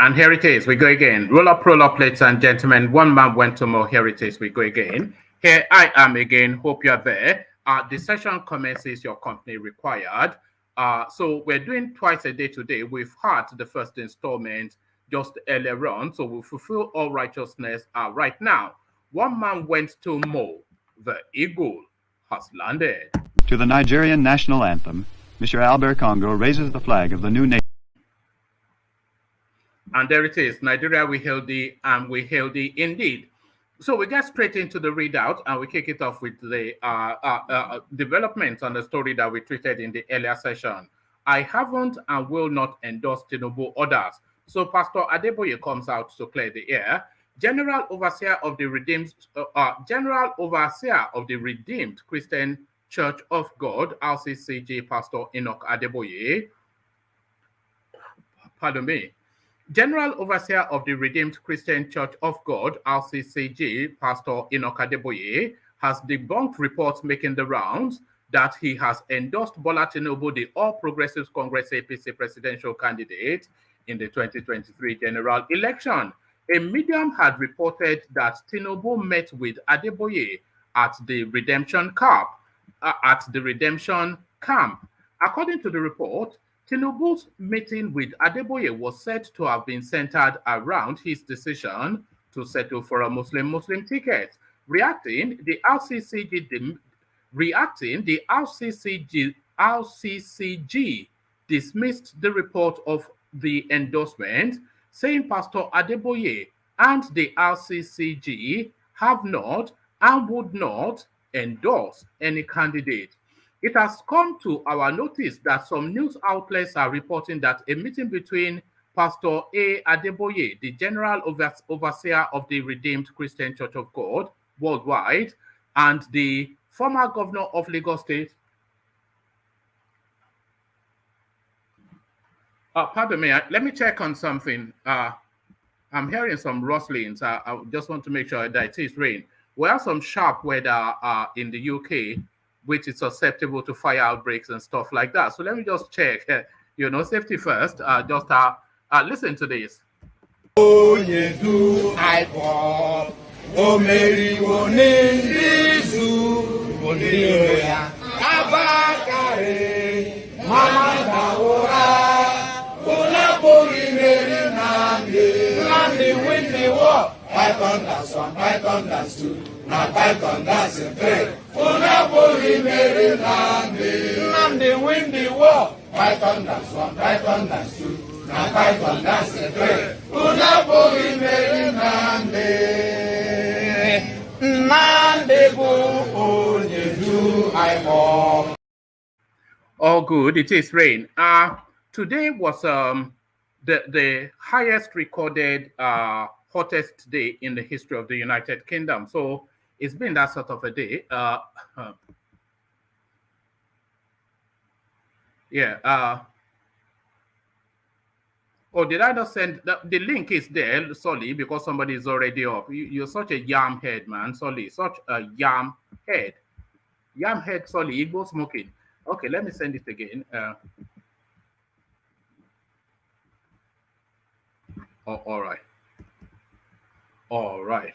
And here it is. We go again. Roll up, ladies and gentlemen. One man went to more. Here it is. We go again. Here I am again. Hope you are there. The session commences. Your company required. So we're doing twice a day today. We've had the first installment just earlier on. So we fulfill all righteousness right now. One man went to Mo. The eagle has landed. To the Nigerian national anthem, Mr. Albert Congo raises the flag of the new nation. And there it is. Nigeria, we hail thee, and we hail thee indeed. So we get straight into the readout, and we kick it off with the development on the story that we treated in the earlier session. I haven't and will not endorse TINUBU orders. So Pastor Adeboye comes out to clear the air. General Overseer of the Redeemed Christian Church of God, RCCG, Pastor Enoch Adeboye. Pardon me. General Overseer of the Redeemed Christian Church of God, RCCG, Pastor Enoch Adeboye, has debunked reports making the rounds that he has endorsed Bola Tinubu, the All Progressives Congress APC presidential candidate, in the 2023 general election. A medium had reported that Tinubu met with Adeboye at the redemption camp. According to the report, Tinubu's meeting with Adeboye was said to have been centered around his decision to settle for a Muslim ticket. Reacting, the RCCG dismissed the report of the endorsement, saying Pastor Adeboye and the RCCG have not and would not endorse any candidate. It has come to our notice that some news outlets are reporting that a meeting between Pastor A. Adeboye, the General Overseer of the Redeemed Christian Church of God worldwide, and the former governor of Lagos State. Pardon me, let me check on something. I'm hearing some rustlings. I just want to make sure that it is rain. We have some sharp weather in the UK, which is susceptible to fire outbreaks and stuff like that. So let me just check, safety first. Listen to this. Python, that's one, Python, that's two. Now Python, that's a three. Unapoli Mary Nandi win the war. Python, that's one, Python, that's two. Now Python, that's a three. Unapoli Mary Nandi go you I'm all. All good. It is rain. Today was the highest recorded hottest day in the history of the United Kingdom. So it's been that sort of a day. Oh, did I not send the link? Is there, Solly, because somebody is already up. You're such a yam head, man, Solly. Such a yam head. Yam head, Solly. Igbo smoking. Okay, let me send it again. All right. All right.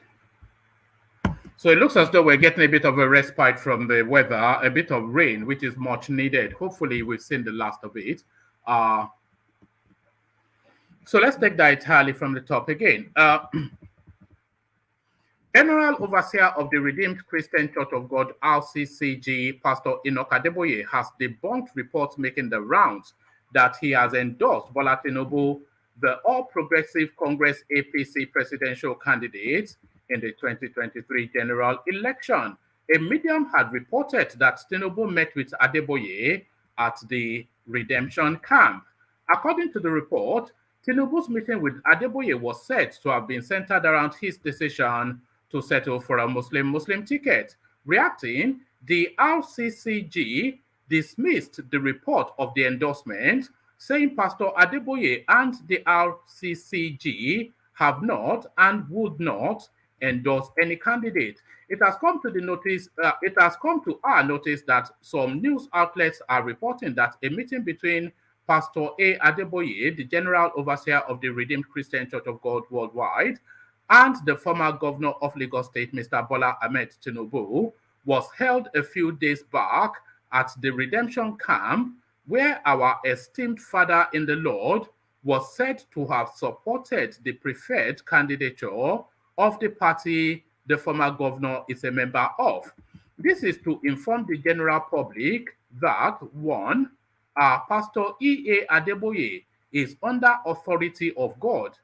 So it looks as though we're getting a bit of a respite from the weather, a bit of rain, which is much needed. Hopefully, we've seen the last of it. So let's take that entirely from the top again. General Overseer of the Redeemed Christian Church of God, RCCG, Pastor Enoch Adeboye, has debunked reports making the rounds that he has endorsed Bola Tinubu, the All Progressive Congress APC presidential candidate, in the 2023 general election. A medium had reported that Tinubu met with Adeboye at the redemption camp. According to the report, Tinubu's meeting with Adeboye was said to have been centered around his decision to settle for a Muslim ticket. Reacting, the RCCG dismissed the report of the endorsement, saying Pastor Adeboye and the RCCG have not and would not endorse any candidate. It has come to our notice that some news outlets are reporting that a meeting between Pastor A. Adeboye, the General Overseer of the Redeemed Christian Church of God Worldwide, and the former governor of Lagos State, Mr. Bola Ahmed Tinubu, was held a few days back at the Redemption Camp, where our esteemed father in the Lord was said to have supported the preferred candidature of the party the former governor is a member of. This is to inform the general public that, one, Pastor E.A. Adeboye is under authority of God,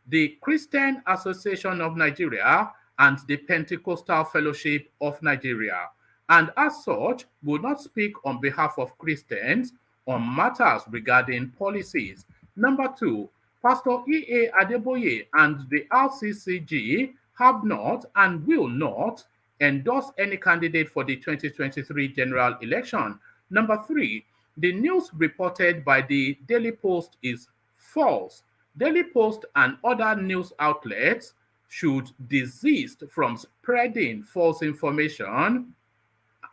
the Christian Association of Nigeria, and the Pentecostal Fellowship of Nigeria, and as such will not speak on behalf of Christians on matters regarding policies. Number two, Pastor E.A. Adeboye and the RCCG have not and will not endorse any candidate for the 2023 general election. Number three, the news reported by the Daily Post is false. Daily Post and other news outlets should desist from spreading false information.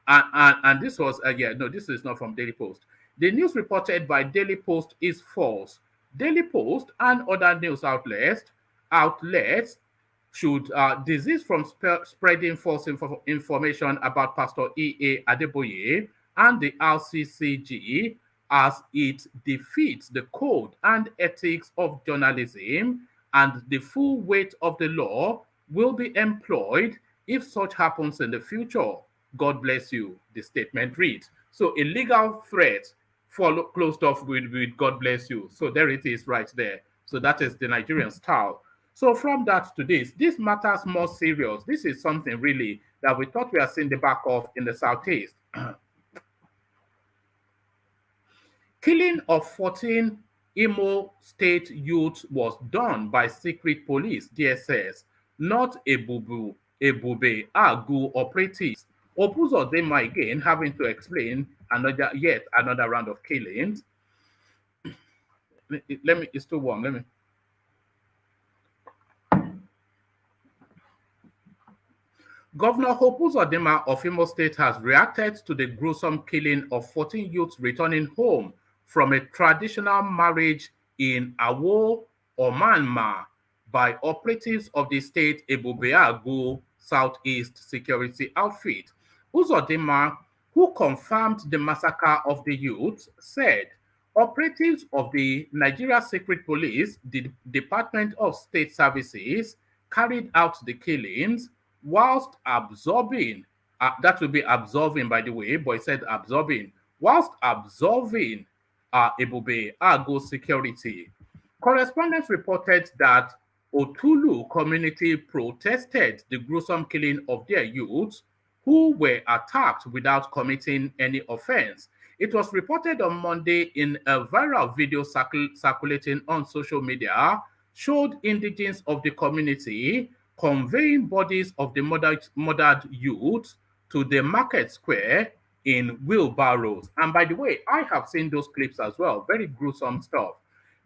And this was, this is not from Daily Post. The news reported by Daily Post is false. Daily Post and other news outlets should desist from spreading false information about Pastor E.A. Adeboye and the RCCG, as it defeats the code and ethics of journalism, and the full weight of the law will be employed if such happens in the future. God bless you, the statement reads. So a legal threat closed off with God bless you. So there it is right there. So that is the Nigerian style. So from that to this matters more serious. This is something really that we thought we are seeing the back of in the Southeast. Killing of 14 Imo State youths was done by secret police, DSS, not Ebube Agu operatives. UZODINMA again having to explain yet another round of killings. It's too warm. Governor UZODINMA of Imo State has reacted to the gruesome killing of 14 youths returning home from a traditional marriage in Awo, Omanma, by operatives of the state Ebube Agu Southeast Security Outfit. UZODINMA, who confirmed the massacre of the youths, said operatives of the Nigeria Secret Police, the Department of State Services, carried out the killings whilst absorbing, that would be absolving, by the way, but it said absorbing, whilst absolving Ebube Agu security. Correspondents reported that Otulu community protested the gruesome killing of their youths, who were attacked without committing any offense. It was reported on Monday in a viral video circulating on social media, showed indigents of the community conveying bodies of the murdered youths to the market square in wheelbarrows. And by the way, I have seen those clips as well. Very gruesome stuff.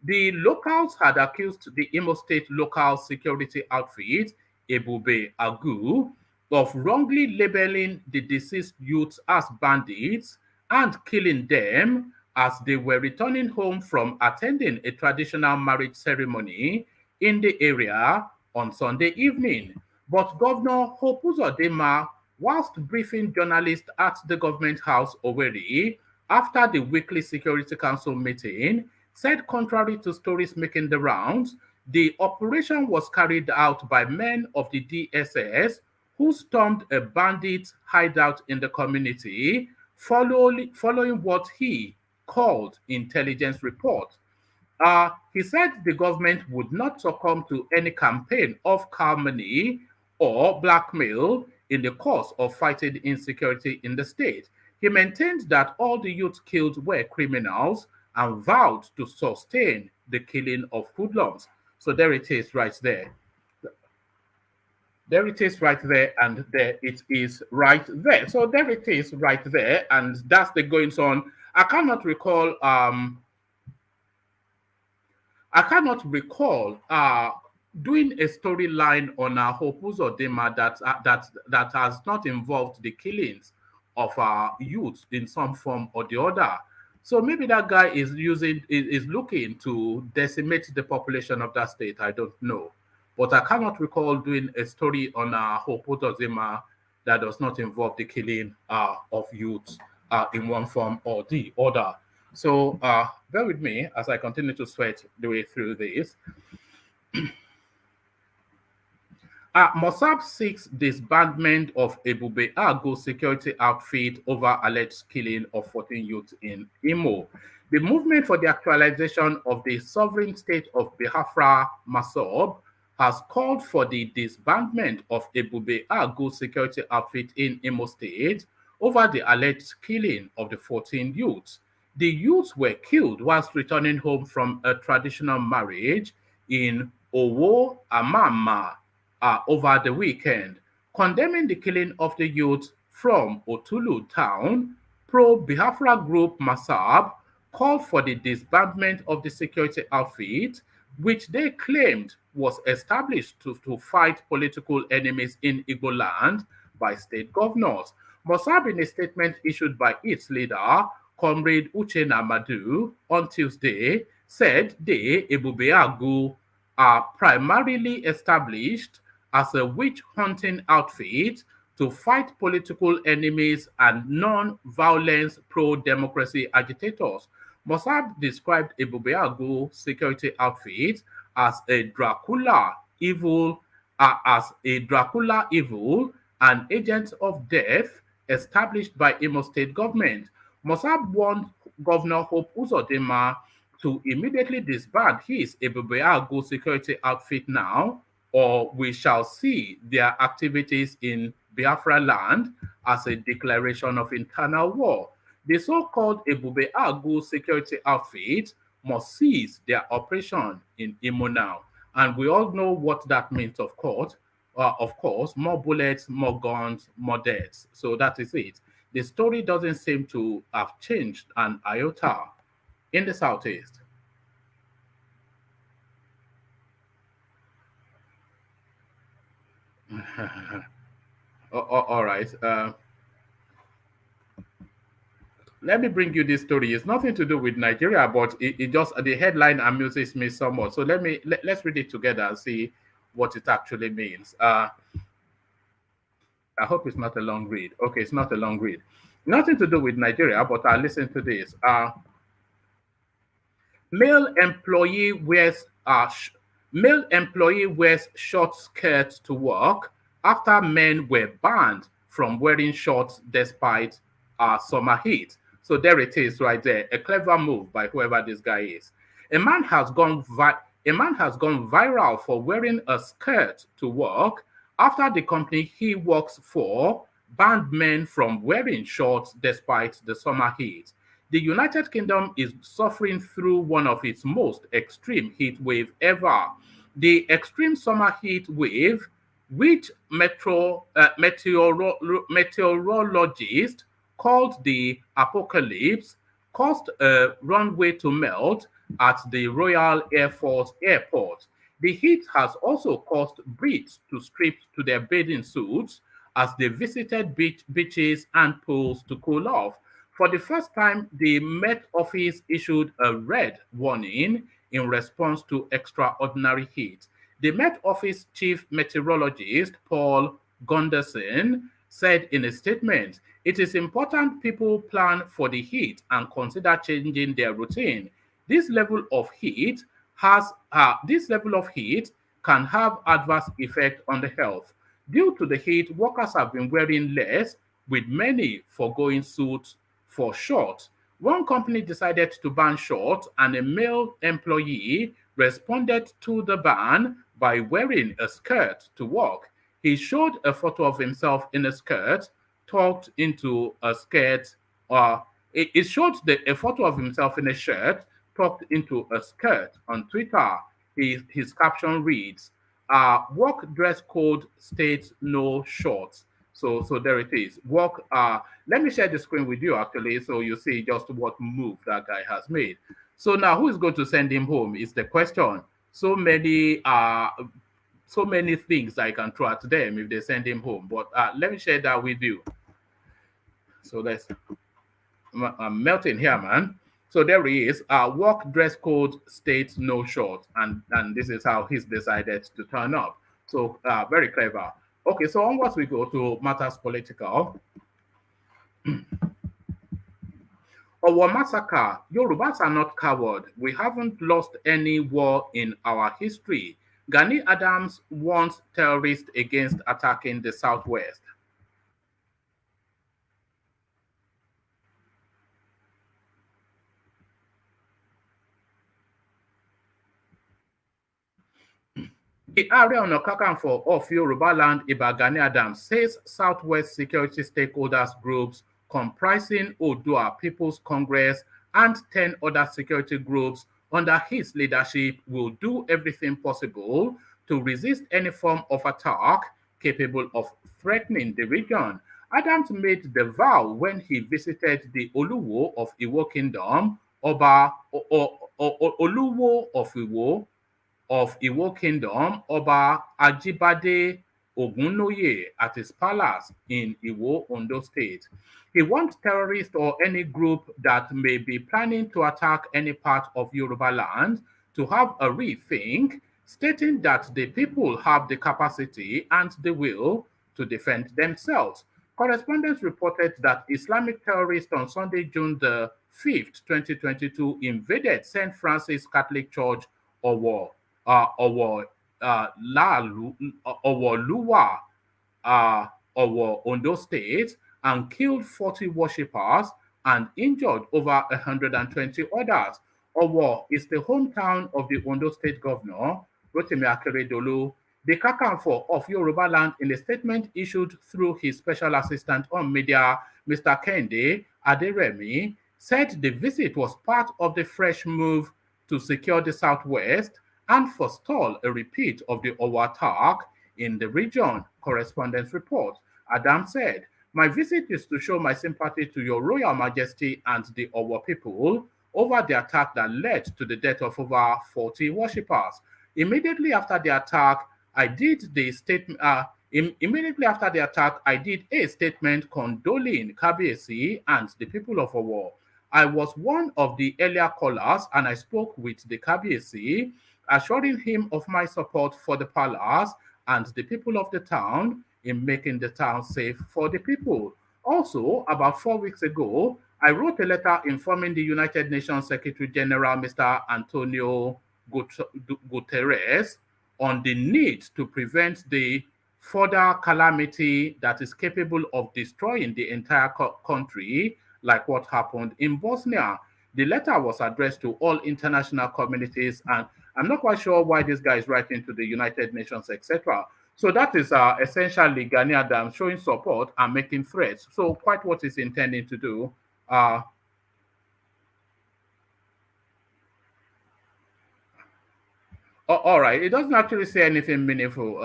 The locals had accused the Imo State local security outfit, Ebube Agu, of wrongly labeling the deceased youths as bandits and killing them as they were returning home from attending a traditional marriage ceremony in the area on Sunday evening. But Governor UZODINMA, whilst briefing journalists at the government house Owerri after the weekly Security Council meeting, said contrary to stories making the rounds, the operation was carried out by men of the DSS who stormed a bandit hideout in the community following what he called intelligence report. He said the government would not succumb to any campaign of calumny or blackmail in the course of fighting insecurity in the state. He maintained that all the youths killed were criminals and vowed to sustain the killing of hoodlums. So there it is right there. There it is right there, and there it is right there. So there it is right there, and that's the goings on. I cannot recall doing a storyline on UZODINMA that has not involved the killings of youth in some form or the other. So maybe that guy is looking to decimate the population of that state. I don't know. But I cannot recall doing a story on Hope UZODINMA that does not involve the killing of youth in one form or the other. So bear with me as I continue to sweat the way through this. MASSOB seeks disbandment of Ebube Agu security outfit over alleged killing of 14 youths in Imo. The movement for the actualization of the sovereign state of Biafra, MASSOB, has called for the disbandment of Ebube Agu security outfit in Imo State over the alleged killing of the 14 youths. The youths were killed whilst returning home from a traditional marriage in Owo Amama over the weekend. Condemning the killing of the youth from Otulu town, pro-Biafra group MASSOB called for the disbandment of the security outfit, which they claimed was established to fight political enemies in Igbo land by state governors. MASSOB, in a statement issued by its leader, Comrade Uchenna Madu, on Tuesday, said the Ebube Agu are primarily established as a witch-hunting outfit to fight political enemies and non-violence pro-democracy agitators. MASSOB described Ebube Agu security outfit as a Dracula evil, and agent of death established by Imo State government. MASSOB warned Governor Hope UZODINMA to immediately disband his Ebube Agu security outfit now, or we shall see their activities in Biafra land as a declaration of internal war. The so-called Ebube Agu security outfit must cease their operation in Imo now. And we all know what that means, of course. More bullets, more guns, more deaths. So that is it. The story doesn't seem to have changed an iota in the Southeast. All right. Let me bring you this story. It's nothing to do with Nigeria, but it just the headline amuses me somewhat. So let's read it together and see what it actually means. I hope it's not a long read. Okay, it's not a long read. Nothing to do with Nigeria, but I'll listen to this. Male employee wears short skirts to work after men were banned from wearing shorts despite summer heat. So there it is right there. A clever move by whoever this guy is. A man has gone viral for wearing a skirt to work after the company he works for banned men from wearing shorts despite the summer heat. The United Kingdom is suffering through one of its most extreme heat wave ever. The extreme summer heat wave, which meteorologists called the apocalypse, caused a runway to melt at the Royal Air Force Airport. The heat has also caused Brits to strip to their bathing suits as they visited beaches and pools to cool off. For the first time, the Met Office issued a red warning in response to extraordinary heat. The Met Office chief meteorologist, Paul Gunderson, said in a statement, "It is important people plan for the heat and consider changing their routine. This level of heat can have adverse effect on the health. Due to the heat, workers have been wearing less, with many foregoing suits for shorts. One company decided to ban shorts, and a male employee responded to the ban by wearing a skirt to work. He showed a photo of himself in a skirt tucked into a skirt. It showed a photo of himself in a shirt tucked into a skirt on Twitter. His caption reads, "Work dress code states no shorts." So there it is. Work. Let me share the screen with you actually, so you see just what move that guy has made. So now, who is going to send him home is the question. So many things I can throw at them if they send him home. But let me share that with you. So I'm melting here, man. So there he is. Work dress code states no short, and this is how he's decided to turn up. So very clever. Okay, so onwards we go to matters political. Our massacre, Yorubas are not coward. We haven't lost any war in our history. Gani Adams warns terrorists against attacking the Southwest. The area on Okakanfo of Yoruba land, Iba Gani Adams, says Southwest security stakeholders groups comprising Odua People's Congress and 10 other security groups under his leadership will do everything possible to resist any form of attack capable of threatening the region. Adams made the vow when he visited the Oluwo of Iwo Kingdom, Oba Oluwo of Iwo Kingdom, Oba Ajibade Ogunnoye at his palace in Iwo, Ondo State. He wants terrorists or any group that may be planning to attack any part of Yoruba land to have a rethink, stating that the people have the capacity and the will to defend themselves. Correspondents reported that Islamic terrorists on Sunday, June the 5th, 2022, invaded St. Francis Catholic Church, Owo, Owo, Luwa, Owo, Ondo State, and killed 40 worshippers and injured over 120 others. Owo is the hometown of the Ondo State Governor, Rotimi Akeredolu. The Kakanfo of Yoruba land, in a statement issued through his special assistant on media, Mr. Kende Aderemi, said the visit was part of the fresh move to secure the Southwest and forestall a repeat of the Owo attack in the region, correspondents report. Adam said, "My visit is to show my sympathy to your Royal Majesty and the Owo people over the attack that led to the death of over 40 worshippers. Immediately after the attack, I did a statement condoling Kabiyesi and the people of Owo. I was one of the earlier callers and I spoke with the Kabiyesi, assuring him of my support for the palace and the people of the town in making the town safe for the people. Also, about 4 weeks ago, I wrote a letter informing the United Nations Secretary General, Mr. Antonio Guterres, on the need to prevent the further calamity that is capable of destroying the entire country, like what happened in Bosnia. The letter was addressed to all international communities, and I'm not quite sure why this guy is writing to the United Nations, etc. So that is essentially Gani Adams showing support and making threats. So quite what he's intending to do. All right, it doesn't actually say anything meaningful.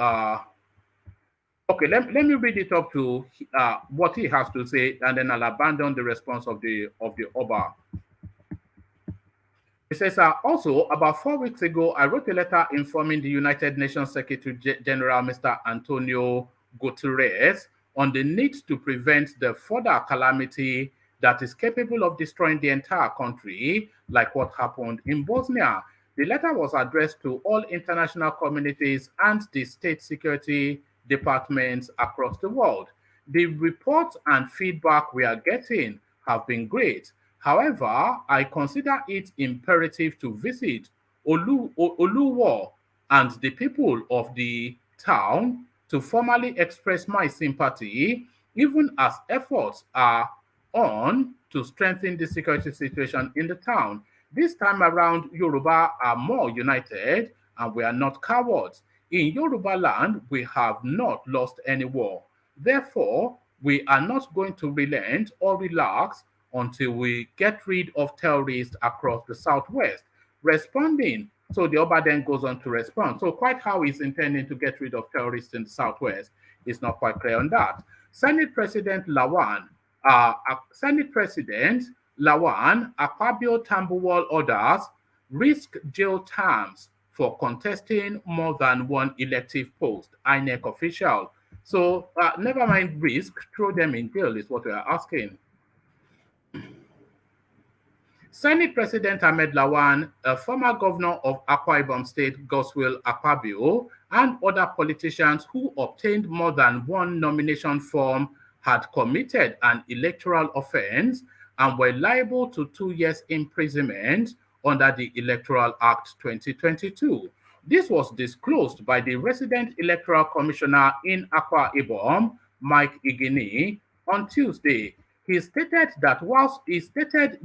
Okay, let me read it up to what he has to say, and then I'll abandon the response of the Oba. It says, also, about 4 weeks ago, I wrote a letter informing the United Nations Secretary General, Mr. Antonio Guterres, on the need to prevent the further calamity that is capable of destroying the entire country, like what happened in Bosnia. The letter was addressed to all international communities and the state security departments across the world. The reports and feedback we are getting have been great. However, I consider it imperative to visit Oluwo and the people of the town to formally express my sympathy, even as efforts are on to strengthen the security situation in the town. This time around, Yoruba are more united and we are not cowards. In Yoruba land, we have not lost any war. Therefore, we are not going to relent or relax until we get rid of terrorists across the Southwest. Responding, so the Oba then goes on to respond. So quite how he's intending to get rid of terrorists in the Southwest is not quite clear on that. Senate President LAWAN, AKPABIO Tambuwal orders risk jail terms for contesting more than one elective post, INEC official. So never mind risk, throw them in jail is what we are asking. Senate President Ahmed Lawan, a former governor of Akwa Ibom State, Godswill Akpabio, and other politicians who obtained more than one nomination form had committed an electoral offense and were liable to 2 years imprisonment under the Electoral Act 2022. This was disclosed by the resident electoral commissioner in Akwa Ibom, Mike Igini, on Tuesday. He stated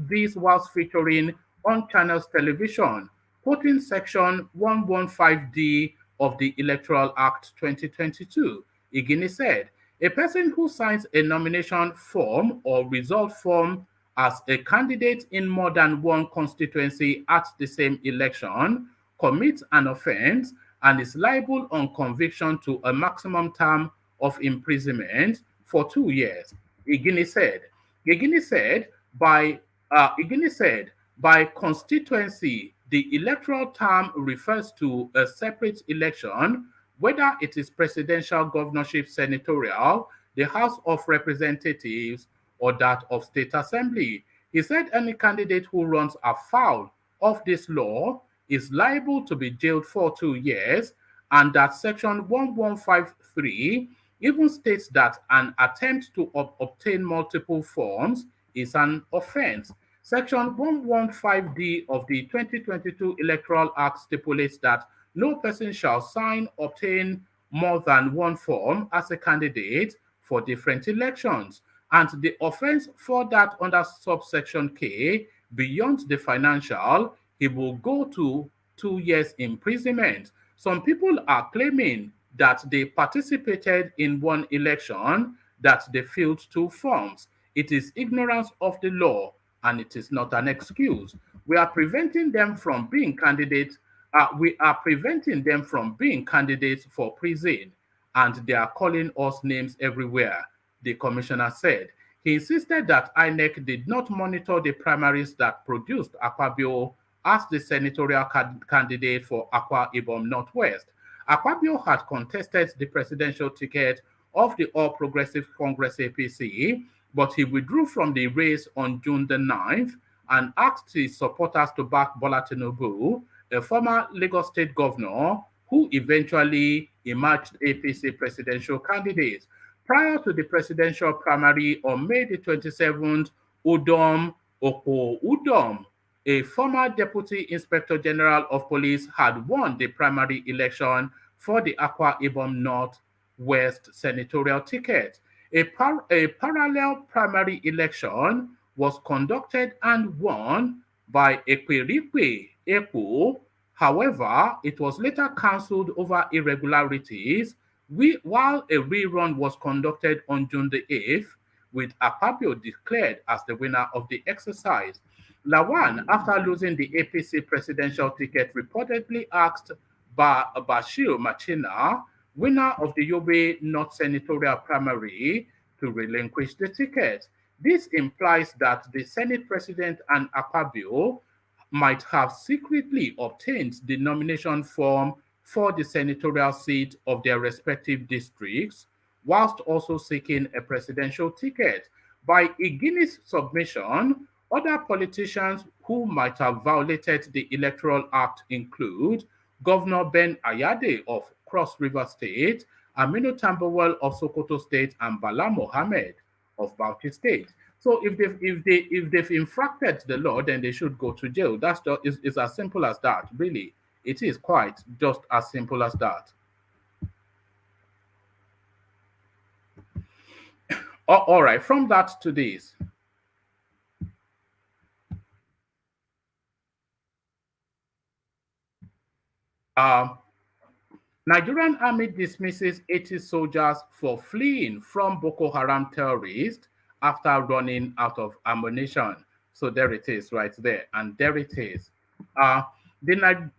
this whilst featuring on Channels Television, quoting Section 115D of the Electoral Act 2022. Igini said, a person who signs a nomination form or result form as a candidate in more than one constituency at the same election commits an offense and is liable on conviction to a maximum term of imprisonment for 2 years. Igini said, by constituency, the electoral term refers to a separate election, whether it is presidential, governorship, senatorial, the House of Representatives, or that of State Assembly. He said any candidate who runs afoul of this law is liable to be jailed for 2 years, and that Section 1153 even states that an attempt to obtain multiple forms is an offense. Section 115D of the 2022 Electoral Act stipulates that no person shall obtain more than one form as a candidate for different elections, and the offense for that under subsection K, beyond the financial, he will go to 2 years imprisonment. Some people are claiming that they participated in one election, that they filled 2 forms. It is ignorance of the law, and it is not an excuse. We are preventing them from being candidates. For prison, and they are calling us names everywhere, the commissioner said. He insisted that INEC did not monitor the primaries that produced AKPABIO as the senatorial candidate for Akwa Ibom Northwest. AKPABIO had contested the presidential ticket of the All Progressive Congress APC, but he withdrew from the race on June the 9th and asked his supporters to back Bola Tonubu, a former Lagos State governor who eventually emerged APC presidential candidate. Prior to the presidential primary on May the 27th, Udom Udom, a former Deputy Inspector General of Police, had won the primary election for the Akwa Ibom North West senatorial ticket. A parallel primary election was conducted and won by Ekwerikwe Ekpo. However, it was later cancelled over irregularities, while a rerun was conducted on June the 8th, with AKPABIO declared as the winner of the exercise. Lawan, after losing the APC presidential ticket, reportedly asked Bashir Machina, winner of the Yobe North senatorial primary, to relinquish the ticket. This implies that the Senate President and AKPABIO might have secretly obtained the nomination form for the senatorial seat of their respective districts, whilst also seeking a presidential ticket. By Igini's submission, other politicians who might have violated the Electoral Act include Governor Ben Ayade of Cross River State, Aminu Tambuwal of Sokoto State, and Bala Mohammed of Bauchi State. So if they've infracted the law, then they should go to jail. That's just it's as simple as that. Really, it is quite just as simple as that. All right, from that to this. Nigerian army dismisses 80 soldiers for fleeing from Boko Haram terrorists after running out of ammunition. So there it is right there. And there it is. The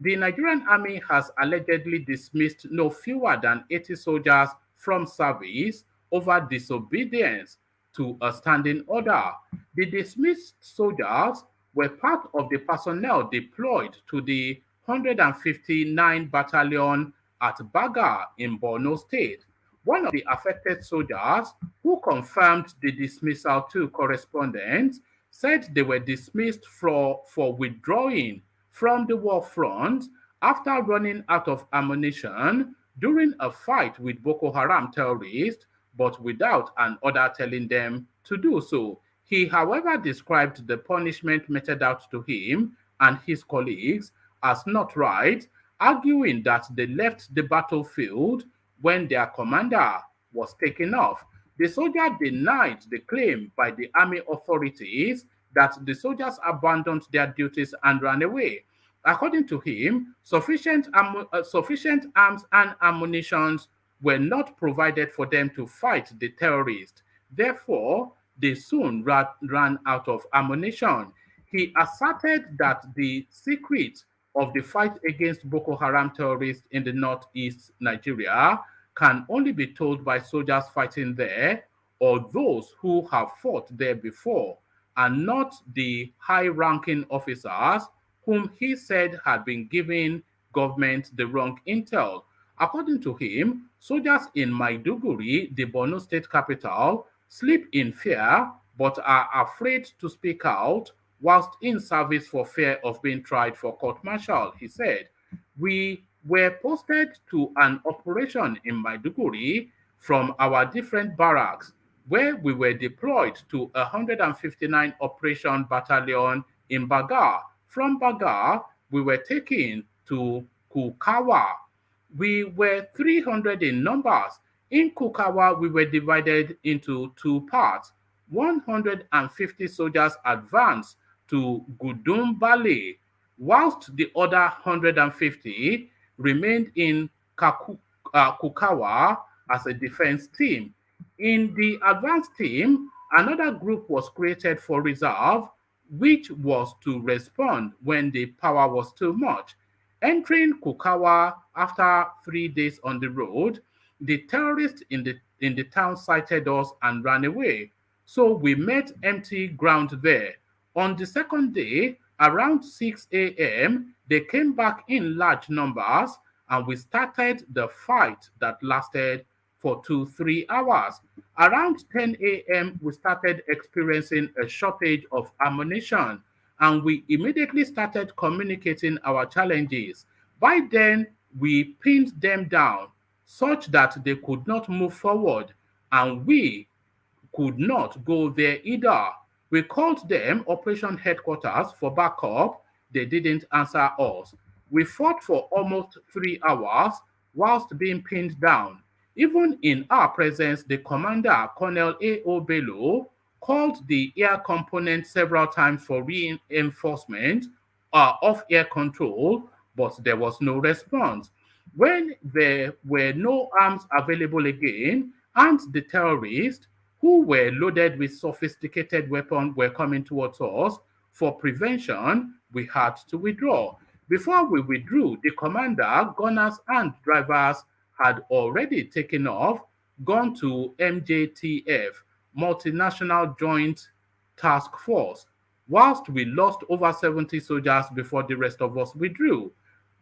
Nigerian army has allegedly dismissed no fewer than 80 soldiers from service over disobedience to a standing order. The dismissed soldiers were part of the personnel deployed to the 159 Battalion at Baga in Borno State. One of the affected soldiers who confirmed the dismissal to correspondents said they were dismissed for withdrawing from the war front after running out of ammunition during a fight with Boko Haram terrorists, but without an order telling them to do so. He, however, described the punishment meted out to him and his colleagues as not right, arguing that they left the battlefield when their commander was taken off. The soldier denied the claim by the army authorities that the soldiers abandoned their duties and ran away. According to him, sufficient arms and ammunition were not provided for them to fight the terrorists. Therefore, they soon ran out of ammunition. He asserted that the secret of the fight against Boko Haram terrorists in the northeast Nigeria can only be told by soldiers fighting there or those who have fought there before, and not the high-ranking officers whom he said had been giving government the wrong intel. According to him, soldiers in Maiduguri, the Borno state capital, sleep in fear but are afraid to speak out whilst in service for fear of being tried for court-martial. He said, "We were posted to an operation in Maiduguri from our different barracks, where we were deployed to 159 Operation Battalion in Baga. From Baga, we were taken to Kukawa. We were 300 in numbers. In Kukawa, we were divided into two parts. 150 soldiers advanced to Gudumbale, whilst the other 150 remained in Kukawa as a defense team. In the advance team, another group was created for reserve, which was to respond when the power was too much. Entering Kukawa after 3 days on the road, the terrorists in the town sighted us and ran away. So we met empty ground there. On the second day, around 6 a.m., they came back in large numbers and we started the fight that lasted for 2-3 hours. Around 10 a.m., we started experiencing a shortage of ammunition and we immediately started communicating our challenges. By then, we pinned them down such that they could not move forward and we could not go there either. We called them Operation Headquarters for backup. They didn't answer us. We fought for almost 3 hours whilst being pinned down. Even in our presence, the commander, Colonel A.O. Bello, called the air component several times for reinforcement of air control, but there was no response. When there were no arms available again, and the terrorists, who were loaded with sophisticated weapons, were coming towards us, for prevention, we had to withdraw. Before we withdrew, the commander, gunners, and drivers had already taken off, gone to MJTF, Multinational Joint Task Force, whilst we lost over 70 soldiers before the rest of us withdrew.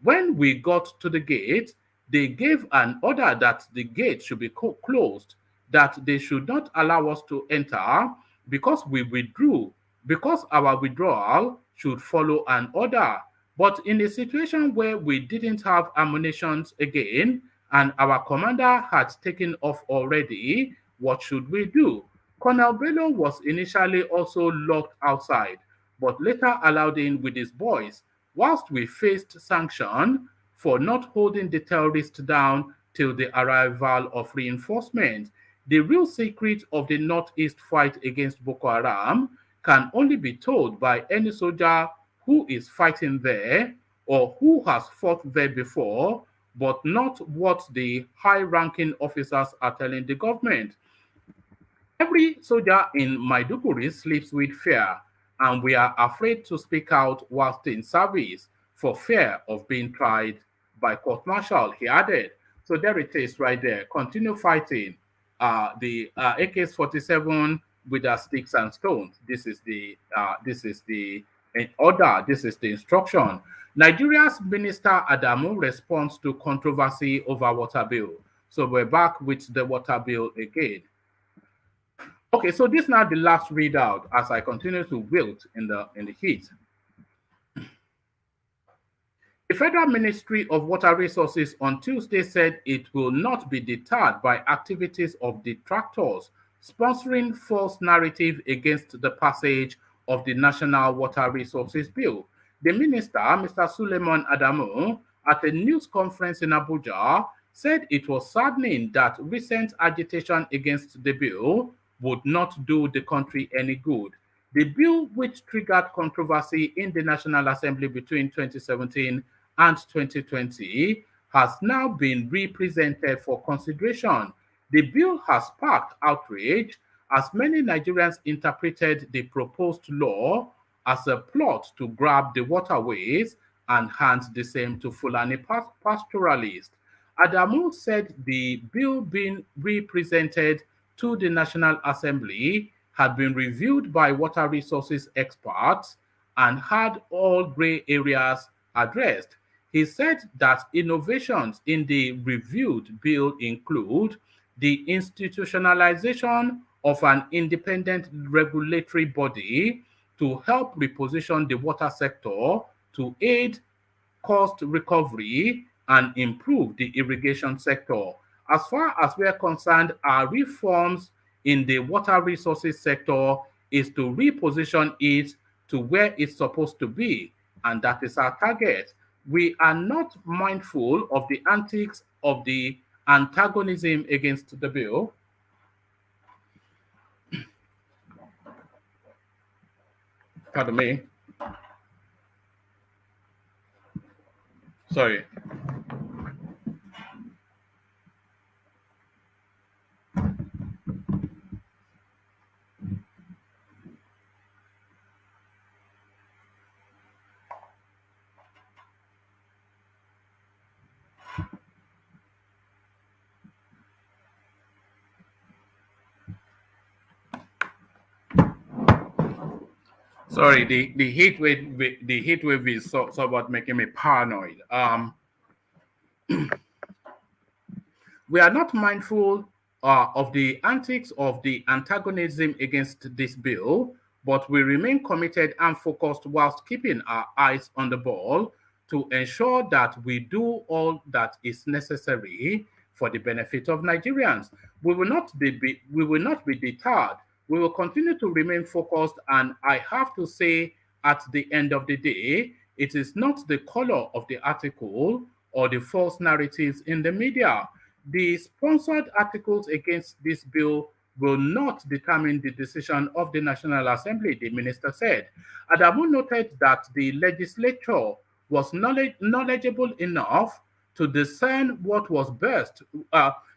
When we got to the gate, they gave an order that the gate should be closed, that they should not allow us to enter because we withdrew, because our withdrawal should follow an order. But in a situation where we didn't have ammunition again and our commander had taken off already, what should we do? Colonel Bello was initially also locked outside, but later allowed in with his boys, whilst we faced sanction for not holding the terrorists down till the arrival of reinforcements. The real secret of the Northeast fight against Boko Haram can only be told by any soldier who is fighting there or who has fought there before, but not what the high-ranking officers are telling the government. Every soldier in Maiduguri sleeps with fear, and we are afraid to speak out whilst in service for fear of being tried by court-martial, he added. So there it is right there. Continue fighting. The AK-47 with their sticks and stones. This is the order. This is the instruction. Nigeria's Minister Adamu responds to controversy over water bill. So we're back with the water bill again. Okay, so this is now the last readout as I continue to wilt in the heat. The Federal Ministry of Water Resources on Tuesday said it will not be deterred by activities of detractors sponsoring false narrative against the passage of the National Water Resources Bill. The minister, Mr. Suleiman Adamu, at a news conference in Abuja, said it was saddening that recent agitation against the bill would not do the country any good. The bill, which triggered controversy in the National Assembly between 2017 and 2020, has now been represented for consideration. The bill has sparked outrage as many Nigerians interpreted the proposed law as a plot to grab the waterways and hand the same to Fulani pastoralists. Adamu said the bill being represented to the National Assembly had been reviewed by water resources experts and had all gray areas addressed. He said that innovations in the reviewed bill include the institutionalization of an independent regulatory body to help reposition the water sector to aid cost recovery and improve the irrigation sector. As far as we are concerned, our reforms in the water resources sector is to reposition it to where it's supposed to be, and that is our target. We are not mindful of the antics of the antagonism against the bill. Pardon me. Sorry. Sorry, the heat wave is somewhat making me paranoid. We are not mindful of the antics of the antagonism against this bill, but we remain committed and focused whilst keeping our eyes on the ball to ensure that we do all that is necessary for the benefit of Nigerians. We will not be deterred. We will continue to remain focused, and I have to say, at the end of the day, it is not the color of the article or the false narratives in the media. The sponsored articles against this bill will not determine the decision of the National Assembly, the minister said. Adamu noted that the legislature was knowledgeable enough to discern what was best.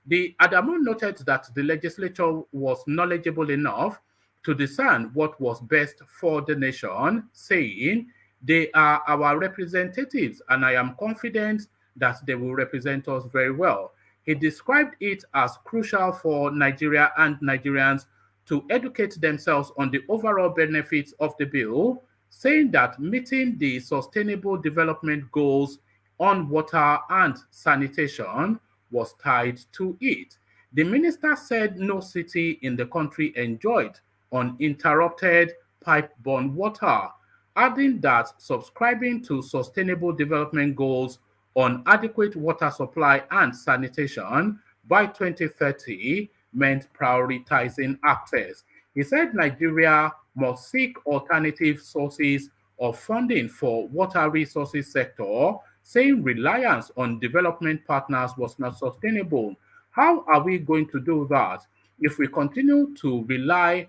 The Adamu noted that the legislature was knowledgeable enough to discern what was best for the nation, saying, "They are our representatives, and I am confident that they will represent us very well." He described it as crucial for Nigeria and Nigerians to educate themselves on the overall benefits of the bill, saying that meeting the sustainable development goals on water and sanitation was tied to it. The minister said no city in the country enjoyed uninterrupted pipe-borne water, adding that subscribing to sustainable development goals on adequate water supply and sanitation by 2030 meant prioritizing access. He said Nigeria must seek alternative sources of funding for water resources sector, saying reliance on development partners was not sustainable. How are we going to do that if we continue to rely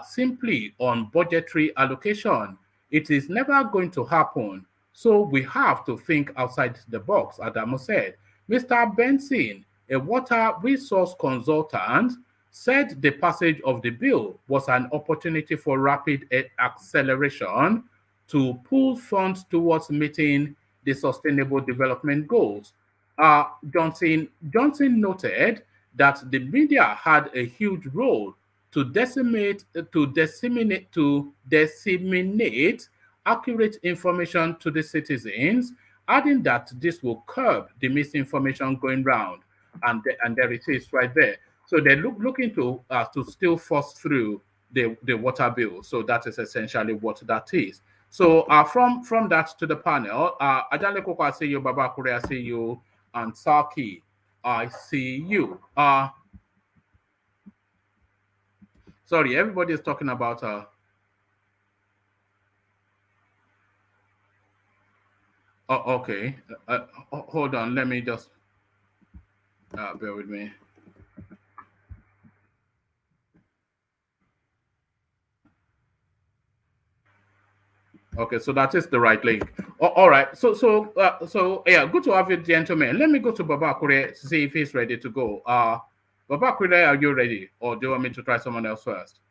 simply on budgetary allocation? It is never going to happen. So we have to think outside the box, Adamu said. Mr. Benson, a water resource consultant, said the passage of the bill was an opportunity for rapid acceleration to pull funds towards meeting the Sustainable Development Goals. Johnson noted that the media had a huge role to disseminate accurate information to the citizens, adding that this will curb the misinformation going round. And there it is right there. So they're looking to still force through the water bill. So that is essentially what that is. So from that to the panel, Ajale Koko, I see you, Baba Kure, I see you, and Saki, I see you. Sorry, everybody is talking about oh, okay. Hold on, let me just bear with me. Okay, so that is the right link. All right. So yeah, good to have you, gentlemen. Let me go to Baba Kure to see if he's ready to go. Baba Kure, are you ready, or do you want me to try someone else first?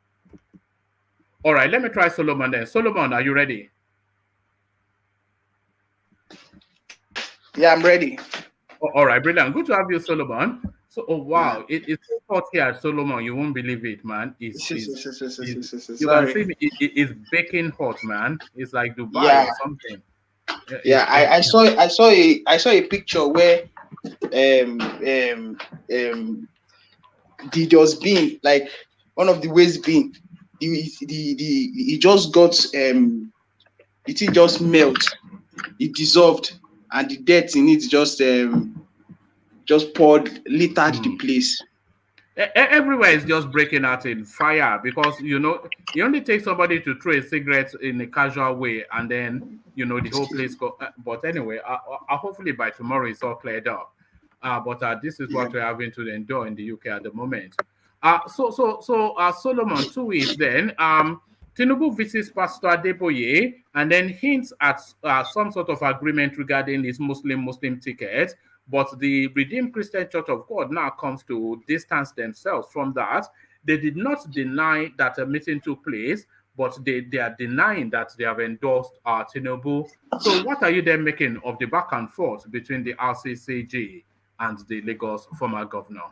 All right, let me try Solomon then. Solomon, are you ready? Yeah, I'm ready. All right, brilliant. Good to have you, Solomon. So, oh wow, it's so hot here at Solomon. You won't believe it, man. You can see me. It's baking hot, man. It's like Dubai or something. Yeah, I saw a picture where there was being like one of the waste bin. It just got it just melt, it dissolved, and the dirt in it just poured, littered the place. Everywhere is just breaking out in fire because you know it only takes somebody to throw a cigarette in a casual way, and then you know the whole place go. But anyway, hopefully by tomorrow it's all cleared up. But this is what we're having to endure in the UK at the moment. So Solomon, 2 weeks then. Tinubu visits Pastor Adeboye and then hints at some sort of agreement regarding his Muslim ticket. But the Redeemed Christian Church of God now comes to distance themselves from that. They did not deny that a meeting took place, but they are denying that they have endorsed TINUBU. So what are you then making of the back and forth between the RCCG and the Lagos former governor?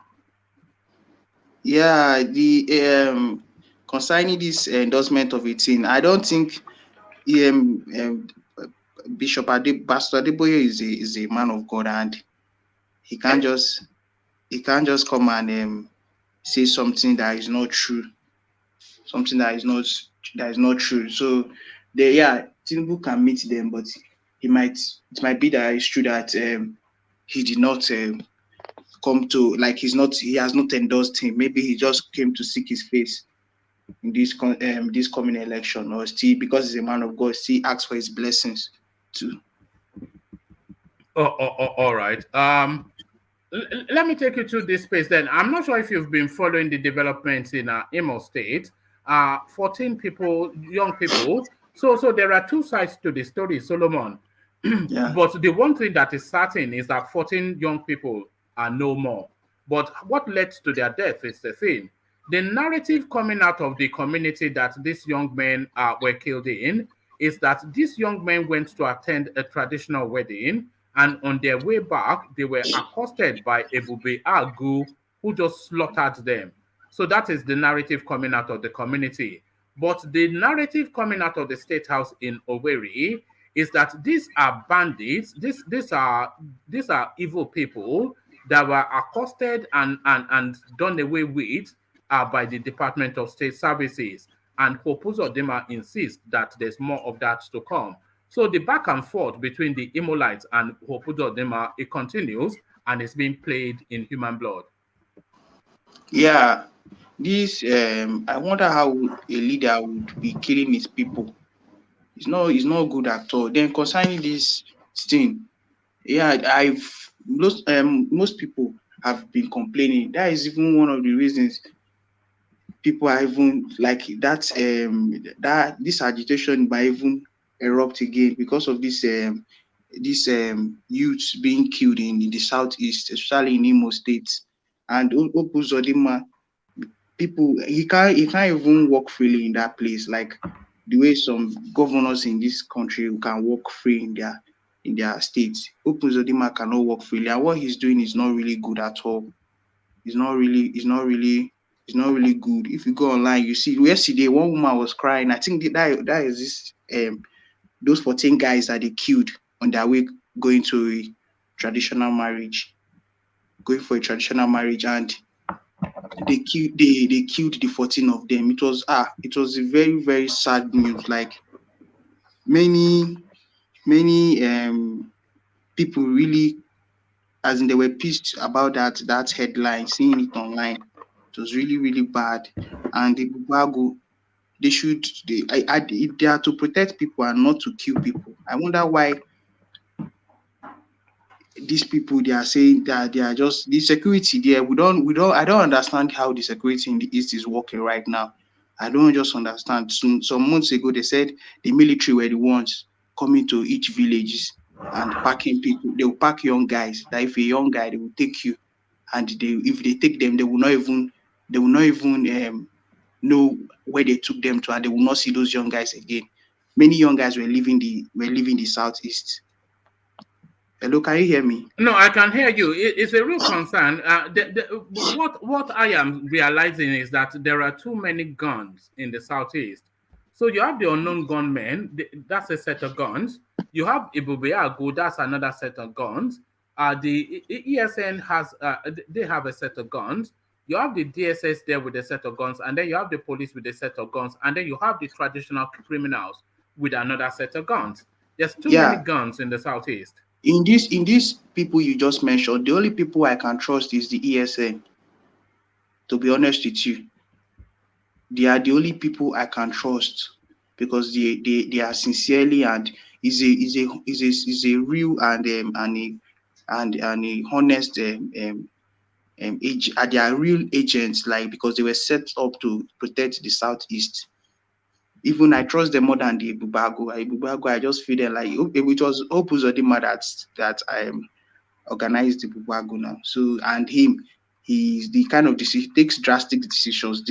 Yeah, the concerning this endorsement of 18, I don't think Pastor Adeboye is a man of God, and he can't just come and say something that is not true, something that is not true. So Tinubu can meet them, but it might be that it's true that he did not come to, like, he has not endorsed him. Maybe he just came to seek his face in this coming election, or still, because he's a man of God, still ask for his blessings too. All right. Let me take you to this space then. I'm not sure if you've been following the developments in Imo State. 14 people, young people. So there are two sides to the story, Solomon. Yeah. But the one thing that is certain is that 14 young people are no more. But what led to their death is the thing. The narrative coming out of the community that these young men were killed in is that these young men went to attend a traditional wedding, and on their way back, they were accosted by Ebube Agu, who just slaughtered them. So that is the narrative coming out of the community. But the narrative coming out of the State House in Owerri is that these are bandits, these are evil people that were accosted and done away with by the Department of State Services. And UZODINMA insists that there's more of that to come. So the back and forth between the Imolites and UZODINMA, it continues, and it's being played in human blood. Yeah, this I wonder how a leader would be killing his people. It's not good at all. Then concerning this thing, yeah, most people have been complaining. That is even one of the reasons people are even like that. That this agitation might even erupt again because of this youths being killed in the southeast, especially in Imo State. And UZODINMA, people, he can't even walk freely in that place, like the way some governors in this country can walk free in their states. UZODINMA cannot walk freely, and what he's doing is not really good at all. It's not really good. If you go online, you see yesterday one woman was crying. I think that is this those 14 guys that they killed on their way going to a traditional marriage, and they killed the 14 of them. It was a very, very sad news. Like many people really, as in they were pissed about that headline, seeing it online. It was really, really bad. And the Bubago, they are to protect people and not to kill people. I wonder why these people, they are saying that they are just the security there. I don't understand how the security in the East is working right now. I don't just understand. Some months ago, they said the military were the ones coming to each villages and packing people. They will pack young guys. That if a young guy, they will take you, and if they take them, they will not even know where they took them to, and they will not see those young guys again. Many young guys were leaving the Southeast. Hello, can you hear me? No, I can hear you. It's a real concern. What I am realizing is that there are too many guns in the Southeast. So you have the unknown gunmen, that's a set of guns. You have Ibubeago, that's another set of guns. The ESN they have a set of guns. You have the DSS there with a set of guns, and then you have the police with a set of guns, and then you have the traditional criminals with another set of guns. There's too many guns in the Southeast. In these people you just mentioned, the only people I can trust is the ESN. To be honest with you, they are the only people I can trust, because they are sincerely and is a real and a honest they are real agents, like, because they were set up to protect the Southeast. Even I trust them more than the Ibubago. I just feel them like it was UZODINMA that organized the Ibubago now. So, and he's the kind of he takes drastic decisions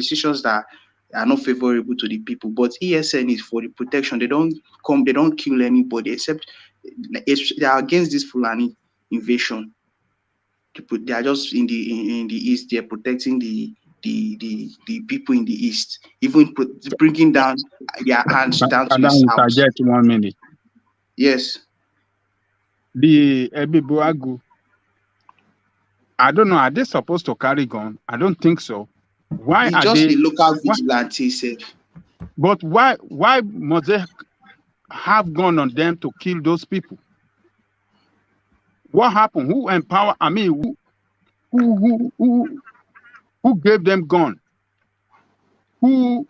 that are not favorable to the people. But ESN is for the protection. They don't kill anybody, except they are against this Fulani invasion. They are just in the East. They are protecting the people in the East, even bringing down their hands down to the South. Get 1 minute. Yes. The Ebibuagu, I don't know, are they supposed to carry gun? I don't think so. Why it's are just they the local vigilantes? But why must they have gun on them to kill those people? What happened? Who empower? I mean, who gave them gun? Who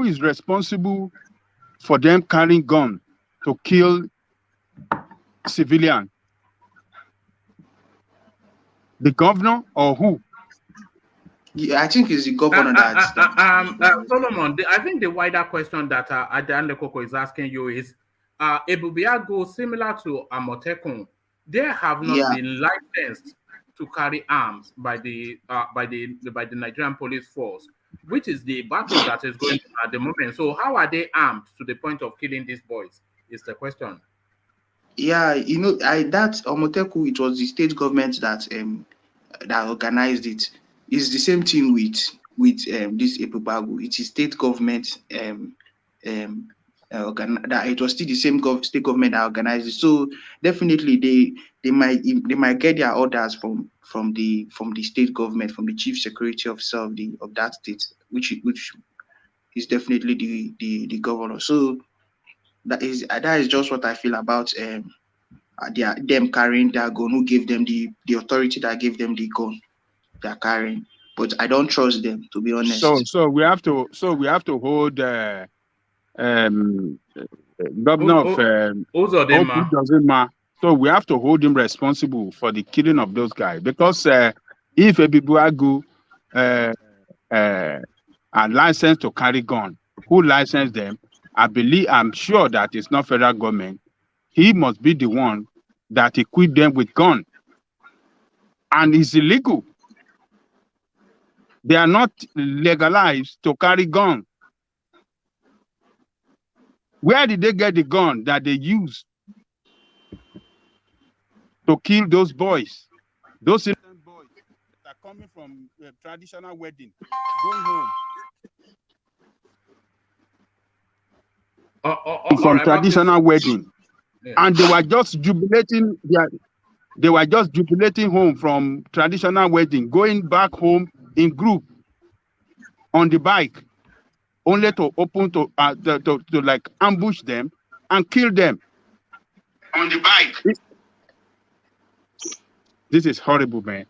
is responsible for them carrying gun to kill civilian? The governor or who? Yeah, I think it's the governor Solomon, I think the wider question that Adande Koko is asking you is, Ebubiago, similar to Amotekun, they have not been licensed to carry arms by the Nigerian police force, which is the battle that is going on at the moment. So how are they armed to the point of killing these boys? Is the question. Yeah, you know, that Omoteku, it was the state government that organized it. It's the same thing with this Ebubago. It is state government that it was still the same state government that organized it. So definitely they might get their orders from the state government, from the chief security officer of that state, which is definitely the governor. So that is just what I feel about them carrying their gun. Who gave them the authority that gave them the gun they're carrying? But I don't trust them, to be honest. So we have to hold governor of UZODINMA. So we have to hold him responsible for the killing of those guys, because if Ebibuagu are licensed to carry gun, who licensed them? I'm sure that it's not federal government. He must be the one that equipped them with gun, and it's illegal. They are not legalized to carry gun. Where did they get the gun that they use to kill those boys? Those innocent boys that are coming from traditional wedding, going home from traditional wedding, and they were just jubilating. They were just jubilating home from traditional wedding, going back home in group on the bike, only to open to like ambush them and kill them on the bike. This is horrible, man.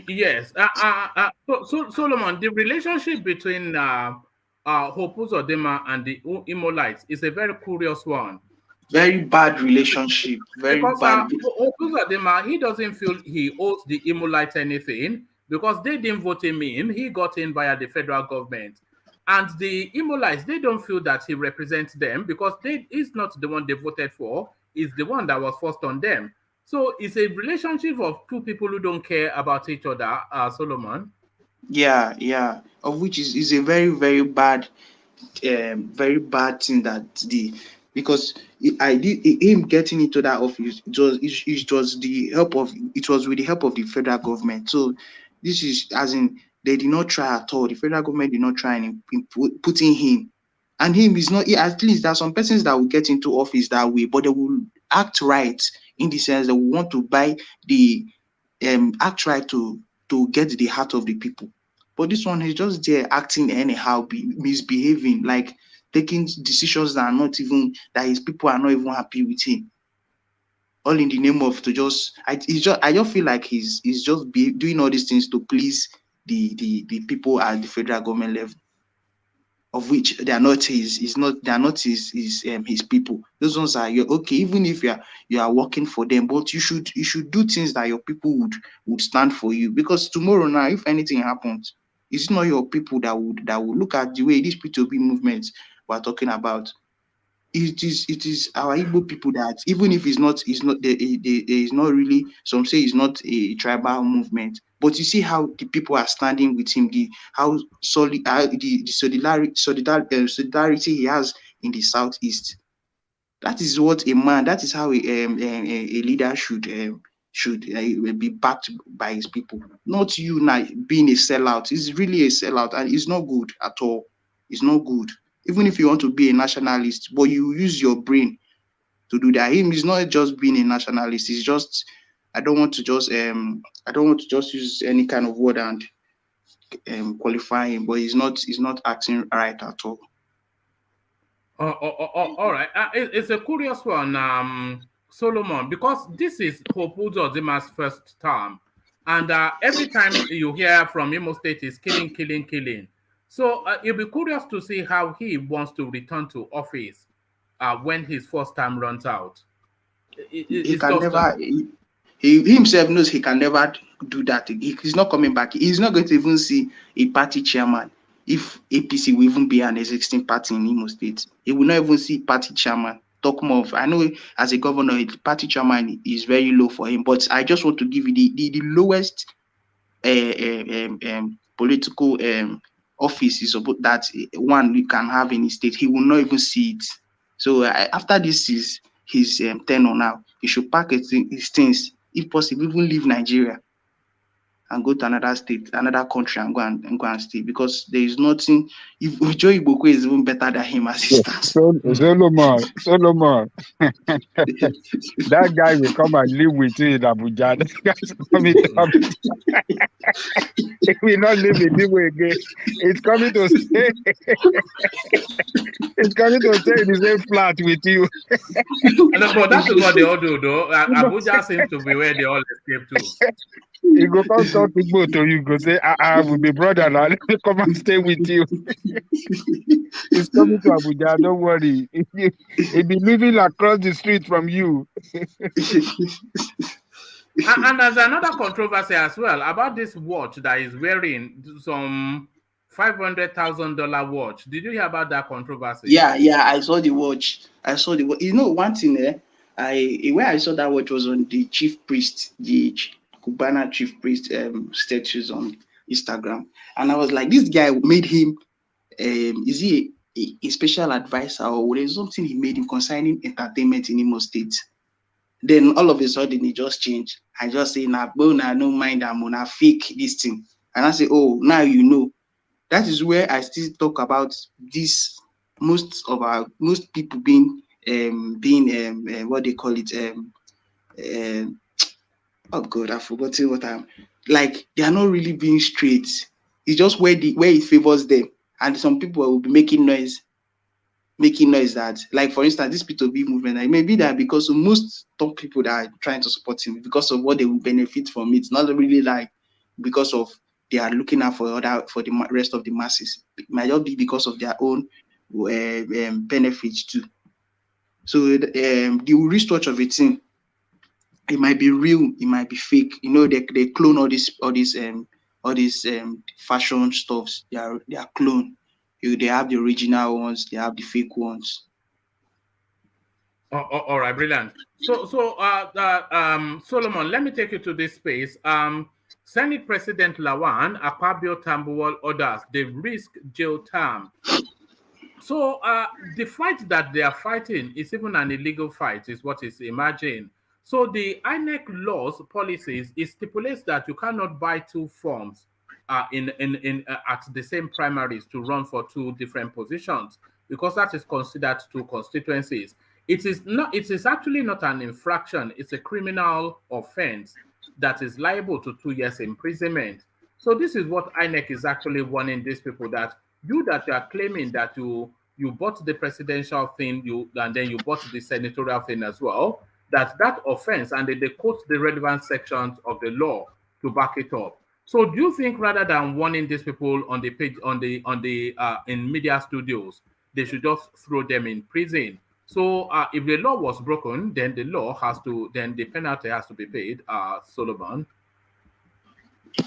Yes. So Solomon, the relationship between Hope UZODINMA and the Imolites is a very curious one. Very bad relationship. Very because bad. Hope UZODINMA, he doesn't feel he owes the Imolites anything because they didn't vote him in. He got in via the federal government. And the Imolites, they don't feel that he represents them because he's not the one they voted for. He's the one that was forced on them. So it's a relationship of two people who don't care about each other, Solomon. Yeah. Of which is a very, very bad thing that because him getting into that office, it was with the help of the federal government. So this is as in they did not try at all. The federal government did not try in putting him. And him is not, at least there are some persons that will get into office that way, but they will act right in the sense that we want to buy the act right to get the heart of the people. But this one is just there acting anyhow, misbehaving, like taking decisions that are not even, that his people are not even happy with him. All in the name of I just feel like he's just doing all these things to please the people at the federal government level, of which they are not his people. Those ones are okay, even if you are working for them, but you should do things that your people would stand for you. Because tomorrow now, if anything happens, it's not your people that would look at the way these P2B movements we're talking about. It is our Igbo people that, even if it's not not really, some say it's not a tribal movement, but you see how the people are standing with him, how solid the solidarity he has in the southeast. That is what that is how a leader should be backed by his people. Not you now being a sellout. It's really a sellout, and it's not good at all. It's not good. Even if you want to be a nationalist, but you use your brain to do that. Him is not just being a nationalist. It's just, I don't want to just use any kind of word and qualify him, but he's not acting right at all. All right. It's a curious one, Solomon, because this is Hope UZODINMA's first term, and every time you hear from Imo State is killing. So it'll be curious to see how he wants to return to office when his first term runs out. He can never. He himself knows he can never do that. He's not coming back. He's not going to even see a party chairman. If APC will even be an existing party in Imo State, he will not even see party chairman. Talk more of, I know as a governor, the party chairman is very low for him, but I just want to give you the lowest political office is about that one we can have in his state. He will not even see it. So after this is his tenure now, he should pack his things, if possible, even leave Nigeria and go to another state, another country, and go and stay, because there is nothing. If Joey Boko is even better than him as he stands. Solomon, that guy will come and live with you in Abuja. That guy's coming to Abuja. He will not live in Igbo again. It's coming to stay. It's coming to stay in the same flat with you. But that is what they all do, though. Abuja seems to be where they all escape to. He go come talk Igbo to you, go say, I will be brother now. Let me come and stay with you. He's coming to Abuja, don't worry. He'll be living across the street from you. And there's another controversy as well about this watch that is wearing, some $500,000 watch. Did you hear about that controversy? Yeah, I saw the watch. You know, one thing where I saw that watch was on the chief priest, the Cubana chief priest statues on Instagram, and I was like, this guy made him. Is he a special advisor, or there's something he made him concerning entertainment in Imo State? Then all of a sudden he just changed. I just say, nah, no mind, I'm gonna fake this thing. And I say, oh, now you know. That is where I still talk about this. Most people being what they call it, oh God, I've forgotten what I'm like. They are not really being straight. It's just where it favors them. And some people will be making noise that, like, for instance, this P2B movement, like, maybe that because of most top people that are trying to support him, because of what they will benefit from it, not really like because of they are looking out for the rest of the masses. It might just be because of their own benefits too. So the research of a thing, it might be real, it might be fake. You know, they clone all these fashion stuffs. They are clone. They have the original ones, they have the fake ones. All right, brilliant. So Solomon, let me take you to this space. Senate President LAWAN, AKPABIO, TAMBUWAL, others, they risk jail term. So the fight that they are fighting is even an illegal fight, is what is imagined. So the INEC laws, policies, it stipulates that you cannot buy two forms at the same primaries to run for two different positions, because that is considered two constituencies. It is actually not an infraction, it's a criminal offense that is liable to 2 years imprisonment. So this is what INEC is actually warning these people, that you are claiming that you bought the presidential thing, and then you bought the senatorial thing as well, that offense, and they quote the relevant sections of the law to back it up. So do you think, rather than warning these people on the page, in media studios, they should just throw them in prison? So if the law was broken, then the penalty has to be paid, Solomon.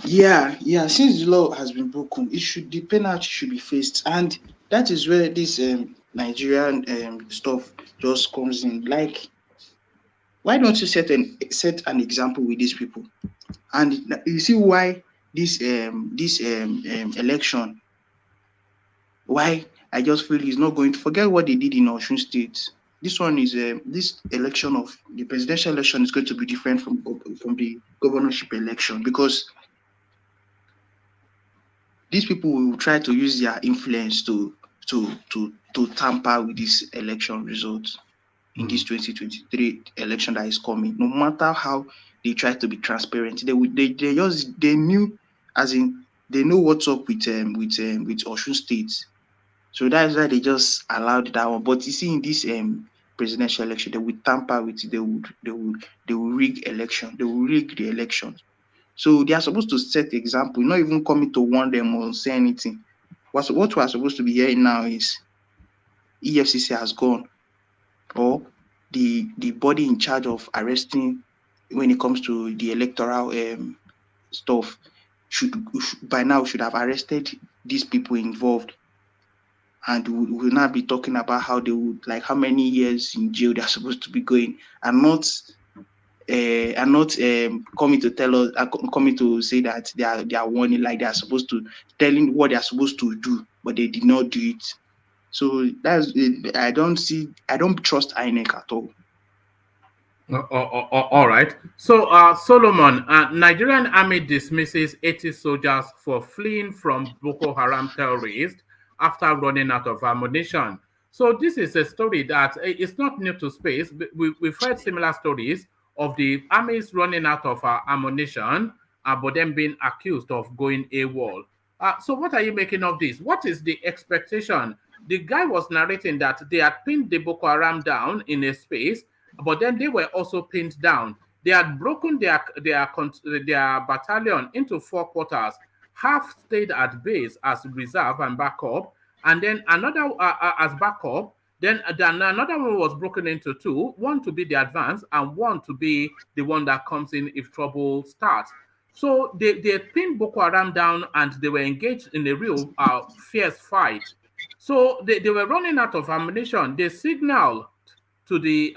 Yeah, since the law has been broken, the penalty should be faced, and that is where this Nigerian stuff just comes in. Like, why don't you set an example with these people? And you see why this election, why I just feel he's not going to forget what they did in Osun State. This one is this election of the presidential election is going to be different from the governorship election, because these people will try to use their influence to tamper with this election results in this 2023 election that is coming. No matter how they try to be transparent, they knew, as in, they know what's up with Osun State. So that's why they just allowed that one. But you see, in this presidential election, they will tamper with it. They will rig election. They will rig the elections. So they are supposed to set the example, not even coming to warn them or say anything. What we are supposed to be hearing now is EFCC has gone, or the body in charge of arresting when it comes to the electoral stuff should by now have arrested these people involved, and we will not be talking about how they would, like, how many years in jail they are supposed to be going, and not coming to tell us, coming to say that they are warning, like they are supposed to, telling what they are supposed to do, but they did not do it. So that's it. I don't trust INEC at all. All right. So Solomon, Nigerian army dismisses 80 soldiers for fleeing from Boko Haram terrorists after running out of ammunition. So this is a story that is not new to space. We've heard similar stories of the armies running out of ammunition, but then being accused of going AWOL. So what are you making of this? What is the expectation? The guy was narrating that they had pinned the Boko Haram down in a space, but then they were also pinned down. They had broken their battalion into 4 quarters. Half stayed at base as reserve and backup, and then another as backup. Then another one was broken into 2, one to be the advance and one to be the one that comes in if trouble starts. So they pinned Boko Haram down, and they were engaged in a real fierce fight. So they were running out of ammunition. They signaled to the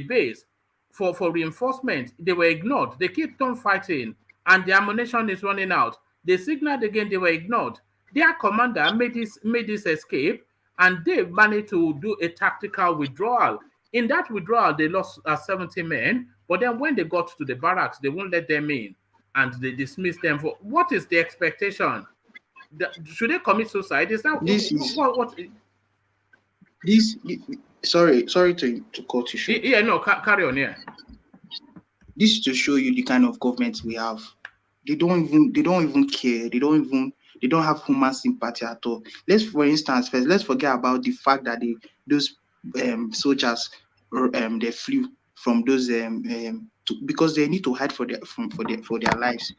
base for reinforcement. They were ignored. They kept on fighting, and the ammunition is running out. They signaled again. They were ignored. Their commander made this escape, and they managed to do a tactical withdrawal. In that withdrawal, they lost 70 men, but then when they got to the barracks, they won't let them in, and they dismissed them. For what is the expectation? Should they commit suicide? Is that this? Sorry to cut you short. Yeah, no, carry on. Yeah. This is to show you the kind of government we have. They don't even care. They don't have human sympathy at all. For instance, first, let's forget about the fact that those soldiers they flew from those because they need to hide for their lives.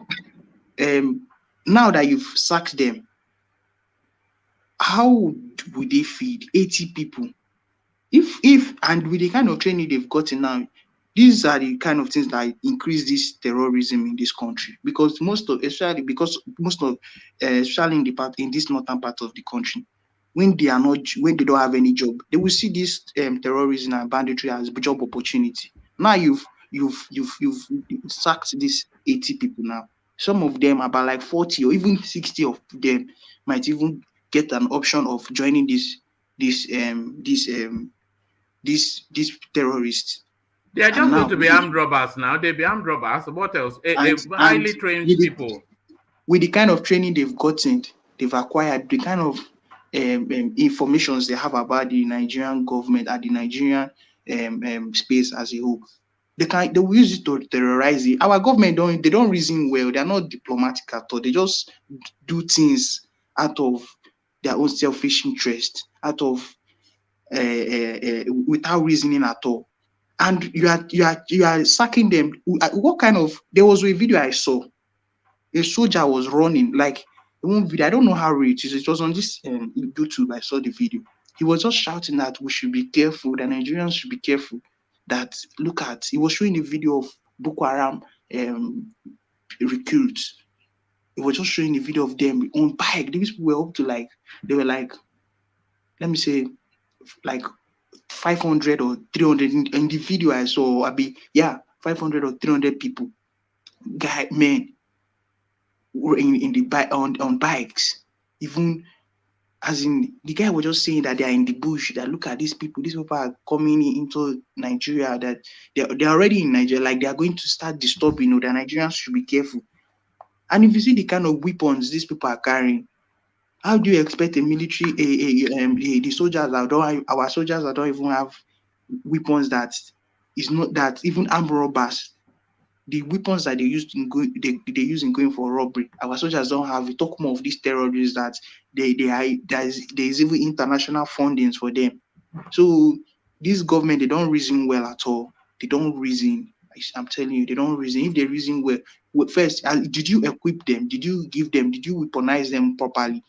Now that you've sacked them, how would they feed 80 people? If and with the kind of training they've gotten now, these are the kind of things that increase this terrorism in this country. Because especially in the part in this northern part of the country, when they don't have any job, they will see this terrorism and banditry as job opportunity. Now you've sacked these 80 people now. Some of them, about like 40 or even 60 of them, might even get an option of joining these terrorists. They are just going to be armed robbers now. They'll be armed robbers. What else? Highly trained people. With the kind of training they've gotten, they've acquired, the kind of informations they have about the Nigerian government and the Nigerian space as a whole, they will use it to terrorize it. Our government don't reason well. They're not diplomatic at all. They just do things out of their own selfish interest, out of without reasoning at all. And you are sacking them. What kind of? There was a video I saw. A soldier was running, like one video. I don't know how it is. It was on this YouTube. I saw the video. He was just shouting that we should be careful. The Nigerians should be careful. That look at. He was showing a video of Boko Haram recruits. He was just showing a video of them on bike. These people were up to let me say, like 500 or 300 in the video I saw. 500 or 300 people, men were in the on bikes. Even as in the guy was just saying that they are in the bush. That look at these people. These people are coming into Nigeria. That they're already in Nigeria. Like they are going to start disturbing. The Nigerians should be careful. And if you see the kind of weapons these people are carrying, how do you expect a military, the soldiers our soldiers that don't even have weapons that is not that even armed robbers, the weapons that they use in going for robbery, our soldiers don't have. We talk more of these terrorists that there's even international fundings for them. So this government, they don't reason well at all. They don't reason. I'm telling you, they don't reason. If they reason well, first, did you equip them? Did you give them? Did you weaponize them properly?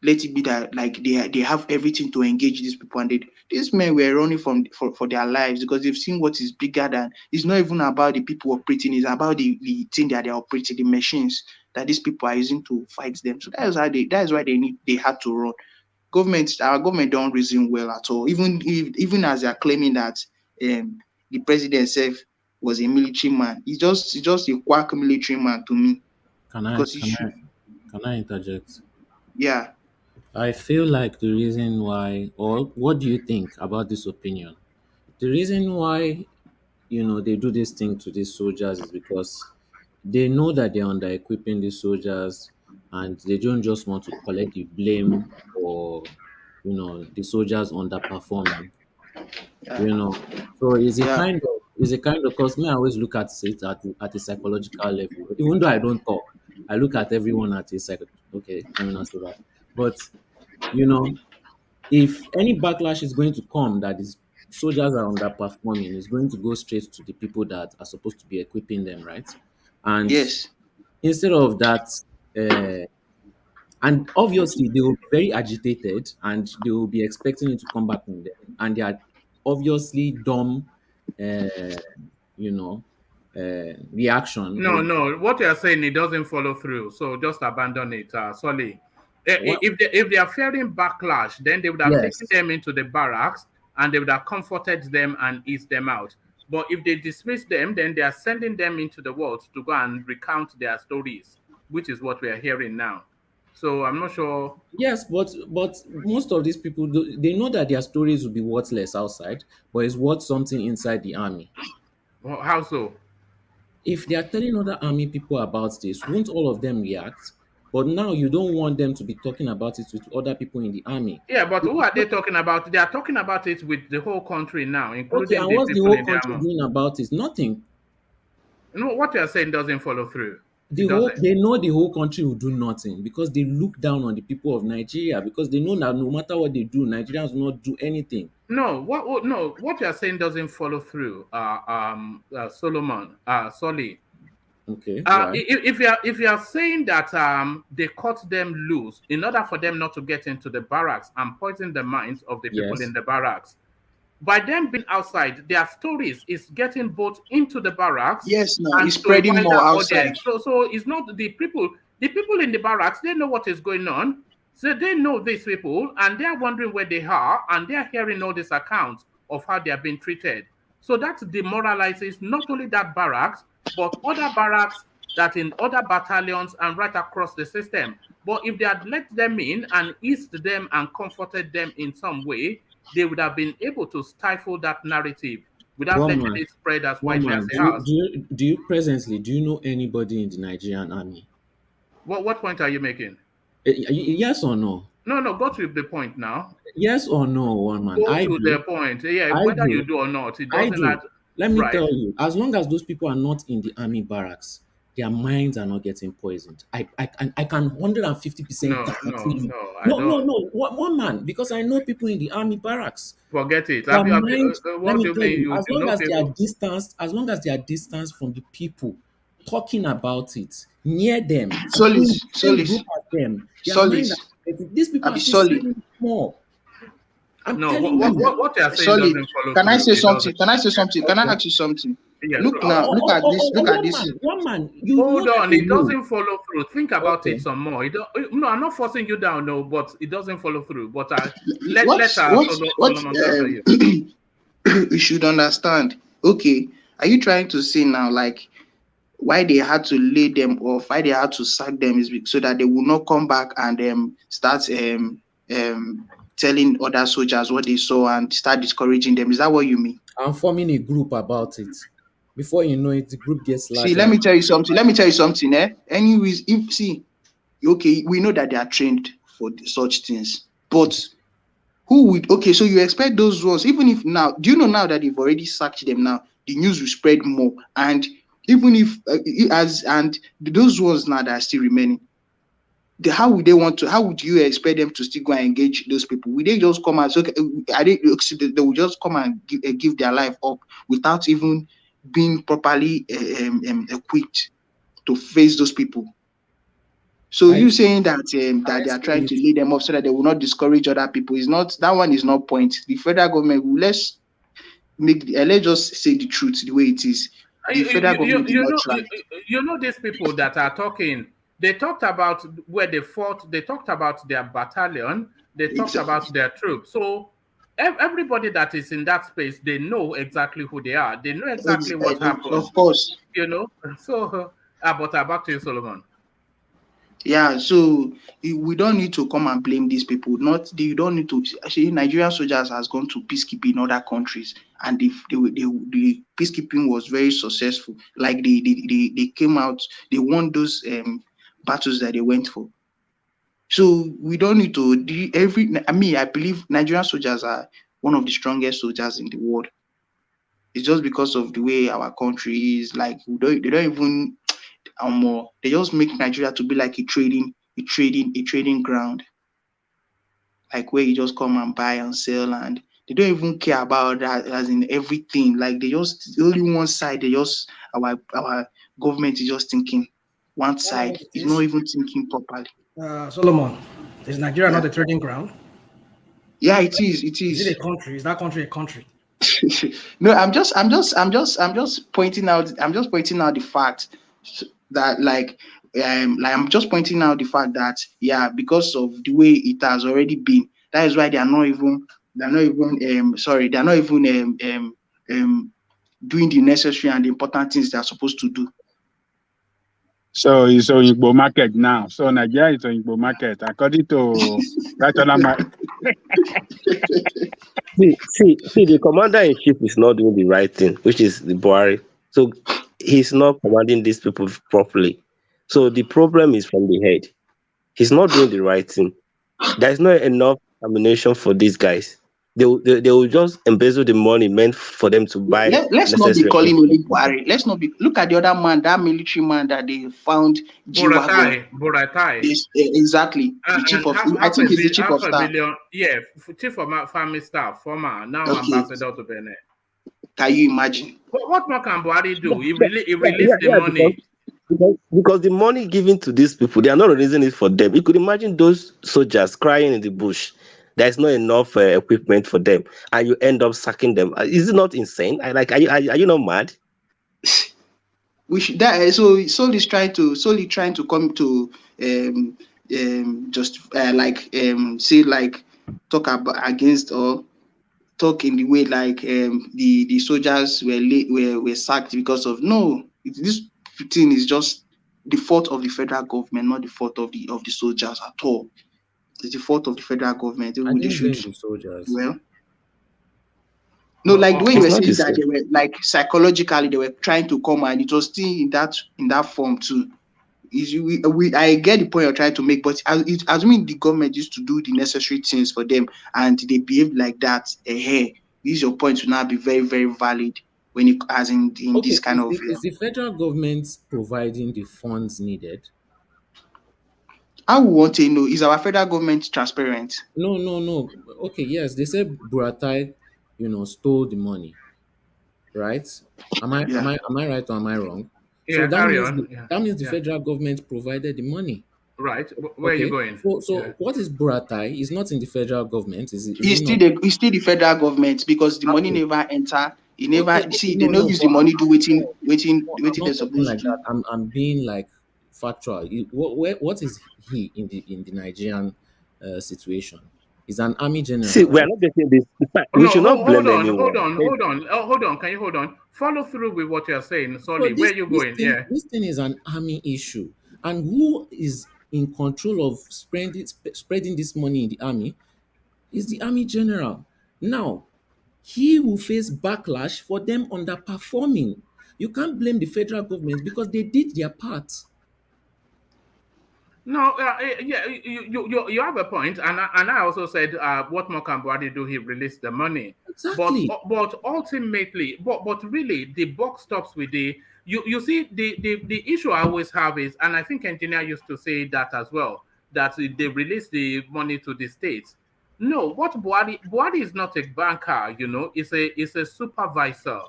Let it be that like they have everything to engage these people, and these men were running for their lives because they've seen what is bigger than. It's not even about the people operating; it's about the thing that they're operating, the machines that these people are using to fight them. So that is why they had to run. Our government don't reason well at all. Even as they are claiming that the president himself was a military man, he's just a quack military man to me. Can I interject? Yeah. I feel like the reason why, or what do you think about this opinion? The reason why, they do this thing to these soldiers is because they know that they're under equipping these soldiers and they don't just want to collect the blame for, the soldiers underperforming. So it's a kind of, because me, I always look at it at a psychological level. Even though I don't talk, I look at everyone at a okay, let me not say that. But if any backlash is going to come that is soldiers are underperforming, it's going to go straight to the people that are supposed to be equipping them, right? And yes, instead of that, and obviously they will be very agitated and they will be expecting it to come back on them, and they are obviously dumb, reaction. No, what you are saying, it doesn't follow through. So just abandon it, Solly. If they are fearing backlash, then they would have taken them into the barracks and they would have comforted them and eased them out. But if they dismiss them, then they are sending them into the world to go and recount their stories, which is what we are hearing now. So I'm not sure. Yes, but most of these people, they know that their stories will be worthless outside, but it's worth something inside the army. Well, how so? If they are telling other army people about this, won't all of them react? But now you don't want them to be talking about it with other people in the army. Yeah, but who are they talking about? They are talking about it with the whole country now, Okay, including and the what's the people whole in the country army. doing about it? Nothing. No, what you are saying doesn't follow through. It doesn't. They know the whole country will do nothing because they look down on the people of Nigeria, because they know that no matter what they do, Nigerians will not do anything. No, what you are saying doesn't follow through. Solomon, Solly. Okay, why? If you are saying that they cut them loose in order for them not to get into the barracks and poison the minds of the people Yes. in the barracks, by them being outside, their stories is getting both into the barracks Yes, no, and it's to a spreading wider more outside. audience. So it's not the people. The people in the barracks, they know what is going on. So they know these people and they are wondering where they are, and they are hearing all these accounts of how they are being treated. So that demoralizes not only that barracks, but other barracks that in other battalions and right across the system. But if they had let them in and eased them and comforted them in some way, they would have been able to stifle that narrative without One letting man, it spread as one widely man. as it has. Do you presently know anybody in the Nigerian army? What point are you making? Yes or no? No, go to the point now. Yes or no, one man? Go I to do. the point. Yeah, I whether you do. do or not, it I doesn't do. matter. Let me Right. tell you, as long as those people are not in the army barracks, their minds are not getting poisoned. I can 150% No, guarantee you. I don't. No. One man, because I know people in the army barracks. Forget it. Their minds, let What me do you tell mean you, you know people? as long as they are distanced from the people talking about it near them, in the same Solis, group as them, their mind Solis, are, these people are Abi still Soli, spreading more. I'm No, telling you. what you are saying Soli. doesn't follow Can I through. say It doesn't. something? Can I say something? Can I Okay. ask you something? Yeah, Look now, look at this, look at this. One man, you know hold that on. they It know. doesn't follow through. Think about it Okay. some more. No, I'm not forcing you down, no, but it doesn't follow through. But What let Solomon answer you. you should understand? Okay, are you trying to say now, like, why they had to lay them off, why they had to sack them, is so that they will not come back and start telling other soldiers what they saw and start discouraging them? Is that what you mean? I'm forming a group about it. Before you know it, the group gets See, larger. let me tell you something. Let me tell you something. Anyways, if see, okay, we know that they are trained for such things, but who would? Okay, so you expect those ones, even if now, do you know now that they've already sacked them? Now the news will spread more, and even if those ones now that are still remaining, how would they want to? How would you expect them to still go and engage those people? Will they just come and so? They will just come and give their life up without even being properly equipped to face those people? So you saying that that they are trying to lay them off so that they will not discourage other people is not, that one is not point. The federal government will let's just say the truth the way it is. The federal government did not try. You know these people that are talking. They talked about where they fought. They talked about their battalion. They talked about their troops. So everybody that is in that space, they know exactly who they are. They know exactly what happened. Of course. You know. So, but back to you, Solomon. Yeah, so we don't need to come and blame these people. You don't need to. Actually, Nigerian soldiers has gone to peacekeeping in other countries, and the peacekeeping was very successful. Like they came out, they won those battles that they went for. So we don't need to I believe Nigerian soldiers are one of the strongest soldiers in the world. It's just because of the way our country is. Like they don't even they just make Nigeria to be like a trading ground, like where you just come and buy and sell, and they don't even care about that as in everything. Like they just only one side. They just our government is just thinking one side. It's not even thinking properly. Solomon, is Nigeria not a trading ground? Yeah, it is. It is. Is it a country? Is that country a country? No, I'm just pointing out. I'm just pointing out the fact that I'm just pointing out the fact that because of the way it has already been, that is why they're not even doing the necessary and the important things they're supposed to do. So it's on IGBO market now. So Nigeria is on IGBO market according to See, the commander-in-chief is not doing the right thing, which is the Buhari. So he's not commanding these people properly. So the problem is from the head. He's not doing the right thing. There's not enough ammunition for these guys. They will just embezzle the money meant for them to buy Let's not be necessary calling equipment. only Buhari. Let's not be. Look at the other man, that military man that they found G-Wagon. Buratai. Exactly. The chief of, I think he's the chief of staff. Yeah, chief of family staff, former, now Okay. ambassador to Benin. Can you imagine? What more can Buhari do? He released the money. Because the money given to these people, they are not releasing it for them. You could imagine those soldiers crying in the bush. There's not enough equipment for them, and you end up sacking them. Is it not insane? Are you not mad? We should that so solely trying to come to just say like talk about against or talk in the way like the soldiers were sacked because of this thing is just the fault of the federal government, not the fault of the soldiers at all. It's the fault of the federal government. I didn't blame the soldiers. Well, no, like the way you were saying that they were like psychologically they were trying to come, and it was still in that form too. I get the point you're trying to make, but assuming the government used to do the necessary things for them and they behaved like that, this is your point to now be very, very valid when it as in this kind of. Is the federal government providing the funds needed? I would want to know, is our federal government transparent? No. Okay, yes, they said Buratai, stole the money, right? Am I right or am I wrong? Yeah, so that means the federal government provided the money. Right. Where are you going? So what is Buratai? He's not in the federal government. He's still the federal government because the money never enter. He never they don't use the money to waiting they're supposed like to. That. I'm being like factual. What is he in the Nigerian situation? He's an army general. See, we are not getting this. We should not blame anyone. Hold on. Can you hold on? Follow through with what you're saying. Sorry, where are you going? This thing is an army issue. And who is in control of spreading this money in the army is the army general. Now, he will face backlash for them underperforming. You can't blame the federal government because they did their part. No, you have a point, and I also said, what more can Buhari do? He released the money. Exactly. But ultimately, but really, the buck stops with you see, the issue I always have is, and I think engineer used to say that as well, that they release the money to the states. No, what Buhari is not a banker, is a supervisor.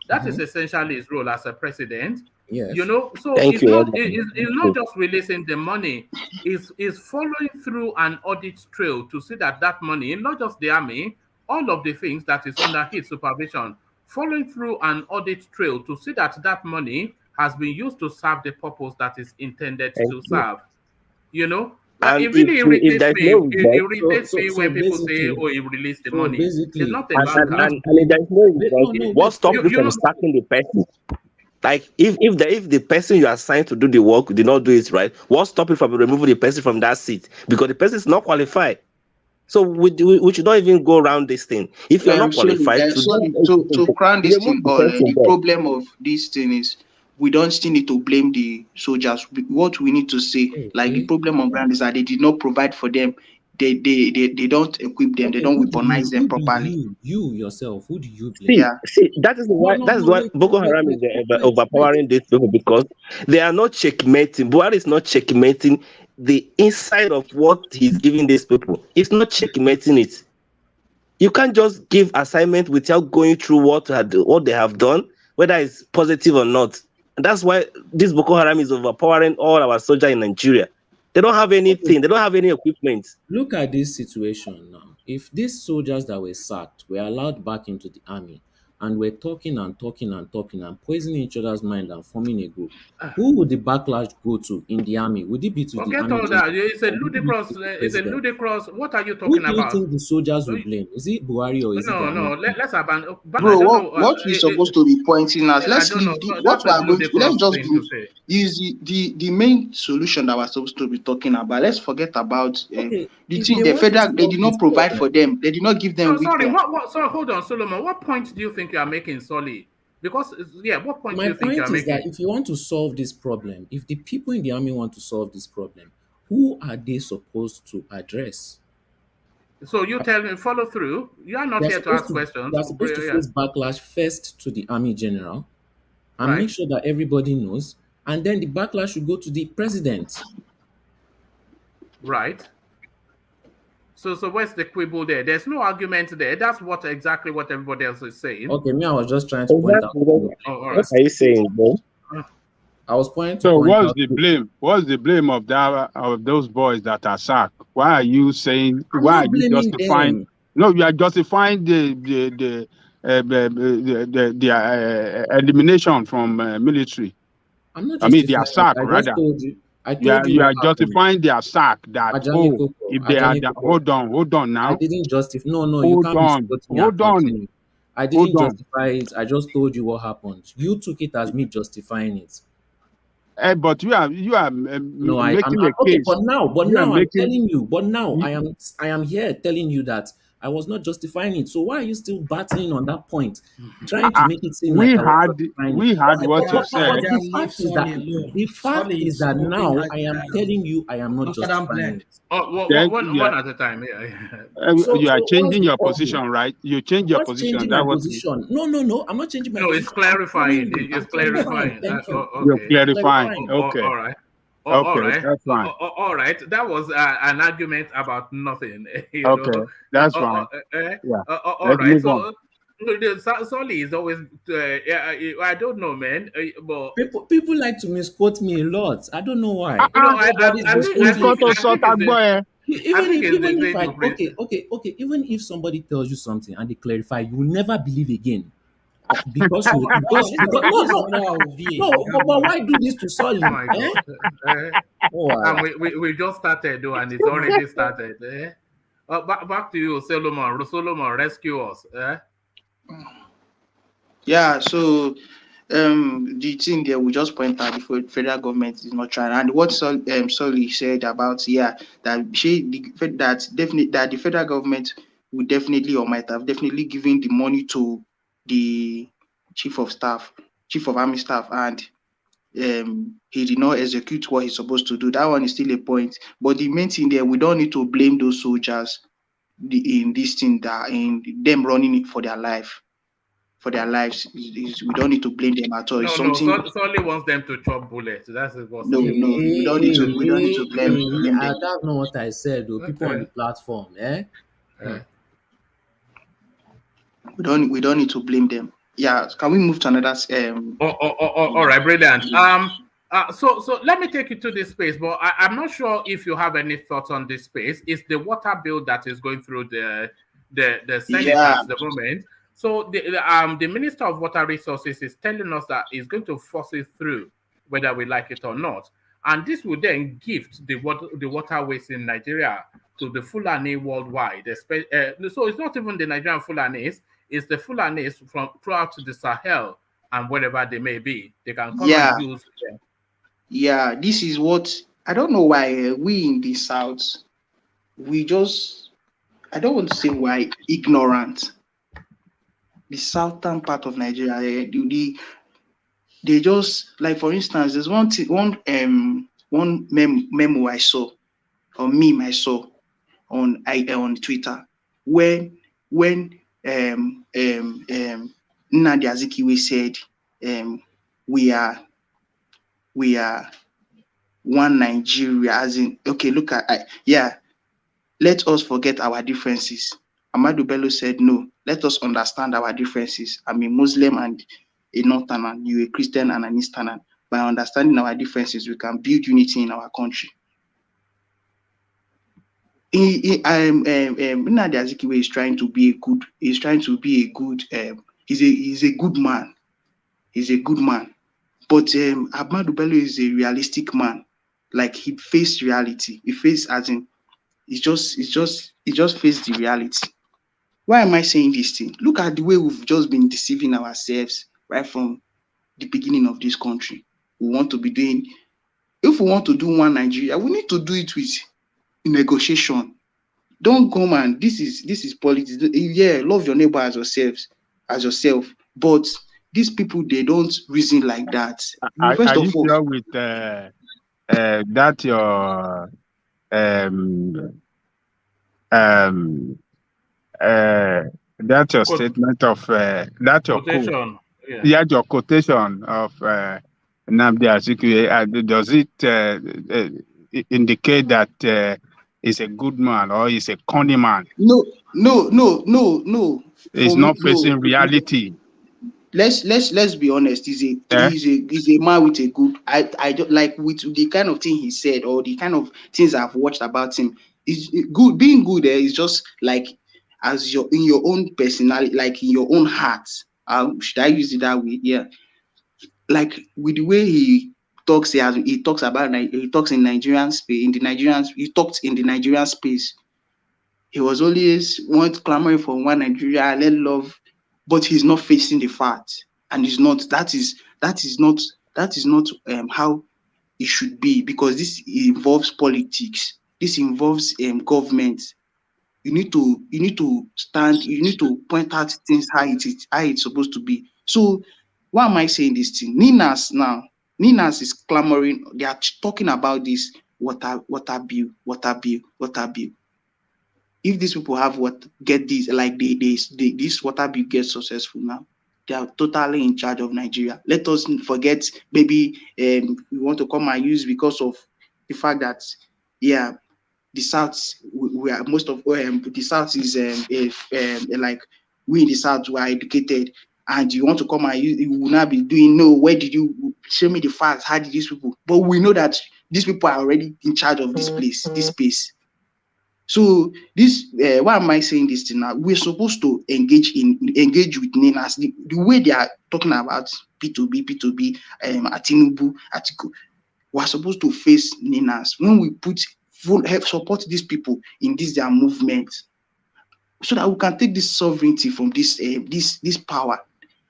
That is essentially his role as a president. Yes. So it's not just releasing the money, it's following through an audit trail to see that money, not just the army, all of the things that is under his supervision, following through an audit trail to see that money has been used to serve the purpose that is intended to serve. It really irritates me. It irritates me when people say, "Oh, he released the money." It's not a banker. And there's no what stops you from sacking the person? Like if the person you are assigned to do the work did not do it right, what stops you from removing the person from that seat? Because the person is not qualified. So we should not even go around this thing. If you're not qualified to crown this thing, the problem of this thing is we don't still need to blame the soldiers. What we need to say, the problem on ground is that they did not provide for them. They don't equip them. They don't weaponize them properly. You yourself, who do you blame? See, that is why Boko Haram is overpowering these people, because they are not checkmating. Buhari is not checkmating the inside of what he's giving these people. It's not checkmating it. You can't just give assignment without going through what they have done, whether it's positive or not. And that's why this Boko Haram is overpowering all our soldiers in Nigeria. They don't have anything. They don't have any equipment. Look at this situation now. If these soldiers that were sacked were allowed back into the army and were talking and poisoning each other's mind and forming a group, who would the backlash go to in the army? Would it be to the army? Forget all that. It's a ludicrous. What are you talking about? Who do you think the soldiers will blame? Is it Buhari or is it No, let's abandon. Bro, what we're supposed to be pointing at? Let's just use the main solution that we're supposed to be talking about. Let's forget about the thing. The federal, they did not provide for them. They did not give them. Sorry, hold on, Solomon. What point do you think you are making, Solly? Because what point do you think you are making? My point is that if you want to solve this problem, if the people in the army want to solve this problem, who are they supposed to address? So you tell me, follow through. You are not here to ask questions. They are supposed to face backlash first to the army general and make sure that everybody knows, and then the backlash should go to the president. Right. So where's the quibble there? There's no argument there. That's exactly what everybody else is saying. Okay, me, I was just trying to point out. What are you saying, bro? I was pointing to. So what's the blame? What's the blame of those boys that are sacked? Why are you saying? Why are you justifying? Them. No, you are justifying the elimination from military. I'm not. I mean, they are sacked rather. I told you are justifying their sack. That if they are hold on now. I didn't justify. No, hold on. I didn't justify it. I just told you what happened. You took it as me justifying it. But you are making a case. But now I'm telling you. But now I am here telling you that I was not justifying it. So why are you still battling on that point, trying to make it seem we had what you said. The fact is that now I am telling you I am not justifying it. One at a time. You are changing your position, right? You change your position. That was position. No, I'm not changing my position. No, it's clarifying. It's clarifying. You're clarifying. Okay. All right. Okay, that's fine. All right, that was an argument about nothing. Okay, that's fine. All right, so Solly is always. I don't know, man. But people like to misquote me a lot. I don't know why. Even if somebody tells you something and they clarify, you will never believe again. Because but why do this to Solly? And we just started though, and it's already started. Back to you, Solomon. Solomon, rescue us. Yeah. So the thing there, we just point out the federal government is not trying, and what Solly said about that the federal government would definitely or might have definitely given the money to the chief of army staff, and he did not execute what he's supposed to do. That one is still a point. But the main thing there, we don't need to blame those soldiers in this thing, that in them running it for their life. For their lives, we don't need to blame them at all. Solly wants them to chop bullets. That's what. No, we don't need to blame them. That's not what I said, though. People on the platform, We don't need to blame them. Yeah, can we move to another? All right, brilliant. So let me take you to this space, but I'm not sure if you have any thoughts on this space. It's the water bill that is going through the Senate at the moment. So the Minister of Water Resources is telling us that he's going to force it through, whether we like it or not. And this will then gift the waterways in Nigeria to the Fulani worldwide. So it's not even the Nigerian Fulanis, it's the Fulanis from throughout the Sahel and wherever they may be. They can come and use them. Yeah, this is what, I don't know why we in the South, I don't want to say why, ignorant. The southern part of Nigeria, they just, like, for instance, there's one memo I saw, or meme I saw on Twitter, when Nnamdi Azikiwe said, we are one Nigeria, as in, okay, look at, let us forget our differences. Ahmadu Bello said, no, let us understand our differences. I'm a Muslim and a Northerner, you a Christian and an Easterner. By understanding our differences, we can build unity in our country. Nnamdi Azikiwe is trying to be a good, he's a good man. He's a good man. But Ahmadu Bello is a realistic man. Like, he faced reality. He faced, as in, he just faced the reality. Why am I saying this thing? Look at the way we've just been deceiving ourselves right from the beginning of this country. If we want to do one Nigeria, we need to do it with negotiation. Don't come and this is politics. Yeah, love your neighbor as yourself. But these people, they don't reason like that. First of all, with that your um, um, that's your statement of that's your quotation. Yeah. Yeah, your quotation of Nnamdi Azikiwe. Does it indicate that he's a good man or he's a cunning man? No. He's not facing reality. Let's be honest. He's a man with a good. I don't like with the kind of thing he said or the kind of things I've watched about him. Is good. Being good is just like as in your own personality, like in your own heart. Should I use it that way? Yeah. Like with the way he talks, he talks in Nigerian space. He talked in the Nigerian space. He was always clamoring for one Nigeria, let love, but he's not facing the fact, and he's not. That is not how it should be, because this involves politics. This involves government. You need to stand. You need to point out things how it's supposed to be. So why am I saying this thing? Ninas is clamoring. They are talking about this water bill. If these people get this, like this water bill gets successful now, they are totally in charge of Nigeria. Let us forget maybe we want to come and use because of the fact that the South, we are most of the South is like we in the South were educated, and you want to come and you will not be doing where did you show me the facts? How did these people? But we know that these people are already in charge of this place, this space. So this, why am I saying this thing now? We're supposed to engage with Ninas the way they are talking about P2B, TINUBU, article. We're supposed to face Ninas when we help support these people in their movement, so that we can take this sovereignty from this power.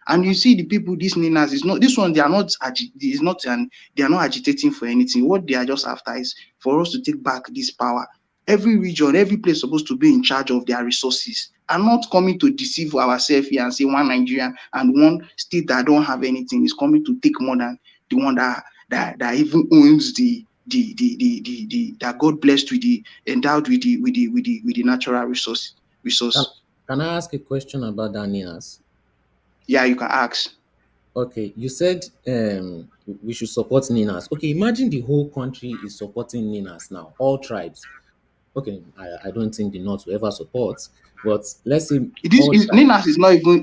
And you see the people, these Ninas is not this one. They are not agitating for anything. What they are just after is for us to take back this power. Every region, every place is supposed to be in charge of their resources, and not coming to deceive ourselves here and say one Nigeria and one state that don't have anything is coming to take more than the one that even owns that God blessed with the endowed with the natural resource. Can I ask a question about that, Ninas? Yeah, you can ask. Okay, you said we should support Ninas. Okay, imagine the whole country is supporting Ninas now, all tribes. Okay, I don't think the North will ever support, but let's say Ninas is not even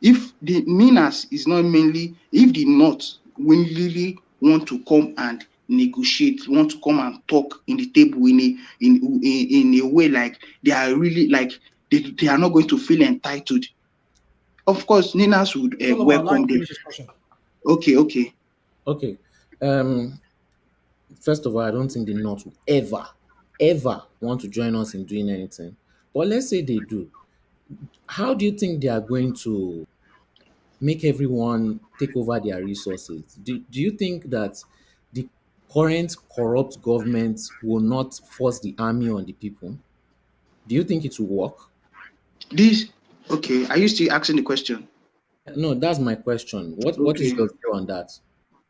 if the Ninas is not mainly if the North will really want to come and negotiate, want to come and talk in the table in a way like they are really like they are not going to feel entitled. Of course, Ninas would welcome them. Okay. First of all, I don't think the North will ever want to join us in doing anything. But let's say they do. How do you think they are going to make everyone take over their resources? Do you think that the current corrupt government will not force the army on the people? Do you think it will work? Are you still asking the question? No, that's my question. What is your view on that?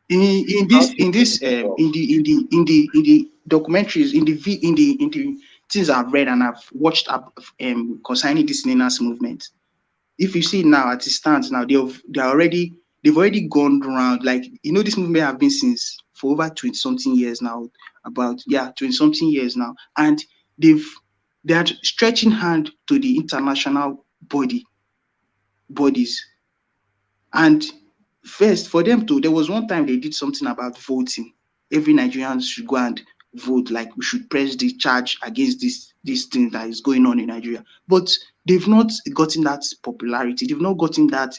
In the documentaries, in the things I've read and I've watched concerning this Ninas movement, if you see now at it stands now, they've already gone around, like this movement have been since for over 20-something years now, 20-something years now, and they are stretching hand to the international bodies. And first, for them there was one time they did something about voting. Every Nigerian should go and vote, like we should press the charge against this thing that is going on in Nigeria. But they've not gotten that popularity. They've not gotten that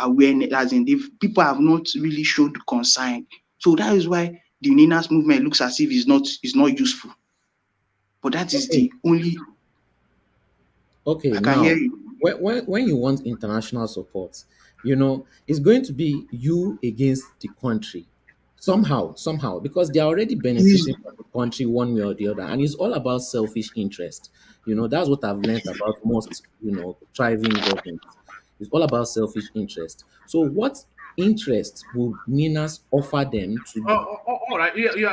awareness. As in, people have not really showed concern. So that is why the Ninas movement looks as if it's not useful. But that is the only. Okay, I can hear you. When you want international support, it's going to be you against the country. Somehow, because they are already benefiting from the country one way or the other, and it's all about selfish interest. That's what I've learned about most, thriving governments. It's all about selfish interest. So, what interest would Ninas offer them to do? All right, you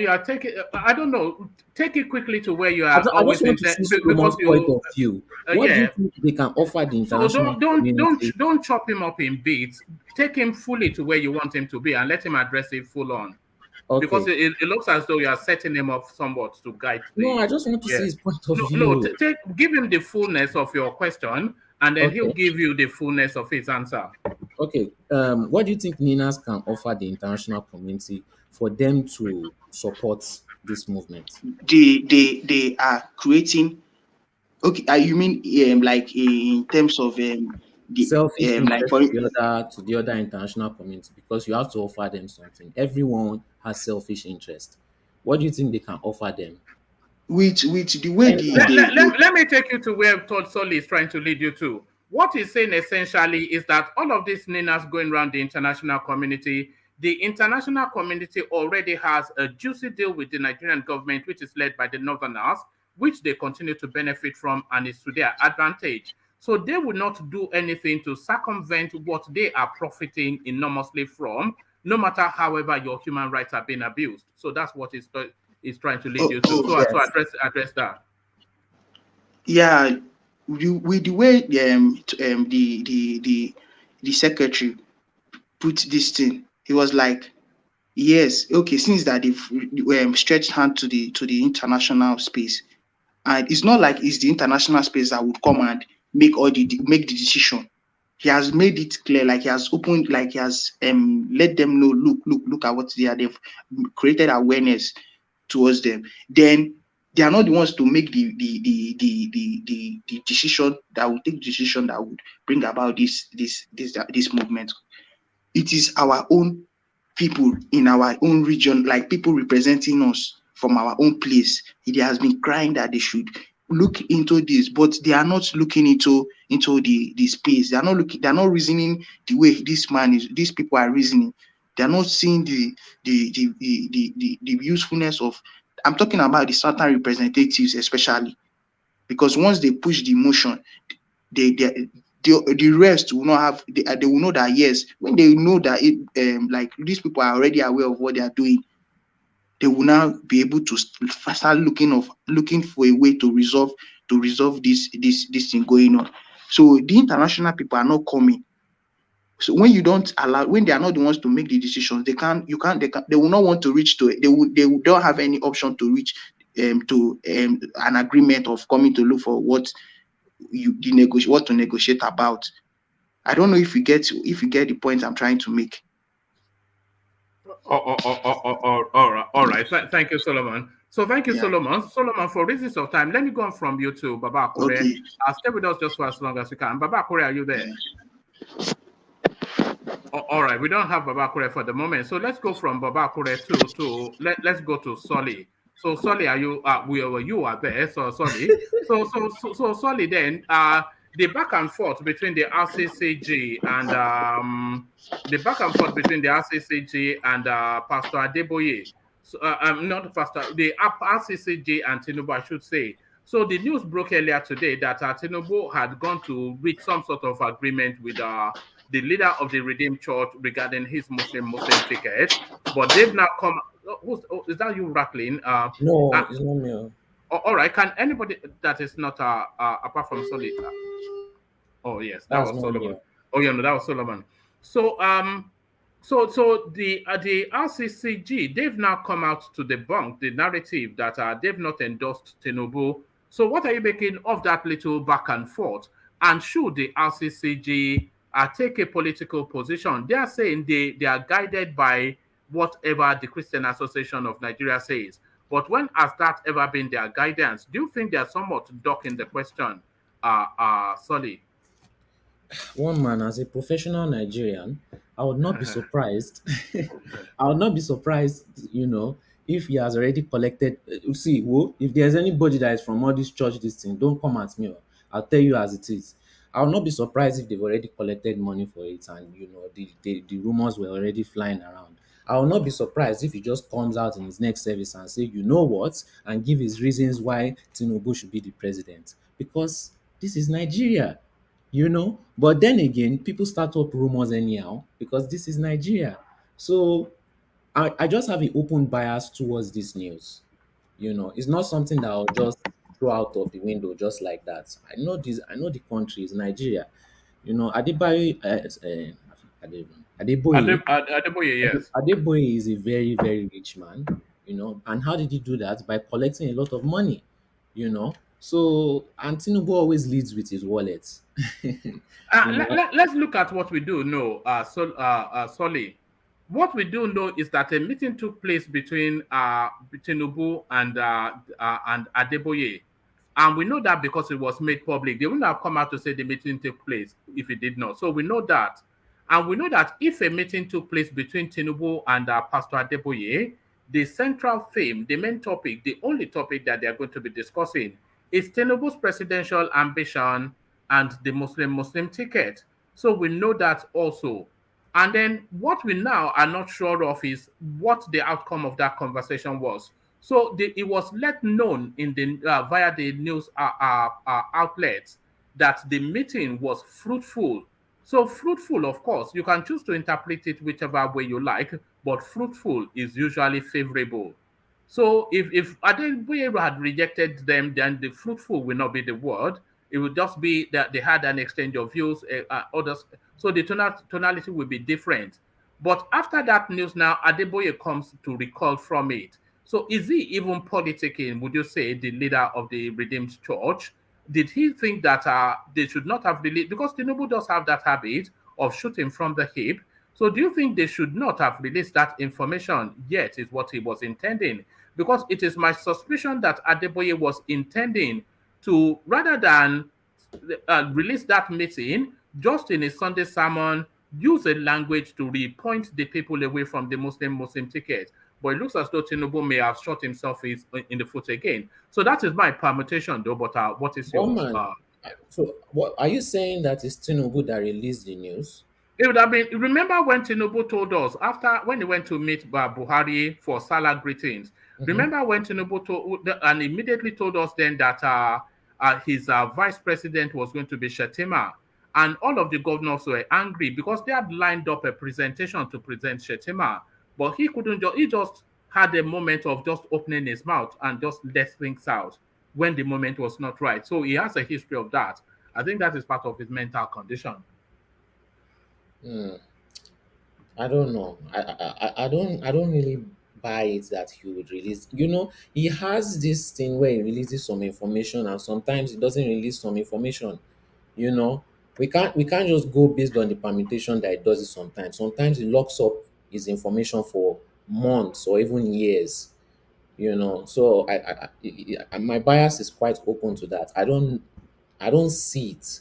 are taking. I don't know. Take it quickly to where you I are just, I just always want to intent see because Solomon's point you. of view. What do you Yeah. think they can offer the So international community? don't chop him up in bits. Take him fully to where you want him to be and let him address it full on. Because Okay. it looks as though you are setting him up somewhat to guide No, the. I just want to Yeah. see his point of No. view. Give him the fullness of your question, and then he'll Okay. give you the fullness of his answer. Okay. What do you think Ninas can offer the international community for them to support this movement? They are creating. Okay, you mean like in terms of the Selfish like interest for to the other international community, because you have to offer them something. Everyone has selfish interest. What do you think they can offer them? with the way Anyone. Let me take you to where Todd Solly is trying to lead you to. What he's saying essentially is that all of these ninas going around the international community already has a juicy deal with the Nigerian government, which is led by the Northerners, which they continue to benefit from and is to their advantage. So they will not do anything to circumvent what they are profiting enormously from, no matter however your human rights are being abused. So that's what he's trying to lead you to. So, Yes. so address that. Yeah, with the way the secretary put this thing, he was like, yes, okay, since that they've stretched hand to the international space, and it's not like it's the international space that would come and make the decision. He has made it clear, like he has opened, like he has let them know, look at what they are. They've created awareness towards them. Then they are not the ones to make the decision that will take decision that would bring about this movement. It is our own people in our own region, like people representing us from our own place. He has been crying that they should look into this, but they are not looking into the space. They are not looking. They are not reasoning the way these people are reasoning. They are not seeing the usefulness of. I'm talking about the certain representatives, especially because once they push the motion, the rest will not have. They will know that yes, when they know that like these people are already aware of what they are doing, they will now be able to start looking for a way to resolve this thing going on. So the international people are not coming. So when you don't allow, when they are not the ones to make the decisions, they will not want to reach to it. They don't have any option to reach to an agreement of coming to look for what to negotiate about. I don't know if you get the point I'm trying to make. All right. Thank you, Solomon. So thank you, Yeah. Solomon. Solomon, for reasons of time, let me go on from you to Baba Akure. Okay. Stay with us just for as long as we can. Baba Akure, are you there? Yeah. All right. We don't have Baba Akure for the moment. So let's go from Baba Akure to let's go to Solly. So Solly, are you you are there? So Solly. So Solly, then the back and forth between the RCCG and Pastor Adeboye. So, not Pastor, the RCCG and TINUBU, I should say. So the news broke earlier today that TINUBU had gone to reach some sort of agreement with the leader of the Redeemed Church regarding his Muslim ticket. But they've now come. Is that you rattling? No, it's not me. All right. Can anybody that is not apart from Solid? Oh yes, that was Solomon. Oh yeah, no, that was Solomon. So so the RCCG, they've now come out to debunk the narrative that they've not endorsed TINUBU. So what are you making of that little back and forth? And should the RCCG take a political position? They are saying they are guided by whatever the Christian Association of Nigeria says. But when has that ever been their guidance? Do you think they are somewhat ducking the question, Solly? One man, as a professional Nigerian, I would not be surprised. I would not be surprised, if he has already collected. See, if there's anybody that is from all this church, this thing, don't come at me. I'll tell you as it is. I will not be surprised if they've already collected money for it, and the rumors were already flying around. I will not be surprised if he just comes out in his next service and say, you know what, and give his reasons why Tinubu should be the president. Because this is Nigeria. But then again, people start up rumors anyhow because this is Nigeria. So I just have an open bias towards this news. It's not something that I'll just throw out of the window just like that. I know this. I know the country is Nigeria. Adeboye, Adeboye, Adeboye, yes. Adeboye is a very, very rich man. And how did he do that? By collecting a lot of money. So and Tinubu always leads with his wallet. Let's look at what we do know, Solly. What we do know is that a meeting took place between Tonubu and Adeboye. And we know that because it was made public. They wouldn't have come out to say the meeting took place if it did not. So we know that. And we know that if a meeting took place between Tonubu and Pastor Adeboye, the central theme, the main topic, the only topic that they are going to be discussing is Tonubu's presidential ambition and the Muslim ticket. So we know that also. And then what we now are not sure of is what the outcome of that conversation was. So it was let known in the via the news outlets that the meeting was fruitful. So fruitful, of course, you can choose to interpret it whichever way you like, but fruitful is usually favorable. So if Adeboye had rejected them, then the fruitful will not be the word. It would just be that they had an exchange of views, others. So the tonality will be different. But after that news now, Adeboye comes to recall from it. So is he even politicking, would you say, the leader of the Redeemed Church? Did he think that they should not have released, because Tinubu does have that habit of shooting from the hip. So do you think they should not have released that information yet is what he was intending? Because it is my suspicion that Adeboye was intending to, rather than release that meeting, just in a Sunday sermon, use a language to repoint the people away from the Muslim ticket. But it looks as though Tinubu may have shot himself in the foot again. So that is my permutation, though. But what is yours? So, what are you saying that it's Tinubu that released the news? It would have been. Remember when Tinubu told us when he went to meet Buhari for Salah greetings? Remember when Tinubu told and immediately told us then that his vice president was going to be Shettima, and all of the governors were angry because they had lined up a presentation to present Shettima. But he couldn't. He just had a moment of just opening his mouth and just let things out when the moment was not right. So he has a history of that. I think that is part of his mental condition. I don't know. I don't really buy it that he would release. He has this thing where he releases some information and sometimes he doesn't release some information. We can't just go based on the permutation that he does it sometimes. Sometimes he locks up his information for months or even years. So my bias is quite open to that. I don't see it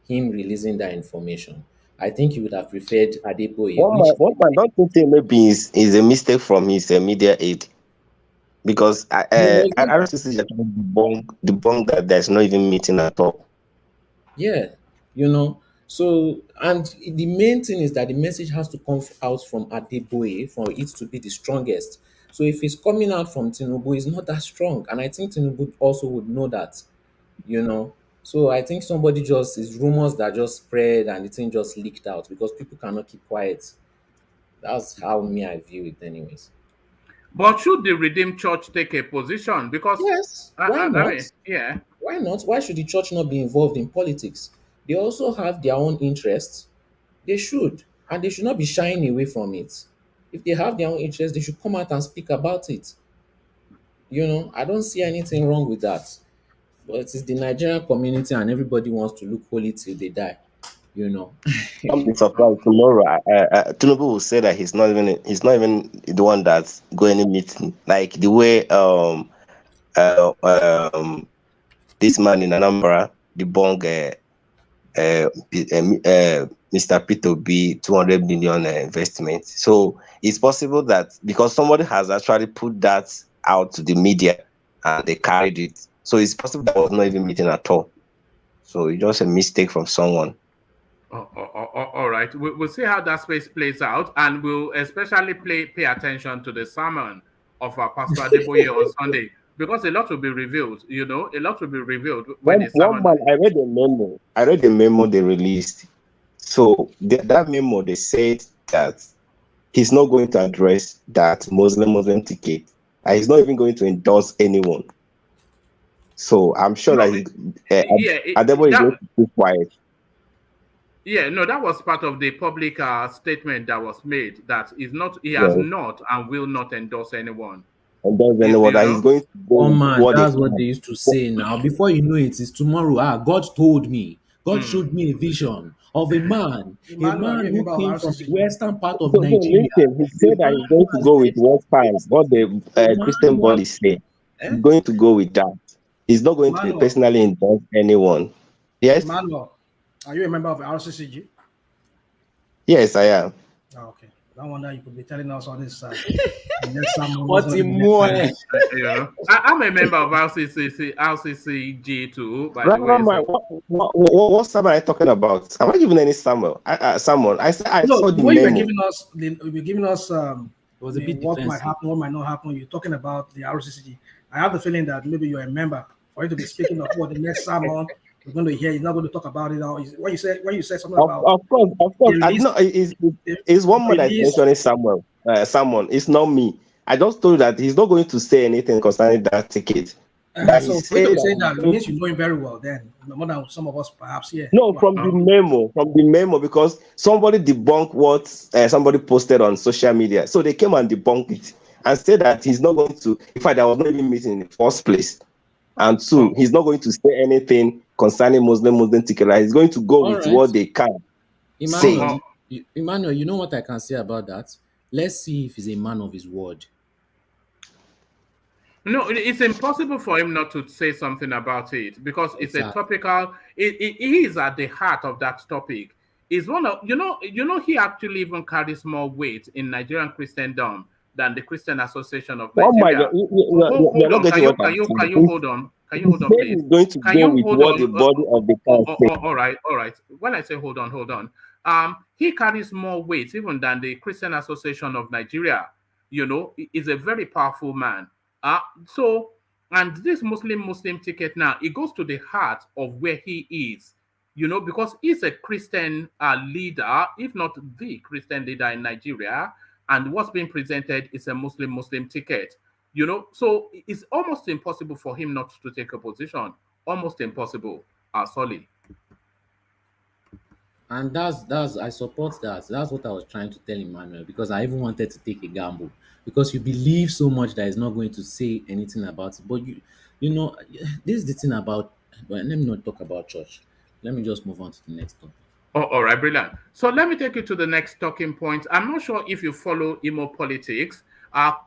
him releasing that information. I think he would have preferred Adeboye. One man, don't you think maybe is a mistake from his media aid? Because RCC is debunk that there's not even meeting at all. Yeah, So, and the main thing is that the message has to come out from Adeboye for it to be the strongest. So if it's coming out from Tinubu, it's not that strong. And I think Tinubu also would know that, So I think somebody it's rumors that just spread and the thing just leaked out because people cannot keep quiet. That's how I view it anyways. But should the Redeemed Church take a position? Because yes, why not? Yeah. Why not? Why should the church not be involved in politics? They also have their own interests. They should. And they should not be shying away from it. If they have their own interests, they should come out and speak about it. I don't see anything wrong with that. But it is the Nigerian community and everybody wants to look holy till they die. I'm surprised tomorrow. Tonubu will say that he's not even the one that's going to meeting. Like the way this man in Anambra, the bong Mr. Peter B 200 million investment. So it's possible that because somebody has actually put that out to the media and they carried it. So it's possible that was not even meeting at all. So it's just a mistake from someone. All right. We'll see how that space plays out, and we'll especially pay attention to the sermon of Pastor Adeboye on Sunday, because a lot will be revealed. A lot will be revealed when the sermon. One man, I read the memo they released. So that memo, they said that he's not going to address that Muslim ticket. He's not even going to endorse anyone. So I'm sure that Adeboye is going to keep quiet. Yeah, no, that was part of the public statement that was made that he has not and will not endorse anyone. Endorse anyone that he's going to go. Oh man, that's what they used to say now. Before you know it, it's tomorrow. God told me. God showed me a vision of a man who came from the western part of Nigeria. Listen, he said that he's going to go with what the Christian body say. He's going to go with that. He's not going to personally endorse anyone. Yes? Emmanuel, are you a member of RCCG? Yes, I am. Oh, okay. No wonder you could be telling us all this. What's more? I'm a member of RCCG too. By the way, what sermon are you talking about? Am I giving any sermon? Someone I said I saw the when memo. you were giving us was a bit what might happen, what might not happen. You're talking about the RCCG. I have the feeling that maybe you're a member. For you to be speaking of what the next sermon we're going to hear, you're not going to talk about it. Or when you said something about of course, it's one man that's mentioning someone. It's not me. I just told you that he's not going to say anything concerning that ticket. So for you to say that means you know him very well. Then more than some of us perhaps here. No, from the memo, because somebody debunked what somebody posted on social media. So they came and debunked it and said that he's not going to. In fact, there was not even meeting in the first place. And two, he's not going to say anything concerning Muslim ticket. He's going to go with what they can say. Emmanuel, you know what I can say about that? Let's see if he's a man of his word. No, it's impossible for him not to say something about it because it's a topical. He is at the heart of that topic. Is one of he actually even carries more weight in Nigerian Christendom than the Christian Association of Nigeria. Can you hold on? Can you hold on, please? Going to go with what the body of the country. All right. When I say hold on. He carries more weight even than the Christian Association of Nigeria. He's a very powerful man. And this Muslim ticket now, it goes to the heart of where he is. Because he's a Christian leader, if not the Christian leader in Nigeria. And what's being presented is a Muslim ticket, so it's almost impossible for him not to take a position. Almost impossible, Solly. And that's I support that. That's what I was trying to tell Emmanuel, because I even wanted to take a gamble, because you believe so much that he's not going to say anything about it. But this is the thing about. But let me not talk about church. Let me just move on to the next topic. Oh, all right, brilliant. So let me take you to the next talking point. I'm not sure if you follow Imo politics.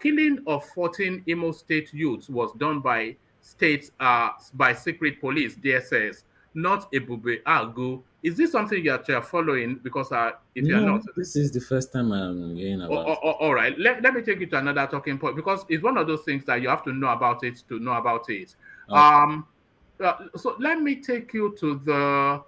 Killing of 14 Imo state youths was done by secret police, DSS, not Ebube Agu. Is this something you're following? Because you're not, this is the first time I'm hearing about. All right, let me take you to another talking point, because it's one of those things that you have to know about it to know about it. Okay. So let me take you to the.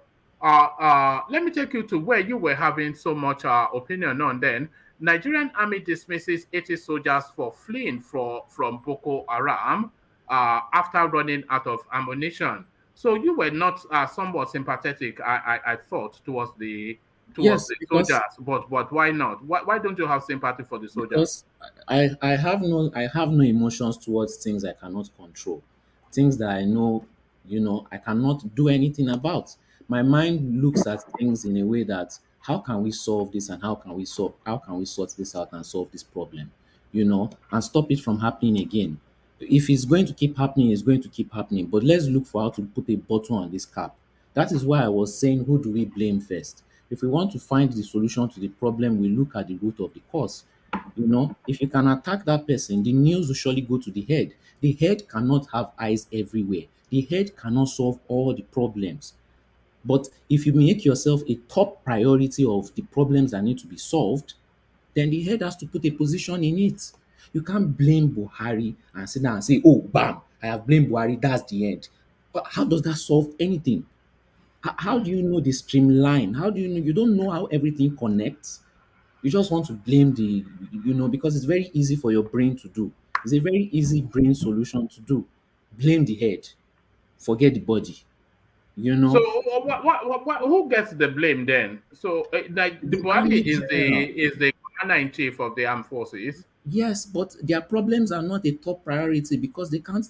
Let me take you to where you were having so much opinion on then. Nigerian army dismisses 80 soldiers for fleeing from Boko Haram after running out of ammunition. So you were not somewhat sympathetic, I thought, towards the soldiers, but why not? Why don't you have sympathy for the soldiers? Because I have no emotions towards things I cannot control, things that I know, I cannot do anything about. My mind looks at things in a way that, how can we solve this, and how can we sort this out and solve this problem, and stop it from happening again. If it's going to keep happening, it's going to keep happening. But let's look for how to put a bottom on this cap. That is why I was saying, who do we blame first? If we want to find the solution to the problem, we look at the root of the cause. If you can attack that person, the news will surely go to the head. The head cannot have eyes everywhere. The head cannot solve all the problems. But if you make yourself a top priority of the problems that need to be solved, then the head has to put a position in it. You can't blame Buhari and sit down and say, oh, bam, I have blamed Buhari, that's the end. But how does that solve anything? How do you know the streamline? How do you know? You don't know how everything connects. You just want to blame because it's very easy for your brain to do. It's a very easy brain solution to do. Blame the head, forget the body. So who gets the blame then? So the Buhari is the commander-in-chief of the armed forces. Yes, but their problems are not a top priority because they can't.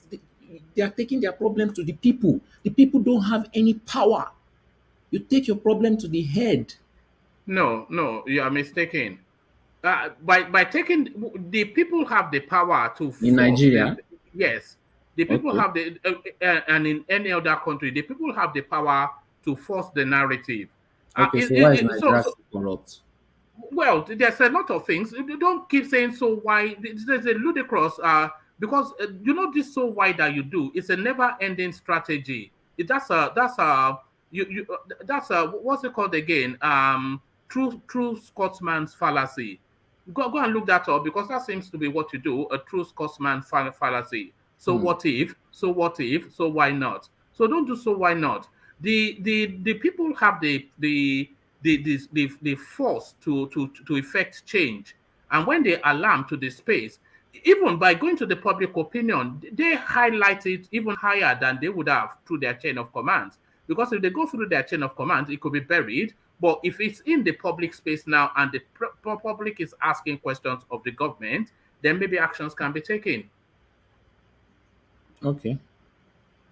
They are taking their problems to the people. The people don't have any power. You take your problem to the head. No, you are mistaken. By taking, the people have the power to In force Nigeria? Yes, the people Okay. have the and in any other country, the people have the power to force the narrative. Okay, so why is Nigeria so corrupt? Well, there's a lot of things. You don't keep saying so why. There's a ludicrous because this so why that you do. It's a never-ending strategy. That's a what's it called again? True Scotsman's fallacy. Go and look that up because that seems to be what you do. A true Scotsman fallacy. So what if? So what if? So why not? So don't do so why not? The people have the force to effect change, and when they alarm to the space, even by going to the public opinion, they highlight it even higher than they would have through their chain of command. Because if they go through their chain of command, it could be buried. But if it's in the public space now and the public is asking questions of the government, then maybe actions can be taken. Okay,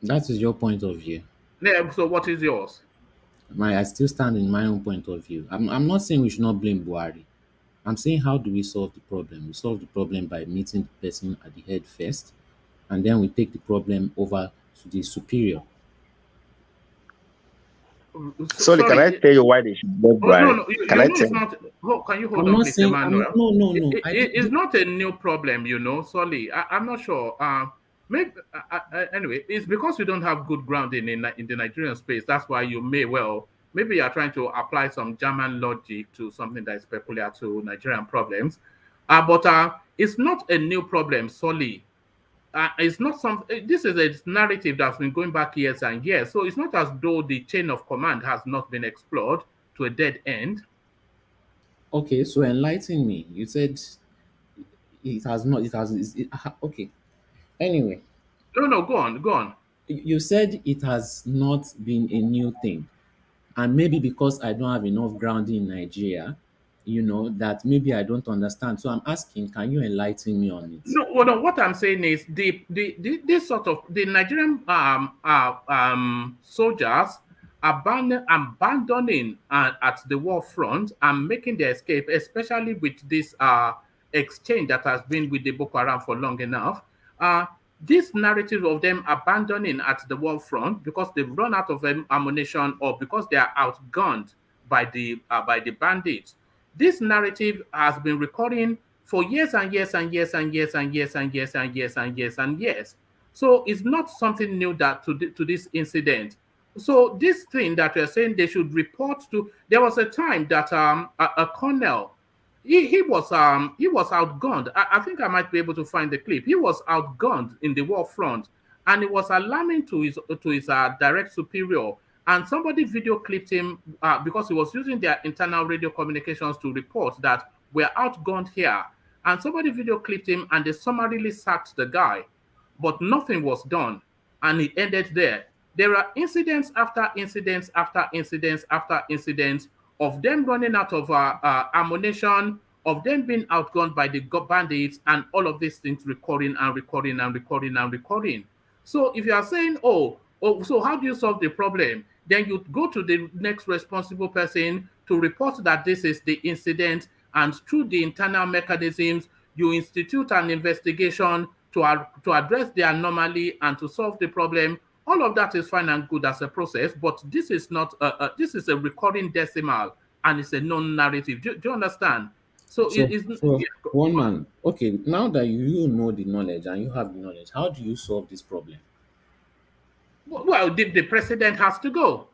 that is your point of view. Yeah, so what is yours? I still stand in my own point of view. I'm not saying we should not blame Buhari. I'm saying how do we solve the problem? We solve the problem by meeting the person at the head first, and then we take the problem over to the superior. Sorry, can I tell you why they should blame Buhari? No, can I tell it's not. Can you hold I'm on, not please, saying, Emmanuel? No. It's not a new problem, Sorry, I'm not sure. Maybe anyway, it's because you don't have good grounding in the Nigerian space. That's why you may maybe you're trying to apply some German logic to something that is peculiar to Nigerian problems. But it's not a new problem solely. It's not this is a narrative that's been going back years and years. So it's not as though the chain of command has not been explored to a dead end. Okay, so enlighten me. You said it has not. Okay. Anyway. No, go on. You said it has not been a new thing. And maybe because I don't have enough grounding in Nigeria, that maybe I don't understand. So I'm asking, can you enlighten me on it? No, what I'm saying is this sort of the Nigerian soldiers abandoning at the war front and making their escape, especially with this exchange that has been with the Boko Haram for long enough. This narrative of them abandoning at the war front because they've run out of ammunition or because they are outgunned by the bandits. This narrative has been recurring for years and years and years and years and years and years and years and years and years. So it's not something new that to this incident. So this thing that you're saying they should report to, there was a time that a colonel, he was outgunned. I think I might be able to find the clip. He was outgunned in the war front, and it was alarming to his direct superior. And somebody video clipped him because he was using their internal radio communications to report that we're outgunned here. And somebody video clipped him, and they summarily sacked the guy, but nothing was done, and it ended there. There are incidents after incidents after incidents after incidents of them running out of ammunition, of them being outgunned by the bandits, and all of these things recurring and recurring and recurring and recurring. So if you are saying, so how do you solve the problem? Then you go to the next responsible person to report that this is the incident, and through the internal mechanisms, you institute an investigation to address the anomaly and to solve the problem. All of that is fine and good as a process, but this is not this is a recurring decimal, and it's a non-narrative. Do you understand? So one man. Okay, now that you know the knowledge and you have the knowledge, how do you solve this problem? Well, the president has to go.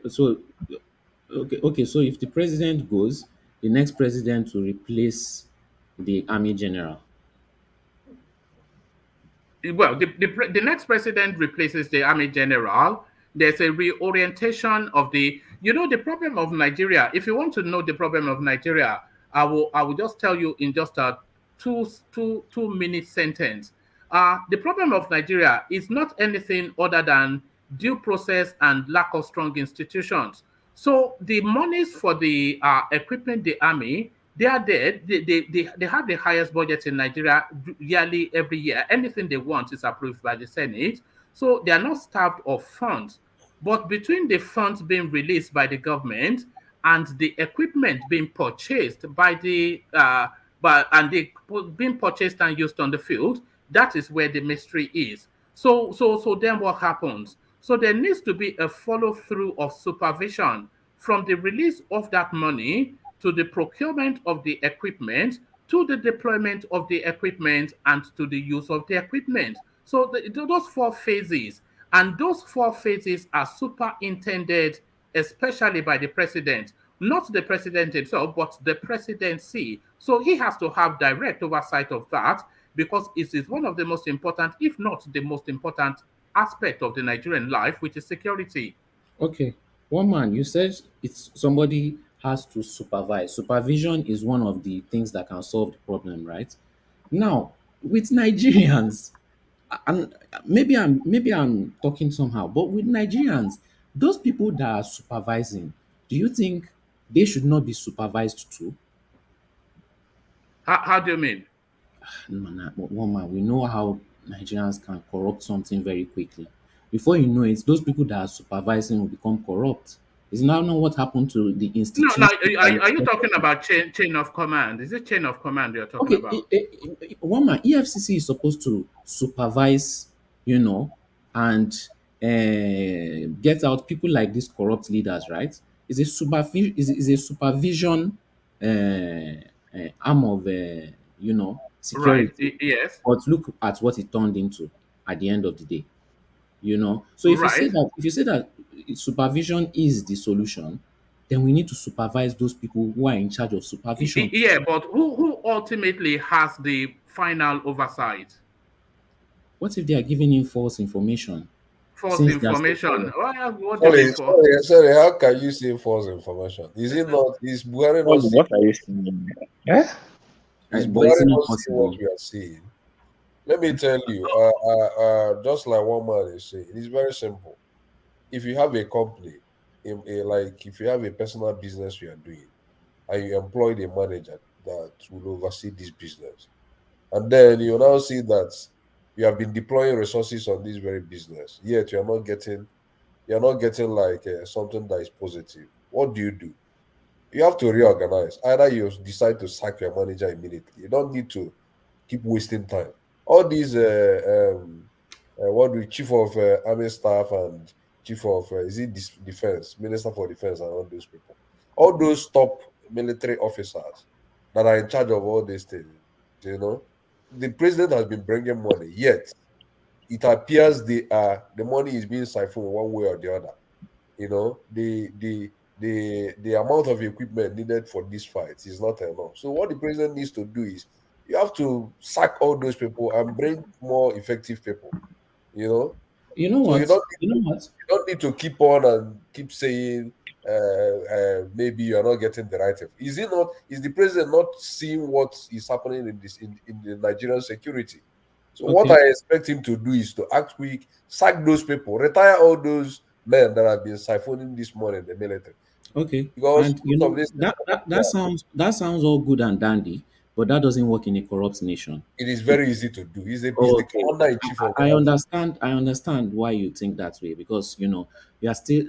So if the president goes, the next president will replace the army general. Well, the next president replaces the army general. There's a reorientation of the problem of Nigeria. If you want to know the problem of Nigeria, I will just tell you in just a two-minute sentence. The problem of Nigeria is not anything other than due process and lack of strong institutions. So the monies for the equipment, the army, they are there. They have the highest budget in Nigeria yearly, every year. Anything they want is approved by the Senate. So they are not starved of funds. But between the funds being released by the government and the equipment being purchased by the and they being purchased and used on the field, that is where the mystery is. So then what happens? So there needs to be a follow through of supervision from the release of that money to the procurement of the equipment to the deployment of the equipment and to the use of the equipment. So those four phases, and those four phases are superintended, especially by the president, not the president himself, but the presidency. So he has to have direct oversight of that because it is one of the most important, if not the most important aspect of the Nigerian life, which is security. Okay, one man, you said it's somebody has to supervise. Supervision is one of the things that can solve the problem, right? Now, with Nigerians, and maybe I'm talking somehow, but with Nigerians, those people that are supervising, do you think they should not be supervised too? How do you mean? One man, we know how Nigerians can corrupt something very quickly. Before you know it, those people that are supervising will become corrupt. Is now not what happened to the No, institution? are you talking about chain of command? Is it chain of command you're talking Okay, about? one man, EFCC is supposed to supervise, and get out people like these corrupt leaders, right? Is a supervision arm of Right. security. Yes. But look at what it turned into at the end of the day. So Right. if you say that supervision is the solution, then we need to supervise those people who are in charge of supervision. Yeah, but who ultimately has the final oversight? What if they are giving in false information? False Since they are still information. corrupt? What do you mean for? Sorry, how can you say false information? Is it not, is Buhari not seeing, What are you saying? Eh? is But is Buhari it not not seeing what possible? we are seeing? Let me tell you, just like one man is saying, it is very simple. If you have a company, like if you have a personal business you are doing, and you employ a manager that will oversee this business, and then you now see that you have been deploying resources on this very business, yet you're not getting like something that is positive. What do? You have to reorganize. Either you decide to sack your manager immediately. You don't need to keep wasting time. All these what do chief of army staff and chief of defense, minister for defense, and all those people, all those top military officers that are in charge of all these things, the president has been bringing money, yet it appears the money is being siphoned one way or the other. The amount of equipment needed for this fight is not enough. So what the president needs to do is you have to sack all those people and bring more effective people. You know, You know so what? You know what? you don't need to keep on and keep saying maybe you are not getting the right. Is it not? Is the president not seeing what is happening in the Nigerian security? So what Okay, I expect him to do is to act quick, sack those people, retire all those men that have been siphoning this money in the military. okay. Because And most of this, that sounds all good and dandy, but that doesn't work in a corrupt nation. it is very easy to do. He's the Okay, commander in chief of the I army. understand. I understand why you think that way because you are still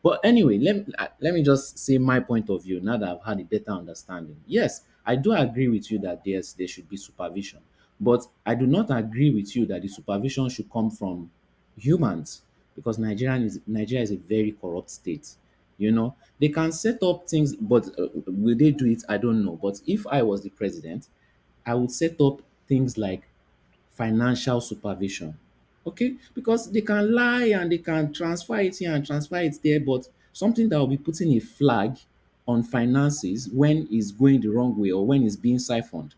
But anyway, let me just say my point of view now that I've had a better understanding. Yes, I do agree with you that yes, there should be supervision, but I do not agree with you that the supervision should come from humans because Nigeria is a very corrupt state. They can set up things, but will they do it? I don't know. But if I was the president, I would set up things like financial supervision. Okay, because they can lie and they can transfer it here and transfer it there, but something that will be putting a flag on finances when it's going the wrong way or when it's being siphoned.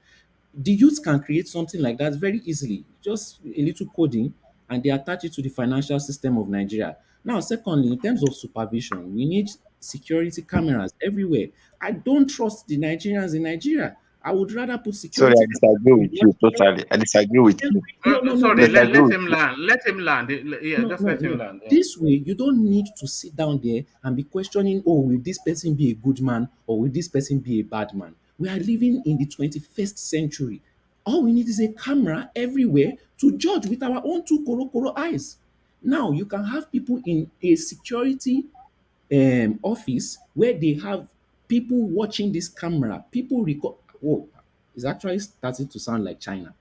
The youth can create something like that very easily, just a little coding, and they attach it to the financial system of Nigeria. Now, secondly, in terms of supervision, we need security cameras everywhere. I don't trust the Nigerians in Nigeria. I would rather put Sorry, security. I disagree with you totally. I disagree with you. Sorry, let Disagree with him you. land. Let him land. Yeah, just let him No. land. Yeah. This way, you don't need to sit down there and be questioning, oh, will this person be a good man or will this person be a bad man? We are living in the 21st century. All we need is a camera everywhere to judge with our own two koro eyes. Now, you can have people in a security office where they have people watching this camera, people record. Oh, it's actually starting to sound like China.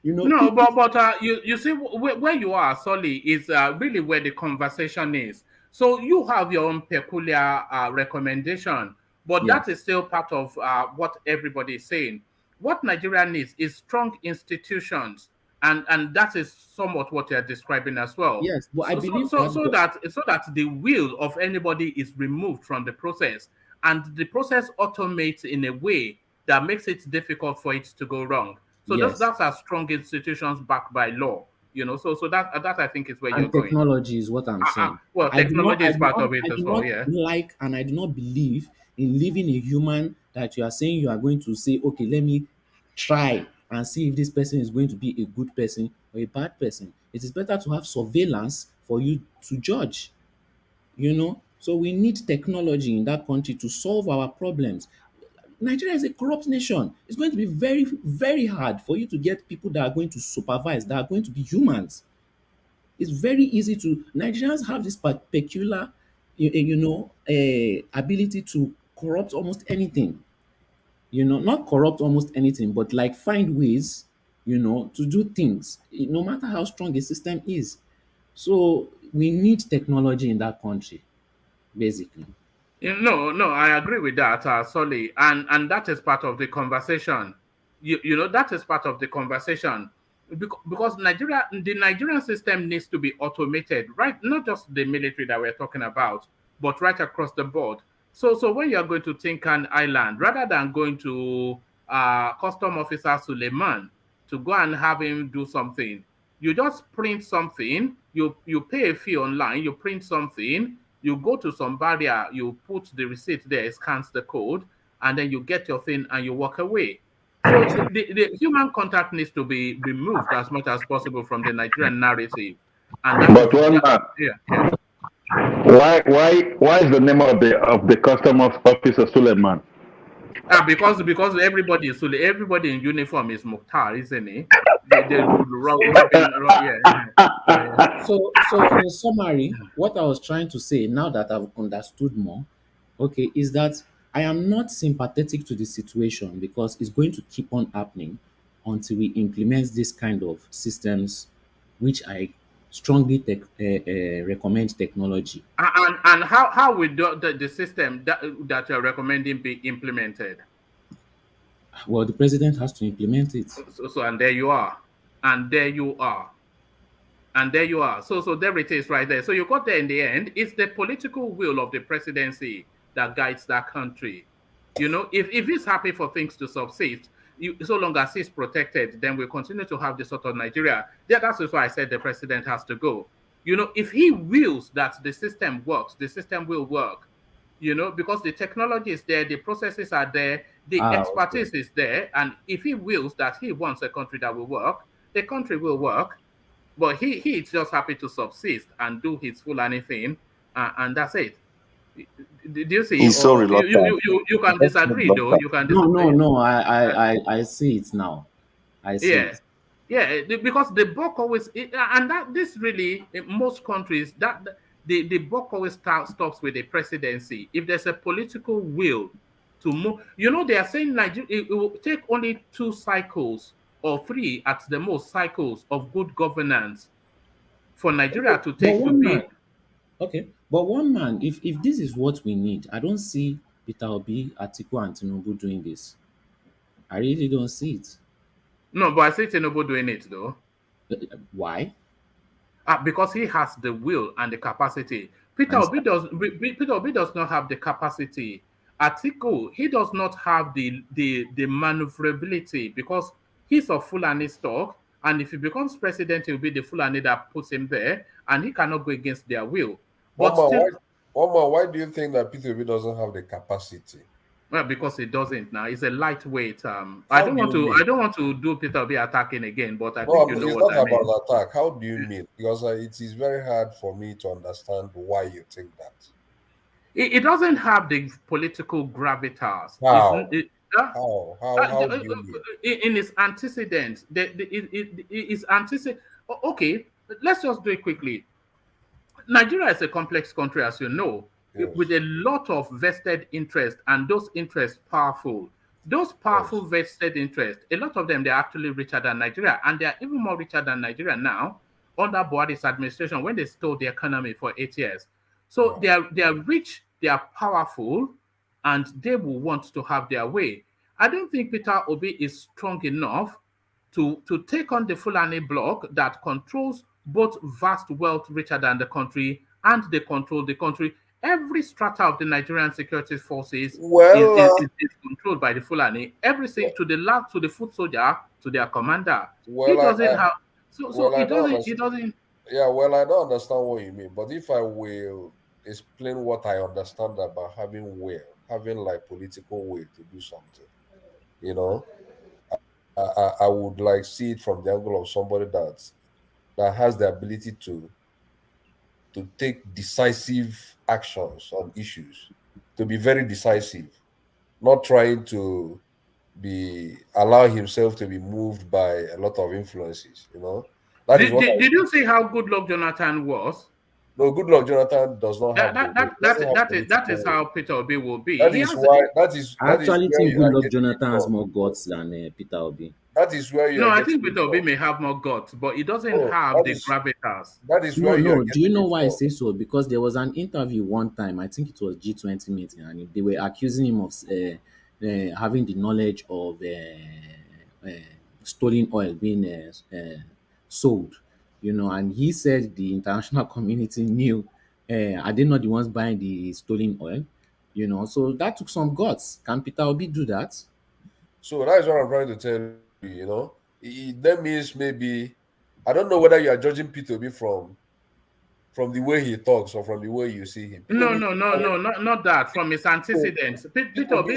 No, People. but you see where you are, Solly, is really where the conversation is. So you have your own peculiar recommendation, but that Yes. is still part of what everybody is saying. What Nigeria needs is strong institutions, and that is somewhat what you're describing as well. Yes, but I So believe that so that the will of anybody is removed from the process, and the process automates in a way that makes it difficult for it to go wrong. So yes, that's our strong institutions backed by law, So that I think is where you're and going. technology is what I'm saying. Well, technology is part of I it do as well, not yeah. like, and I do not believe in leaving a human that you are saying you are going to say, okay, let me try and see if this person is going to be a good person or a bad person. It is better to have surveillance for you to judge. So we need technology in that country to solve our problems. Nigeria is a corrupt nation. It's going to be very, very hard for you to get people that are going to supervise, that are going to be humans. It's very easy to. Nigerians have this peculiar, ability to corrupt almost anything. Not corrupt almost anything, but like find ways, to do things, no matter how strong a system is. So we need technology in that country, basically. No, I agree with that, Solly, and that is part of the conversation. That is part of the conversation because the Nigerian system needs to be automated, right? Not just the military that we're talking about, but right across the board. So when you are going to Tinkan Island, rather than going to custom officer Suleiman to go and have him do something, you just print something. You pay a fee online. You print something. You go to some barrier, you put the receipt there, it scans the code, and then you get your thing and you walk away. So the human contact needs to be removed as much as possible from the Nigerian narrative. And that is But one man, yeah. why is the name of the custom officer Suleiman? Ah, because everybody in uniform is Mukhtar, isn't he? They rubbing, yeah. So in summary, what I was trying to say now that I've understood more, okay, is that I am not sympathetic to the situation because it's going to keep on happening until we implement this kind of systems, which I strongly recommend technology. And how will the system that you're recommending be implemented? Well, the president has to implement it. So and there you are. And there you are. And there you are. So there it is right there. So you got there in the end. It's the political will of the presidency that guides that country. If he's happy for things to subsist, so long as he's protected, then we'll continue to have this sort of Nigeria. Yeah, that's why I said the president has to go. If he wills that the system works, the system will work. Because the technology is there, the processes are there, the expertise is there, and if he wills that he wants a country that will work, the country will work. But he's just happy to subsist and do his Fulani thing, and that's it. Do you see? He's so Or reluctant. you can disagree, though. You can disagree. No. I see it now. I see it. Yeah, because the BOKO always, and that this really, in most countries, that the BOKO always stops with the presidency. If there's a political will to move, they are saying Nigeria, it will take only 2 cycles or 3 at the most cycles of good governance for Nigeria to take to be. Okay, but one man, if this is what we need, I don't see Peter Obi, Atiku, and Tinubu doing this. I really don't see it. No, but I see Tonubu doing it though. Why? Because he has the will and the capacity. Peter Obi does not have the capacity. Atiku, he does not have the maneuverability because he's of Fulani stock, and if he becomes president, he'll be the Fulani that puts him there, and he cannot go against their will. But Oma, why do you think that Peter Obi doesn't have the capacity? Well, because it doesn't now. It's a lightweight. I How don't do want you to. mean? I don't want to do Peter B attacking again, but I No, think you know it's what not I mean. about attack. How do you mean? Because it is very hard for me to understand why you think that. It doesn't have the political gravitas. How? It, How do you mean? in its antecedents, it is antecedent. Okay, let's just do it quickly. Nigeria is a complex country, as you know, Yes. with a lot of vested interest, and those interests powerful. Those powerful vested interests, a lot of them, they're actually richer than Nigeria, and they are even more richer than Nigeria now under Buhari's administration when they stole the economy for 8 years. So they are rich, they are powerful, and they will want to have their way. I don't think Peter Obi is strong enough to take on the Fulani bloc that controls both vast wealth richer than the country, and they control the country. Every strata of the Nigerian security forces is controlled by the Fulani. Everything to the foot soldier, to their commander. He doesn't have. So it doesn't. Yeah, well, I don't understand what you mean, but if I will explain what I understand about having like political will to do something, you know, I would like see it from the angle of somebody that has the ability to take decisive actions on issues, to be very decisive, not trying to allow himself to be moved by a lot of influences, you know. Did you see how Goodluck Jonathan was? No, Goodluck Jonathan does not have that is how Peter Obi will be. I actually think Goodluck Jonathan has more guts than Peter Obi. That is where you. No, I think Peter Obi may have more guts, but he doesn't have the gravitas. That is where no. Do you know why I say so? Because there was an interview one time, I think it was G20 meeting, and they were accusing him of having the knowledge of stolen oil being sold, you know, and he said the international community knew. Are they not the ones buying the stolen oil? You know, so that took some guts. Can Peter Obi do that? So that is what I'm trying to tell you. You know, that means maybe I don't know whether you are judging Peter Obi from the way he talks or from the way you see him. No, not that. From his antecedents, Peter Obi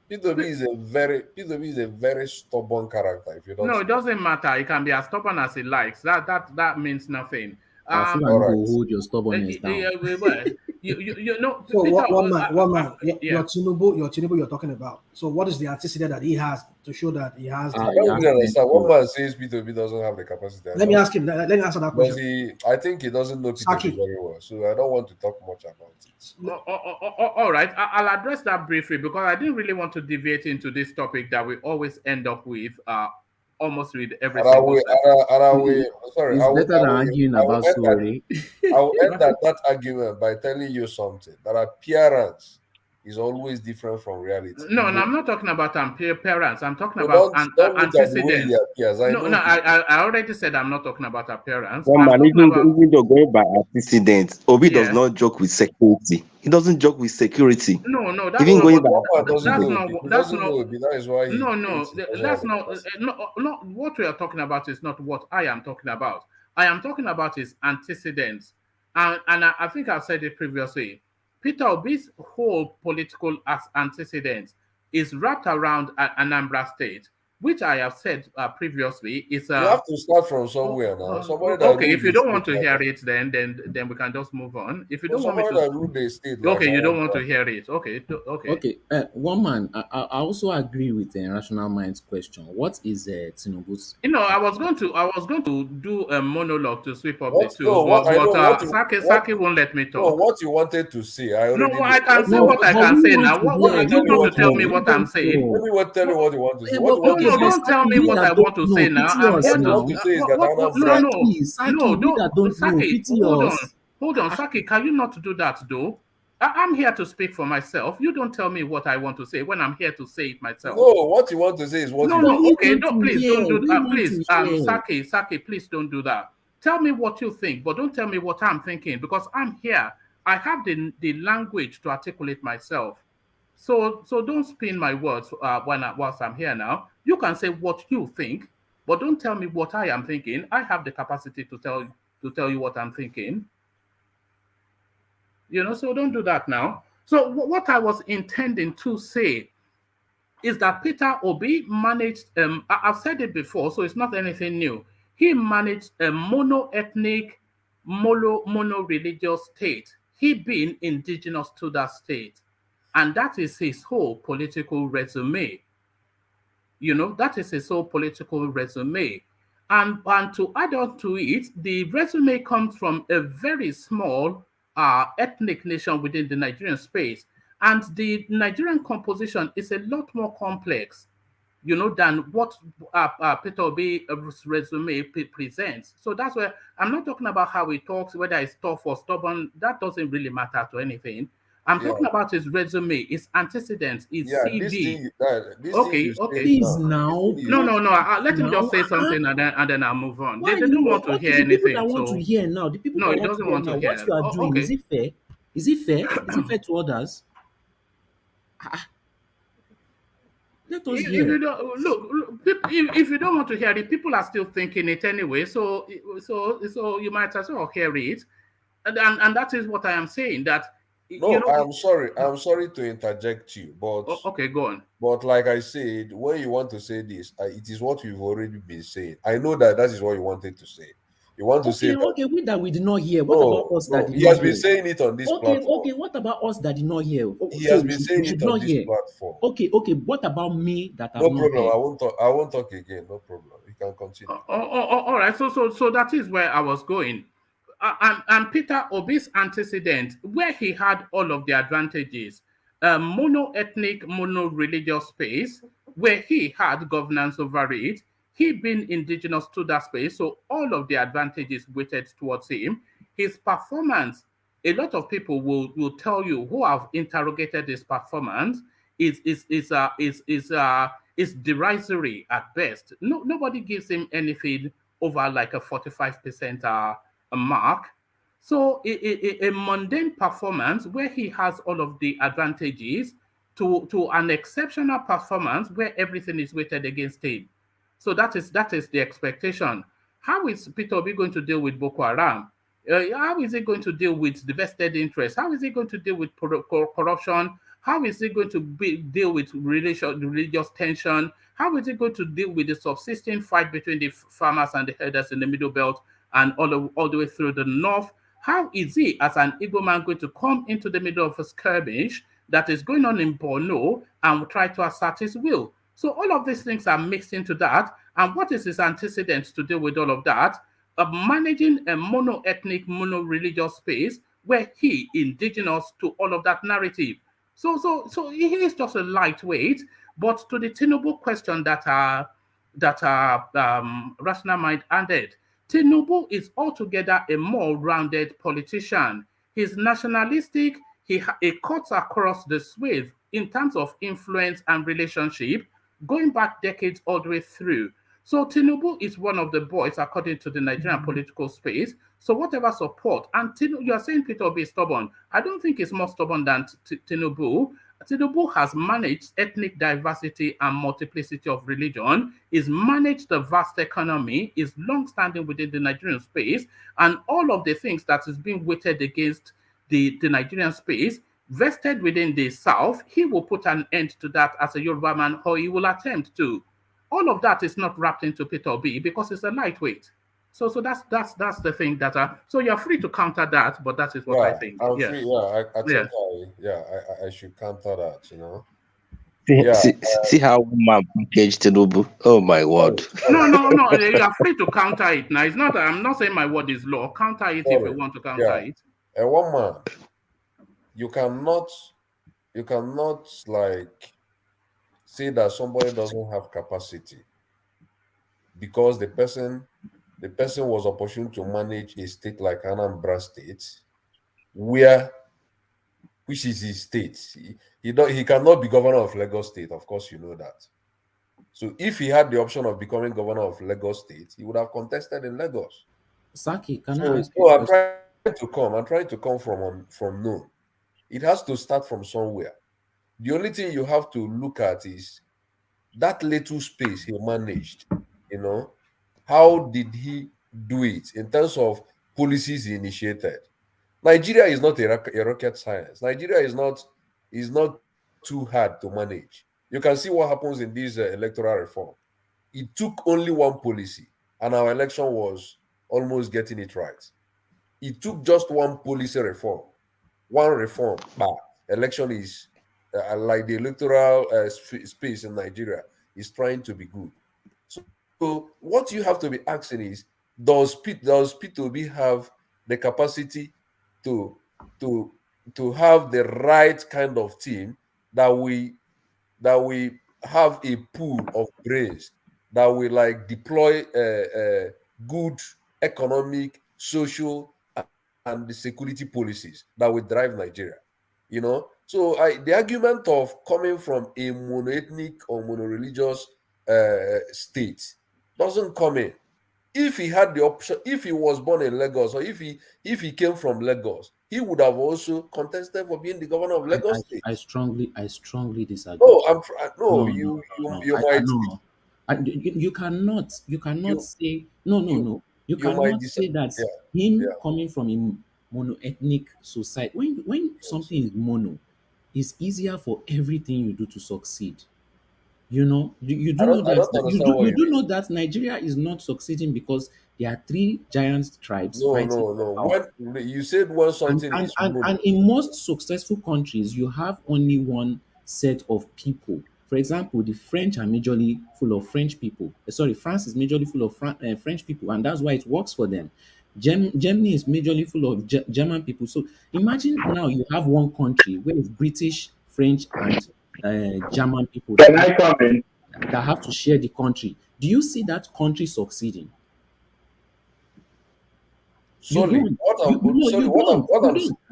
is a very stubborn character. If you don't. No, it doesn't matter. He can be as stubborn as he likes. That means nothing. Hold your stubbornness down. You know. So one man. Your Tinubu you're talking about. So what is the antecedent that he has to show that he has? I don't really understand. One man says Peter Obi doesn't have the capacity. Let me ask him. Let me answer that question. I think he doesn't know Peter Obi very well, so I don't want to talk much about it. All right, I'll address that briefly because I didn't really want to deviate into this topic that we always end up with. Almost with every single sorry, it's better than arguing about story. I will end that argument by telling you something. That appearance is always different from reality. No, I'm not talking about appearance. I'm talking about antecedents. I already said I'm not talking about appearance. Even though going by antecedents, Obi does not joke with security. He doesn't joke with security. No, that's even not going that's not what we are talking about is not what I am talking about. I am talking about his antecedents, and I think I've said it previously. Peter Obi's whole political antecedents is wrapped around Anambra State, which I have said previously is. You have to start from somewhere now. Okay, if you don't want to hear it, then we can just move on. If you don't want me to, okay, you don't want to hear it. Okay. One man, I also agree with the Rational Minds question. What is TINUBU's? You know, I was going to do a monologue to sweep up the two, but Saki won't let me talk. No, what you wanted to say, I can say what I can say now. What are you going to tell me what I'm saying? Let me tell you what you want to say. Don't tell me what I want to say now. Hold on, Saki, can you not do that though? I'm here to speak for myself. You don't tell me what I want to say when I'm here to say it myself. No, what you want to say is what you want. Okay, please don't do that. Please, Saki, please don't do that. Tell me what you think, but don't tell me what I'm thinking because I'm here. I have the language to articulate myself. So don't spin my words whilst I'm here now. You can say what you think, but don't tell me what I am thinking. I have the capacity to tell you what I'm thinking. You know, so don't do that now. So what I was intending to say is that Peter Obi managed, I've said it before, so it's not anything new. He managed a mono-ethnic, mono-religious state, he being indigenous to that state. And that is his whole political resume. You know, that is his whole political resume. And to add on to it, the resume comes from a very small ethnic nation within the Nigerian space. And the Nigerian composition is a lot more complex, you know, than what Peter Obi's resume presents. So that's where I'm not talking about how he talks, whether it's tough or stubborn. That doesn't really matter to anything. I'm talking about his resume, his antecedents, his CV. Okay. Please now. No. Let him just say something and then I'll move on. They don't want to hear anything. The people that want to hear now. The people that want to hear now. What you are doing, is it fair? Is it fair? Is it fair to others? Let us hear. If you don't look, if you don't want to hear it, people are still thinking it anyway. So you might as well hear it, and that is what I am saying. That no, you know, I'm sorry to interject you, but okay, go on. But like I said, when you want to say this, it is what you've already been saying. I know that is what you wanted to say. You want to say that we did not hear. What about us that did not hear? He has been saying it on this platform. Okay, what about us that did not hear? He has been saying it on this platform. Okay, what about me that I no problem. I won't talk again. No problem. You can continue. All right. So that is where I was going. And Peter Obi's antecedent, where he had all of the advantages, mono-ethnic, mono-religious space, where he had governance over it, he being indigenous to that space, so all of the advantages weighted towards him. His performance, a lot of people will tell you who have interrogated his performance is derisory at best. Nobody gives him anything over like a 45% mark. So a mundane performance where he has all of the advantages to an exceptional performance where everything is weighted against him. So that is the expectation. How is Peter Obi going to deal with Boko Haram? How is he going to deal with the vested interest? How is he going to deal with corruption? How is he going to deal with religious tension? How is he going to deal with the subsisting fight between the farmers and the herders in the Middle Belt and all the way through the north? How is he, as an Igbo man, going to come into the middle of a skirmish that is going on in Borno and try to assert his will? So all of these things are mixed into that. And what is his antecedents to deal with all of that? Managing a mono-ethnic, mono-religious space where he indigenous to all of that narrative. So he is just a lightweight. But to the TINUBU question that Rational Mind added, TINUBU is altogether a more rounded politician. He's nationalistic. He cuts across the swathe in terms of influence and relationship, going back decades all the way through. So TINUBU is one of the boys, according to the Nigerian political space. So whatever support, and you are saying Peter Obi is stubborn. I don't think he's more stubborn than TINUBU. TINUBU has managed ethnic diversity and multiplicity of religion, is managed the vast economy, is long-standing within the Nigerian space, and all of the things that is being weighted against the Nigerian space, vested within the South, he will put an end to that as a Yoruba man, or he will attempt to. All of that is not wrapped into Peter Obi because it's a lightweight. So that's the thing that so you're free to counter that, but that is what I think. I'm free. I think I should counter that. You know. See how man packaged TINUBU. Oh my word. No. You are free to counter it. Now it's not. I'm not saying my word is law. Counter it if you want to counter it. And one man, you cannot like say that somebody doesn't have capacity because the person was opportune to manage a state like Anambra State, which is his state. He cannot be governor of Lagos State, of course you know that. So if he had the option of becoming governor of Lagos State, he would have contested in Lagos. Saki, I'm trying to come from noon. It has to start from somewhere. The only thing you have to look at is that little space he managed. You know, how did he do it in terms of policies he initiated? Nigeria is not a rocket science. Nigeria is not is not too hard to manage. You can see what happens in this electoral reform. It took only one policy, and our election was almost getting it right. It took just one policy reform, one reform, but election is like the electoral space in Nigeria is trying to be good. So what you have to be asking is, does P2B have the capacity to have the right kind of team that we have a pool of brains that will like deploy good economic, social, and the security policies that will drive Nigeria. You know, so the argument of coming from a monoethnic or monoreligious state doesn't come in. If he had the option, if he was born in Lagos, or if he came from Lagos, he would have also contested for being the governor of Lagos State. I strongly disagree. No, No, you I might. no. You cannot say no. You cannot say that him coming from a monoethnic society. When something is mono, it's easier for everything you do to succeed. You know, you do know that you do know that Nigeria is not succeeding because there are three giant tribes fighting for power. When you said when something is mono, and in most successful countries, you have only one set of people. For example, the French are majorly full of French people. Sorry, France is majorly full of French people, and that's why it works for them. Germany is majorly full of German people. So imagine now you have one country where it's British, French, and German people that have to share the country. Do you see that country succeeding? Sorry,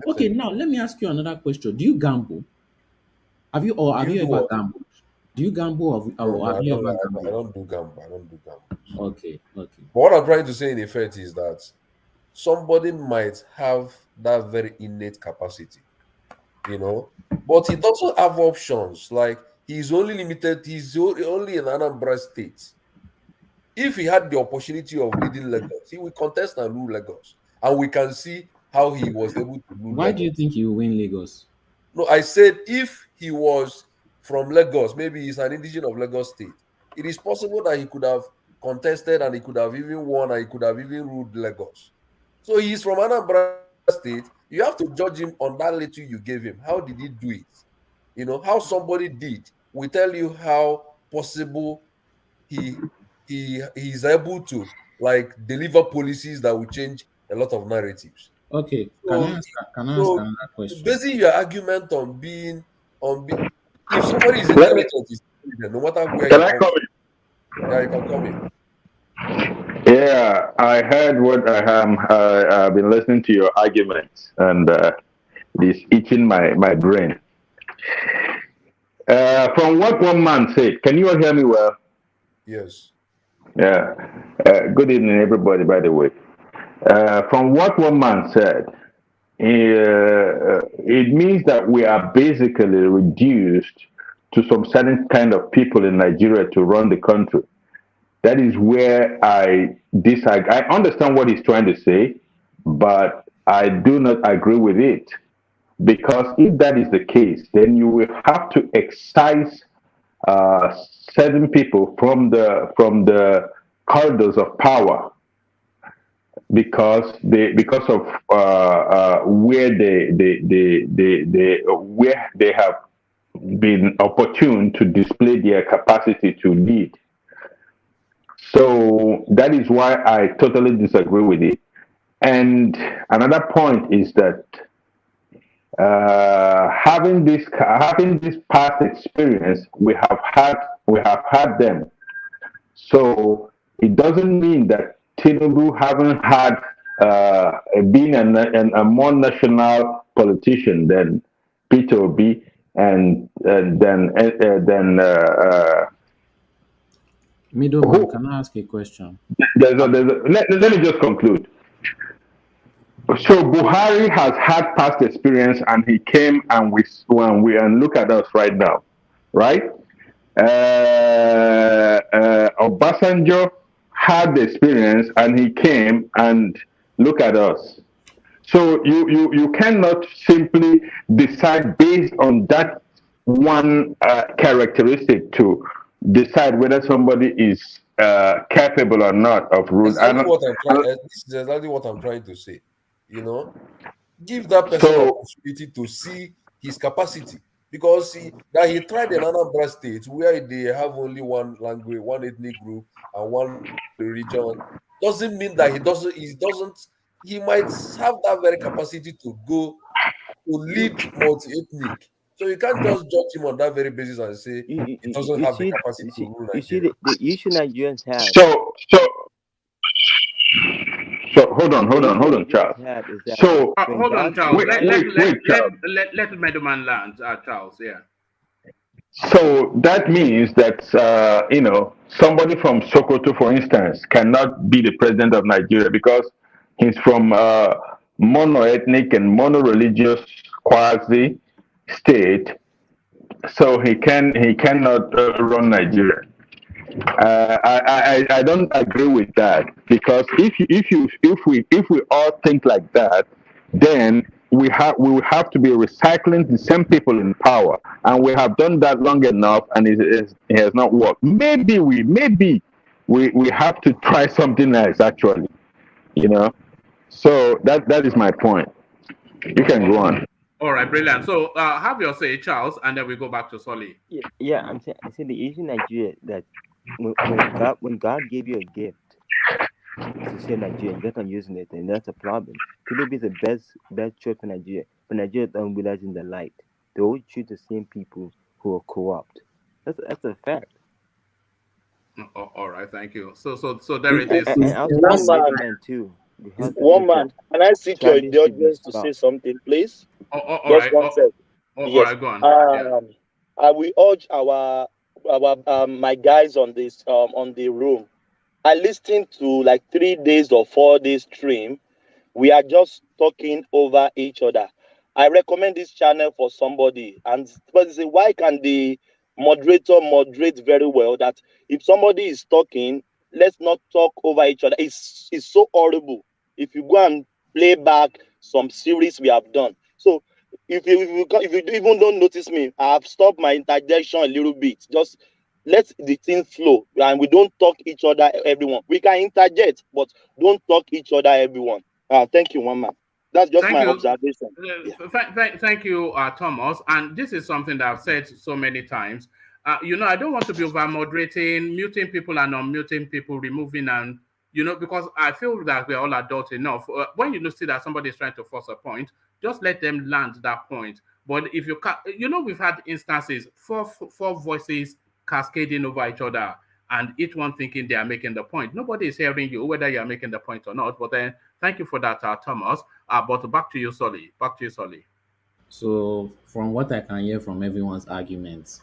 Okay, now let me ask you another question. Do you gamble? Have you ever gambled? Do you gamble or have you ever gambled? I don't do gamble. Okay. But what I'm trying to say in effect is that somebody might have that very innate capacity, you know, but he doesn't have options. Like he's only limited. He's only in Anambra State. If he had the opportunity of leading Lagos, he will contest and rule Lagos, and we can see how he was able to rule. Why do you think he will win Lagos? No, I said if he was from Lagos, maybe he's an indigenous of Lagos State, it is possible that he could have contested and he could have even won and he could have even ruled Lagos. So he's from Anambra State. You have to judge him on that little you gave him. How did he do it? You know, how somebody did. We tell you how possible he's able to like deliver policies that will change a lot of narratives. Okay, can I ask another question? Basing your argument on being if somebody is intelligent, no matter where can I come in? Yeah, you can come in. Yeah, I heard what I've been listening to your arguments, and it's eating my brain. From what one man said, can you all hear me well? Yes. Yeah. Good evening, everybody, by the way. From what one man said, it means that we are basically reduced to some certain kind of people in Nigeria to run the country. That is where I disagree. I understand what he's trying to say, but I do not agree with it. Because if that is the case, then you will have to excise certain people from the corridors of power because of where they have been opportune to display their capacity to lead. So that is why I totally disagree with it. And another point is that having this past experience, we have had them. So it doesn't mean that TINUBU haven't had been a more national politician than P2B and then Middleman, can I ask a question? Let me just conclude. So Buhari has had past experience, and he came and we look at us right now, right? Obasanjo had the experience, and he came and look at us. So you cannot simply decide based on that one characteristic to decide whether somebody is capable or not of rule. This is exactly what I'm trying to say. You know, give that person So opportunity to see his capacity, because he tried in Anambra State where they have only one language, one ethnic group, and one religion. Doesn't mean that he might have that very capacity to go to lead multi-ethnic. So you can't just judge him on that very basis and say he doesn't have the capacity to rule You see Nigeria. the issue Nigerians have. So hold on, Charles. So hold on, Charles. Let the middleman land, Charles. Yeah. So that means that somebody from Sokoto, for instance, cannot be the president of Nigeria because he's from mono-ethnic and mono-religious quasi state. So he cannot run Nigeria. I don't agree with that, because if we all think like that, then we will have to be recycling the same people in power, and we have done that long enough, and it has not worked. Maybe we have to try something else, actually. So that is my point. You can go on. All right, brilliant. So have your say, Charles, and then we go back to Solly. Yeah, I'm saying the issue in Nigeria that when God gave you a gift to say Nigeria, you're not using it, and that's a problem. TINUBU is the best choice for Nigeria, but Nigeria don't realize in the light. They always choose the same people who are corrupt. That's a fact. All right, thank you. So there it is. One man too. One man. Can I seek your indulgence to say something, please? All right. One second. All right, go on. I will urge my guys on this on the room. I listened to like 3 days or 4 days stream. We are just talking over each other. I recommend this channel for somebody, and say, why can the moderator moderate very well? That if somebody is talking, let's not talk over each other. It's so horrible. If you go and play back some series we have done. So if you even don't notice me, I have stopped my interjection a little bit. Just let the thing flow, and we don't talk each other, everyone. We can interject, but don't talk each other, everyone. Thank you, one man. That's just my observation. Thank you, Thomas. And this is something that I've said so many times. I don't want to be over moderating, muting people and unmuting people, removing and because I feel that we're all adult enough. When you see that somebody is trying to force a point, just let them land that point. But if you can't, we've had instances, four voices cascading over each other, and each one thinking they are making the point. Nobody is hearing you, whether you are making the point or not. But then, thank you for that, Thomas. But back to you, Solly. So, from what I can hear from everyone's arguments,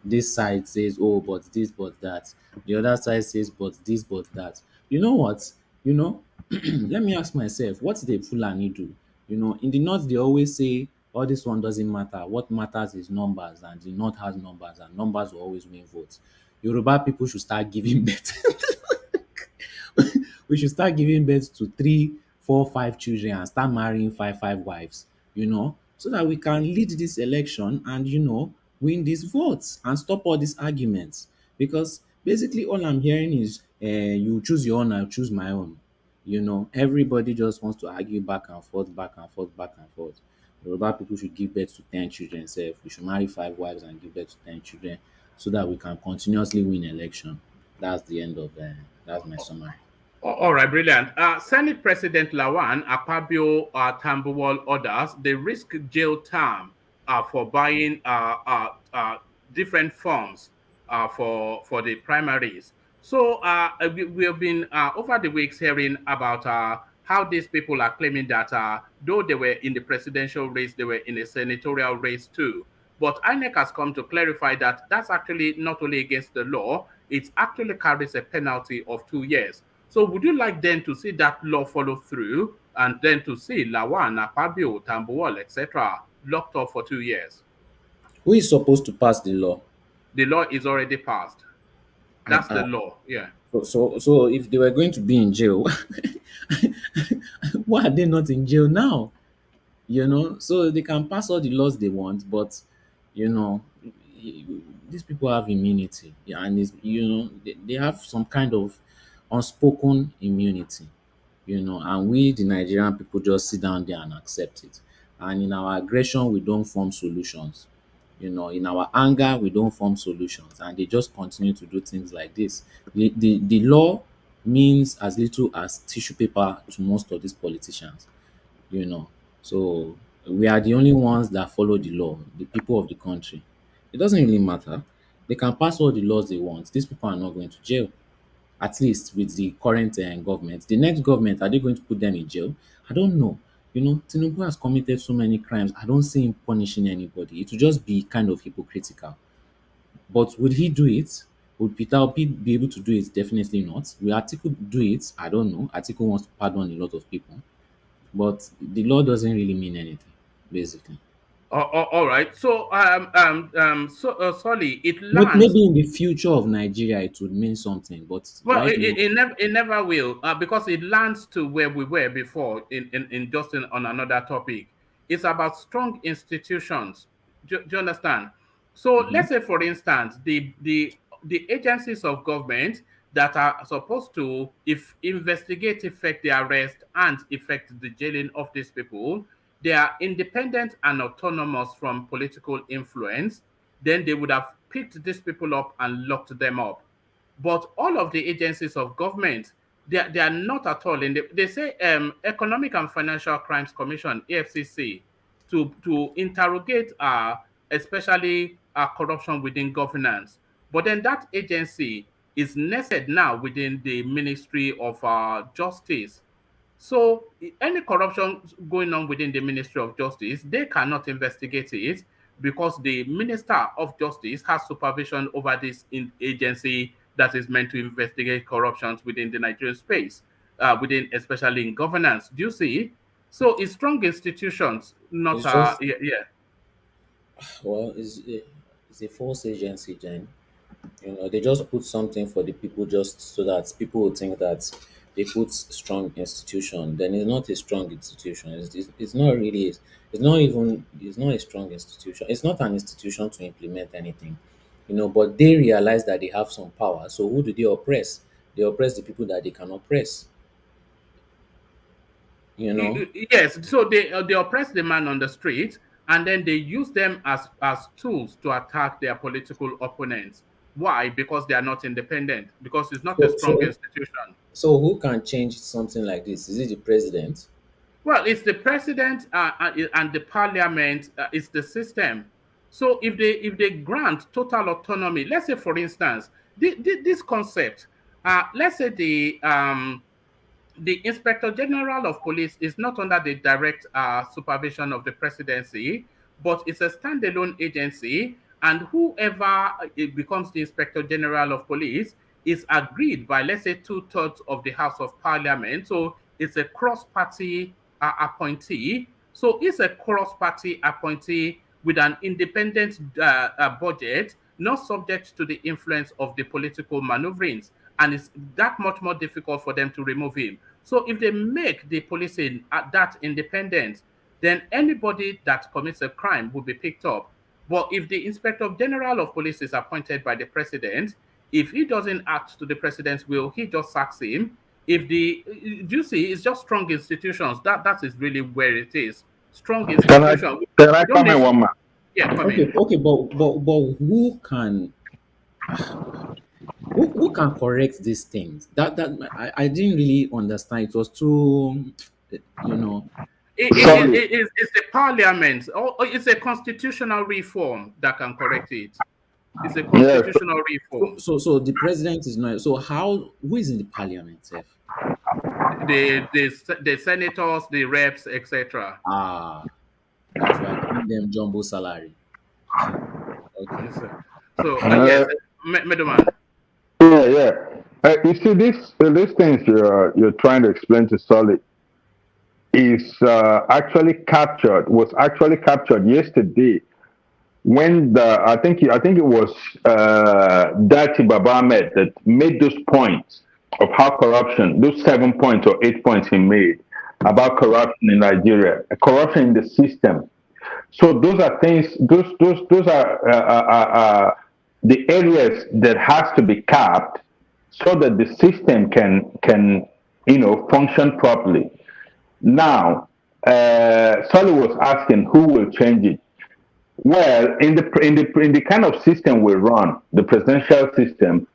this side says, oh, but this, but that. The other side says, but this, but that. You know what? Let me ask myself, what did Fulani do? In the North, they always say, all this one doesn't matter. What matters is numbers, and the North has numbers, and numbers will always win votes. Yoruba people should start giving birth. We should start giving birth to 3, 4, 5 children and start marrying 5 wives, so that we can lead this election and, win these votes and stop all these arguments. Because basically all I'm hearing is you choose your own, I'll choose my own. Everybody just wants to argue back and forth, back and forth, back and forth. Yoruba people should give birth to 10 children. We should marry 5 wives and give birth to 10 children so that we can continuously win election. That's the end of that's my summary. All right, brilliant. Senate President LAWAN, AKPABIO, TAMBUWAL, others, they risk jail term for buying different forms for the primaries. So we have been over the weeks hearing about how these people are claiming that though they were in the presidential race, they were in a senatorial race too. But INEC has come to clarify that that's actually not only against the law, it actually carries a penalty of 2 years. So would you like then to see that law follow through and then to see LAWAN, AKPABIO, TAMBUWAL, etc. locked up for 2 years? Who is supposed to pass the law? The law is already passed. That's the law, yeah. So if they were going to be in jail, Why are they not in jail now? So they can pass all the laws they want, but you know, these people have immunity, yeah, and they have some kind of unspoken immunity, and we, the Nigerian people, just sit down there and accept it. And in our aggression, we don't form solutions. In our anger, we don't form solutions, and they just continue to do things like this. The law means as little as tissue paper to most of these politicians, you know. So we are the only ones that follow the law, the people of the country. It doesn't really matter. They can pass all the laws they want. These people are not going to jail, at least with the current government. The next government, are they going to put them in jail? I don't know. Tinubu has committed so many crimes. I don't see him punishing anybody. It would just be kind of hypocritical. But would he do it? Would Peter Obi be able to do it? Definitely not. Will Atiku do it? I don't know. Atiku wants to pardon a lot of people. But the law doesn't really mean anything, basically. All right. So, sorry, it lands. Maybe in the future of Nigeria, it would mean something, but well, it never will, because it lands to where we were before in just on another topic. It's about strong institutions. Do you understand? So let's say, for instance, the agencies of government that are supposed to investigate, effect the arrest, and effect the jailing of these people, they are independent and autonomous from political influence. Then they would have picked these people up and locked them up. But all of the agencies of government, they are not at all in they say Economic and Financial Crimes Commission, EFCC, to interrogate especially corruption within governance. But then that agency is nested now within the Ministry of Justice. So any corruption going on within the Ministry of Justice, they cannot investigate it because the Minister of Justice has supervision over this agency that is meant to investigate corruptions within the Nigerian space, within especially in governance. Do you see? So it's strong institutions, not yeah. Well, it's a false agency, Jen. They just put something for the people just so that people will think that they put strong institution. Then it's not a strong institution. It's not really. It's not even. It's not a strong institution. It's not an institution to implement anything. But they realize that they have some power. So who do they oppress? They oppress the people that they can oppress. Yes. So they oppress the man on the street, and then they use them as tools to attack their political opponents. Why? Because they are not independent. Because it's not a strong institution. So who can change something like this? Is it the president? Well, it's the president and the parliament. It's the system. So if they grant total autonomy, let's say, for instance, this concept, let's say the Inspector General of Police is not under the direct supervision of the presidency, but it's a standalone agency, and whoever becomes the Inspector General of Police is agreed by, let's say, 2/3 of the House of Parliament. So it's a cross-party appointee. So it's a cross-party appointee with an independent budget, not subject to the influence of the political maneuverings. And it's that much more difficult for them to remove him. So if they make the policing that independent, then anybody that commits a crime will be picked up. But if the Inspector General of Police is appointed by the president, if he doesn't act to the president's will, he just sacks him. Do you see, it's just strong institutions. That is really where it is. Strong institutions. Can I come in one man? Yeah, come in. Okay, but who can who can correct these things? That I didn't really understand. It was too, It's the parliament. It's a constitutional reform that can correct it. It's a constitutional reform. So the president is not. So who is in the parliament, sir? The senators, the reps, etc. That's why I give them jumbo salary. Okay. So yes, Middleman. Yeah. You see, these things you're trying to explain to Solid was actually captured yesterday when I think it was Dati Baba Ahmed that made those points how corruption, those 7 points or 8 points he made about corruption in Nigeria, corruption in the system. So those are things. Those are the areas that has to be capped so that the system can function properly. Now, Solly was asking who will change it. Well, in the kind of system we run, the presidential system,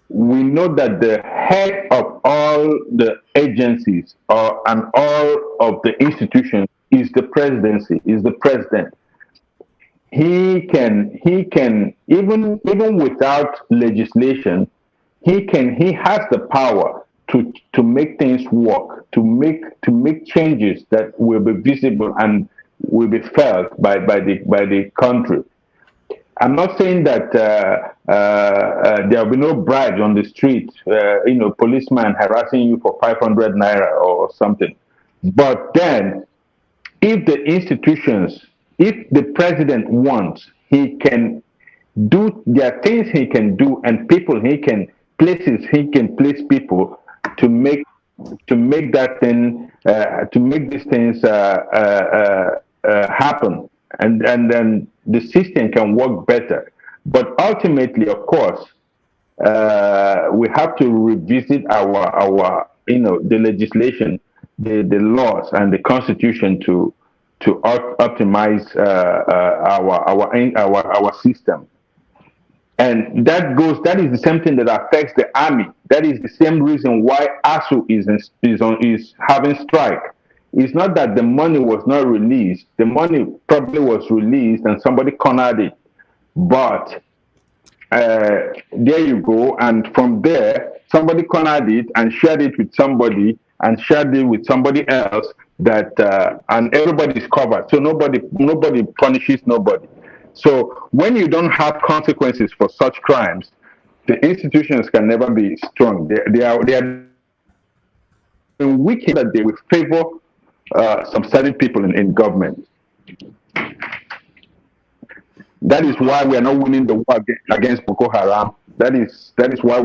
we know that the head of all the agencies and all of the institutions is the presidency, is the president. He can even without legislation, he has the power to make things work, to make changes that will be visible and will be felt by the country. I'm not saying that there will be no bribes on the street, policeman harassing you for 500 naira or something. But then, if the institutions, if the president wants, he can do, there are things he can do, and people he can place people to make that thing, to make these things happen, and then the system can work better. But ultimately, of course, we have to revisit our the legislation, the laws, and the constitution to optimize our system. And that is the same thing that affects the army. That is the same reason why ASU is having strike. It's not that the money was not released. The money probably was released and somebody cornered it. But there you go. And from there, somebody cornered it and shared it with somebody and shared it with somebody else, and everybody's covered. So nobody punishes nobody. So when you don't have consequences for such crimes, the institutions can never be strong. They are wicked that they will favor some certain people in government. That is why we are not winning the war against Boko Haram. That is why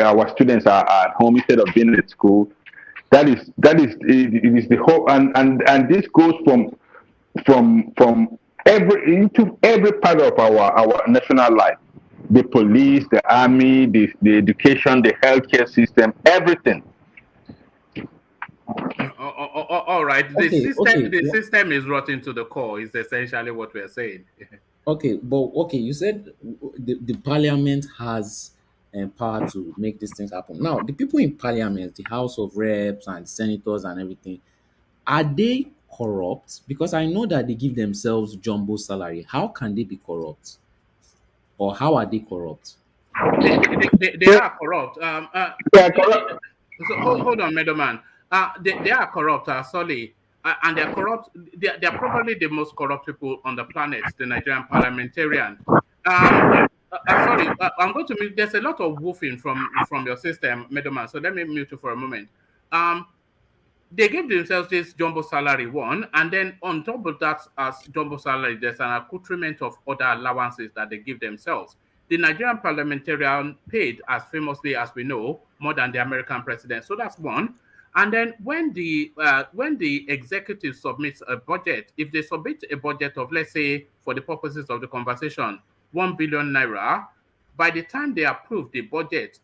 our students are at home instead of being at school. It is the whole, and this goes from into every part of our national life. The police, the army, the education, the healthcare system, everything. All right. The system is rotten to the core, is essentially what we're saying. You said the parliament has power to make these things happen. Now, the people in parliament, the House of Reps and senators and everything, are they corrupt? Because I know that they give themselves jumbo salary. How can they be corrupt? Or how are they corrupt? They are corrupt. They are corrupt. So hold on, Meadowman. They are corrupt, sorry. And they're corrupt. They're probably the most corrupt people on the planet, the Nigerian parliamentarian. Sorry, I'm going to mute. There's a lot of woofing from your system, Meadowman. So let me mute you for a moment. They give themselves this jumbo salary one, and then on top of that, as jumbo salary, there's an accoutrement of other allowances that they give themselves. The Nigerian parliamentarian paid, as famously as we know, more than the American president. So that's one. And then when the executive submits a budget, if they submit a budget of, let's say, for the purposes of the conversation, 1 billion naira, by the time they approve the budget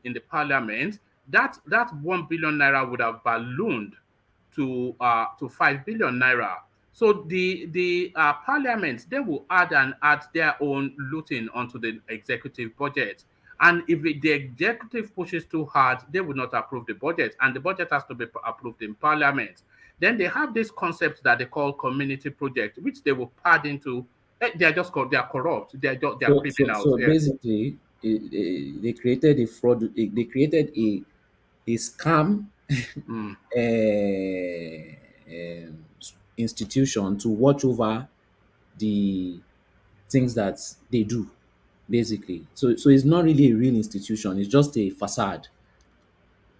in the parliament, that 1 billion naira would have ballooned to 5 billion naira. So the parliament, they will add their own looting onto the executive budget. And if the executive pushes too hard, they will not approve the budget, and the budget has to be approved in parliament. Then they have this concept that they call community project, which they will pad into. They are corrupt. They are creeping out. So basically, they created a fraud. They created a scam institution to watch over the things that they do, basically. So it's not really a real institution. It's just a facade,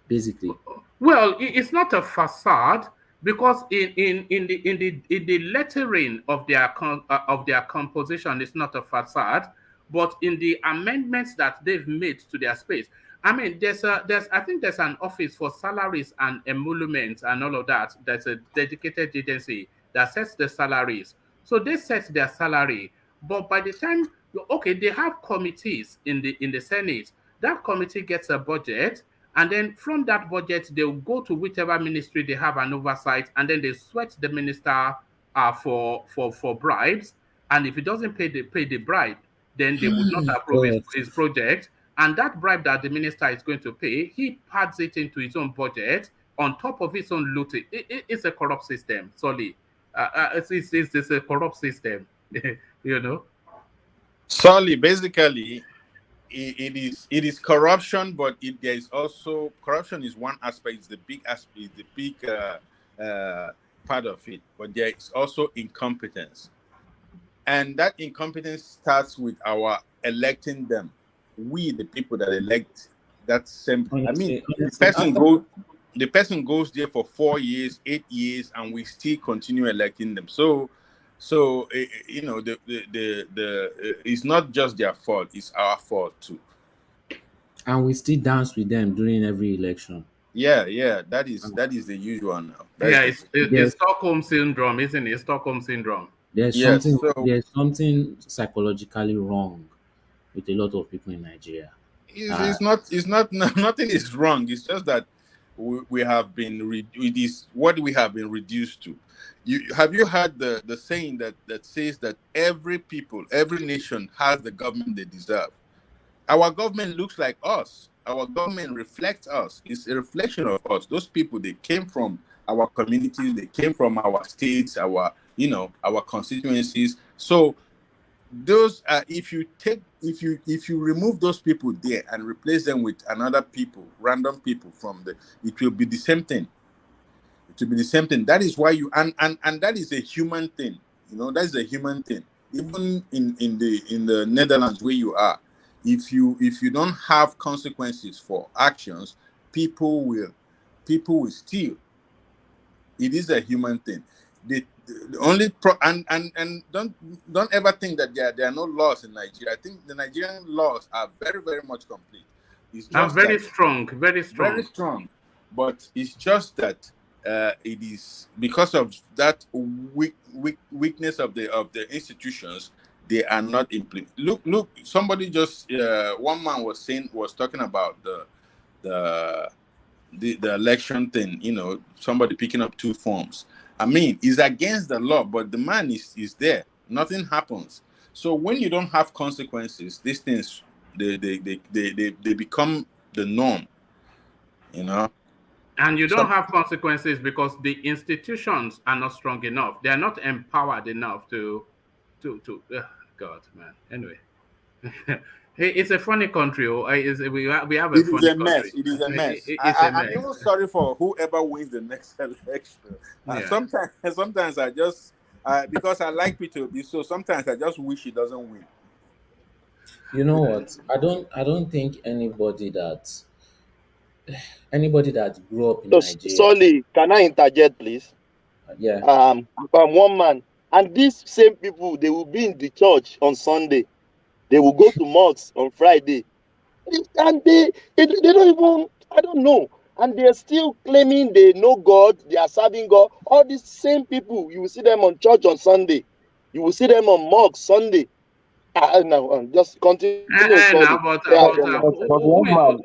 basically. Well, it's not a facade, because in the lettering of their composition, it's not a facade, but in the amendments that they've made to their space. I mean, I think there's an office for salaries and emoluments and all of that. There's a dedicated agency that sets the salaries. So they set their salary, but by the time, okay, they have committees in the Senate. That committee gets a budget, and then from that budget, they'll go to whichever ministry they have an oversight, and then they sweat the minister for bribes. And if he doesn't pay the bribe, then they would not approve his project. And that bribe that the minister is going to pay, he pads it into his own budget on top of his own looting. It's a corrupt system, sorry. It's a corrupt system, you know. Solely, basically, it is corruption, but there is also corruption is one aspect. It's the big aspect, the big part of it. But there is also incompetence, and that incompetence starts with our electing them. We, the people that elect that same. I mean, the person goes there for 4 years, 8 years, and we still continue electing them. So you know, it's not just their fault; it's our fault too. And we still dance with them during every election. Yeah, that is the usual now. It's Stockholm syndrome, isn't it? Stockholm syndrome. There's something psychologically wrong with a lot of people in Nigeria. It's not nothing is wrong. It's just that we have been it is what we have been reduced to. Have you heard the saying that says that every nation has the government they deserve? Our government looks like us. Our government reflects us. It's a reflection of us. Those people, they came from our communities, they came from our states, our constituencies. So those if you remove those people there and replace them with another people, random people it will be the same thing. It will be the same thing. That is why and that is a human thing. You know, that is a human thing. Even in the Netherlands where you are, if you don't have consequences for actions, people will steal. It is a human thing. The only and don't ever think that there are no laws in Nigeria. I think the Nigerian laws are very, very much complete. It's just very strong. Very strong. But it's just that it is because of that weakness of the institutions. They are not implemented. Look. Somebody just one man was talking about the election thing. You know, somebody picking up 2 forms. I mean, it's against the law, but the man is there. Nothing happens. So when you don't have consequences, these things they become the norm. You know. And you don't have consequences because the institutions are not strong enough. They are not empowered enough to God, man. Anyway, it's a funny country. We have a funny country. It is a mess. I'm even sorry for whoever wins the next election. Sometimes I just because I like Peter Obi, so sometimes I just wish he doesn't win. You know what? I don't think anybody that grew up in Nigeria. Sorry, can I interject, please? Yeah. One man. And these same people, they will be in the church on Sunday. They will go to mosques on Friday. And they don't even, I don't know. And they're still claiming they know God, they are serving God. All these same people, you will see them on church on Sunday. You will see them on mosques Sunday. Just continue. But one man,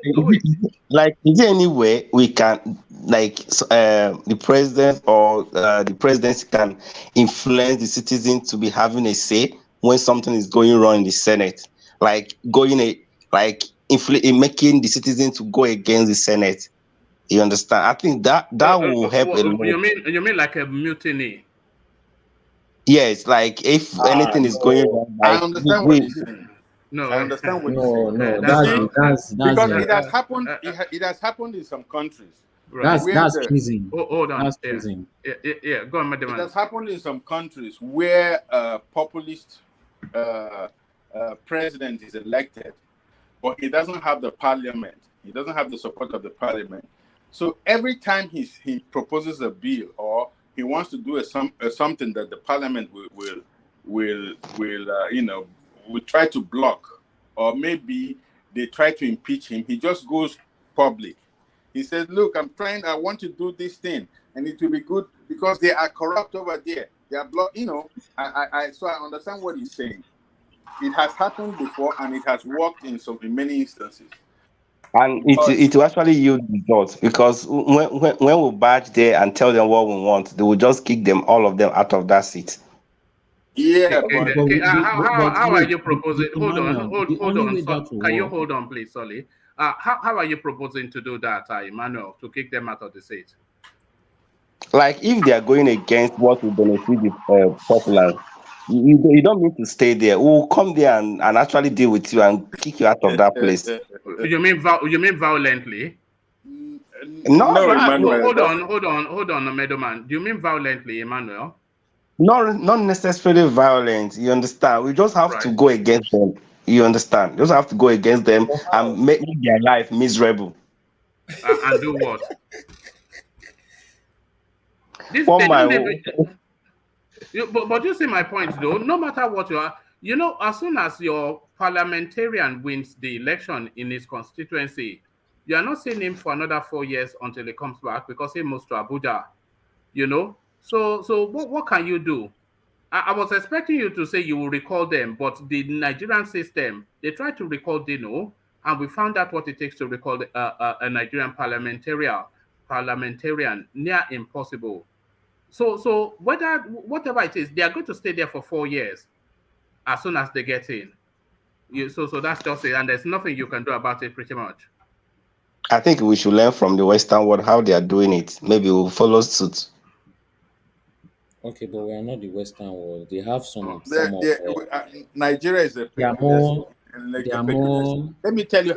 like, is there any way we can, like, the president or the presidency can influence the citizen to be having a say when something is going wrong in the Senate, like making the citizen to go against the Senate? You understand? I think that will help a lot. You mean like a mutiny? Yes, like if anything is going wrong, I understand what you're saying. No, I understand what you're saying. That's because it has happened. It has happened in some countries. Right. That's treason. Hold on. That's treason. Yeah, go on, madam. It has happened in some countries where a populist president is elected, but he doesn't have the parliament. He doesn't have the support of the parliament. So every time he proposes a bill or he wants to do something that the parliament will try to block, or maybe they try to impeach him, he just goes public. He says, look, I want to do this thing, and it will be good because they are corrupt over there. They are so I understand what he's saying. It has happened before, and it has worked in many instances. And it will actually yield results, because when we badge there and tell them what we want, they will just kick all of them out of that seat. Yeah, how are you proposing? Hold on. Can you hold on, please, Solly? How are you proposing to do that, Emmanuel, to kick them out of the seat? Like, if they are going against what will benefit the populace, you don't need to stay there. We'll come there and actually deal with you and kick you out of that place. You mean violently? No, Emmanuel. Hold on, Meadowman. Do you mean violently, Emmanuel? Not necessarily violent. You understand? We just have to go against them. You understand? You just have to go against them and make their life miserable. And do what? But you see my point, though. No matter what you are, as soon as your parliamentarian wins the election in his constituency, you are not seeing him for another 4 years until he comes back, because he moves to Abuja. So what can you do? I was expecting you to say you will recall them, but the Nigerian system, they tried to recall Dino, and we found out what it takes to recall a Nigerian parliamentarian, near impossible. So whatever it is, they are going to stay there for 4 years as soon as they get in. So that's just it, and there's nothing you can do about it, pretty much. I think we should learn from the Western world how they are doing it. Maybe we'll follow suit. Okay, but we are not the Western world. They have some. Nigeria is a. They are more. Let me tell you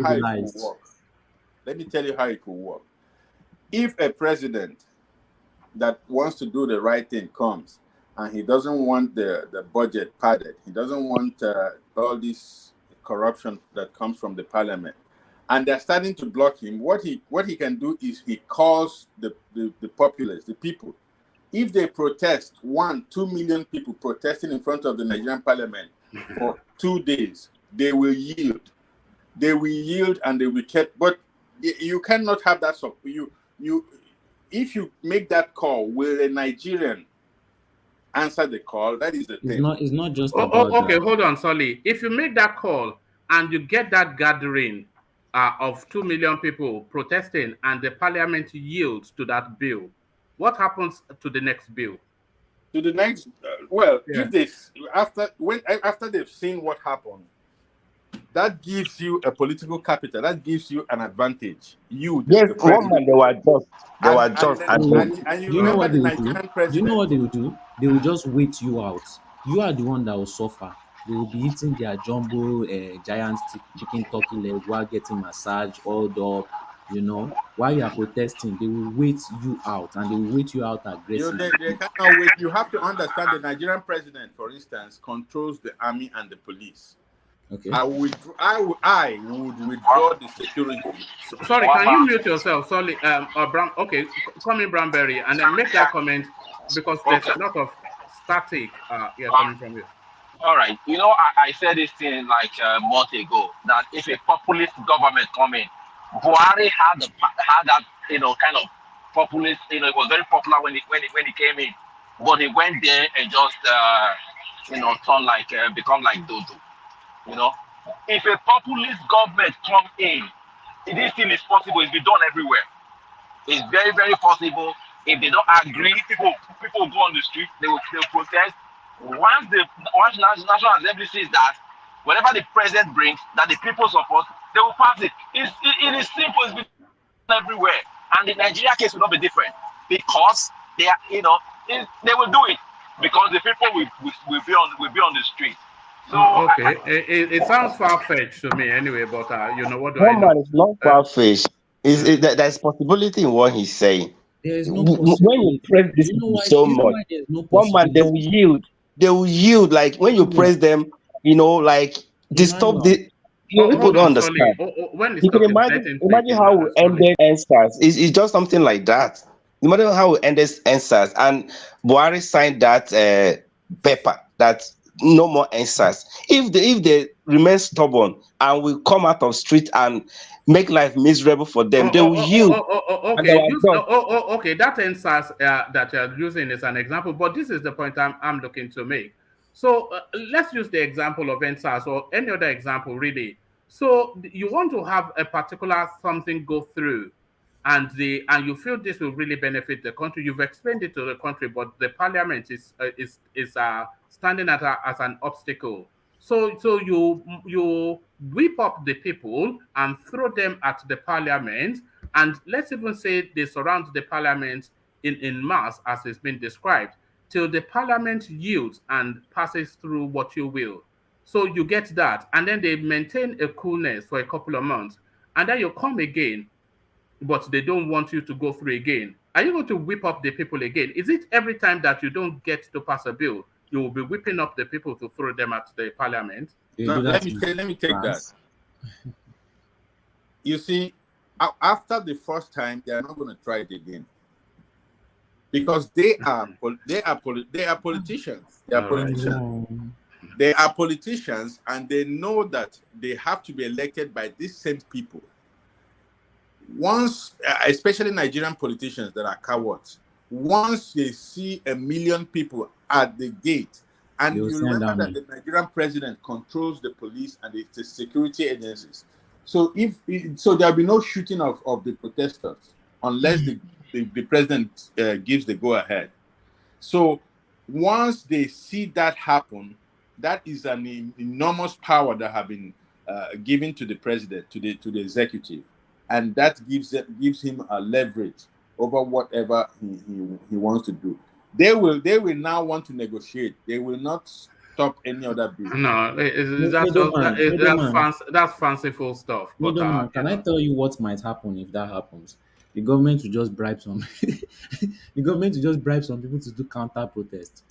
how it will work. If a president that wants to do the right thing comes, and he doesn't want the budget padded, he doesn't want all this corruption that comes from the parliament, and they're starting to block him, what he can do is he calls the populace, the people. If they protest, 1-2 million people protesting in front of the Nigerian parliament for 2 days, they will yield. They will yield, and they will kept. But you cannot have that. So if you make that call, will a Nigerian answer the call? That is the thing. It's not just about okay, hold on, Solly. If you make that call and you get that gathering of 2 million people protesting, and the parliament yields to that bill, what happens to the next bill? To the next, if they after they've seen what happened, that gives you a political capital. That gives you an advantage. Yes, one man, they were just. And you know what they will do? You know what they will do? They will just wait you out. You are the one that will suffer. They will be eating their jumbo giant chicken turkey leg while getting massage all up. While you are protesting, they will wait you out, and they will wait you out aggressively. They cannot wait. You have to understand the Nigerian president, for instance, controls the army and the police. Okay. I would withdraw the security. Sorry, can you mute yourself? Sorry, okay, come in, Bramberry, and then make that comment, because there's a lot of static coming from you. All right. I said this thing like a month ago, that if a populist government come in, Buhari had that kind of populist. It was very popular when he came in, but he went there and just become like Dodo. If a populist government come in, this thing is possible. It's been done everywhere. It's very, very possible. If they don't agree, people will go on the street. They'll protest. Once National Assembly sees that whatever the president brings that the people support, they will pass it. It is simple. It's been done everywhere, and the Nigeria case will not be different, because they are, they will do it, because the people will be on the street. So okay, it sounds far-fetched to me anyway, but what do I know? It's not far-fetched. There's possibility in what he's saying. There's no when you press this so much, one man, they will yield. They will yield. Like when you press them, disturb the. People don't understand. You can imagine how we ended NSAS. It's just something like that. Imagine how we ended NSAS, and Buhari signed that paper that no more answers. If they remain stubborn and will come out of street and make life miserable for them, they will yield. Okay, okay. That answers that you're using is an example, but this is the point I'm looking to make. So let's use the example of NSAS or any other example, really. So you want to have a particular something go through, and you feel this will really benefit the country. You've explained it to the country, but the parliament is standing as an obstacle. So you whip up the people and throw them at the parliament, and let's even say they surround the parliament in mass, as it's been described, till the parliament yields and passes through what you will. So you get that, and then they maintain a coolness for a couple of months, and then you come again, but they don't want you to go through again. Are you going to whip up the people again? Is it every time that you don't get to pass a bill, you will be whipping up the people to throw them at the parliament? No, let me take that. You see, after the first time, they are not going to try it again, because they are politicians. They are politicians. They are politicians, and they know that they have to be elected by these same people. Once, especially Nigerian politicians that are cowards, once they see 1 million people at the gate, and you remember that the Nigerian president controls the police and the security agencies. So there'll be no shooting of the protesters unless the president gives the go ahead. So once they see that happen, that is an enormous power that have been given to the president, to the executive, and that gives him a leverage over whatever he wants to do. They will now want to negotiate. They will not stop any other bill. No, that's fanciful stuff. But can I tell you what might happen if that happens? The government will just bribe some. The government will just bribe some people to do counter protest.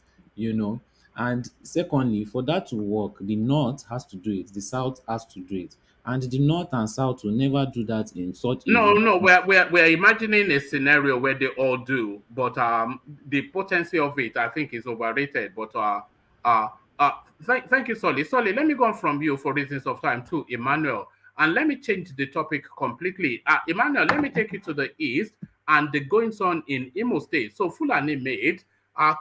And secondly, for that to work, the North has to do it, the South has to do it, and the North and South will never do that in such. No, we're imagining a scenario where they all do, but the potency of it, I think, is overrated. But thank you, Solly. Solly, let me go on from you for reasons of time to Emmanuel, and let me change the topic completely. Emmanuel, let me take you to the east and the goings on in Imo State. So Fulani made.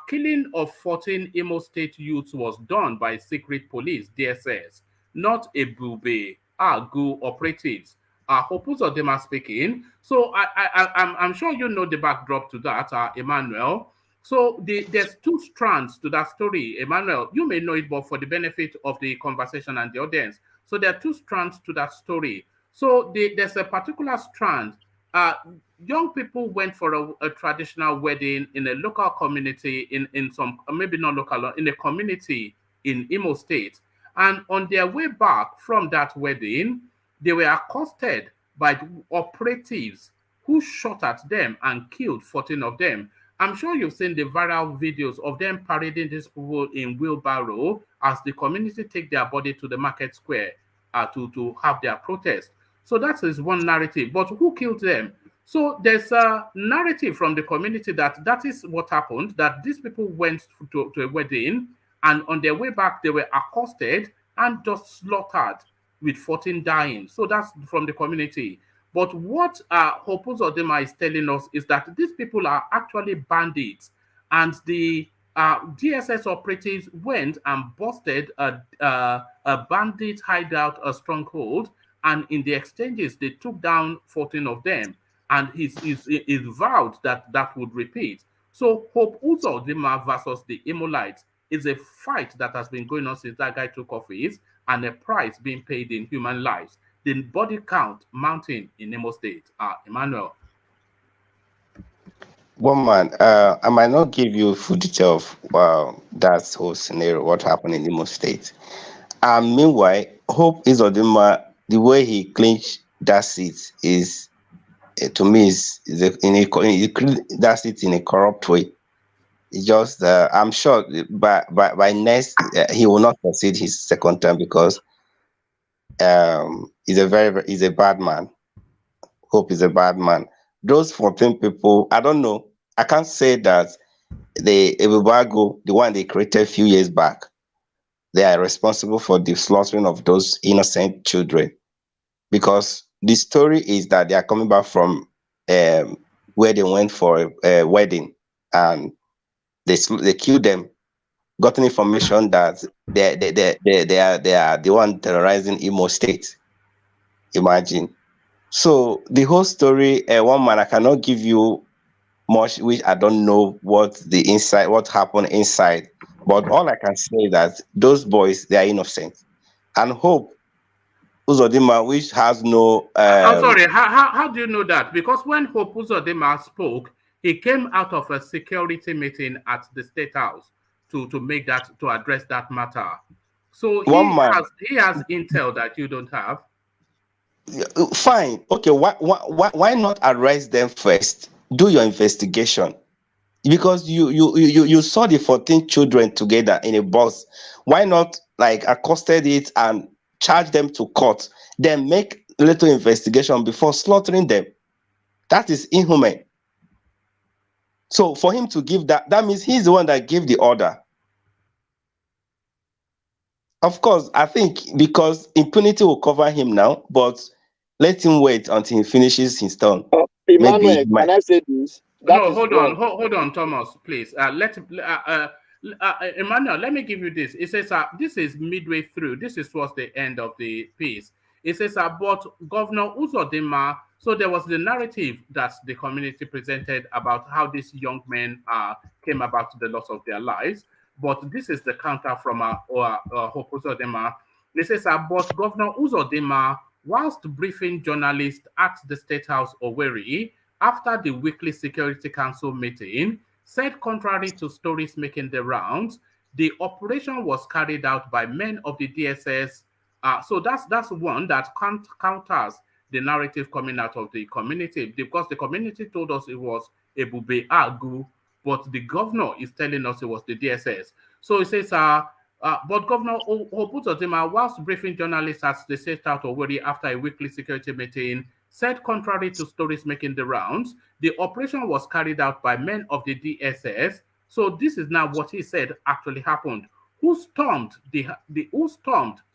Killing of 14 Imo State youths was done by secret police, DSS, not a Bube, GU operatives. Hope UZODINMA speaking. So I'm sure you know the backdrop to that, Emmanuel. So there's two strands to that story, Emmanuel. You may know it, but for the benefit of the conversation and the audience. So there are two strands to that story. So there's a particular strand. Young people went for a traditional wedding in a local community, in some, maybe not local, in a community in Imo State. And on their way back from that wedding, they were accosted by operatives who shot at them and killed 14 of them. I'm sure you've seen the viral videos of them parading these people in wheelbarrow as the community take their body to the market square to have their protest. So that is one narrative. But who killed them? So there's a narrative from the community that is what happened, that these people went to a wedding, and on their way back, they were accosted and just slaughtered with 14 dying. So that's from the community. But what Hope UZODINMA is telling us is that these people are actually bandits, and the DSS operatives went and busted a bandit hideout, a stronghold, and in the exchanges, they took down 14 of them. And he vowed that would repeat. So Hope UZODINMA versus the Imolites is a fight that has been going on since that guy took office, and a price being paid in human lives. The body count mounting in Imo State. Emmanuel. One man, I might not give you full detail of that whole scenario, what happened in Imo State. Meanwhile, Hope UZODINMA, the way he clinched that seat is, to me, that's it in a corrupt way. It's just, I'm sure by next, he will not succeed his second term, because he's a bad man. Hope is a bad man. Those 14 people, I don't know. I can't say that the Ebubago, the one they created a few years back, they are responsible for the slaughtering of those innocent children, because the story is that they are coming back from where they went for a wedding, and they killed them. Gotten information that they are the one terrorizing Imo State. Imagine. So the whole story, one man, I cannot give you much, which I don't know what happened inside. But all I can say is that those boys, they are innocent. And Hope Uzodinma, which has no I'm sorry, how do you know that? Because when Hope Uzodinma spoke, he came out of a security meeting at the State House to address that matter. So he has intel that you don't have. Fine. Okay, why not arrest them first? Do your investigation. Because you saw the 14 children together in a bus. Why not accosted it and charge them to court, then make a little investigation before slaughtering them? That is inhuman. So for him to give that means he's the one that gave the order. Of course, I think because impunity will cover him now, but let him wait until he finishes his turn. Emmanuel, can I say this? Hold on, Thomas, please. Emmanuel, let me give you this. It says this is midway through. This is towards the end of the piece. It says about Governor Uzodinma. So there was the narrative that the community presented about how these young men came about the loss of their lives. But this is the counter from Hope Uzodinma. It says about Governor Uzodinma, whilst briefing journalists at the State House, Owerri, after the weekly Security Council meeting, said contrary to stories making the rounds, the operation was carried out by men of the DSS. So that's one that counters the narrative coming out of the community, because the community told us it was Ebube Agu, but the governor is telling us it was the DSS. So it says, but Governor Hope Uzodinma, whilst briefing journalists at the State House already after a weekly security meeting, said contrary to stories making the rounds, the operation was carried out by men of the DSS. So this is now what he said actually happened. Who stormed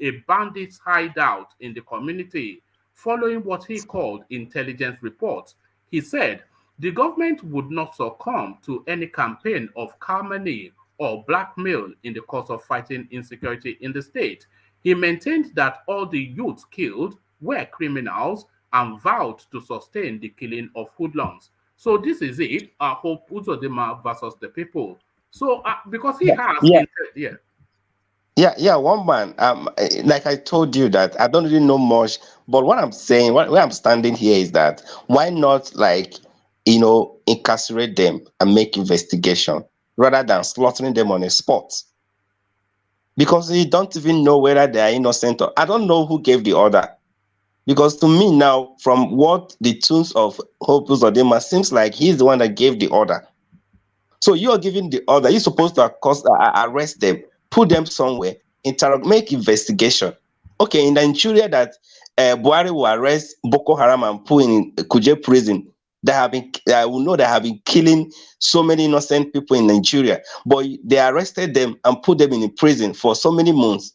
a bandit's hideout in the community following what he called intelligence reports. He said the government would not succumb to any campaign of calumny or blackmail in the course of fighting insecurity in the state. He maintained that all the youths killed were criminals and vowed to sustain the killing of hoodlums. So this is it, Hope Uzodinma versus the people. So because he has... Yeah, one man. Like I told you that I don't really know much, but what I'm saying, where I'm standing here is that why not incarcerate them and make investigation rather than slaughtering them on a spot? Because you don't even know whether they are innocent or I don't know who gave the order. Because to me now, from what the tunes of Hope Uzodinma seems like he's the one that gave the order. So you are giving the order. You're supposed to arrest them, put them somewhere, make investigation. Okay, in Nigeria that Buhari will arrest Boko Haram and put in Kuje prison. We know they have been killing so many innocent people in Nigeria, but they arrested them and put them in prison for so many months.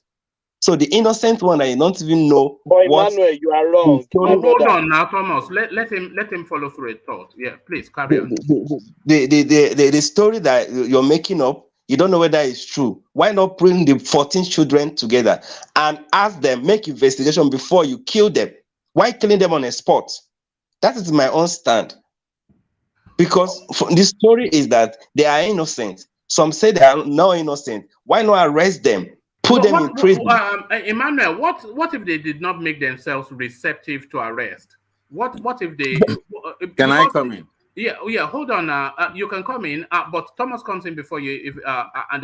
So the innocent one, I don't even know. But Emmanuel, you are wrong. Hold on now, Thomas. Let him follow through a thought. Yeah, please carry on. The story that you're making up, you don't know whether it's true. Why not bring the 14 children together and ask them, make investigation before you kill them? Why killing them on a spot? That is my own stand. Because the story is that they are innocent. Some say they are not innocent. Why not arrest them? Put them in prison. Emmanuel, what if they did not make themselves receptive to arrest? What if they... Can I come in? Yeah. Hold on. You can come in, but Thomas comes in before you. And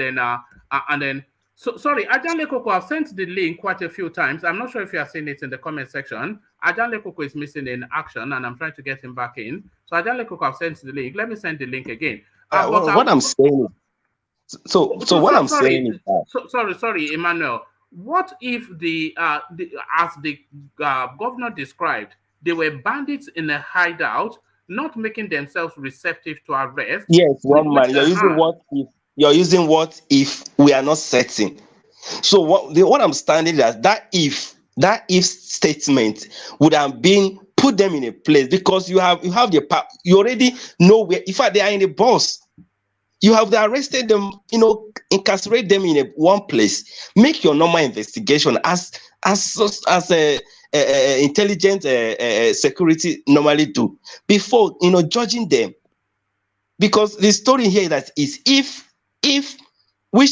then. So sorry, Ajan Lekoko, I've sent the link quite a few times. I'm not sure if you have seen it in the comment section. Ajan Lekoko is missing in action, and I'm trying to get him back in. So Ajan Lekoko, I've sent the link. Let me send the link again. What I'm saying. So what I'm saying is that... Sorry, Emmanuel. What if as the governor described, they were bandits in a hideout, not making themselves receptive to arrest? Yes, one man. You're using what if we are not certain. So what I'm standing at, that if statement would have been put them in a place, because you have the power, you already know where. In fact, they are in the bus. You have arrested them, incarcerate them in one place. Make your normal investigation as a intelligent security normally do before judging them. Because the story here that is if which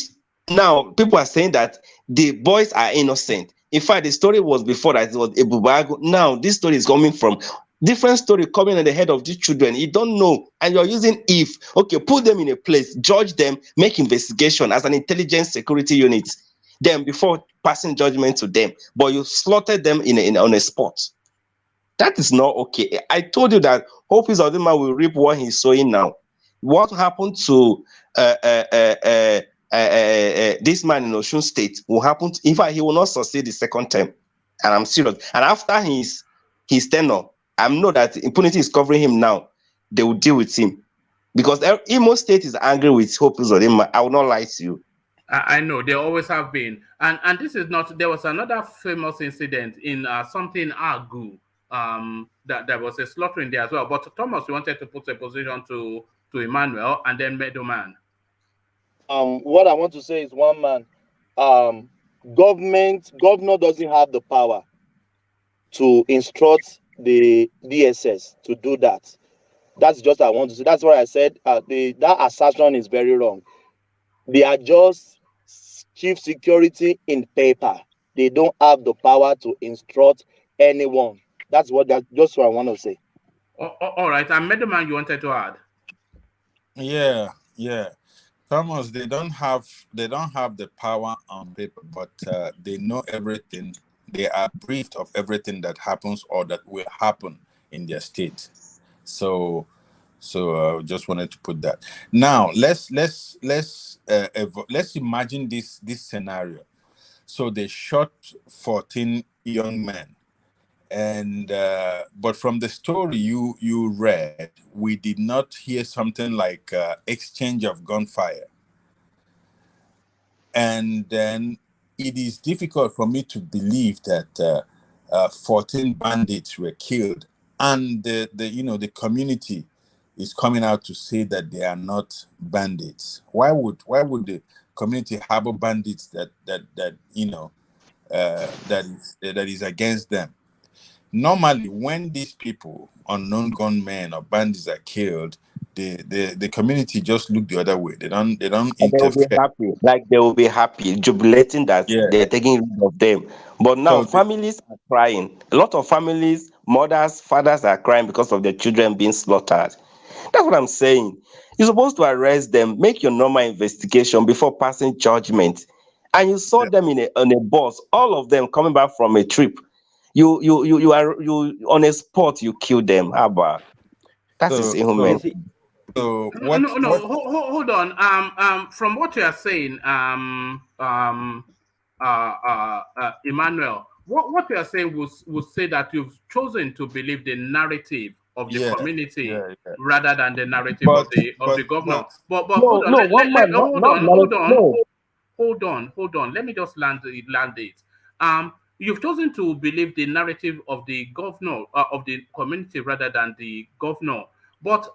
now people are saying that the boys are innocent. In fact, the story was before that it was a bubago. Now this story is coming from different story coming on the head of these children. You don't know, and you're using if. Okay, put them in a place, judge them, make investigation as an intelligence security unit. Then before passing judgment to them, but you slaughtered them on a spot. That is not okay. I told you that Hope UZODINMA will reap what he's sowing now. What happened to this man in Osun State will happen. In fact, he will not succeed the second term, and I'm serious. And after his tenure, I know that impunity is covering him now. They will deal with him because Imo State is angry with Hope UZODINMA. I will not lie to you. I know they always have been, and this is not. There was another famous incident in something Agu. That there was a slaughtering there as well. But Thomas, you wanted to put a position to Emmanuel and then Meadoman. What I want to say is, one man, governor doesn't have the power to instruct the DSS to do that. That's just what I want to say. That's what I said. That assertion is very wrong. They are just chief security in paper. They don't have the power to instruct anyone. That's just what I want to say. All right. And Meadoman, you wanted to add? Yeah. Thomas, they don't have the power on paper, but they know everything. They are briefed of everything that happens or that will happen in their state. So just wanted to put that. Now let's imagine this scenario. So they shot 14 young men, and but from the story you read, we did not hear something like exchange of gunfire. And then it is difficult for me to believe that 14 bandits were killed, and the community is coming out to say that they are not bandits. Why would the community harbor bandits that is against them? Normally, when these people, unknown gunmen or bandits, are killed, the community just look the other way. They don't interfere. They will be happy, jubilating that they're taking rid of them. But now families are crying. A lot of families, mothers, fathers are crying because of their children being slaughtered. That's what I'm saying. You're supposed to arrest them, make your normal investigation before passing judgment. And you saw them on a bus, all of them coming back from a trip. You on a spot, you kill them. Abba. That is inhuman. No, hold on. From what you are saying, Emmanuel, what you are saying would say that you've chosen to believe the narrative of the community rather than the narrative of the governor. But hold on. Let me just land it. You've chosen to believe the narrative of the governor, of the community rather than the governor. But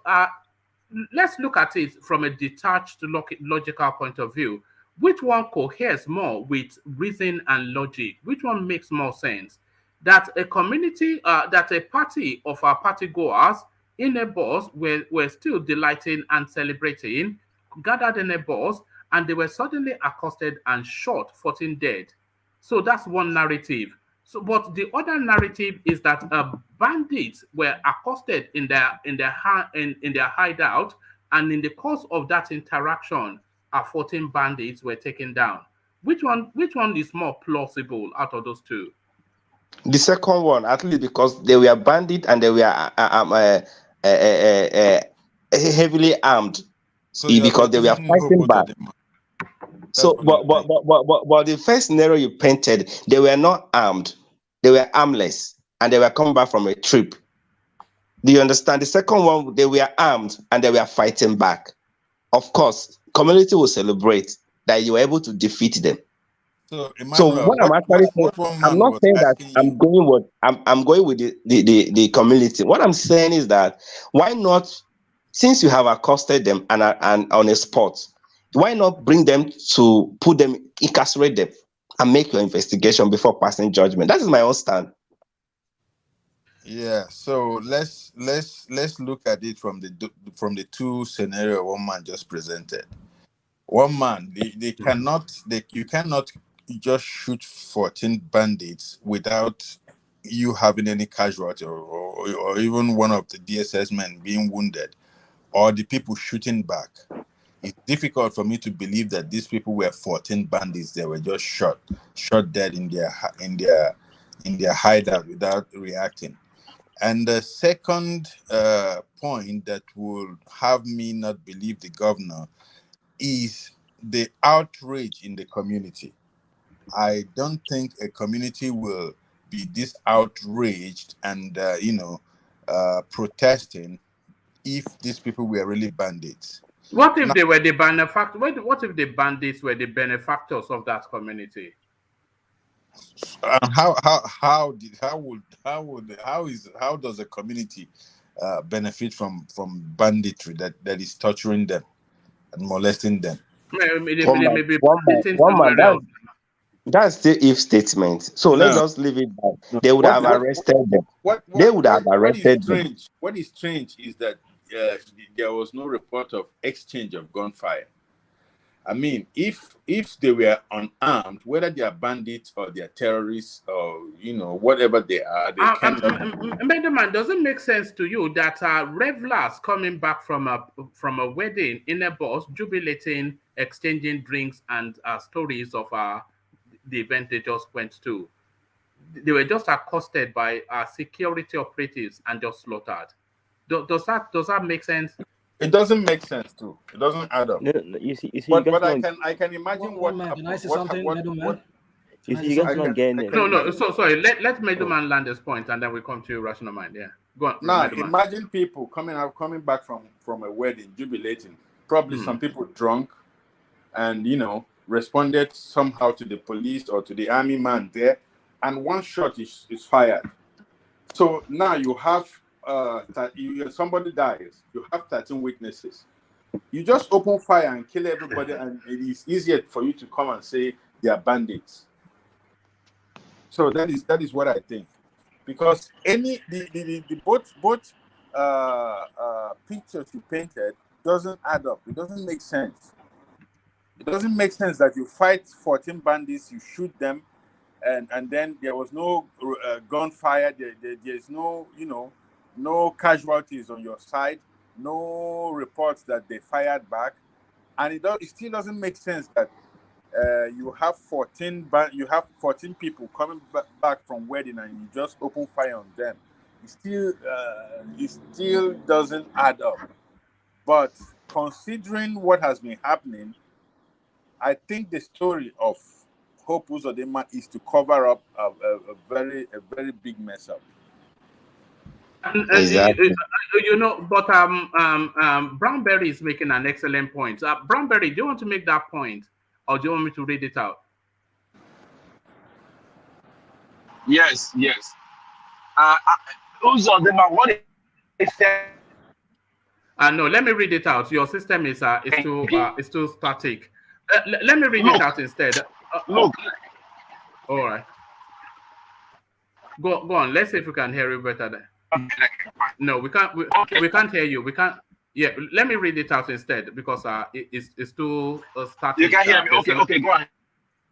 let's look at it from a detached, logical point of view. Which one coheres more with reason and logic? Which one makes more sense? That a community, that a party of our party goers in a bus were still delighting and celebrating, gathered in a bus, and they were suddenly accosted and shot, 14 dead. So that's one narrative. So, but the other narrative is that bandits were accosted in their hideout, and in the course of that interaction, 14 bandits were taken down. Which one is more plausible out of those two? The second one, at least because they were bandits and they were heavily armed, because they were fighting back. So, but the first scenario you painted, they were not armed, they were armless, and they were coming back from a trip. Do you understand? The second one, they were armed and they were fighting back. Of course, community will celebrate that you were able to defeat them. So, Emmanuel, So what I'm actually saying, I'm not saying that I'm going with the community. What I'm saying is that why not, since you have accosted them and on a spot, why not bring them to put them, incarcerate them, and make your investigation before passing judgment? That is my own stand. Yeah, so let's look at it from the two scenario one man just presented. One man, you cannot just shoot 14 bandits without you having any casualty or even one of the DSS men being wounded or the people shooting back. It's difficult for me to believe that these people were 14 bandits. They were just shot dead in their hideout without reacting. And the second point that would have me not believe the governor is the outrage in the community. I don't think a community will be this outraged and protesting if these people were really bandits. What if they were the benefactors? What if the bandits were the benefactors of that community? How does a community benefit from banditry that is torturing them and molesting them? That's the if statement. So let's just leave it back. They would have arrested them. They would have arrested them. What is strange is that there was no report of exchange of gunfire. I mean, if they were unarmed, whether they are bandits or they are terrorists or whatever they are, they cannot. Benjamin, does it make sense to you that revelers coming back from a wedding in a bus, jubilating, exchanging drinks and stories of the event they just went to, they were just accosted by security operatives and just slaughtered? Does that make sense? It doesn't make sense too. It doesn't add up. No, you see, but I can imagine what man, happened. Can I say something, Middleman? You guys not getting it. No. So sorry. Let Middleman land this point, and then we come to Rational Mind. Yeah, go on. Now imagine people coming back from a wedding, jubilating. Probably some people drunk, and responded somehow to the police or to the army man there, and one shot is fired. So now you have somebody dies. You have 13 witnesses. You just open fire and kill everybody, and it is easier for you to come and say they are bandits. So that is what I think, because both pictures you painted doesn't add up. It doesn't make sense. It doesn't make sense that you fight 14 bandits, you shoot them, and then there was no gunfire. There's no no casualties on your side, no reports that they fired back, and it still doesn't make sense that you have 14 people coming back from wedding and you just open fire on them. It still doesn't add up. But considering what has been happening, I think the story of Hope UZODINMA is to cover up a very big mess up. Exactly. But Brownberry is making an excellent point. Brownberry, do you want to make that point, or do you want me to read it out? Yes. UZODINMA, what is that? No, let me read it out. Your system is too static. Let me read it out instead. Look. All right. Go on. Let's see if we can hear you better there. No, we can't. We can't hear you. We can't. Yeah, let me read it out instead because it's too static. You can hear me. Okay, go on.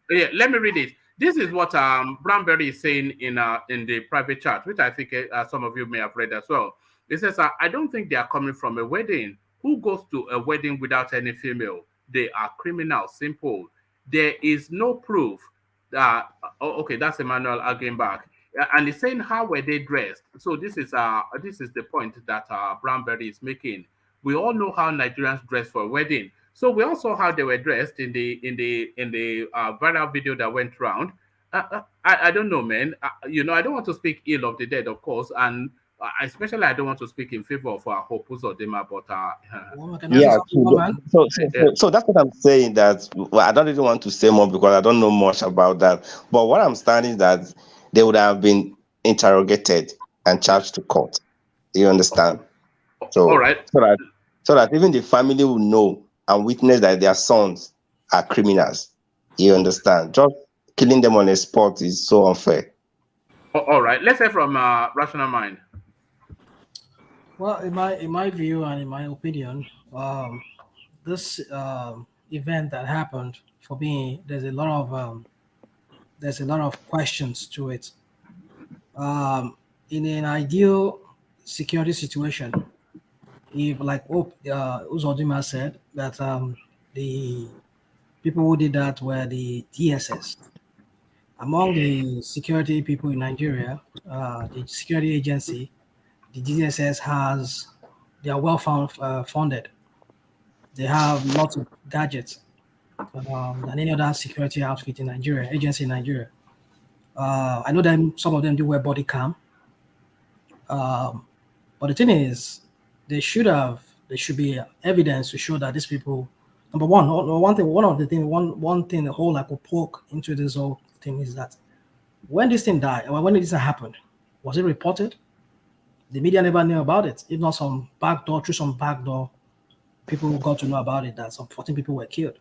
Yeah, let me read it. This is what Brownberry is saying in the private chat, which I think some of you may have read as well. It says, I don't think they are coming from a wedding. Who goes to a wedding without any female? They are criminals. Simple. There is no proof that. Okay, that's Emmanuel arguing back. And he's saying, how were they dressed? So this is the point that Brownberry is making. We all know how Nigerians dress for a wedding. So we all saw how they were dressed in the viral video that went around. I don't know, man. I don't want to speak ill of the dead, of course. And especially I don't want to speak in favor of Hope UZODINMA, but yeah, so that's what I'm saying. That I don't really want to say more because I don't know much about that. But what I'm standing that they would have been interrogated and charged to court. You understand? So, all right. So that even the family will know and witness that their sons are criminals. You understand? Just killing them on the spot is so unfair. All right. Let's hear from Rational Mind. Well, in my view and in my opinion, this event that happened, for me, there's a lot of questions to it. In an ideal security situation, if, like UZODINMA said, that the people who did that were the DSS. Among the security people in Nigeria, the security agency, the DSS they are well funded. They have lots of gadgets than any other security outfit in Nigeria, agency in Nigeria. I know some of them do wear body cam. But the thing is, there should be evidence to show that these people, number one, one thing, the hole I could poke into this whole thing is that when this thing died, when this happened, was it reported? The media never knew about it. If not through some back door, people got to know about it, that some 14 people were killed.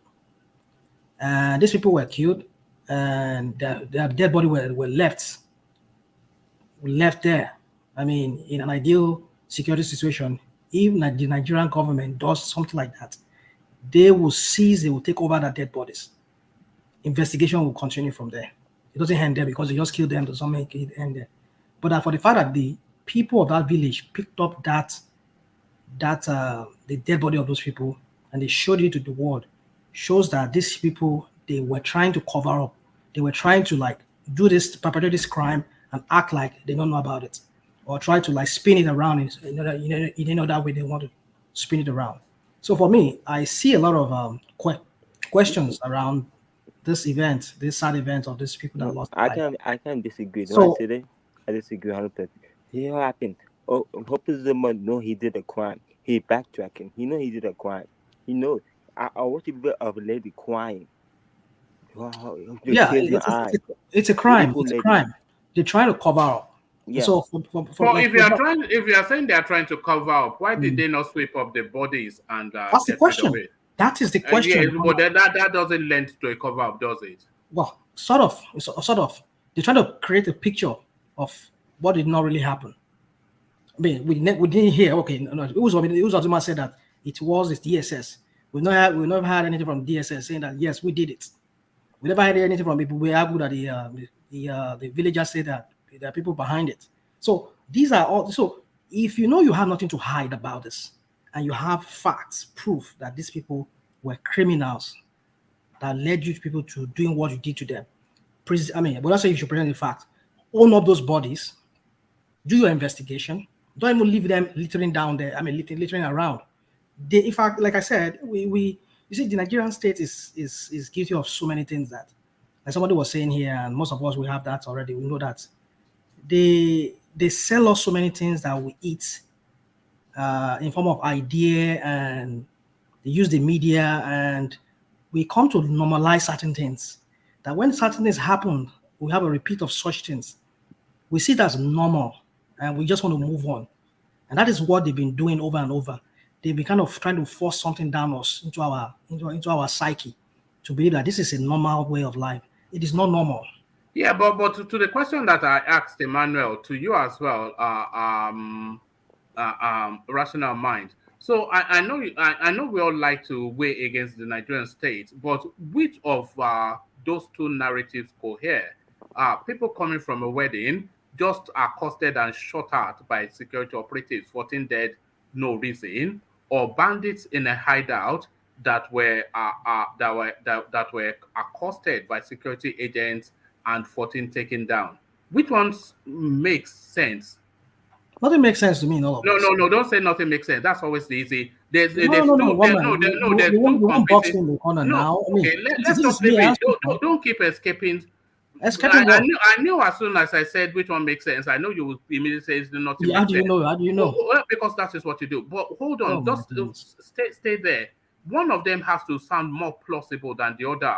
And these people were killed, and their dead body were left there. I mean, in an ideal security situation, if the Nigerian government does something like that, they will take over the dead bodies. Investigation will continue from there. It doesn't end there because they just killed them, doesn't make it end there. But for the fact that the people of that village picked up the dead body of those people and they showed it to the world, shows that these people, they were trying to cover up. They were trying to perpetrate this crime and act like they don't know about it, or try to spin it around in that way they want to spin it around. So for me, I see a lot of questions around this event, this sad event of these people that lost life. I can't disagree. So, I disagree 100%. See what happened? Hope UZODINMA know he did a crime. He backtracking. He know he did a crime. He knows. I watched a bit of a lady crying. Wow, yeah, it's a crime. It's a crime. They're trying to cover up. Yeah. So if you are saying they are trying to cover up, why did they not sweep up the bodies and that's the question. That is the question. Yeah, but that doesn't lend to a cover up, does it? Well, sort of. They're trying to create a picture of what did not really happen. I mean, we didn't hear. Okay, no, UZODINMA said that it was the DSS. We never had anything from DSS saying that yes, we did it. We never had anything from people. We argued that the villagers say that there are people behind it. So these are all. So if you know you have nothing to hide about this, and you have facts, proof that these people were criminals that led you people to doing what you did to them. I mean, but also you should present the fact. Own up those bodies. Do your investigation. Don't even leave them littering down there. I mean, littering around. In fact, like I said, you see, the Nigerian state is guilty of so many things that, like somebody was saying here, and most of us we have that already. We know that they sell us so many things that we eat in form of idea, and they use the media, and we come to normalize certain things. That when certain things happen, we have a repeat of such things. We see that as normal, and we just want to move on. And that is what they've been doing over and over. They've been kind of trying to force something down us into our psyche to believe that this is a normal way of life. It is not normal. Yeah, but to the question that I asked Emmanuel, to you as well, Rational Mind. So I know we all like to weigh against the Nigerian state, but which of those two narratives cohere? People coming from a wedding just accosted and shot at by security operatives, 14 dead, no reason, or bandits in a hideout that were accosted by security agents and 14 taken down. Which ones makes sense? Nothing makes sense to me in all of this. No, don't say nothing makes sense. That's always the easy. There's two competing. Now. Okay, let's not leave it. Don't keep escaping. Escaping what? I knew as soon as I said which one makes sense. I know you will immediately say it's not. Yeah, how do you know? How do you know? Well, because that is what you do. But hold on, just stay there. One of them has to sound more plausible than the other.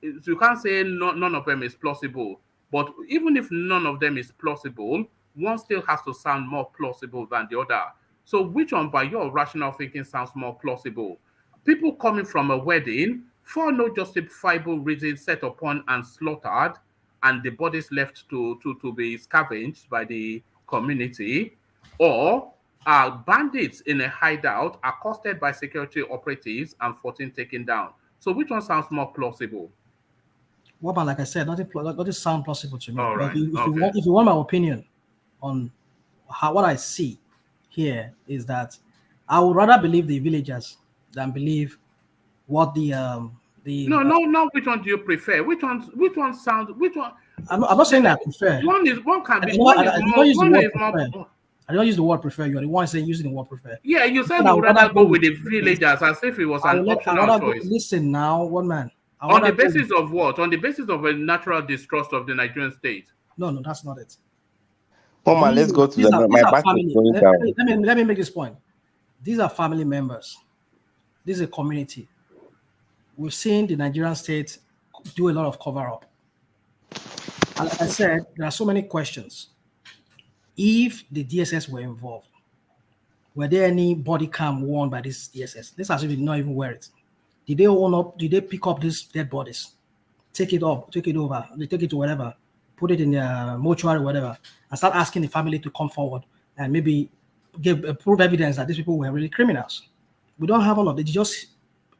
You can't say none of them is plausible. But even if none of them is plausible, one still has to sound more plausible than the other. So which one, by your rational thinking, sounds more plausible? People coming from a wedding for no justifiable reason set upon and slaughtered, and the bodies left to be scavenged by the community, or bandits in a hideout accosted by security operatives and 14 taken down. So which one sounds more plausible? What about, like I said, nothing sound plausible to me. All right. If you want my opinion on what I see here, is that I would rather believe the villagers than believe what the No. Which one do you prefer? Which one sounds? Which one? I'm not saying that I prefer. One can be. I don't use the word prefer. You're the one saying using the word prefer. Yeah, you said you would rather go with the villagers as if it was an optional choice. Listen now, one man. On the basis of what? On the basis of a natural distrust of the Nigerian state? No, that's not it. Come on, let's go to my back. Let me make this point. These are family members. This is a community. We've seen the Nigerian state do a lot of cover up. And like I said, there are so many questions. If the DSS were involved, were there any body cam worn by this DSS? Let's assume they did not even wear it. Did they own up? Did they pick up these dead bodies, take it over, they take it to whatever, put it in the mortuary, whatever, and start asking the family to come forward and maybe prove evidence that these people were really criminals? We don't have all of it. They just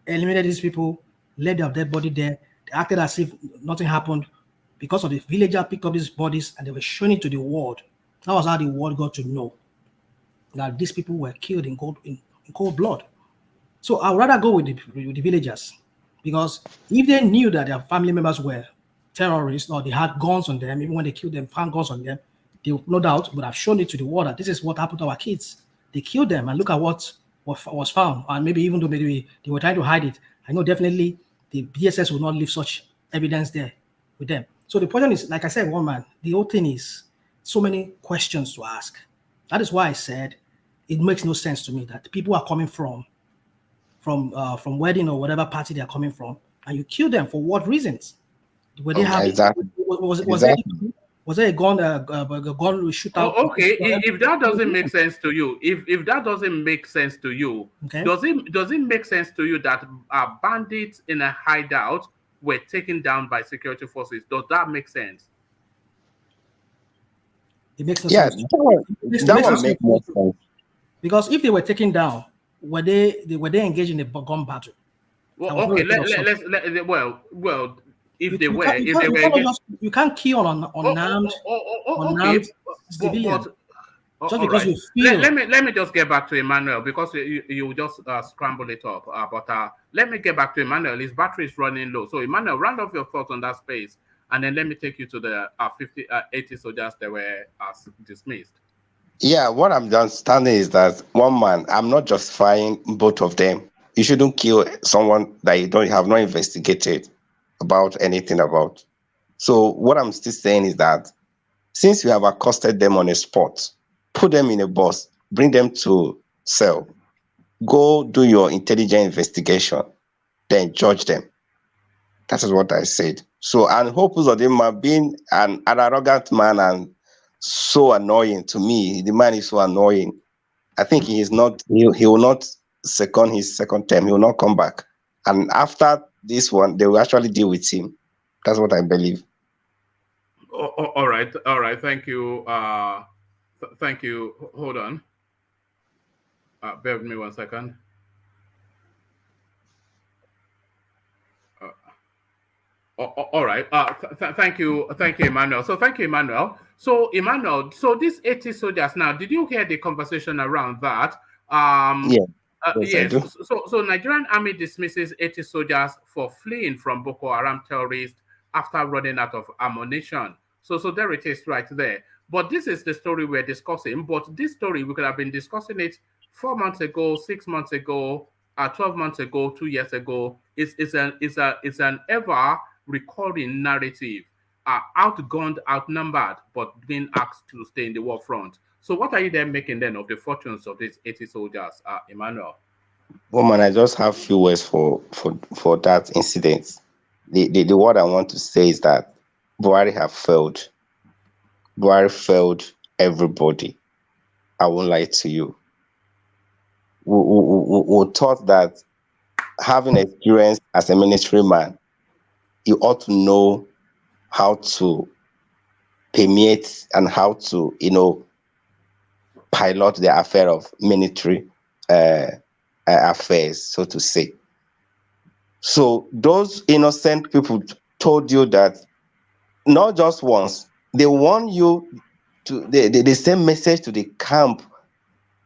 eliminated these people, led their dead body there. They acted as if nothing happened because of the villager picked up these bodies and they were showing it to the world. That was how the world got to know that these people were killed in cold blood. So I would rather go with the villagers, because if they knew that their family members were terrorists or they had guns on them, even when they killed them, found guns on them, they no doubt would have shown it to the world that this is what happened to our kids. They killed them, and look at what was found. And maybe even though maybe they were trying to hide it, I know definitely the DSS would not leave such evidence there with them. So the point is, like I said, one man, the whole thing is so many questions to ask. That is why I said it makes no sense to me that people are coming from wedding or whatever party they are coming from, and you kill them for what reasons? Were they having, exactly. Was there a gun shootout? Okay, if that doesn't make sense to you, if that doesn't make sense to you, okay, does it make sense to you that bandits in a hideout were taken down by security forces? Does that make sense? It makes no sense. That one makes more sense. Because if they were taken down, were they engaged in a gun battle? Well, okay, if they were, you can't kill on unarmed civilians. Just because you feel. Let me just get back to Emmanuel, because you just scramble it up. But let me get back to Emmanuel. His battery is running low. So Emmanuel, round off your thoughts on that space, and then let me take you to the 80 soldiers that were dismissed. Yeah, what I'm understanding is that, one man, I'm not justifying both of them. You shouldn't kill someone that you have not investigated about anything about. So what I'm still saying is that since you have accosted them on a spot, put them in a bus, bring them to cell, go do your intelligent investigation, then judge them. That is what I said. So, and Hope UZODINMA being an arrogant man and so annoying to me, the man is so annoying. I think he will not second his second term. He will not come back. And after this one, they will actually deal with him. That's what I believe. All right. Thank you. Thank you. Hold on. Bear with me 1 second. All right. Thank you, Emmanuel. So thank you, Emmanuel. So Emmanuel, so these 80 soldiers now, did you hear the conversation around that? Yes. So Nigerian army dismisses 80 soldiers for fleeing from Boko Haram terrorists after running out of ammunition. So there it is right there. But this is the story we're discussing. But this story, we could have been discussing it 4 months ago, 6 months ago, 12 months ago, 2 years ago. It's an ever recurring narrative. are outgunned, outnumbered, but being asked to stay in the war front. So what are you then making then of the fortunes of these 80 soldiers, Emmanuel? Well, man, I just have few words for that incident. The word I want to say is that Buhari have failed. Buhari failed everybody. I won't lie to you. We thought that having experience as a military man, you ought to know how to permeate and how to, pilot the affair of military affairs, so to say. So those innocent people told you that not just once, they want you to the same message to the camp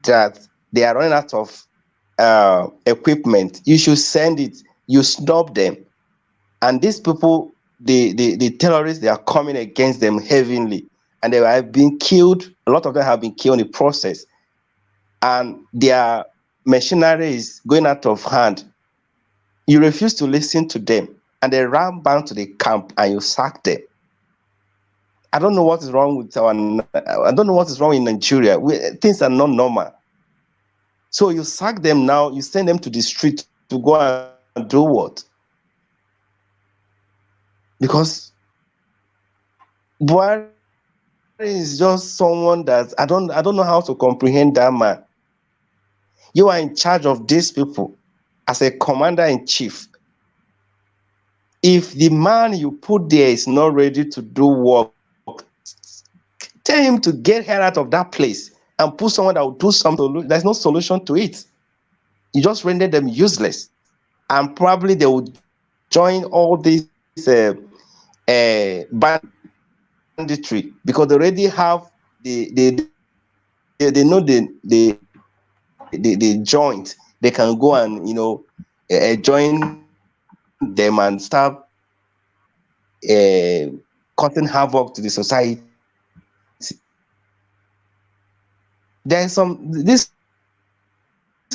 that they are running out of equipment. You should send it. You snub them. And these people, the terrorists, they are coming against them heavily. And they have been killed. A lot of them have been killed in the process. And their machinery is going out of hand. You refuse to listen to them. And they ran back to the camp and you sack them. I don't know what is wrong with I don't know what is wrong in Nigeria. Things are not normal. So you sack them now, you send them to the street to go and do what? Because Buhari is just someone that I don't know how to comprehend that man. You are in charge of these people as a commander-in-chief. If the man you put there is not ready to do work, tell him to get her out of that place and put someone that will do something. There's no solution to it. You just render them useless. And probably they will join all these banditry because they already have they know the joint. They can go and join them and start causing havoc to the society. There's this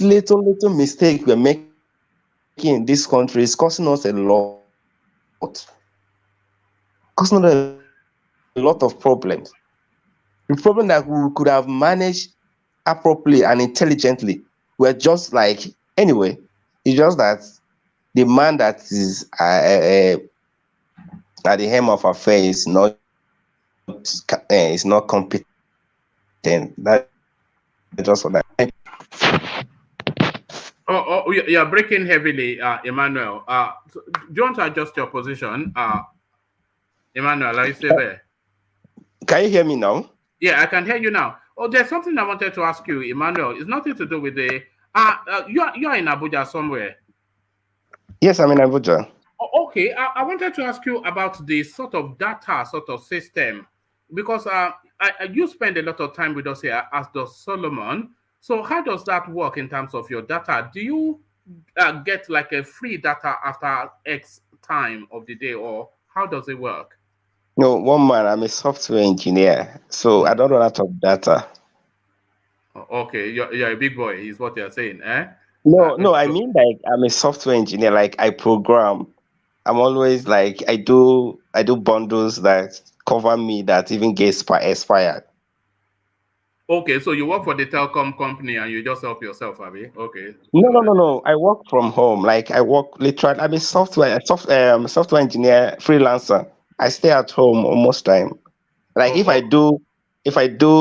little mistake we're making in this country is costing us a lot. Costing us a lot of problems. The problem that we could have managed appropriately and intelligently, we're just like, anyway, it's just that the man that is at the helm of affairs is not competent. That just for that. Oh, you're breaking heavily, Emmanuel. Do you want to adjust your position? Emmanuel, are you still there? Can you hear me now? Yeah, I can hear you now. Oh, there's something I wanted to ask you, Emmanuel. It's nothing to do with the... you're in Abuja somewhere. Yes, I'm in Abuja. Oh, okay, I wanted to ask you about the sort of data sort of system, because you spend a lot of time with us here, as does Solomon. So how does that work in terms of your data? Do you get like a free data after X time of the day, or how does it work? No, one man, I'm a software engineer, so I don't run out of data. Okay, you're a big boy, is what you're saying, eh? No, I mean like I'm a software engineer, like I program. I'm always like I do bundles that cover me that even get expired. Okay, so you work for the telecom company and you just help yourself, Abby? Okay. No. I work from home. Like I work literally. I'm a software engineer, freelancer. I stay at home almost time. Like if I do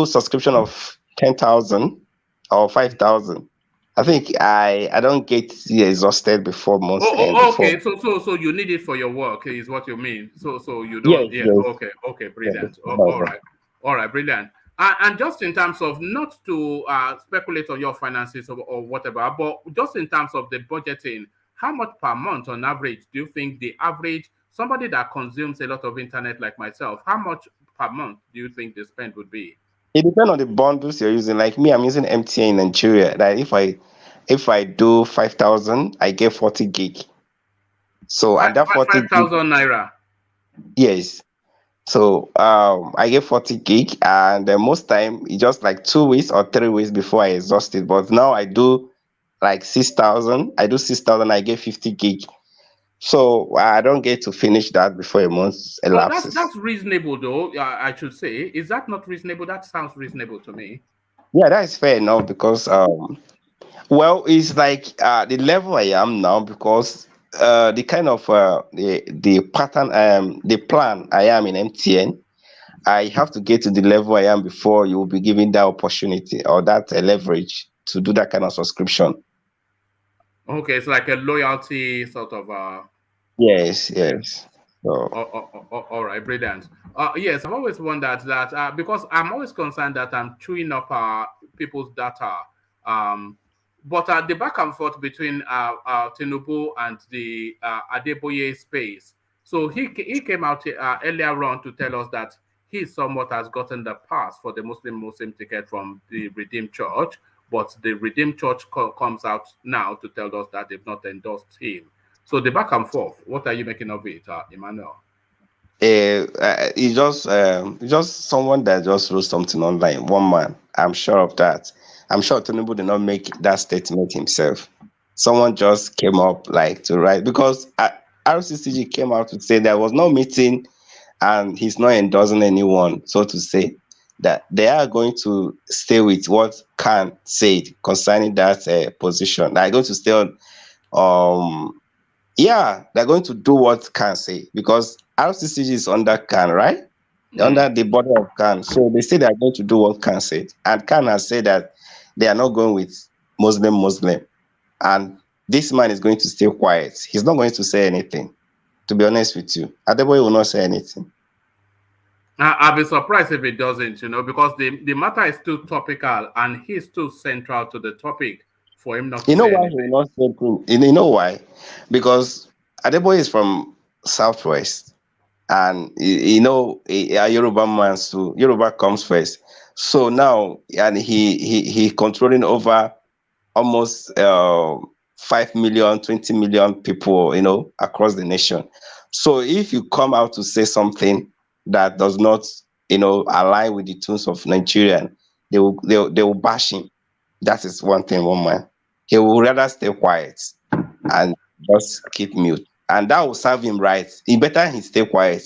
subscription of 10,000 or 5,000, I think I don't get exhausted before months. Okay. So you need it for your work, is what you mean. So you don't. Yes. Okay. Brilliant. All right. Brilliant. And just in terms of, not to speculate on your finances or whatever, but just in terms of the budgeting, how much per month on average do you think the average, somebody that consumes a lot of internet like myself, how much per month do you think the spend would be? It depends on the bundles you're using. Like me, I'm using MTN in Nigeria. That if I do 5,000, I get 40 gig. So and that 5,000 naira. Yes. So I get 40 gig, and most time it's just like 2 weeks or 3 weeks before I exhaust it. But now I do like 6,000. I do 6,000. I get 50 gig. So I don't get to finish that before a month elapses. That's reasonable, though. I should say, is that not reasonable? That sounds reasonable to me. Yeah, that is fair enough because well, it's like the level I am now because the kind of the pattern the plan I am in MTN, I have to get to the level I am before you will be given that opportunity or that leverage to do that kind of subscription. Okay, it's like a loyalty sort of. Yes. So. All right, brilliant. Yes, I've always wondered that because I'm always concerned that I'm chewing up people's data. But the back and forth between TINUBU and the Adeboye space. So he came out earlier on to tell us that he somewhat has gotten the pass for the Muslim ticket from the Redeemed Church, but the Redeemed Church comes out now to tell us that they've not endorsed him. So the back and forth, what are you making of it, Emmanuel? He's just someone that just wrote something online. One man, I'm sure of that. I'm sure Tonubu did not make that statement himself. Someone just came up like to write because RCCG came out to say there was no meeting and he's not endorsing anyone, so to say that they are going to stay with what Khan said concerning that position. They're going to stay on. Yeah, they're going to do what Khan say because RCCG is under Khan, right? Under the border of Khan. So they say they're going to do what Khan said. And Khan has said that they are not going with Muslim. And this man is going to stay quiet. He's not going to say anything, to be honest with you. Adeboye will not say anything. I'll be surprised if it doesn't, because the matter is too topical and he's too central to the topic for him not to say anything. He will not say anything? You know why? Because Adeboye is from Southwest. And a Yoruba man, so Yoruba comes first. So now, and he controlling over almost 5 million, 20 million people, across the nation. So if you come out to say something that does not, align with the tunes of Nigerian, they will bash him. That is one thing, one man. He will rather stay quiet and just keep mute. And that will serve him right. He better he stay quiet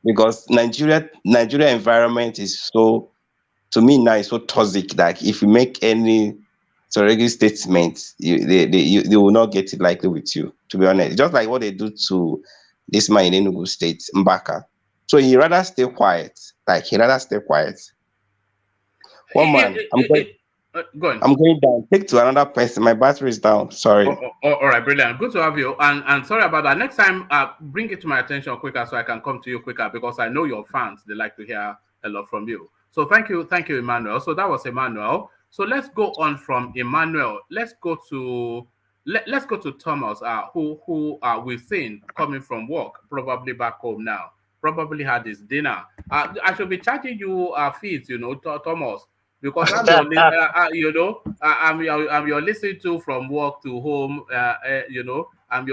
because Nigeria environment is so, to me now, it's so toxic that if you make any surrogate statement, they will not get it likely with you, to be honest. Just like what they do to this man in Enugu State, Mbaka. So he rather stay quiet. One man, go on. I'm going down. Take to another person. My battery is down. Sorry. All right, brilliant. Good to have you. And sorry about that. Next time, bring it to my attention quicker so I can come to you quicker because I know your fans, they like to hear a lot from you. So thank you, Emmanuel. So that was Emmanuel. So let's go on from Emmanuel. Let's go to Thomas, who we've seen coming from work, probably back home now. Probably had his dinner. I should be charging you fees, Thomas, because I'm your listening to from work to home. I'm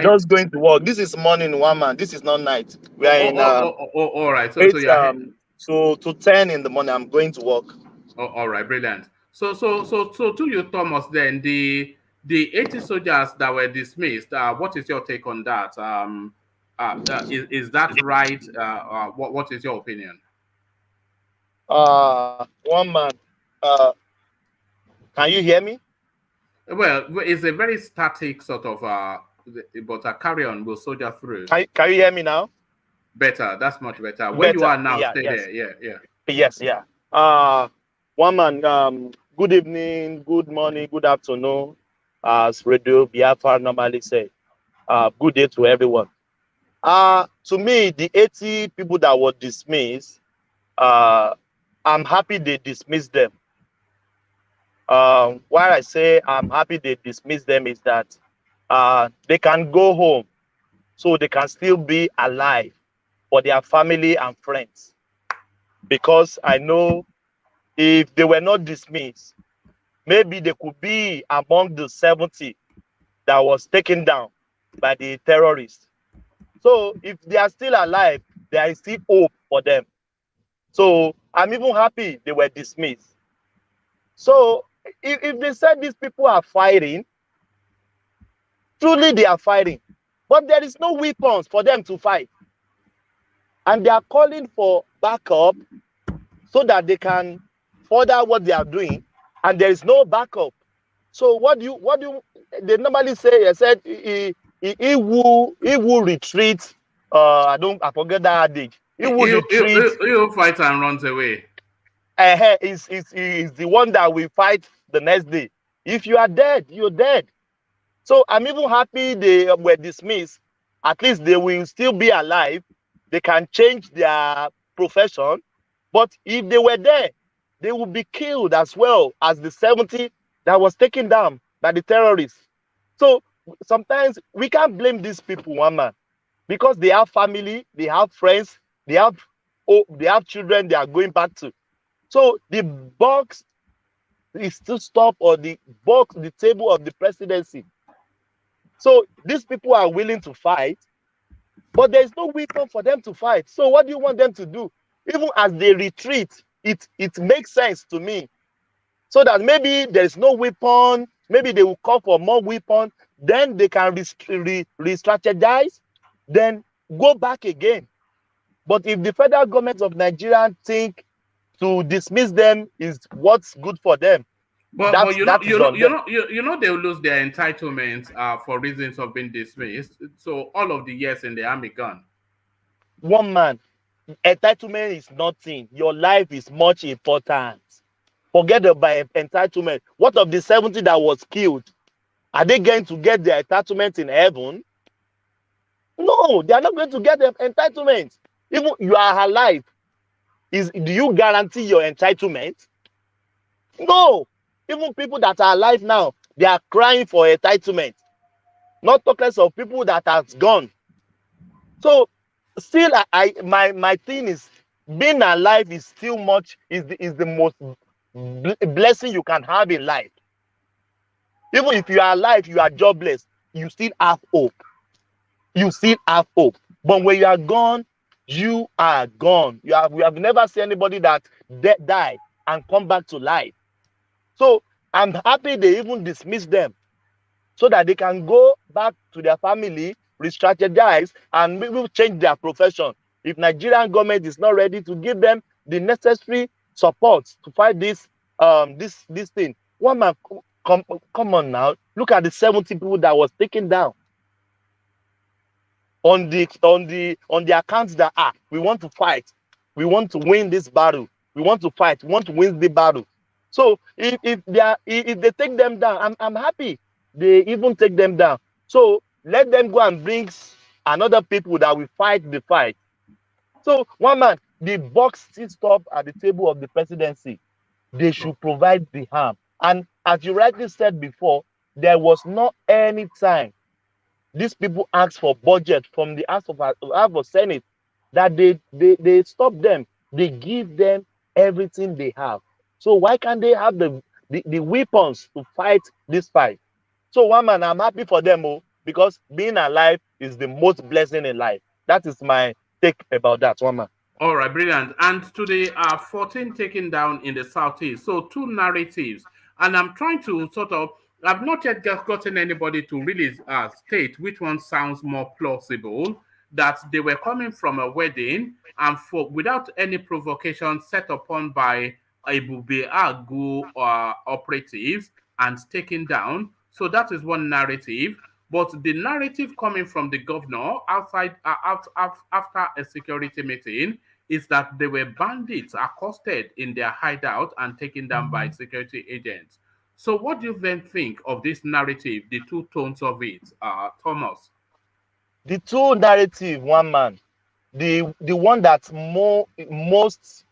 just going to work. This is morning, one man. This is not night. We are in. All right. So to 10 in the morning, I'm going to work. All right, brilliant. So to you, Thomas, then the 80 soldiers that were dismissed. What is your take on that? Is that right? What is your opinion? One man. Can you hear me? Well, it's a very static sort of. But carry on. We'll soldier through. Can you hear me now? Better. That's much better. Where you are now, stay there. Yeah. Yes. One man. Good evening. Good morning. Good afternoon. As Radio Biafra normally say. Good day to everyone. To me, the 80 people that were dismissed, I'm happy they dismissed them. Why I say I'm happy they dismissed them is that they can go home, so they can still be alive for their family and friends. Because I know if they were not dismissed, maybe they could be among the 70 that was taken down by the terrorists. So if they are still alive, there is still hope for them. So I'm even happy they were dismissed. So if they said these people are fighting, truly they are fighting. but there is no weapons for them to fight. And they are calling for backup so that they can further what they are doing, and there is no backup. So what do you they normally say? I said he will retreat. I forget that adage. He will retreat. He will fight and runs away. Is the one that will fight the next day. If you are dead, you're dead. So I'm even happy they were dismissed. At least they will still be alive. They can change their profession. But if they were there, they would be killed as well as the 70 that was taken down by the terrorists. So sometimes we can't blame these people, one man, because they have family, they have friends, they have children they are going back to. So the box is to stop, or the table of the presidency. So these people are willing to fight, but there is no weapon for them to fight. So what do you want them to do? Even as they retreat, it makes sense to me. So that maybe there is no weapon, maybe they will call for more weapon, then they can re-strategize, then go back again. But if the federal government of Nigeria think to dismiss them is what's good for them, but you know they will lose their entitlements for reasons of being dismissed. So all of the years in the army gone. One man, entitlement is nothing. Your life is much important. Forget about entitlement. What of the 70 that was killed? Are they going to get their entitlement in heaven? No, they are not going to get their entitlement. Even you are alive, do you guarantee your entitlement? No. Even people that are alive now, they are crying for entitlement. Not talk less of people that have gone. So still, my thing is, being alive is still is the most blessing you can have in life. Even if you are alive, you are jobless, you still have hope. You still have hope. But when you are gone, you are gone. We have never seen anybody that died and come back to life. So I'm happy they even dismiss them so that they can go back to their family, re-strategize, and maybe change their profession. If Nigerian government is not ready to give them the necessary support to fight this thing, one man, come on now, look at the 70 people that was taken down on the accounts that we want to fight, we want to win this battle, we want to fight, we want to win the battle. So if they take them down, I'm happy they even take them down. So let them go and bring another people that will fight the fight. So one man, the box still stop at the table of the presidency. They should provide the harm. And as you rightly said before, there was not any time these people asked for budget from the House of Senate that they stop them. They give them everything they have. So why can't they have the weapons to fight this fight? So one man, I'm happy for them, because being alive is the most blessing in life. That is my take about that, one man. All right, brilliant. And today, 14 taken down in the southeast. So 2 narratives. And I'm trying to I've not yet gotten anybody to really state which one sounds more plausible, that they were coming from a wedding and without any provocation set upon by Ebube Agu operatives and taken down. So that is one narrative. But the narrative coming from the governor after a security meeting is that they were bandits accosted in their hideout and taken down by security agents. So what do you then think of this narrative, the 2 tones of it, Thomas? The 2 narrative, one man, the one that's most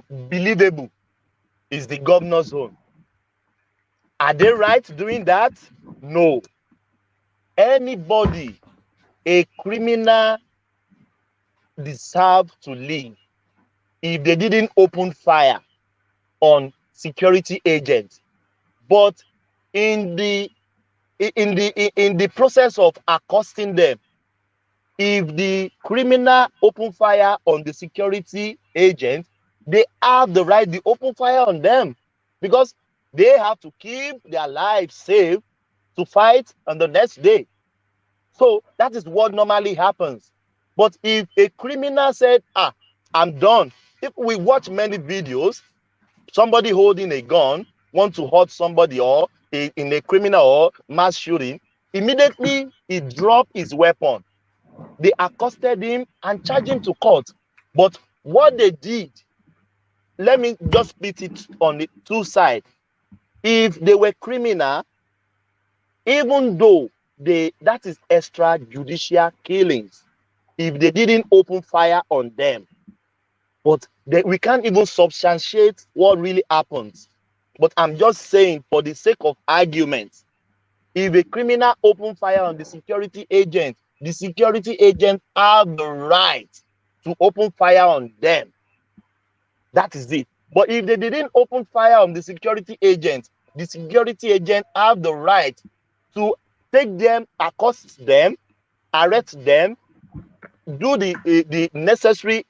believable is the governor's own. Are they right doing that? No. Anybody, a criminal, deserve to live if they didn't open fire on security agents. But in the process of accosting them, if the criminal open fire on the security agent, they have the right to open fire on them, because they have to keep their lives safe to fight on the next day. So that is what normally happens. But if a criminal said, I'm done, if we watch many videos, somebody holding a gun want to hurt somebody or in a criminal or mass shooting, immediately he dropped his weapon. They accosted him and charged him to court. But what they did, let me just split it on the two sides. If they were criminal, even though that is extrajudicial killings, if they didn't open fire on them, but we can't even substantiate what really happens. But I'm just saying, for the sake of argument, if a criminal open fire on the security agent have the right to open fire on them. That is it. But if they didn't open fire on the security agent have the right to take them, accost them, arrest them, do the necessary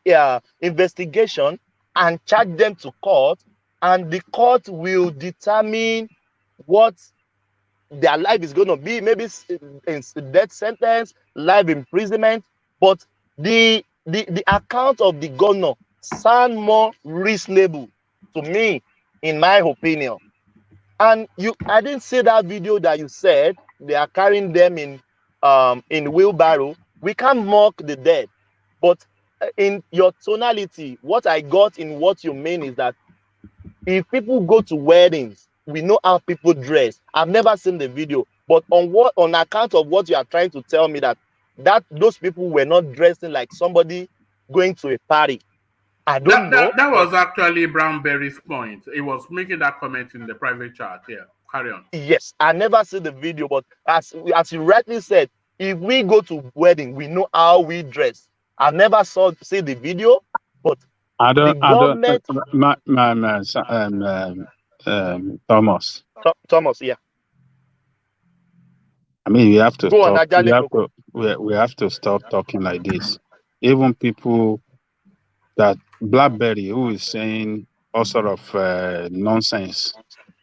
investigation and charge them to court, and the court will determine what their life is going to be, maybe in death sentence, life imprisonment. But the account of the governor sound more reasonable to me, in my opinion. And I didn't see that video that you said they are carrying them in wheelbarrow. We can't mock the dead, but in your tonality, what I got in what you mean is that if people go to weddings, we know how people dress. I've never seen the video, but on account of what you are trying to tell me, that those people were not dressing like somebody going to a party. I don't know. That was actually Brownberry's point. He was making that comment in the private chat. Yeah, carry on. Yes, I never see the video, but as you rightly said, if we go to wedding, we know how we dress. I've never see the video, but Thomas. Thomas, yeah. I mean, we have to stop. We have to stop talking like this. Even people that Blackberry, who is saying all sort of nonsense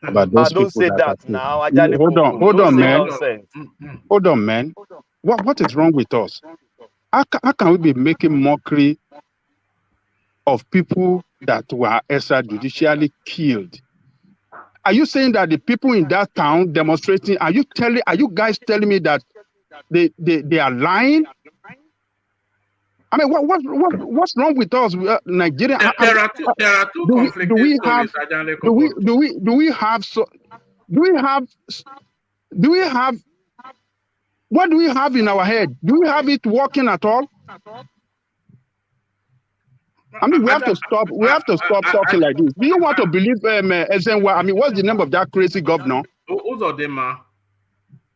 about those people. Don't say that now. Hold on, man. Hold on, man. What is wrong with us? How can we be making mockery of people that were extrajudicially killed? Are you saying that the people in that town demonstrating? Are you guys telling me that they are lying? I mean, what's wrong with us, Nigeria? There are two conflicting stories. What do we have in our head? Do we have it working at all? I mean, we have to stop. We have to stop talking like this. Do you want to believe Ezenwa? I mean, what's the name of that crazy governor? UZODINMA.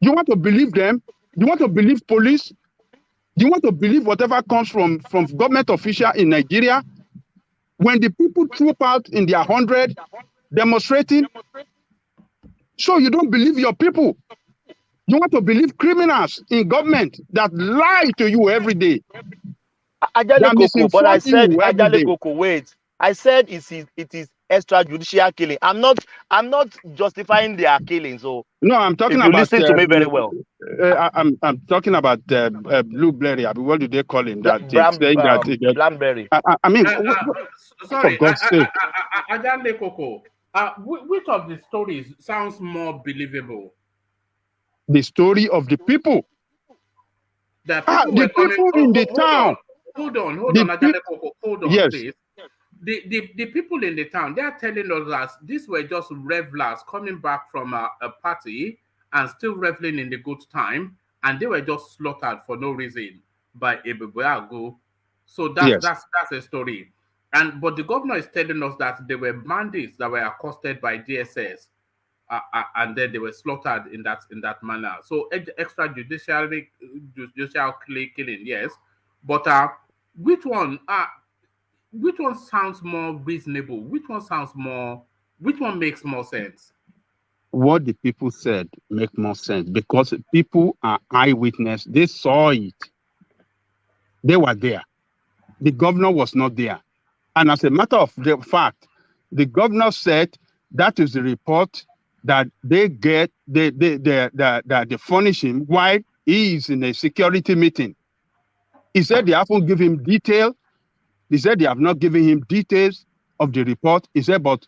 You want to believe them? You want to believe police? You want to believe whatever comes from government official in Nigeria? When the people troop out in their 100 demonstrating, so you don't believe your people. You want to believe criminals in government that lie to you every day. But I said, wait. I said it is extrajudicial killing. I'm not justifying their killing. So no, I'm talking about. Listen to me very well. I'm talking about Blueberry. I mean, what do they call him? Blueberry. I mean, sorry, for God's sake. Which of the stories sounds more believable? The story of the people. The people in the town. Hold on, yes. Please. The people in the town, they are telling us that these were just revelers coming back from a party and still reveling in the good time, and they were just slaughtered for no reason by Adeboye. So that's a story. But the governor is telling us that there were bandits that were accosted by DSS, and then they were slaughtered in that manner. So extrajudicial killing, yes. But which one sounds more reasonable? Which one makes more sense? What the people said make more sense because people are eyewitness. They saw it. They were there. The governor was not there. And as a matter of fact, the governor said that is the report that they get, they furnish him while he is in a security meeting. He said they haven't given him detail. He said they have not given him details of the report. He said, but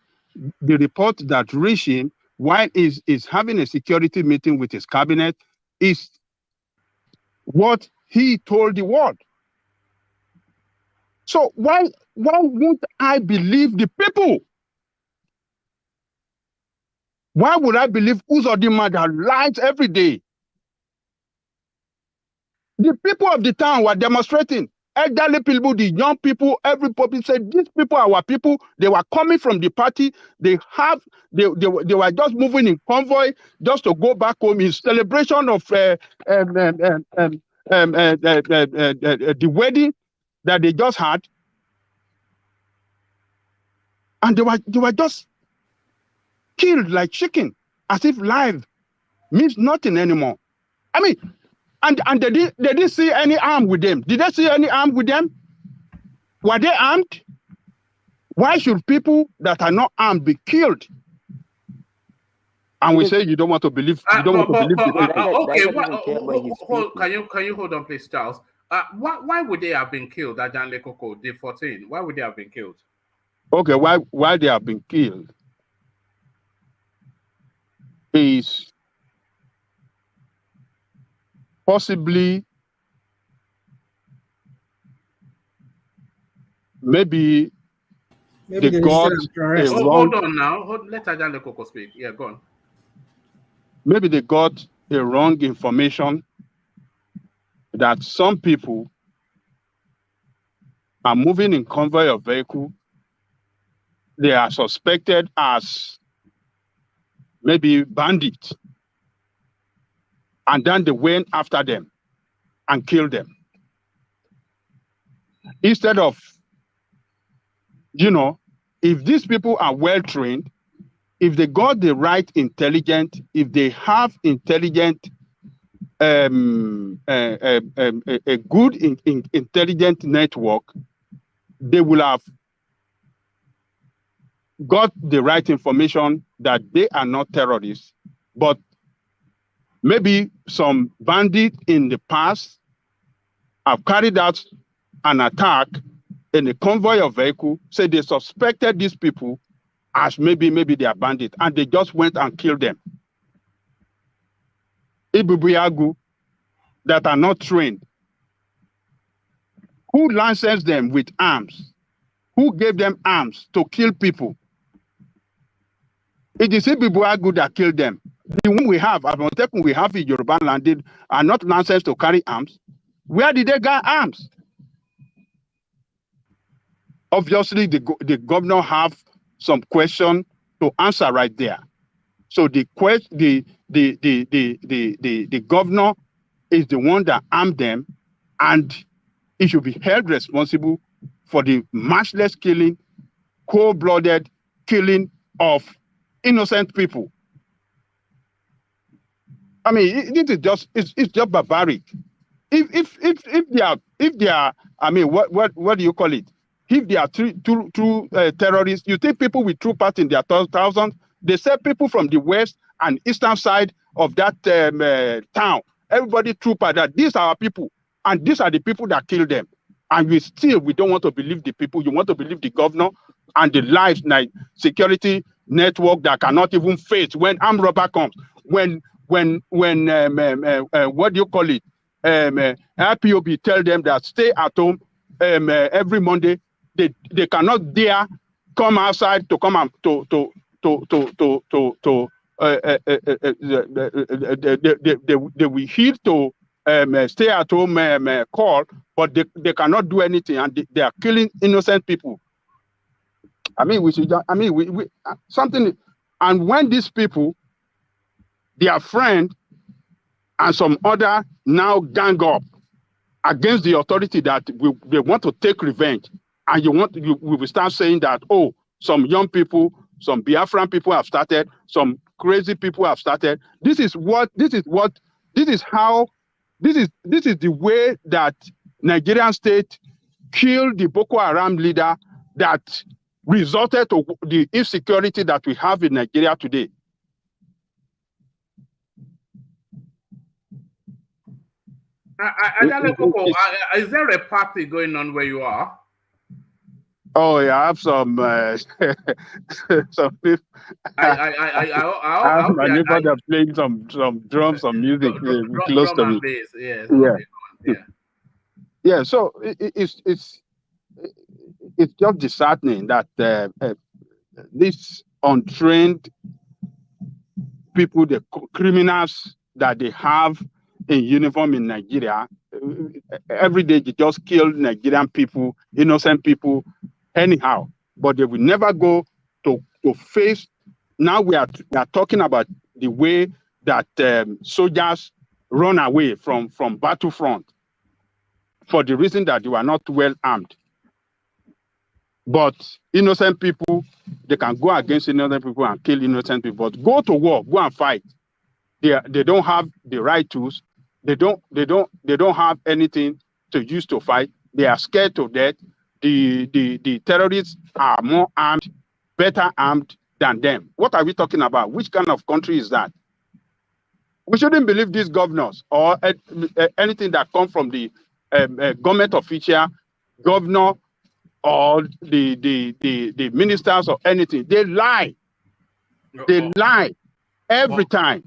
the report that reached him while is having a security meeting with his cabinet is what he told the world. So why won't I believe the people? Why would I believe UZODINMA that lies every day? The people of the town were demonstrating. Elderly people, the young people, everybody said, these people are our people. They were coming from the party. They were just moving in convoy just to go back home in celebration of the wedding that they just had. And they were just killed like chicken, as if life means nothing anymore. I mean, and they didn't see any arm with them. Did they see any arm with them? Were they armed? Why should people that are not armed be killed? And we say you don't want to believe. You don't want to believe the people. Okay, can you hold on, please, Charles? Why would they have been killed at Janle Koko Day 14? Why would they have been killed? Okay, why they have been killed is possibly maybe they got a wrong. Hold on now. Let Janle Koko speak. Yeah, go on. Maybe they got a wrong information that some people are moving in convoy of vehicle. They are suspected as maybe bandits. And then they went after them and killed them. Instead of, if these people are well trained, if they got the right intelligence, if they have intelligent, a good intelligent network, they will have got the right information that they are not terrorists, but maybe some bandits in the past have carried out an attack in a convoy of vehicles, so they suspected these people as maybe they are bandits, and they just went and killed them. Ibubuyagu that are not trained. Who licensed them with arms? Who gave them arms to kill people? It is Ibubuyagu that killed them. The one we have, Amotekun we have in Yoruba land, are not licensed to carry arms. Where did they get arms? Obviously, the governor have some question to answer right there. So the governor is the one that armed them, and he should be held responsible for the matchless killing, cold-blooded killing of innocent people. I mean, this is just it's just barbaric. If they are, I mean, what do you call it? If they are true terrorists, you think people with true part in their thousands? They say people from the west and eastern side of that town. Everybody true part that these are our people, and these are the people that kill them. And we don't want to believe the people. You want to believe the governor and the lives security network that cannot even face when armed robber comes. When what do you call it? IPOB tell them that stay at home every Monday. They cannot dare come outside to come and they will heed to stay at home call, but they cannot do anything, and they are killing innocent people. I mean, we should. I mean, we something. And when these people, their friend, and some other now gang up against the authority that they want to take revenge, and we will start saying that, oh, some young people, some Biafran people have started, some crazy people have started. This is the way that Nigerian state killed the Boko Haram leader that resulted to the insecurity that we have in Nigeria today. Is there a party going on where you are? Oh, yeah, I have some some people. I have my neighbor that playing some drums, some music close to me. Bass. Yes. Yeah. Okay, Yeah. So it's just disheartening that these untrained people, the criminals that they have in uniform in Nigeria, every day they just kill Nigerian people, innocent people, anyhow. But they will never go to face. Now we are talking about the way that soldiers run away from battlefront for the reason that they were not well armed. But innocent people, they can go against innocent people and kill innocent people. But go to war, go and fight. They don't have the right tools. They don't have anything to use to fight. They are scared to death. The terrorists are more armed, better armed than them. What are we talking about? Which kind of country is that? We shouldn't believe these governors or anything that comes from the government official, governor, or the ministers or anything. They lie. They lie every time.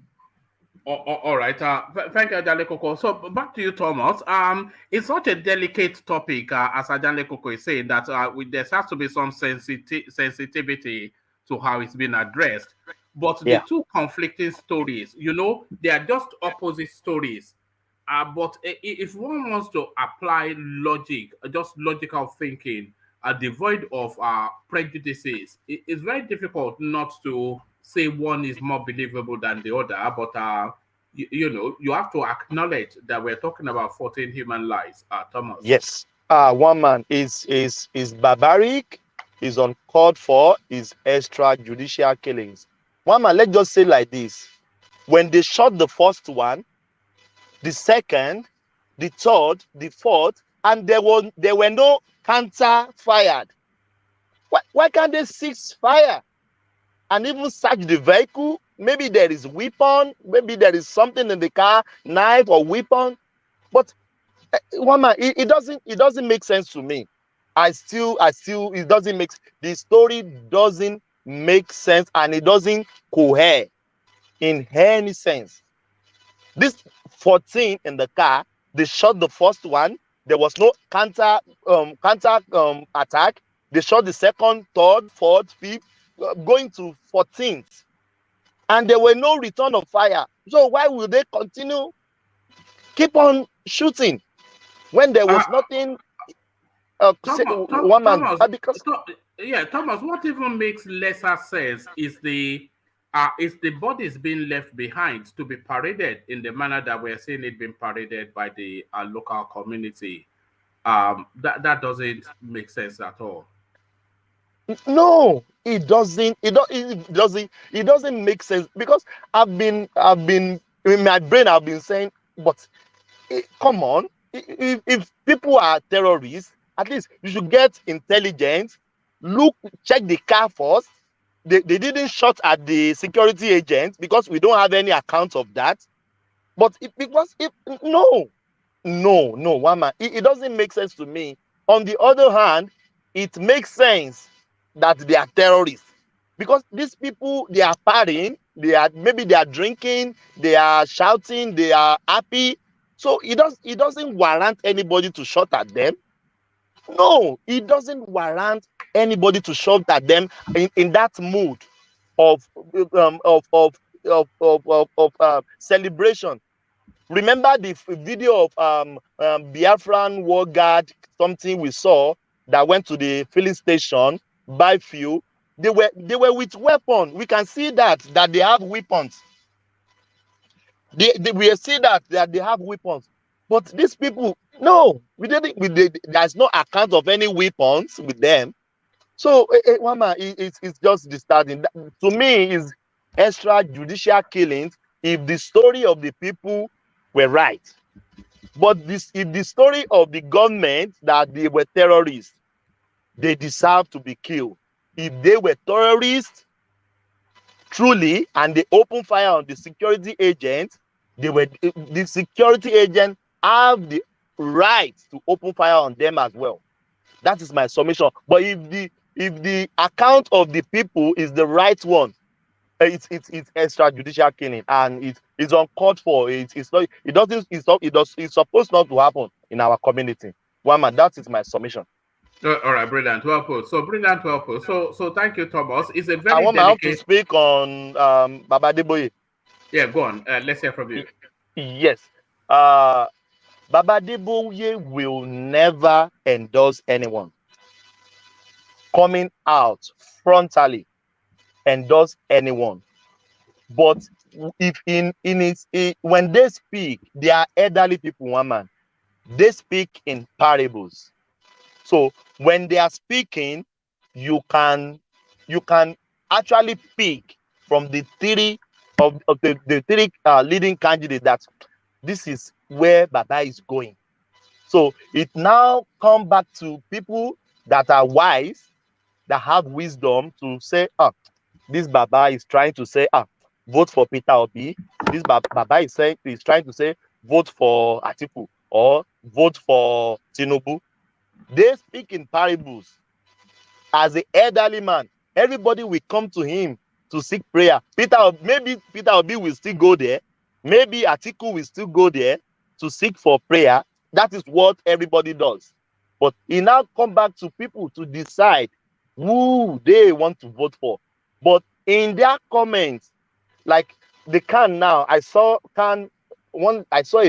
All right. Thank you, Ajale Koko. So back to you, Thomas. It's such a delicate topic, as Ajale Koko is saying, that there has to be some sensitivity to how it's been addressed. But the two conflicting stories, they are just opposite stories. But if one wants to apply logic, just logical thinking, devoid of prejudices, it's very difficult not to say one is more believable than the other. But you have to acknowledge that we're talking about 14 human lives. Thomas. Yes. One man is barbaric, is uncalled for, is extrajudicial killings. One man, let's just say like this: when they shot the first one, the second, the third, the fourth, and there were no counter fired. Why can't they cease fire and even search the vehicle? Maybe there is weapon, maybe there is something in the car, knife or weapon. But one man, it doesn't make sense to me. It doesn't make, the story doesn't make sense, and it doesn't cohere in any sense. This 14 in the car, they shot the first one. There was no counter attack. They shot the second, third, fourth, fifth, going to 14th, and there were no return of fire. So why would they keep on shooting when there was nothing? Thomas, what even makes lesser sense is the bodies being left behind to be paraded in the manner that we're seeing it being paraded by the local community. That doesn't make sense at all. No, it doesn't. It doesn't make sense, because I've been in my brain, I've been saying, but come on, if people are terrorists, at least you should get intelligence. Check the car first. They didn't shoot at the security agent because we don't have any account of that. But no, one man, it doesn't make sense to me. On the other hand, it makes sense that they are terrorists, because these people, they are partying, maybe they are drinking, they are shouting, they are happy. So it doesn't warrant anybody to shoot at them. No, it doesn't warrant anybody to shout at them in that mood of celebration. Remember the video of Biafran war guard, something we saw, that went to the filling station, buy fuel. They were with weapons. We can see that they have weapons. We see that they have weapons. But these people, no, there's no account of any weapons with them. So, it's just disturbing. To me, is extrajudicial killings if the story of the people were right. But if the story of the government that they were terrorists, they deserve to be killed. If they were terrorists, truly, and they opened fire on the security agent, the security agent have the right to open fire on them as well. That is my submission. But if the account of the people is the right one, it's extrajudicial killing, and it's uncalled for. It's supposed not to happen in our community. One man, that is my submission. All right, brilliant. Well put. So brilliant, well put. So thank you, Thomas. It's a very I want delicate... to speak on Baba Adeboye. Yeah, go on. Let's hear from you. Yes. Baba Adeboye will never endorse anyone coming out frontally endorse anyone. But if when they speak, they are elderly people, one man. They speak in parables. So when they are speaking, you can actually pick from the three leading candidates that this is where Baba is going. So it now comes back to people that are wise, that have wisdom to say, this Baba is trying to say, vote for Peter Obi. This Baba is trying to say, vote for Atiku or vote for TINUBU. They speak in parables. As an elderly man, everybody will come to him to seek prayer. Maybe Peter Obi will still go there. Maybe Atiku will still go there to seek for prayer. That is what everybody does. But it now comes back to people to decide who they want to vote for. But in their comments, like the can now, I saw a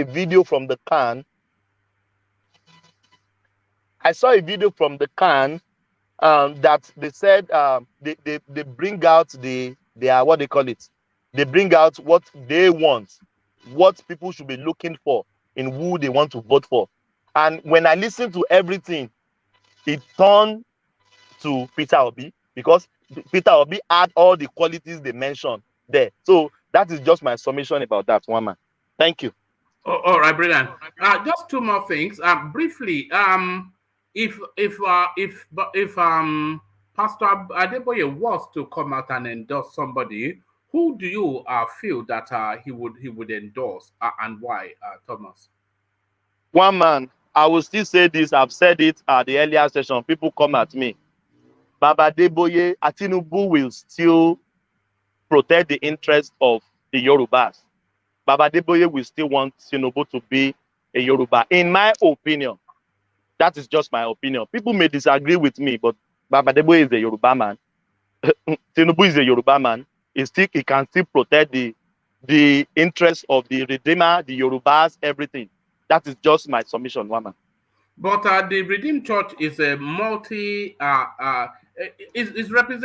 video from the can. I saw a video from the can that they said they bring out their what they call it. They bring out what they want, what people should be looking for in who they want to vote for. And when I listen to everything, it turned to Peter Obi, because Peter Obi had all the qualities they mentioned there. So that is just my summation about that, one man. Thank you. All right, brilliant. Just two more things. Briefly, if Pastor Adeboye was to come out and endorse somebody, who do you feel that he would endorse and why, Thomas? One man, I will still say this. I've said it at the earlier session. People come at me. Baba Adeboye, TINUBU will still protect the interests of the Yorubas. Baba Adeboye will still want TINUBU to be a Yoruba. In my opinion, that is just my opinion. People may disagree with me, but Baba Adeboye is a Yoruba man. TINUBU is a Yoruba man. He can still protect the interests of the Redeemer, the Yorubas, everything. That is just my submission, woman. But the Redeemed Church is a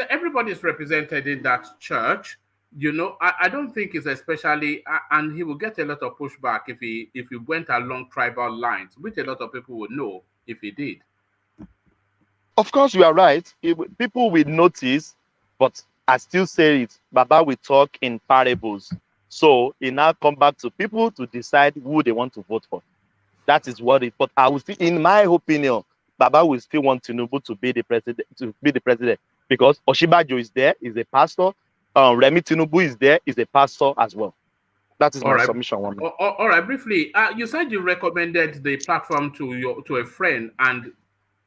everybody is represented in that church. You know, I don't think it's especially, and he will get a lot of pushback if he went along tribal lines, which a lot of people would know if he did. Of course, you are right. People will notice, but I still say it. Baba will talk in parables. So it now come back to people to decide who they want to vote for. That is what it. But I will still, in my opinion, Baba will still want TINUBU to be the president, because Oshibajo is there, is a pastor. Remi TINUBU is there, is a pastor as well. That is my submission. One. All right, briefly, you said you recommended the platform to a friend, and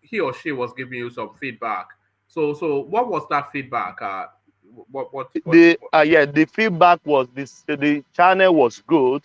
he or she was giving you some feedback. So what was that feedback? The feedback was this: the channel was good.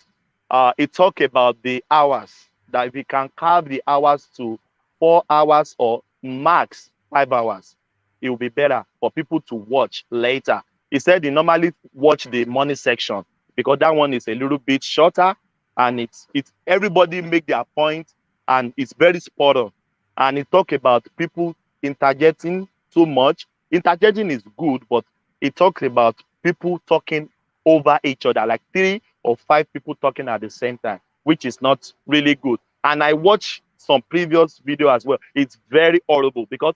It talked about the hours, that if you can carve the hours to 4 hours or max 5 hours, it will be better for people to watch later. He said he normally watch the morning section because that one is a little bit shorter, and it's everybody make their point, and it's very spot on. And he talked about people interjecting too much. Interjecting is good, but he talks about people talking over each other, like 3 or 5 people talking at the same time, which is not really good. And I watched some previous video as well. It's very horrible, because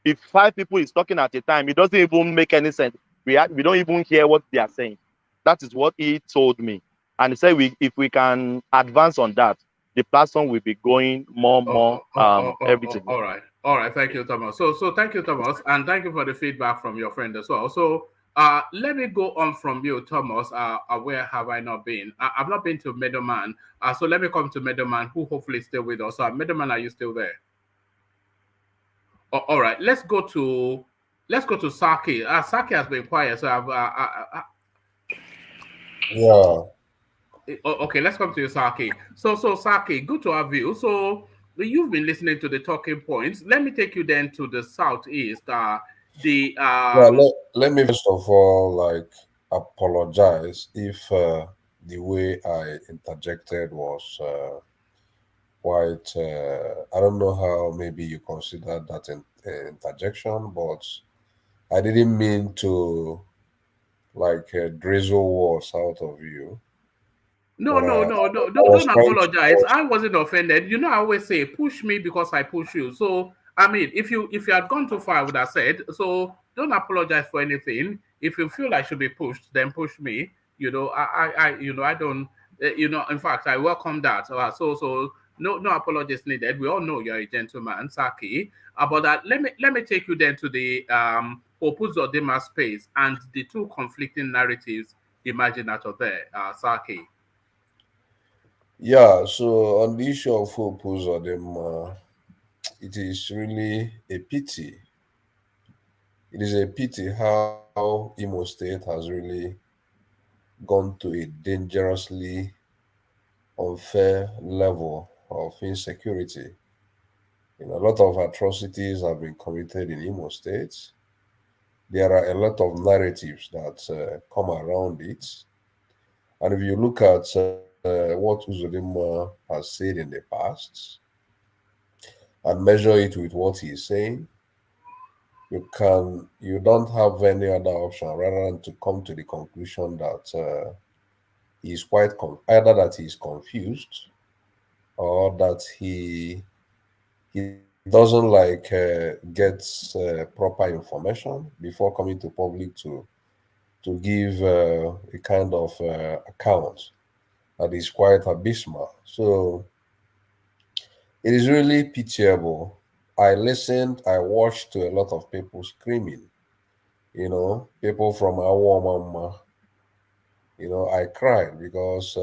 if 5 people is talking at a time, it doesn't even make any sense. We don't even hear what they are saying. That is what he told me. And he said if we can advance on that, the platform will be going more everything. All right. Thank you, Thomas. So thank you, Thomas, and thank you for the feedback from your friend as well. So Let me go on from you, Thomas. Where have I not been? I've not been to Middleman. So let me come to Middleman, who hopefully is still with us. Middleman, are you still there? All right. Let's go to Saki. Saki has been quiet, so yeah. Okay, let's come to you, Saki. So Saki, good to have you. So you've been listening to the talking points. Let me take you then to the southeast. Let me first of all apologize if the way I interjected was quite. I don't know how maybe you consider that interjection, but I didn't mean to drizzle words out of you. No. Was Don't trying apologize. I wasn't offended. You know, I always say, push me because I push you. So, I mean, if you had gone too far, I would have said. So, don't apologize for anything. If you feel I should be pushed, then push me. You know, I don't. In fact, I welcome that. So, no apologies needed. We all know you're a gentleman, Saki. But let me take you then to the UZODINMA space and the two conflicting narratives emerging out of there, Saki. Yeah, so on the issue of hope UZODINMA, it is really a pity. It is a pity how Imo State has really gone to a dangerously unfair level of insecurity. A lot of atrocities have been committed in Imo State. There are a lot of narratives that come around it. And if you look at what UZODINMA has said in the past and measure it with what he is saying, you don't have any other option rather than to come to the conclusion that he is either that he is confused or that he doesn't get proper information before coming to public to give a kind of account that is quite abysmal. So it is really pitiable. I watched to a lot of people screaming, people from Awamama. I cried because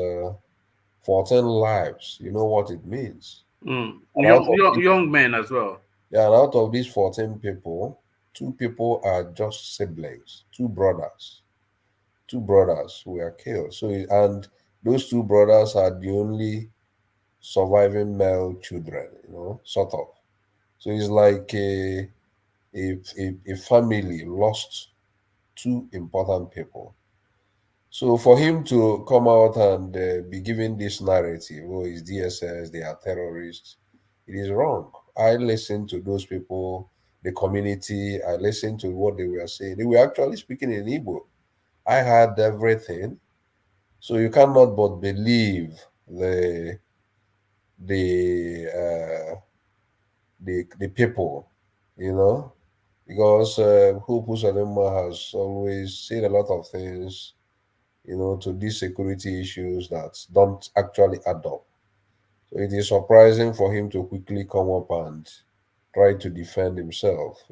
14 lives, you know what it means. Young men as well. Yeah, and out of these 14 people, 2 people are just siblings, 2 brothers. 2 brothers were killed. So, and those 2 brothers are the only surviving male children, sort of. So it's like a family lost 2 important people. So for him to come out and be giving this narrative, oh, it's DSS, they are terrorists, it is wrong. I listened to those people, the community, I listened to what they were saying. They were actually speaking in Igbo. I heard everything. So you cannot but believe the people, because Hope UZODINMA has always said a lot of things, to these security issues that don't actually add up. So it is surprising for him to quickly come up and try to defend himself,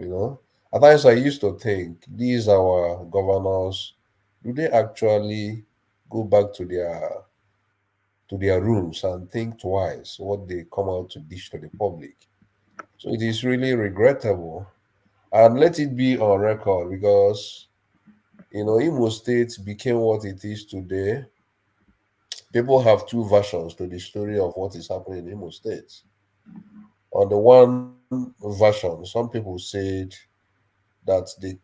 At times I used to think, these our governors, do they actually go back to their rooms and think twice what they come out to dish to the public? So it is really regrettable. And let it be on record because, Imo State became what it is today. People have 2 versions to the story of what is happening in Imo State. On the one version, some people said that the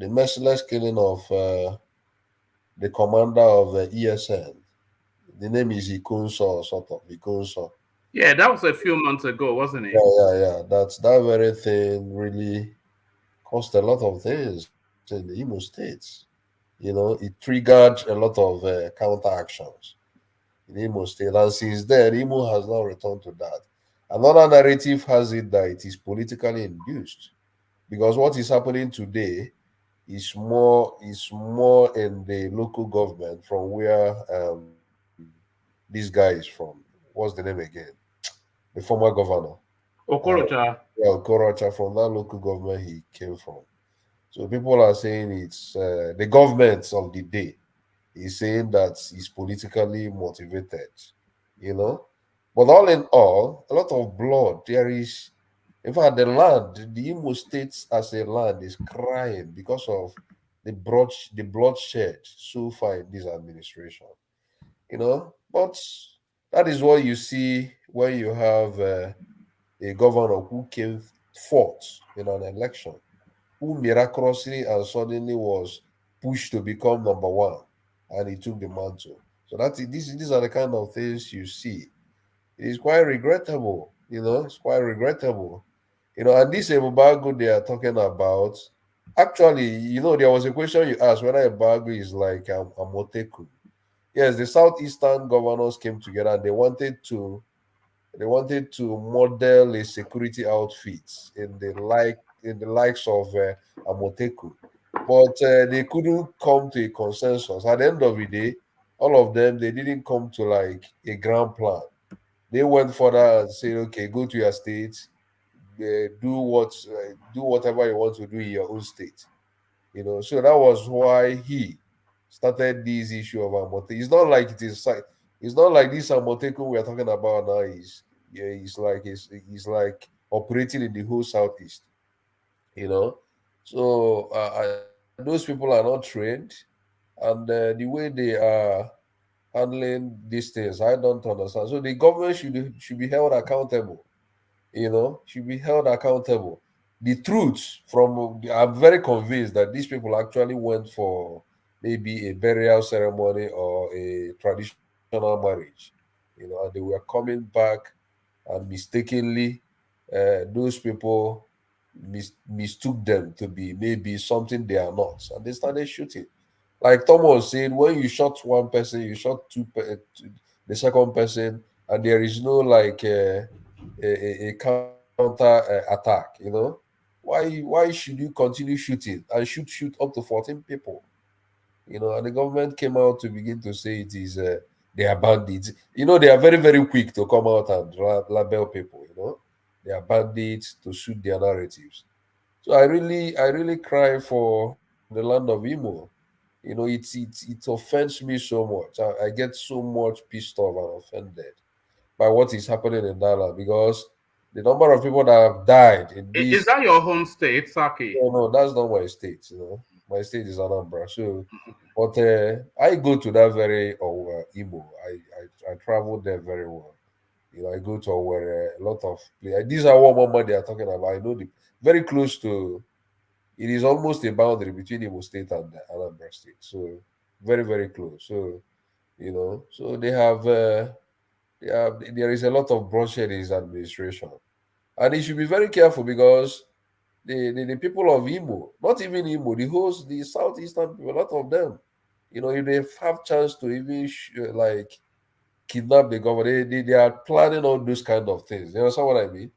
merciless killing of the commander of the ESN, the name is Ikunso, sort of Ikunso. Yeah, that was a few months ago, wasn't it? Yeah. That very thing really caused a lot of things in the Imo States. It triggered a lot of counter actions in Imo State. And since then, Imo has not returned to that. Another narrative has it that it is politically induced because what is happening today is more in the local government from where this guy is from. What's the name again? The former governor. Okorocha. Yeah, Okorocha, from that local government he came from. So people are saying it's the government of the day is saying that it's politically motivated, you know. But all in all, a lot of blood. There is, in fact, the land, the Imo State as a land is crying because of the bloodshed so far in this administration, you know. But that is what you see when you have a governor who came fourth in an election, who miraculously and suddenly was pushed to become number one, and he took the mantle. So these are the kind of things you see. It is quite regrettable, you know. It's quite regrettable, you know. And this embargo they are talking about, actually, you know, there was a question you asked whether embargo is like a moteku. Yes, the southeastern governors came together and they wanted to model a security outfit in the likes of Amoteku, but they couldn't come to a consensus. At the end of the day, all of them they didn't come to like a grand plan. They went further and said, "Okay, go to your state, do whatever you want to do in your own state." You know, so that was why he started this issue of Amoteku. It's not like this Amoteku we are talking about now is yeah, he's like operating in the whole southeast, you know. So those people are not trained, and the way they are handling these things, I don't understand. So the government should be held accountable, you know, should be held accountable. The truth from I'm very convinced that these people actually went for maybe a burial ceremony or a traditional marriage, you know, and they were coming back and mistakenly those people mistook them to be maybe something they are not, and they started shooting. Like Thomas said, when you shot one person, you shot the second person, and there is no like a counter attack. You know, why should you continue shooting and shoot up to 14 people? You know, and the government came out to begin to say it is they are bandits. You know, they are very very quick to come out and label people. You know, they are bandits to suit their narratives. So I really cry for the land of Imo. You know, it offends me so much. I get so much pissed off and offended by what is happening in that land, because the number of people that have died in Is this. that your home state, Saki? No, that's not my state. You know, my state is Anambra. So, but I go to that very Imo. I travel there very well. You know, I go to where a lot of these are what mama they are talking about. I know the very close to. It is almost a boundary between Imo State and Anambra State. So very very close. So you know, so there is a lot of bloodshed in his administration, and he should be very careful because the people of Imo, not even Imo, the southeastern people, a lot of them, you know, if they have chance to even like kidnap the government, they are planning all those kind of things. You understand what I mean?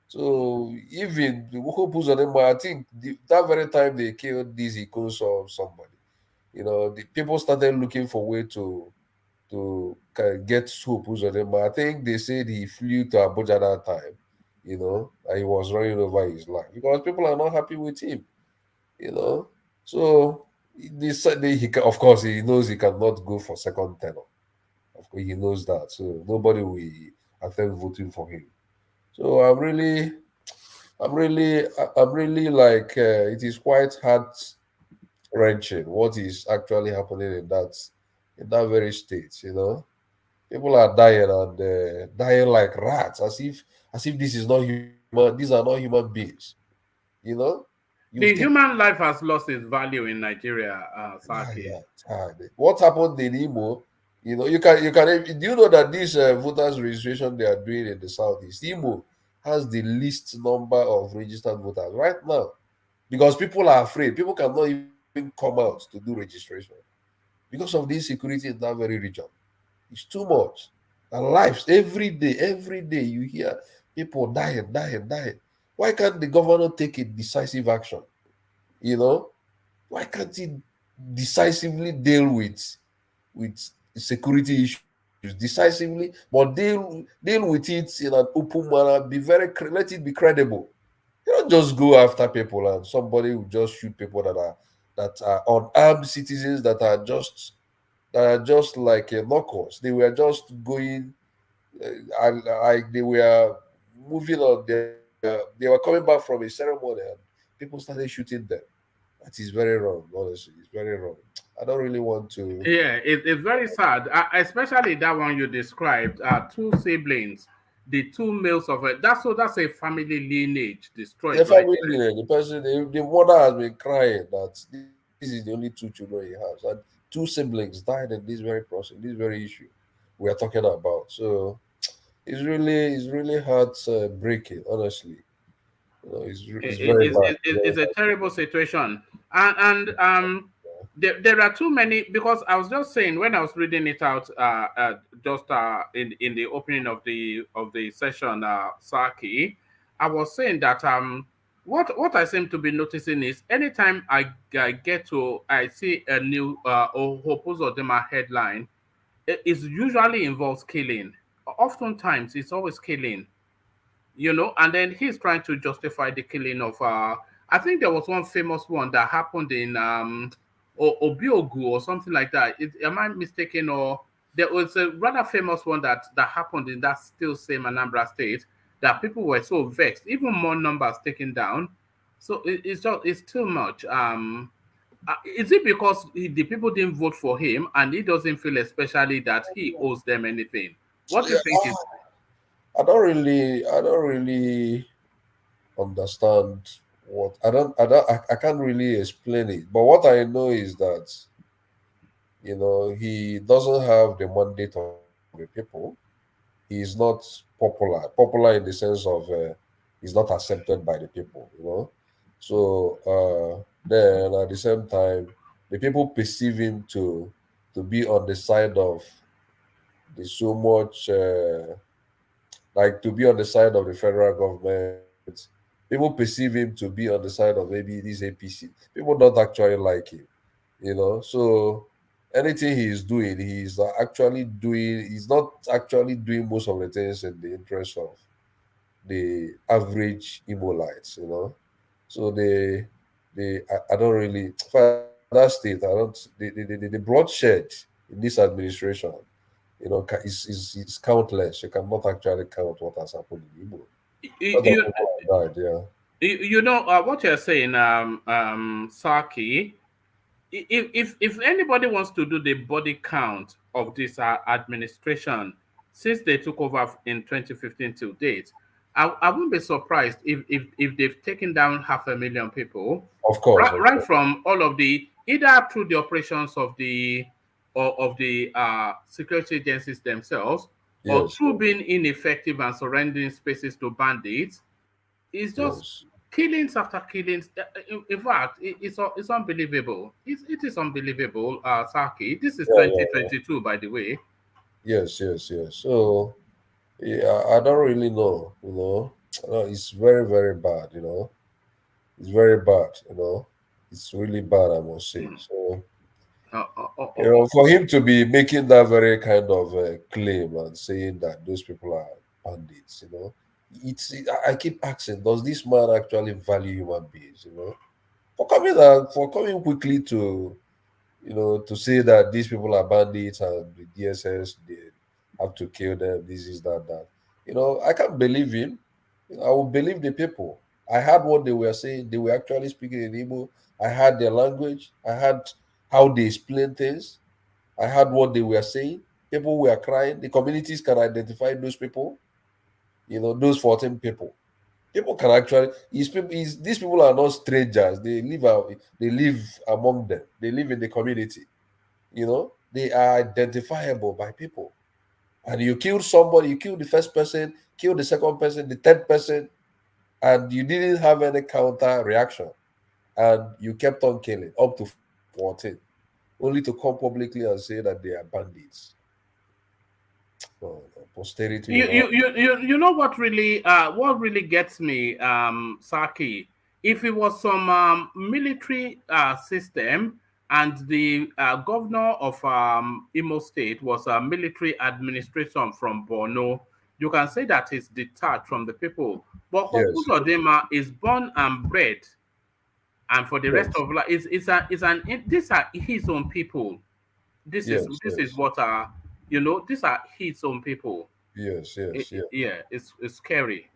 So even the Boko Uzodinma, I think that very time they killed this Ikoso or somebody, you know, the people started looking for way to get Hope Uzodinma. I think they said he flew to Abuja that time, you know, and he was running over his life because people are not happy with him, you know. So of course he knows he cannot go for second tenure. Of course he knows that. So nobody will attempt voting for him. So I'm really like it is quite heart wrenching what is actually happening in that very state. You know, people are dying and dying like rats, as if this is not human. These are not human beings. You know, you The take human life has lost its value in Nigeria, Saki. what happened in Imo. You know, you can. Do you know that this voters registration they are doing in the southeast, Imo has the least number of registered voters right now because people are afraid. People cannot even come out to do registration because of the insecurity in that very region. It's too much. And lives every day you hear people dying, dying, dying. Why can't the governor take a decisive action? You know, why can't he decisively deal with security issues decisively, but deal with it in an open manner? Let it be credible. You don't don't just go after people and somebody will just shoot people that are unarmed citizens that are just like knuckles. They were just going, like they were moving on. They were coming back from a ceremony and people started shooting them. That is very wrong. Honestly, it's very wrong. I don't really want to. Yeah, it's very sad, especially that one you described. Two siblings, the two males of it. That's a family lineage The destroyed right family, there. the person, the mother has been crying that this is the only two children he has, and two siblings died in this very process, this very issue we are talking about. So it's really heart breaking, honestly. You know, it's very bad. It's a terrible situation, and there are too many, because I was just saying when I was reading it out just in the opening of the session, Saki, I was saying that what I seem to be noticing is anytime I see a new Uzodinma headline, it usually involves killing. Oftentimes it's always killing, and then he's trying to justify the killing of I think there was one famous one that happened in Obiogu or something like that. Am I mistaken? Or there was a rather famous one that happened in that still same Anambra state, that people were so vexed, even more numbers taken down. So it's too much. Is it because the people didn't vote for him and he doesn't feel especially that he owes them anything? What do Yeah, you think is I don't really understand what I can't really explain it. But what I know is that he doesn't have the mandate of the people. He is not popular in the sense of he's not accepted by the people. So then at the same time, the people perceive him to be on the side of the so much like to be on the side of the federal government. People perceive him to be on the side of maybe this APC. People don't actually like him. So anything he's doing, he's not actually doing most of the things in the interest of the average Igbolites. So I don't really for that state, I don't the bloodshed in this administration, is countless. You cannot actually count what has happened in Igbo. you, Lot of you, people have died, yeah. what you're saying, Saki. If anybody wants to do the body count of this administration since they took over in 2015 till date, I wouldn't be surprised if they've taken down 500,000 people, Of course, of right course. from all of either through the operations of the security agencies themselves, or Yes, through being ineffective and surrendering spaces to bandits. It's just yes. killings after killings. In fact, it's unbelievable. It is unbelievable, Saki. This is Yeah. 2022, by the way. Yes. So yeah, I don't really know. It's very, very bad. It's very bad. It's really bad, I must say. So Uh, uh, uh, uh, for him to be making that very kind of claim and saying that those people are bandits, I keep asking, does this man actually value human beings? For coming quickly to say that these people are bandits and the DSS they have to kill them, this is that. I can't believe him. I will believe the people. I heard what they were saying. They were actually speaking in Igbo. I heard their language. I heard how they explain things. I heard what they were saying. People were crying. The communities can identify those people. Those 14 people. People can actually. These people are not strangers. They live among them. They live in the community. They are identifiable by people. And you kill somebody. You kill the first person. Kill the second person. The third person. And you didn't have any counter reaction. And you kept on killing up to 14, only to come publicly and say that they are bandits. Posterity you, will not. you you you you know what really gets me, Saki? If it was some military system and the governor of Imo State was a military administration from Borno, you can say that he's detached from the people. But Yes. UZODINMA is born and bred, and for the rest Yes. of life, these are his own people. This is Yes. this is Yes. what these are his own people. Yes. Yes. Yes. Yeah, it's scary.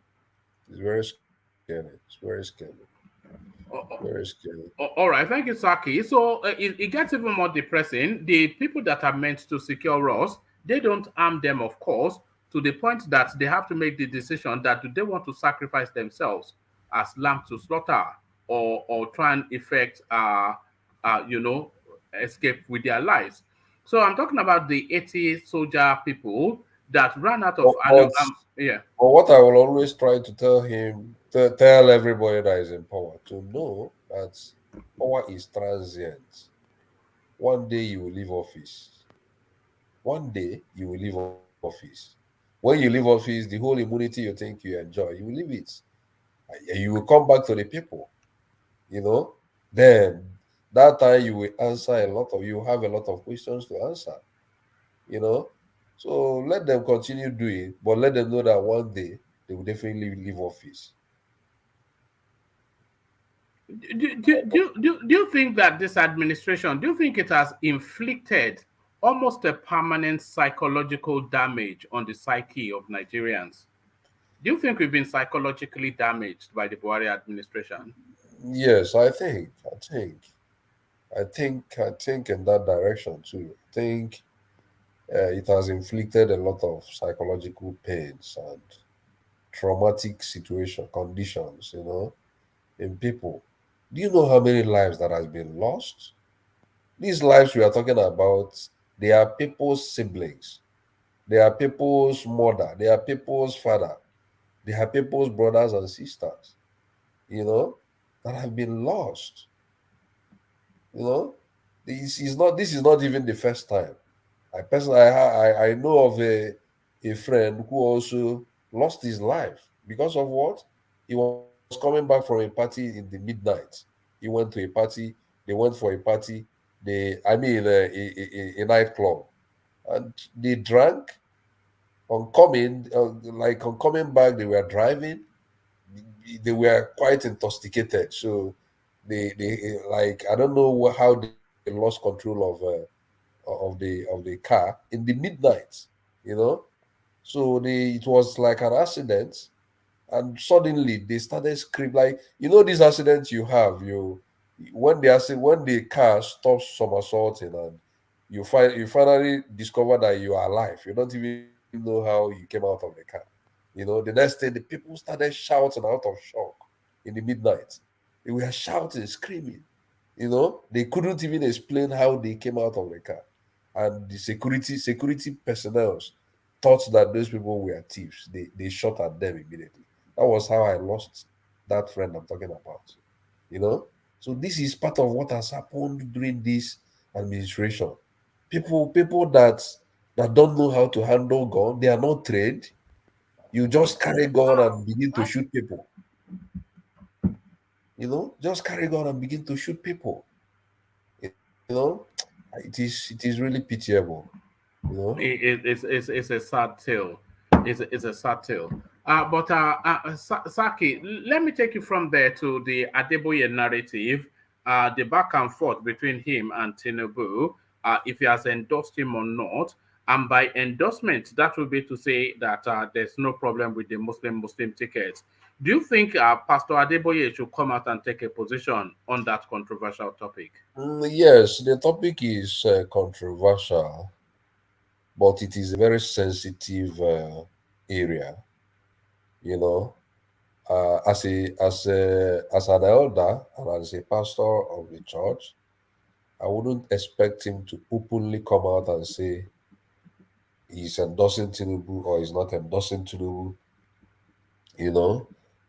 It's very scary. It's very scary. Oh, Very scary. all right, thank you, Saki. So it gets even more depressing. The people that are meant to secure us, they don't arm them, of course, to the point that they have to make the decision that do they want to sacrifice themselves as lamb to slaughter, or try and effect escape with their lives. So I'm talking about the 80 soldier people that ran out of yeah. But what I will always try to tell him, tell everybody that is in power, to know that power is transient. One day you will leave office. One day you will leave office. When you leave office, the whole immunity you think you enjoy, you will leave it. And you will come back to the people. Then that time you will answer you have a lot of questions to answer. So let them continue doing, but let them know that one day they will definitely leave office. Do you think that this administration, do you think it has inflicted almost a permanent psychological damage on the psyche of Nigerians? Do you think we've been psychologically damaged by the Buhari administration? Yes, I think in that direction too. I think it has inflicted a lot of psychological pains and traumatic conditions, in people. Do you know how many lives that has been lost? These lives we are talking about, they are people's siblings, they are people's mother, they are people's father, they are people's brothers and sisters, that have been lost. This is not even the first time. I know of a friend who also lost his life because of what? He was coming back from a party in the midnight. He went to a party, they went for a party, a nightclub, and they drank. On coming back, they were driving. They were quite intoxicated, so they like, I don't know how they lost control of the car in the midnight, you know. So it was like an accident, and suddenly they started screaming, like, these accidents you have, when the car stops somersaulting, and you finally discover that you are alive. You don't even know how you came out of the car. The next day the people started shouting out of shock in the midnight. They were shouting, screaming. They couldn't even explain how they came out of the car. And the security personnel thought that those people were thieves. They shot at them immediately. That was how I lost that friend I'm talking about. You know? So this is part of what has happened during this administration. People that don't know how to handle gun, they are not trained. You just carry gun and begin to shoot people. Just carry gun and begin to shoot people. It is really pitiable. It's a sad tale. It's a sad tale. Saki, let me take you from there to the Adeboye narrative, the back and forth between him and TINUBU, if he has endorsed him or not. And by endorsement, that would be to say that there's no problem with the Muslim tickets. Do you think Pastor Adeboye should come out and take a position on that controversial topic? Yes, the topic is controversial, but it is a very sensitive area. As an elder and as a pastor of the church, I wouldn't expect him to openly come out and say he's endorsing TINUBU or he's not endorsing TINUBU.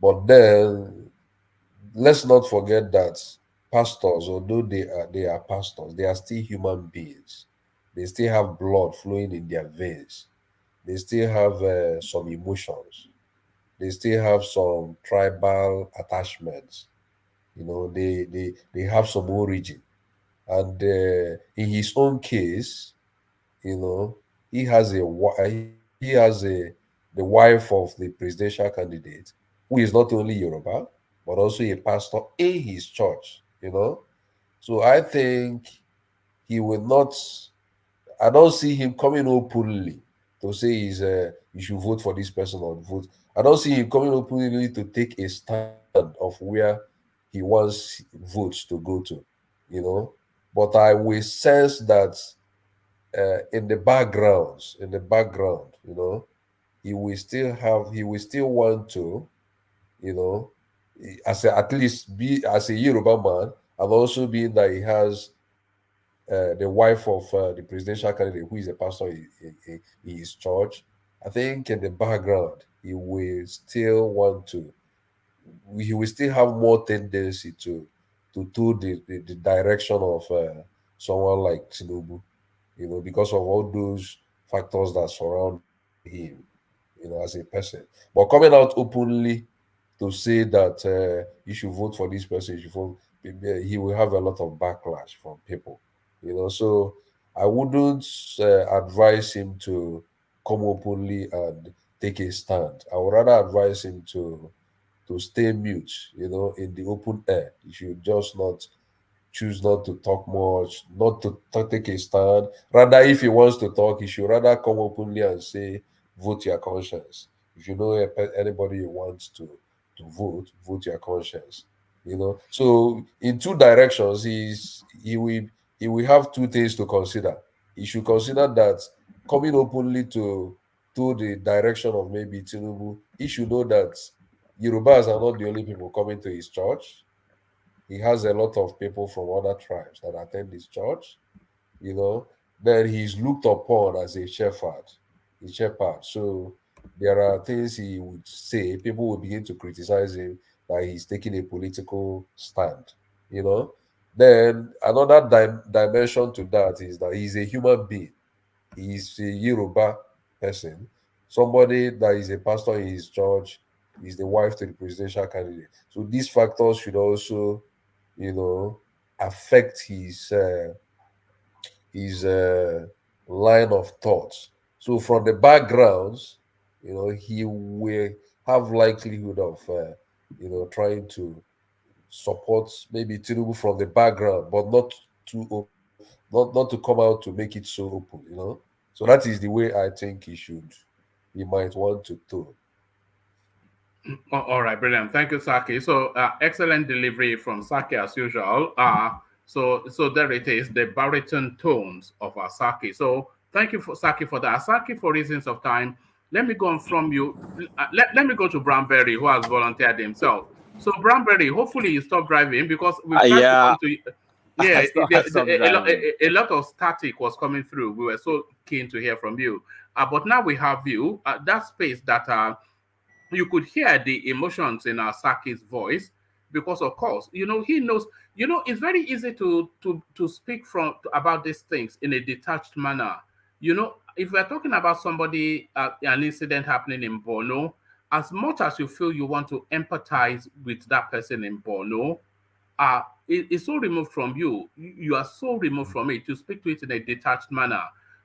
But then let's not forget that pastors, although they are pastors, they are still human beings. They still have blood flowing in their veins. They still have some emotions. They still have some tribal attachments. They have some origin. And in his own case, he has a the wife of the presidential candidate, who is not only Yoruba, but also a pastor in his church, you know. So I think he will not, I don't see him coming openly to say you should vote for this person or vote. I don't see him coming openly to take a stand of where he wants votes to go to, you know. But I will sense that in the background, you know, he will still want to, you know, at least be as a Yoruba man, and also being that he has the wife of the presidential candidate who is a pastor in his church. I think in the background, he will still want to, he will still have more tendency to do the direction of someone like TINUBU, you know, because of all those factors that surround him, you know, as a person. But coming out openly to say that you should vote for this person, you should vote, he will have a lot of backlash from people, you know. So I wouldn't advise him to come openly and take a stand. I would rather advise him to stay mute, you know, in the open air. You should just not choose not to talk much, not to take a stand. Rather, if he wants to talk, he should rather come openly and say, vote your conscience. If you know anybody you want to vote, vote your conscience. You know, so in two directions, he will have two things to consider. He should consider that coming openly to the direction of maybe TINUBU, he should know that Yorubas are not the only people coming to his church. He has a lot of people from other tribes that attend his church, you know. Then he's looked upon as a shepherd. So there are things he would say, people will begin to criticize him that he's taking a political stand, you know. Then another dimension to that is that he's a human being. He's a Yoruba person, somebody that is a pastor in his church, is the wife to the presidential candidate. So these factors should also, you know, affect his line of thoughts. So from the backgrounds, you know, he will have likelihood of, you know, trying to support maybe TINUBU from the background, but not too, not to come out to make it so open, you know. So that is the way I think he might want to do. All right, brilliant. Thank you, Saki. So excellent delivery from Saki as usual. So there it is, the baritone tones of Saki. So thank you for Saki for that. Saki, for reasons of time, let me go on from you. Let me go to Brownberry, who has volunteered himself. So Brownberry, hopefully you stop driving because we've tried to come to you. Yeah, a lot of static was coming through. We were so keen to hear from you. But now we have you. That space that you could hear the emotions in Saki's voice because, of course, you know, he knows, you know, it's very easy to speak about these things in a detached manner. You know, if we're talking about somebody, an incident happening in Borno, as much as you feel you want to empathize with that person in Borno, it's so removed from you. You are so removed from it. You speak to it in a detached manner.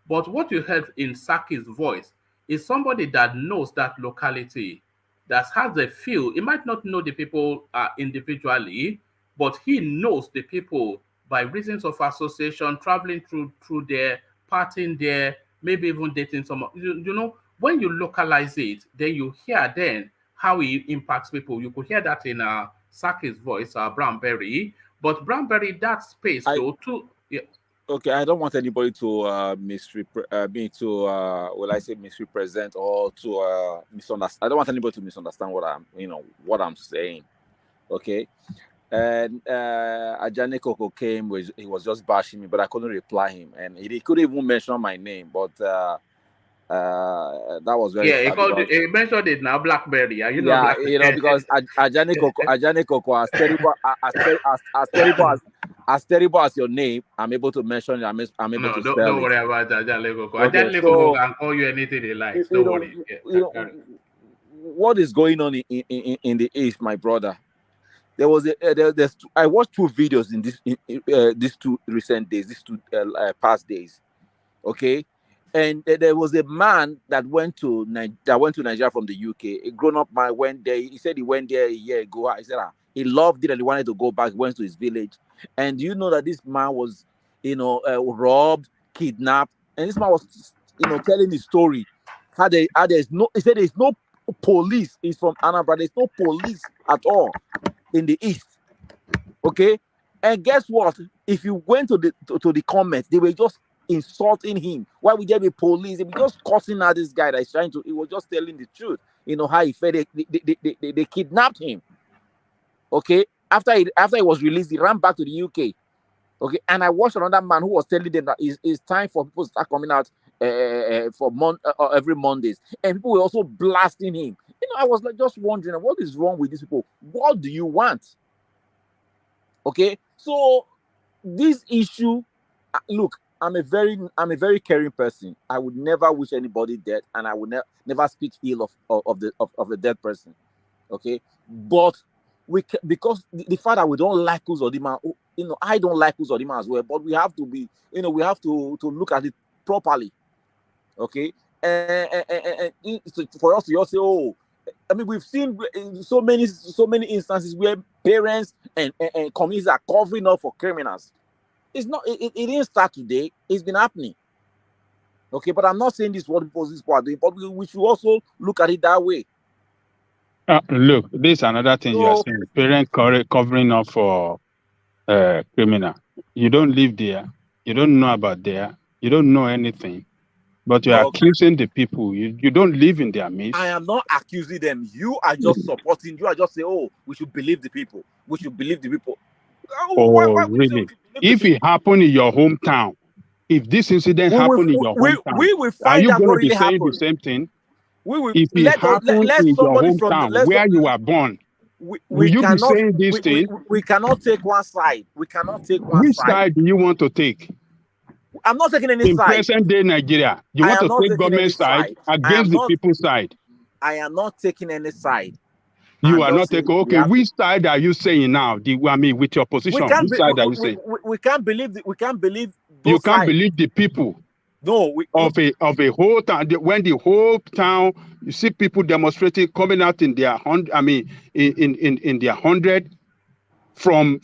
But what you heard in Saki's voice is somebody that knows that locality, that has a feel. He might not know the people individually, but he knows the people by reasons of association, traveling through there, partying there, maybe even dating someone. You know, when you localize it, then you hear then how he impacts people. You could hear that in Saki's voice, Brownberry. But Brownberry, that space though, too. Yeah. Okay, I don't want anybody to misrepresent or to misunderstand. I don't want anybody to misunderstand what I'm saying. Okay, and Ajane Koko came, he was just bashing me, but I couldn't reply him, and he couldn't even mention my name, but that was very sad. He mentioned it now, Blackberry. You know, yeah, Blackberry. you know, because Ajane Koko, as terrible as your name, I'm able to mention it. I'm able to spell it. Don't worry about Ajane Koko. Ajane Koko can call you anything he likes. Don't worry. What is going on in the East, my brother? There was I watched two videos in these two recent days, these two past days. Okay, And there was a man that went to Nigeria from the UK. A grown-up man went there. He said he went there a year ago. He said he loved it and he wanted to go back. He went to his village. And you know that this man was, robbed, kidnapped, and this man was, telling his story. He said there's no police. He's from Anambra. There's no police at all in the east. Okay, and guess what? If you went to the comments, they were just insulting him. Why would there be police? They were just cussing out this guy that is trying to. He was just telling the truth. How he felt. They kidnapped him. Okay, after he was released, he ran back to the UK. Okay, and I watched another man who was telling them that it's time for people to start coming out every Mondays, and people were also blasting him. I was just wondering, what is wrong with these people? What do you want? Okay, so this issue, look, I'm a very caring person. I would never wish anybody dead, and I would never speak ill of a dead person. Okay, but because the fact that we don't like UZODINMA, I don't like UZODINMA as well. But we have to be, we have to look at it properly. Okay, and for us to just say, oh, I mean, we've seen so many instances where parents and communities are covering up for criminals. It's not. It didn't start today. It's been happening. Okay, but I'm not saying this what people are doing, but we should also look at it that way. Look, this is another thing you are saying. Parents covering up for criminal. You don't live there. You don't know about there. You don't know anything. But you are accusing the people. You don't live in their midst. I am not accusing them. You are just supporting. You are just saying, oh, we should believe the people. We should believe the people. Why really? If it happened in your hometown, if this incident happened in your hometown, are you going to be saying the same thing? If it happened in your hometown where you were born, will you be saying this thing? We cannot take one side. We cannot take one side. Which side do you want to take? I'm not taking any side. In present day Nigeria, you want to take government side against the people's side. I am not taking any side. You are not taking. Okay, which side are you saying now? With your position, which side are you saying? We can't believe. We can't believe. You can't believe the people. No, of a whole town. When the whole town, you see people demonstrating, coming out in their in their 100 from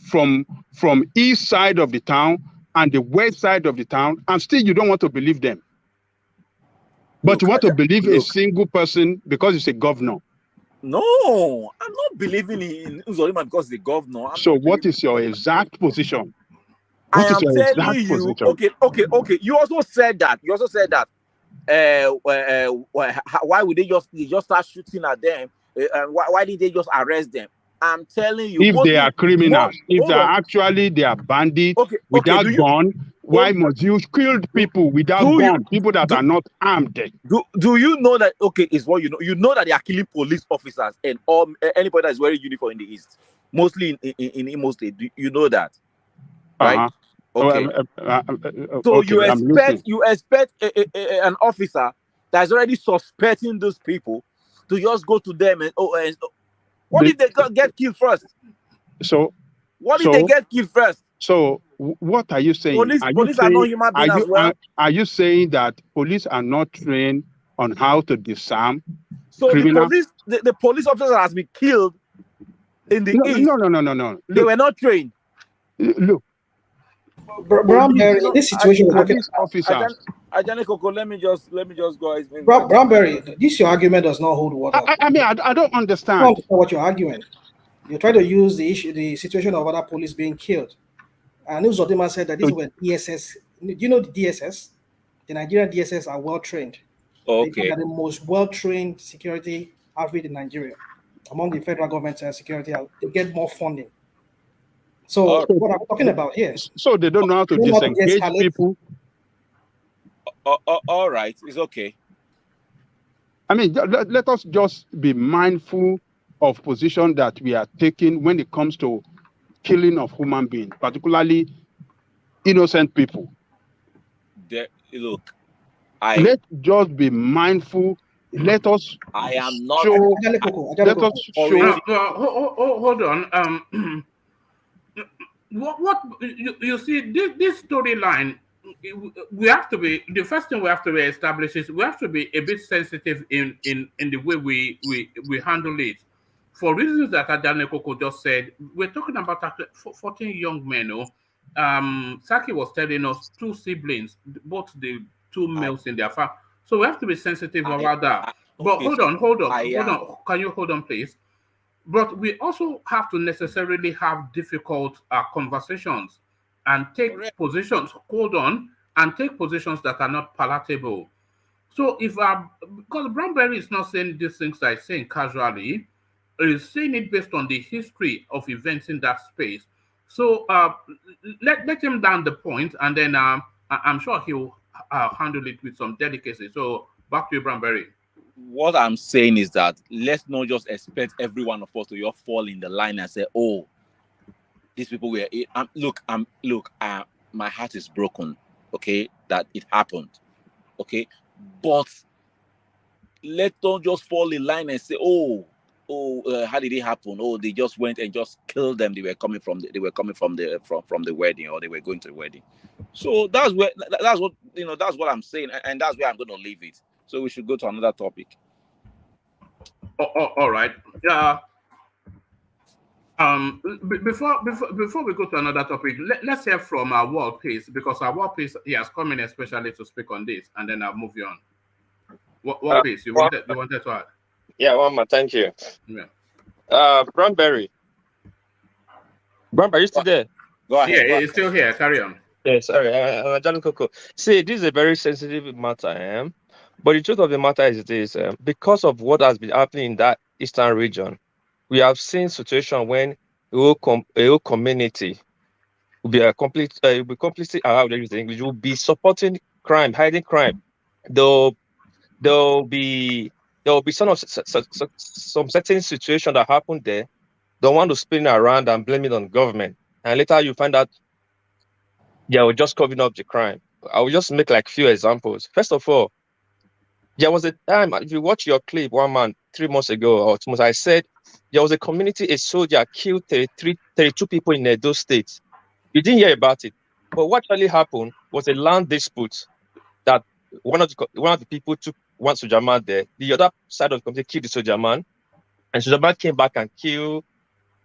east side of the town and the west side of the town, and still you don't want to believe them. But you want to believe a single person because he's a governor. No, I'm not believing in UZODINMA because the governor. So what is your exact position? I am telling you. Okay. You also said that. Why would they just start shooting at them? Why did they just arrest them? I'm telling you. If they are criminals, if they are bandits without gun, why must you kill people without gun? People that are not armed. Do you know that? Okay, is what you know. You know that they are killing police officers and anybody that is wearing uniform in the east, mostly in Imo State. You know that, right? Okay. So you expect an officer that is already suspecting those people to just go to them and what if they get killed first? So what if they get killed first? So what are you saying? Police are not human beings as well. Are you saying that police are not trained on how to disarm criminals? The police officer has been killed in the east. No. They were not trained. Look. Brownberry, in this situation, officers. Ajanekoko, let me just go. Brownberry, this your argument does not hold water. I don't understand. I don't understand what you're arguing. You're trying to use the situation of other police being killed. And UZODINMA said that these were DSS. Do you know the DSS? The Nigerian DSS are well trained. They are the most well trained security outfit in Nigeria. Among the federal government security, they get more funding. So what I'm talking about here. So they don't know how to disengage people. All right, it's okay. I mean, let us just be mindful of position that we are taking when it comes to killing of human beings, particularly innocent people. Let's just be mindful. Let us. I am not. Let us show. Hold on. What you see this storyline we have to be, the first thing we have to establish is we have to be a bit sensitive in the way we handle it. For reasons that Adane Koko just said, we're talking about 14 young men. Saki was telling us 2 siblings, both the 2 males in their family. So we have to be sensitive about that. But hold on. Can you hold on, please? But we also have to necessarily have difficult conversations and take positions. Hold on, and take positions that are not palatable. So if because Brownberry is not saying these things I saying casually, is saying it based on the history of events in that space. So let him down the point, and then I'm sure he'll handle it with some delicacy. So back to you, Brownberry. What I'm saying is that let's not just expect every one of us to just fall in the line and say, "Oh, these people were." My heart is broken. Okay, that it happened. Okay, but let's not just fall in line and say, how did it happen? Oh, they just went and just killed them. They were coming from the wedding, or they were going to the wedding. So that's what I'm saying, and that's where I'm going to leave it. So we should go to another topic. All right. Before we go to another topic, let's hear from our World Peace, because our World Peace, he has come in especially to speak on this, and then I'll move you on. World Peace, you wanted to add? Yeah, one more. Thank you. Yeah. Brownberry, are you still there? Go ahead. Yeah, he's still here. Carry on. Yeah, sorry. See, this is a very sensitive matter, but the truth of the matter is this: because of what has been happening in that eastern region, we have seen situation when a whole community will be completely allowed everything. Which will be supporting crime, hiding crime. There'll be some certain situation that happened there. Don't want to spin around and blame it on government, and later you find out, we're just covering up the crime. I will just make like few examples. First of all, there was a time, if you watch your clip 1 month, 3 months ago, or 2 months, I said there was a community, a soldier killed 32 people in Edo State. You didn't hear about it. But what really happened was a land dispute that one of the people took one soldier man there. The other side of the community killed the soldier man, and soldier man came back and killed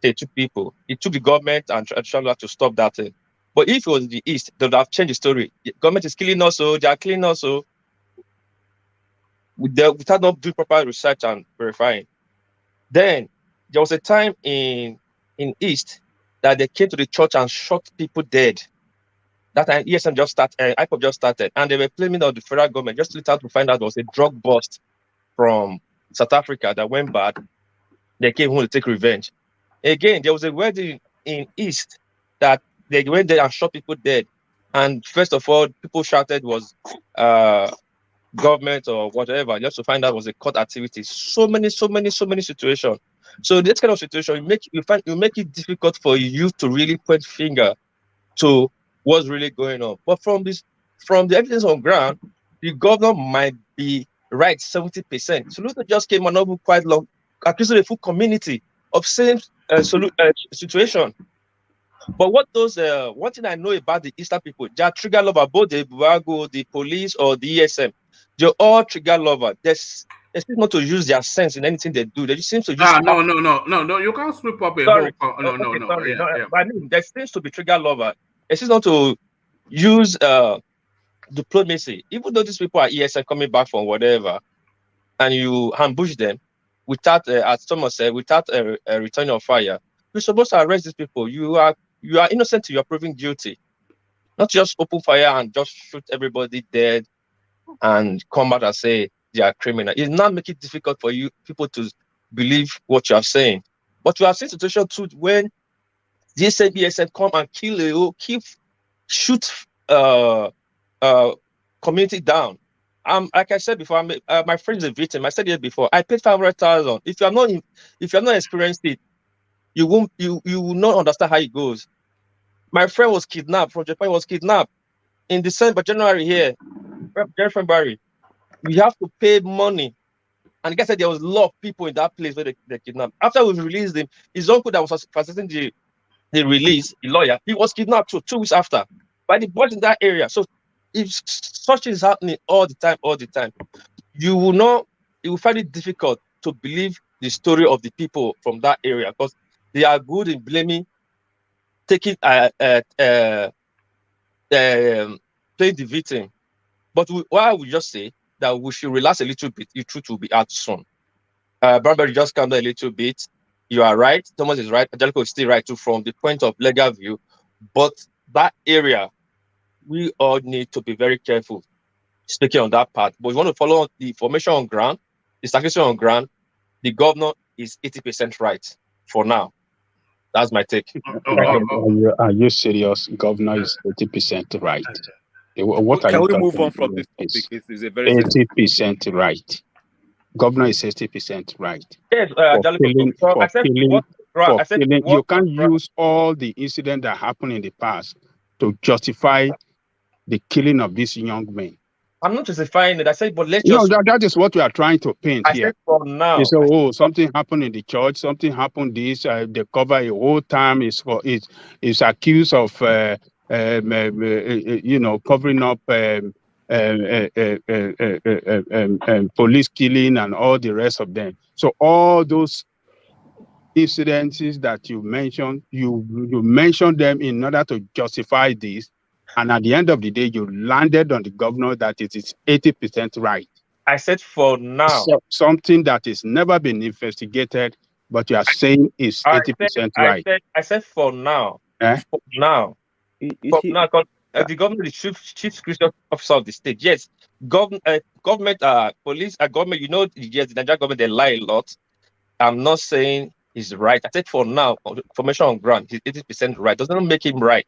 32 people. It took the government and tried to stop that thing. But if it was the East, they would have changed the story. The government is killing us, so they are killing us, so without not doing proper research and verifying. Then there was a time in East that they came to the church and shot people dead. That time ESM just started, IPOB just started, and they were blaming on the federal government. Just later to find out there was a drug bust from South Africa that went bad. They came home to take revenge. Again, there was a wedding in East that they went there and shot people dead. And first of all, people shouted was government or whatever, just to find out was a court activity. So many situations. So this kind of situation, you make it difficult for you to really point finger to what's really going on. But from the evidence on ground, the governor might be right 70%. So Luther just came on quite long, accusing the full community of same situation. But one thing I know about the Eastern people, they are trigger lover, both the Buago, the police, or the ESM. They're all trigger lover. They seem not to use their sense in anything they do. They just seem to use. No. You can't sweep up a whole. No. Sorry. I mean, there seems to be trigger lover. They seem not to use diplomacy. Even though these people are ESM coming back from whatever, and you ambush them without, as Thomas said, without a return of fire, you're supposed to arrest these people. You are innocent. You are proven guilty. Not just open fire and just shoot everybody dead and come out and say they are criminal. It not make it difficult for you people to believe what you are saying. But you have seen situation too when the SABSM come and shoot community down. Like I said before, my friend is a victim. I said it before. I paid 500,000. If you have not experienced it, you will not understand how it goes. My friend was kidnapped from Japan. Was kidnapped in January here. February, we have to pay money. And the guy said there was a lot of people in that place where they kidnapped. After we released him, his uncle that was facilitating the release, the lawyer, he was kidnapped too, 2 weeks after by the boys in that area. So if such is happening all the time, you will find it difficult to believe the story of the people from that area, because they are good in playing the victim. But why we just say that we should relax a little bit, the truth will be out soon. Bradbury just calm down a little bit. You are right. Thomas is right. Angelico is still right too from the point of legal view. But that area, we all need to be very careful speaking on that part. But we want to follow the information on ground, the statistics on ground. The governor is 80% right for now. That's my take. Are you serious? Governor is 80% right. What Can are you we move talking on from about? this topic? It's a very 80% right. Governor is 80% right. Yes, You can't use all the incidents that happened in the past to justify the killing of these young men. I'm not justifying it. I said, but let's just... that is what we are trying to paint here. Said for now. You say, oh, something happened in the church, something happened this, they cover a whole time, is accused of, covering up police killing and all the rest of them. So all those incidences that you mentioned, you mentioned them in order to justify this. And at the end of the day, you landed on the governor that it is 80% right. I said for now. Something that has never been investigated, but you are saying is 80% right. I said for now. Eh? For now. The governor, the chief security officer of the state. Yes, government, police, government. Yes, the Nigerian government, they lie a lot. I'm not saying he's right. I said for now, information on ground, he's 80% right. Doesn't make him right.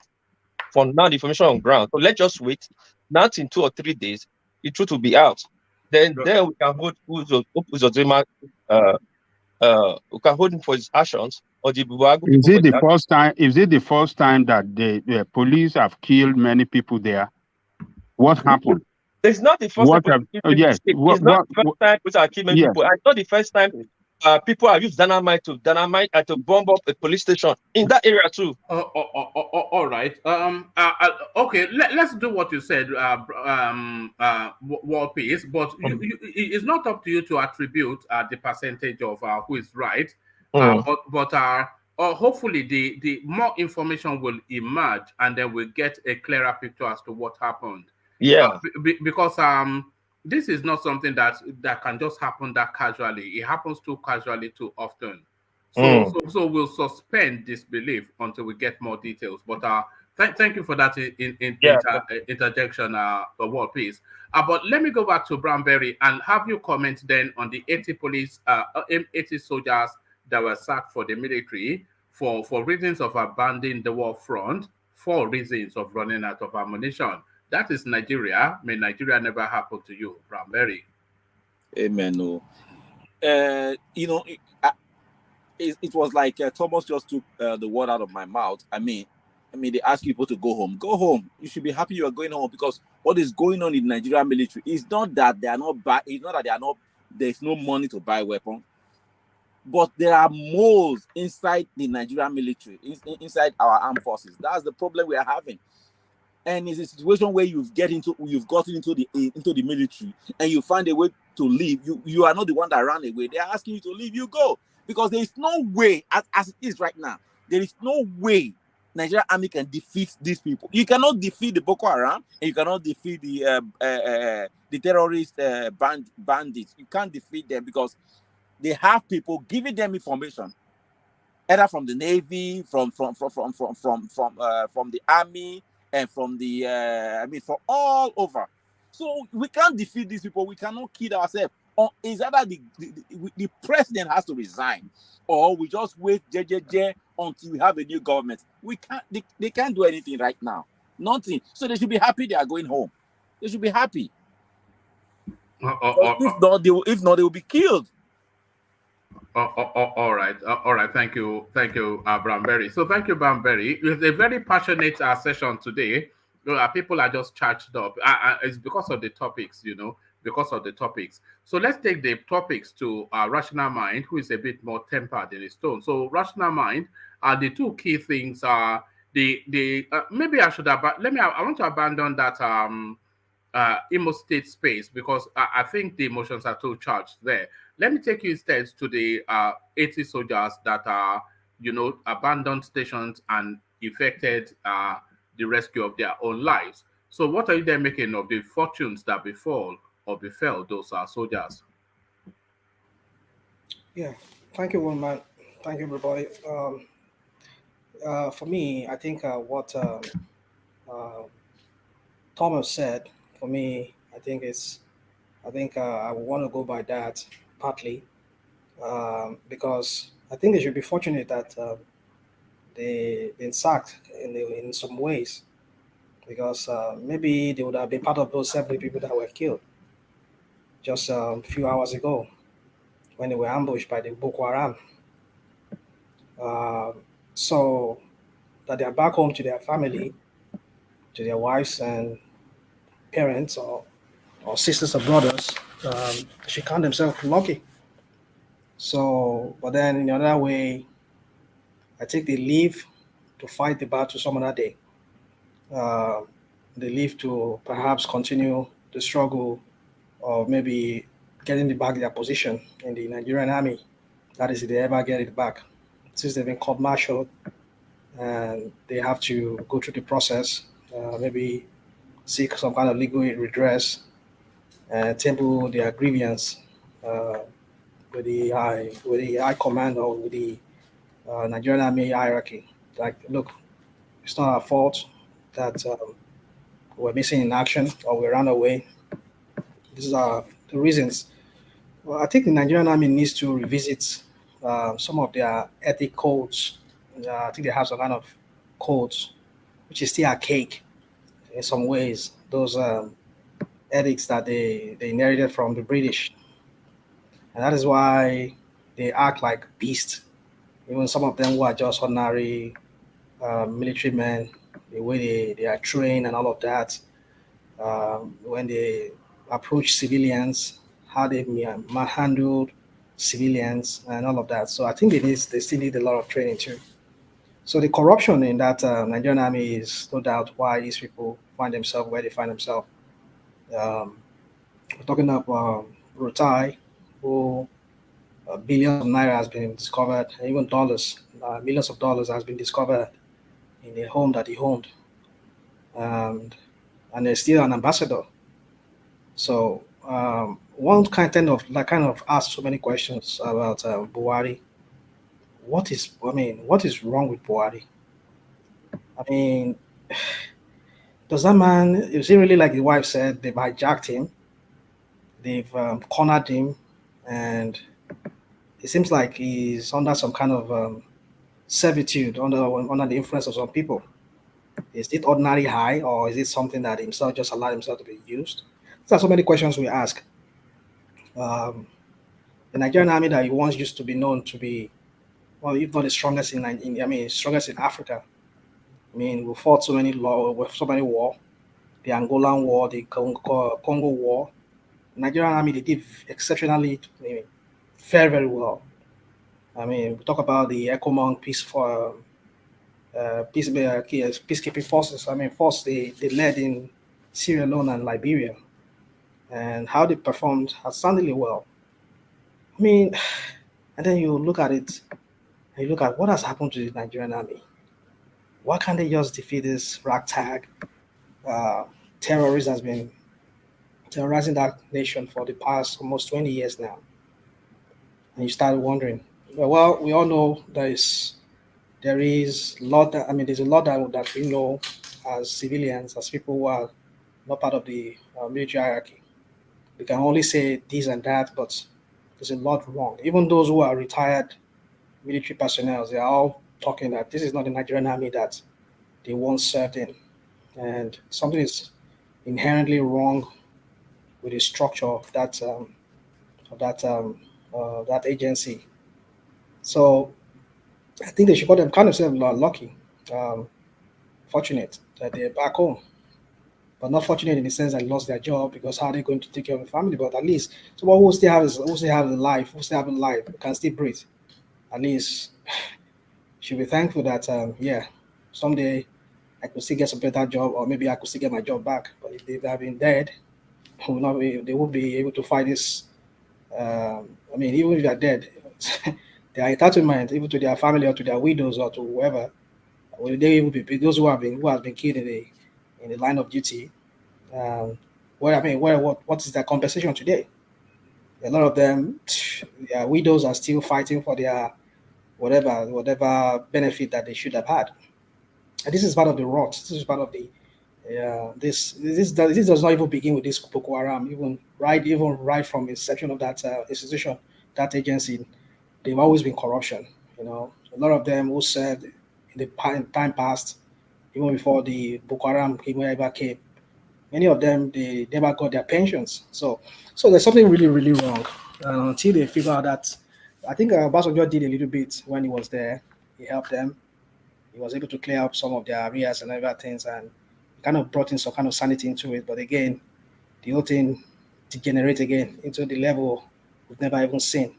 For now, the information on ground. So let's just wait. Not in 2 or 3 days, the truth will be out. Then we can hold UZODINMA, we can hold him for his actions. Or the Is it the first time? Is it the first time that the police have killed many people there? What happened? It's not the first time. Yes. It's not the first time people are killing people. It's not the first time people have used dynamite to bomb up a police station in that area too. All right. Okay. Let's do what you said, War Peace. But it's not up to you to attribute the percentage of who is right. Hopefully the more information will emerge, and then we'll get a clearer picture as to what happened. Yeah. Because this is not something that can just happen that casually. It happens too casually too often. So we'll suspend disbelief until we get more details. But thank you for that interjection, War Peace. But let me go back to Brownberry and have you comment then on the 80 soldiers that were sacked for the military for reasons of abandoning the war front, for reasons of running out of ammunition. That is Nigeria. May Nigeria never happen to you, Brownberry. Amen. No. It was like Thomas just took the word out of my mouth. I mean, they ask people to go home. Go home. You should be happy you are going home, because what is going on in the Nigerian military is not that they are not it's not that they are not. There's no money to buy weapons, but there are moles inside the Nigerian military, inside our armed forces. That's the problem we are having. And it's a situation where you've gotten into the military and you find a way to leave. You are not the one that ran away. They are asking you to leave. You go, because there is no way, as it is right now, there is no way Nigerian army can defeat these people. You cannot defeat the Boko Haram, and you cannot defeat the terrorist bandits. You can't defeat them because they have people giving them information, either from the Navy, from the army, and from the from all over. So we can't defeat these people. We cannot kill ourselves. Or is either the president has to resign, or we just wait until we have a new government. We can't. They can't do anything right now. Nothing. So they should be happy they are going home. They should be happy. If not, they will be killed. All right. Thank you, Brownberry. So thank you, Brownberry. It was a very passionate session today. People are just charged up. It's because of the topics, because of the topics. So let's take the topics to Rational Mind, who is a bit more tempered in his tone. So Rational Mind, the two key things are maybe I should I want to abandon that Imo State space, because I think the emotions are too charged there. Let me take you instead to the 80 soldiers that are, abandoned stations and effected the rescue of their own lives. So what are you then making of the fortunes that befell those soldiers? Yeah, thank you, woman. Thank you, everybody. For me, I think what Thomas said, for me, I think I want to go by that partly because I think they should be fortunate that they've been sacked in some ways, because maybe they would have been part of those 70 people that were killed just a few hours ago when they were ambushed by the Boko Haram. So that they are back home to their family, to their wives and parents or sisters or brothers, she count themselves lucky. So, but then in another way, I think they leave to fight the battle some other day. They leave to perhaps continue the struggle or maybe getting back their position in the Nigerian army. That is, if they ever get it back. Since they've been court-martialed and they have to go through the process, maybe seek some kind of legal redress and temple their grievance with the high command or with the Nigerian army hierarchy. Like, look, it's not our fault that we're missing in action or we ran away. These are the reasons. Well, I think the Nigerian army needs to revisit some of their ethic codes. I think they have some kind of codes, which is still archaic in some ways. Those ethics that they inherited from the British. And that is why they act like beasts. Even some of them who are just ordinary military men, the way they are trained and all of that, when they approach civilians, how they handle civilians and all of that. So I think they still need a lot of training too. So the corruption in that Nigerian army is no doubt why these people find themselves where they find themselves. We're talking about Rotai, who billions of naira has been discovered, and even dollars, millions of dollars has been discovered in a home that he owned, and there's still an ambassador. So one kind of ask so many questions about Buhari. What is wrong with Buhari? I mean, does that man, is he really, like the wife said, they've hijacked him, they've cornered him, and it seems like he's under some kind of servitude, under the influence of some people. Is it ordinary high, or is it something that himself just allowed himself to be used? There are so many questions we ask. The Nigerian army that he once used to be known to be, well, if not the strongest strongest in Africa. I mean, we fought so many war, the Angolan war, the Congo war. The Nigerian army, they did exceptionally, very, very well. I mean, we talk about the ECOMON peacekeeping forces. I mean, they led in Sierra Leone and Liberia, and how they performed outstandingly well. I mean, and then you look at it, and you look at what has happened to the Nigerian army. Why can't they just defeat this ragtag terrorist has been terrorizing that nation for the past almost 20 years now? And you start wondering, well, we all know there's a lot that we know as civilians, as people who are not part of the military hierarchy. We can only say this and that, but there's a lot wrong. Even those who are retired military personnel, they are all talking that this is not the Nigerian army that they once served in, and something is inherently wrong with the structure of that agency. So I think they should call themselves lucky, fortunate that they're back home, but not fortunate in the sense that they lost their job, because how are they going to take care of the family? But at least someone who still have a life, can still breathe. At least should be thankful that someday I could still get some better job, or maybe I could still get my job back. But if they have been dead, they won't be able to fight this. I mean, even if they're dead, their entitlement, even to their family or to their widows or to whoever, will they will be those who have been killed in the line of duty? What is their compensation today? A lot of them, their widows are still fighting for their whatever benefit that they should have had. And this is part of the rot. This is part of the this does not even begin with this Boko Haram. Even right from inception of that institution, that agency, they've always been corruption. A lot of them who served in the time past, even before the Boko Haram ever came, many of them they never got their pensions. So there's something really, really wrong. And until they figure out that, I think Obasanjo did a little bit when he was there. He helped them. He was able to clear up some of their arrears and other things, and kind of brought in some kind of sanity into it. But again, the whole thing degenerates again into the level we've never even seen.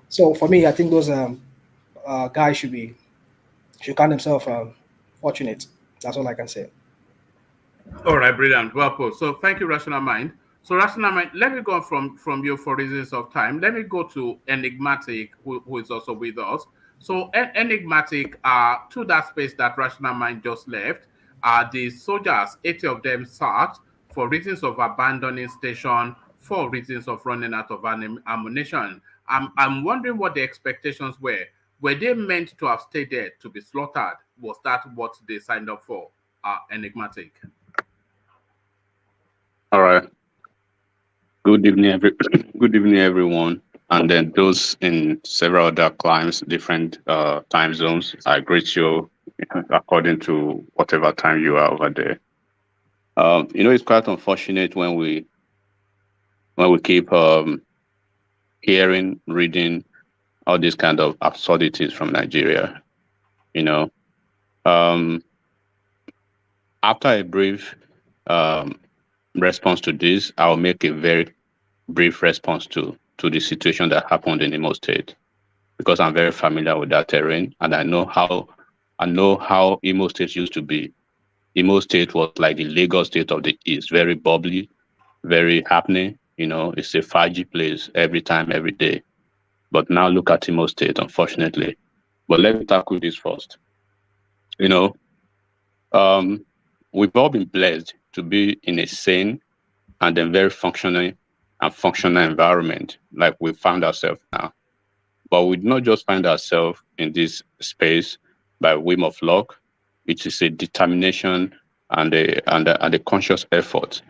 So for me, I think those guys should count themselves fortunate. That's all I can say. All right, brilliant. Well put. So thank you, Rational Mind. So Rational Mind, let me go from you for reasons of time. Let me go to Enigmatic, who is also with us. So Enigmatic, to that space that Rational Mind just left, the soldiers, 80 of them sacked for reasons of abandoning station, for reasons of running out of ammunition. I'm wondering what the expectations were. Were they meant to have stayed there to be slaughtered? Was that what they signed up for? Enigmatic. All right. Good evening, everyone. And then those in several other climes, different time zones, I greet you according to whatever time you are over there. It's quite unfortunate when we keep hearing, reading all these kind of absurdities from Nigeria. After a brief response to this, I'll make a very brief response to the situation that happened in Imo State, because I'm very familiar with that terrain, and I know how Imo State used to be. Imo State was like the Lagos State of the East, very bubbly, very happening. It's a 5G place every time, every day. But now look at Imo State, unfortunately. But let me tackle this first. We've all been blessed to be in a sane and then very functional environment like we found ourselves now. But we do not just find ourselves in this space by whim of luck. It is a determination and a conscious effort,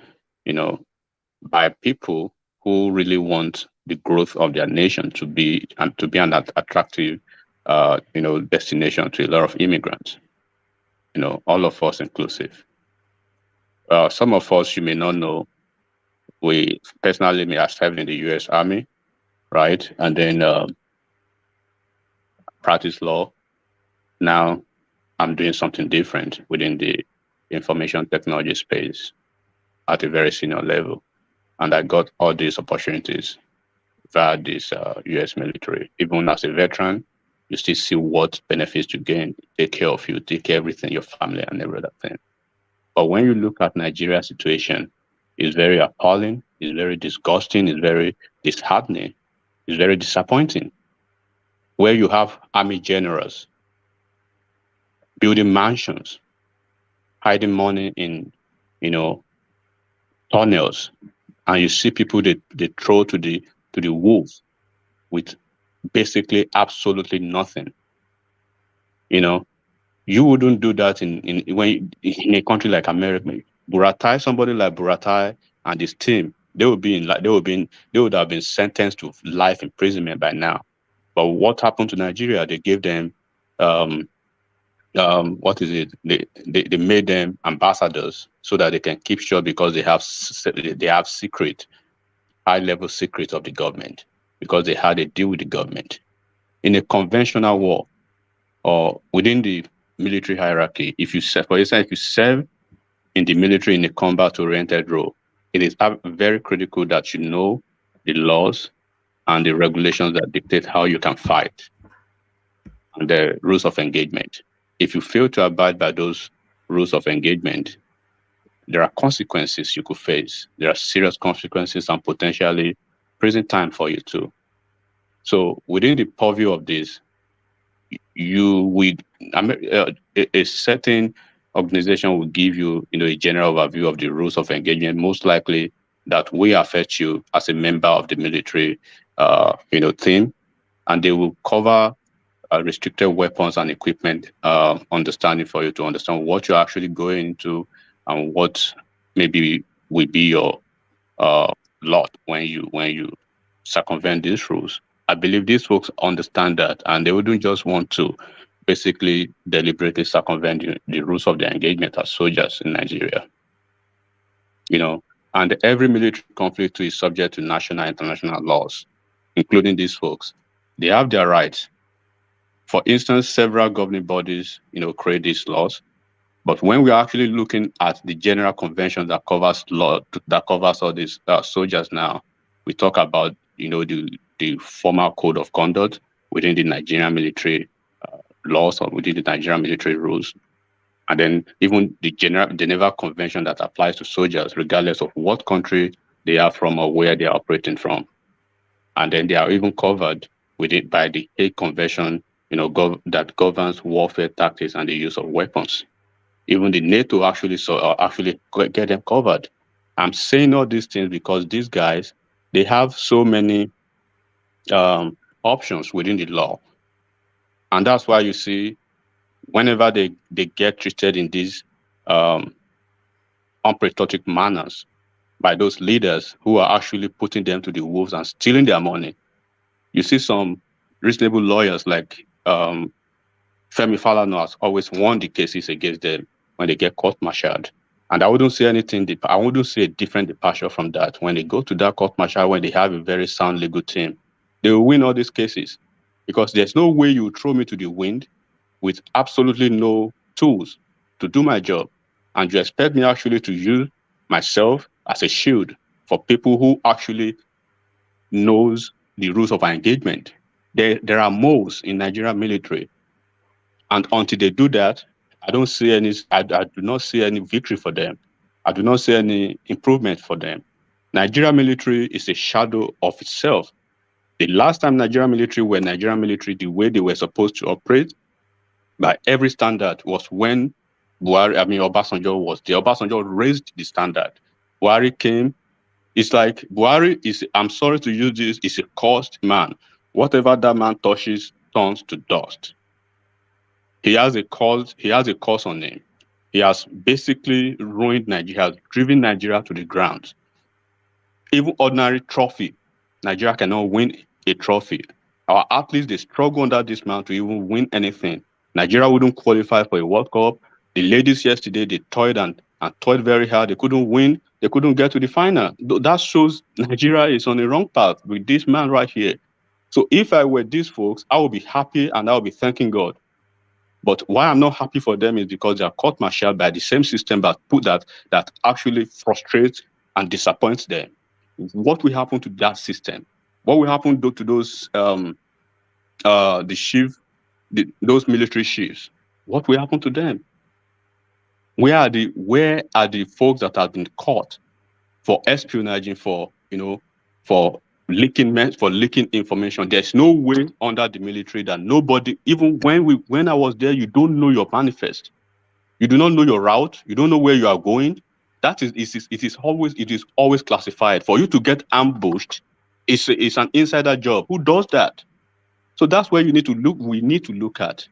by people who really want the growth of their nation to be an attractive, destination to a lot of immigrants. All of us inclusive. Some of us, you may not know, we personally may have served in the U.S. Army, right? And then practice law. Now I'm doing something different within the information technology space at a very senior level. And I got all these opportunities via this U.S. military. Even as a veteran, you still see what benefits you gain, take care of you, take care of everything, your family and every other thing. But when you look at Nigeria's situation, it's very appalling, it's very disgusting, it's very disheartening, it's very disappointing. Where you have army generals building mansions, hiding money in, tunnels, and you see people they throw to the wolves with basically absolutely nothing. You wouldn't do that in a country like America. Buratai, somebody like Buratai and his team, they would have been sentenced to life imprisonment by now. But what happened to Nigeria? They gave them what is it? They made them ambassadors so that they can keep short, because they have secret, high-level secrets of the government, because they had a deal with the government. In a conventional war or within the military hierarchy, if you serve in the military in a combat-oriented role, it is very critical that you know the laws and the regulations that dictate how you can fight and the rules of engagement. If you fail to abide by those rules of engagement, there are consequences you could face. There are serious consequences and potentially prison time for you too. So within the purview of this, a certain organization will give you, a general overview of the rules of engagement, most likely that will affect you as a member of the military, team, and they will cover restricted weapons and equipment understanding for you to understand what you're actually going into and what maybe will be your lot when you circumvent these rules. I believe these folks understand that, and they wouldn't just want to basically deliberately circumvent the rules of the engagement as soldiers in Nigeria. And every military conflict is subject to national and international laws, including these folks. They have their rights. For instance, several governing bodies, create these laws. But when we are actually looking at the general convention that covers all these soldiers now, we talk about, the formal code of conduct within the Nigerian military laws or within the Nigerian military rules. And then even the Geneva Convention that applies to soldiers, regardless of what country they are from or where they are operating from. And then they are even covered by the Hague Convention, that governs warfare tactics and the use of weapons. Even the NATO actually get them covered. I'm saying all these things because these guys, they have so many options within the law. And that's why you see, whenever they get treated in these unpatriotic manners by those leaders who are actually putting them to the wolves and stealing their money, you see some reasonable lawyers like Femi Falana has always won the cases against them when they get court-martialed. And I wouldn't say I wouldn't say a different departure from that. When they go to that court-martial, when they have a very sound legal team, they will win all these cases. Because there's no way you throw me to the wind with absolutely no tools to do my job. And you expect me actually to use myself as a shield for people who actually knows the rules of engagement. There are moles in Nigerian military. And until they do that, I do not see any victory for them. I do not see any improvement for them. Nigerian military is a shadow of itself. The last time Nigerian military were Nigerian military the way they were supposed to operate by every standard was when Obasanjo was there. Obasanjo raised the standard. Buhari came. It's like Buhari is, I'm sorry to use this, is a cursed man. Whatever that man touches turns to dust. He has a curse on him. He has basically ruined Nigeria, has driven Nigeria to the ground. Even ordinary trophy, Nigeria cannot win a trophy. Our athletes, they struggle under this man to even win anything. Nigeria wouldn't qualify for a World Cup. The ladies yesterday, they toiled and toiled very hard. They couldn't win. They couldn't get to the final. That shows Nigeria is on the wrong path with this man right here. So if I were these folks, I would be happy and I would be thanking God. But why I'm not happy for them is because they are court-martialed by the same system that actually frustrates and disappoints them. What will happen to that system? What will happen to those those military chiefs? What will happen to them? Where are the folks that have been caught for espionage, for leaking information? There's no way under the military that nobody, even when I was there, you don't know your manifest. You do not know your route. You don't know where you are going. It is always classified. For you to get ambushed, it's an insider job. Who does that? So that's where we need to look at.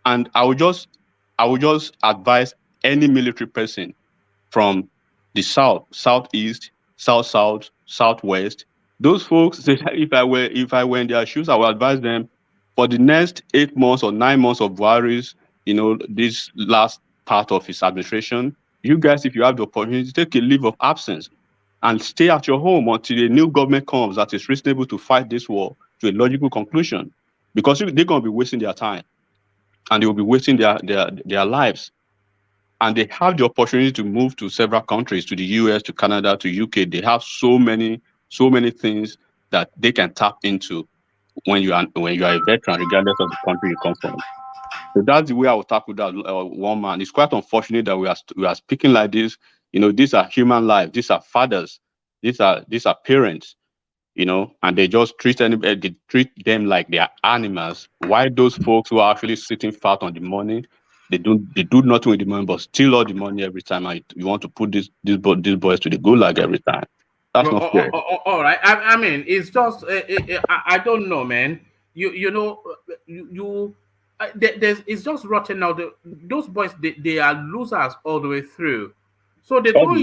And I would just advise any military person from the south, southeast, south, southwest. Those folks, if I were in their shoes, I would advise them for the next 8 months or 9 months of Buhari's, this last part of his administration, you guys, if you have the opportunity, take a leave of absence and stay at your home until a new government comes that is reasonable to fight this war to a logical conclusion. Because they're going to be wasting their time and they will be wasting their lives. And they have the opportunity to move to several countries, to the US, to Canada, to UK. They have so many things that they can tap into when you are a veteran, regardless of the country you come from. So that's the way I would tackle that one man. It's quite unfortunate that we are speaking like this. You know, these are human lives. These are fathers. These are parents. You know, and they just treat them like they are animals. Why those folks who are actually sitting fat on the money, they do nothing with the money, but steal all the money every time. You want to put these boys to the gulag every time. That's not fair. All right. I mean, it's just I don't know, man. You know, it's just rotten now. Those boys, they are losers all the way through. So they go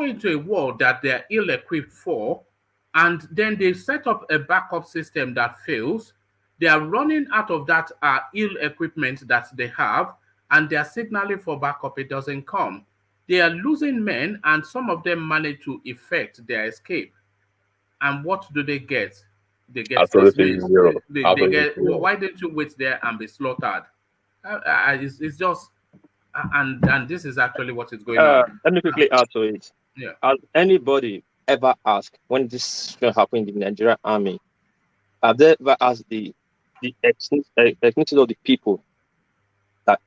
into a war that they are ill equipped for, and then they set up a backup system that fails. They are running out of that ill equipment that they have, and they are signaling for backup. It doesn't come. They are losing men, and some of them manage to effect their escape. And what do they get? They get dismissed. They get. Why don't you wait there and be slaughtered? It's just, and this is actually what is going on. Let me quickly add to it. Yeah. Has anybody ever asked when this happened in the Nigerian army? Have they ever asked the ethnicity of the people that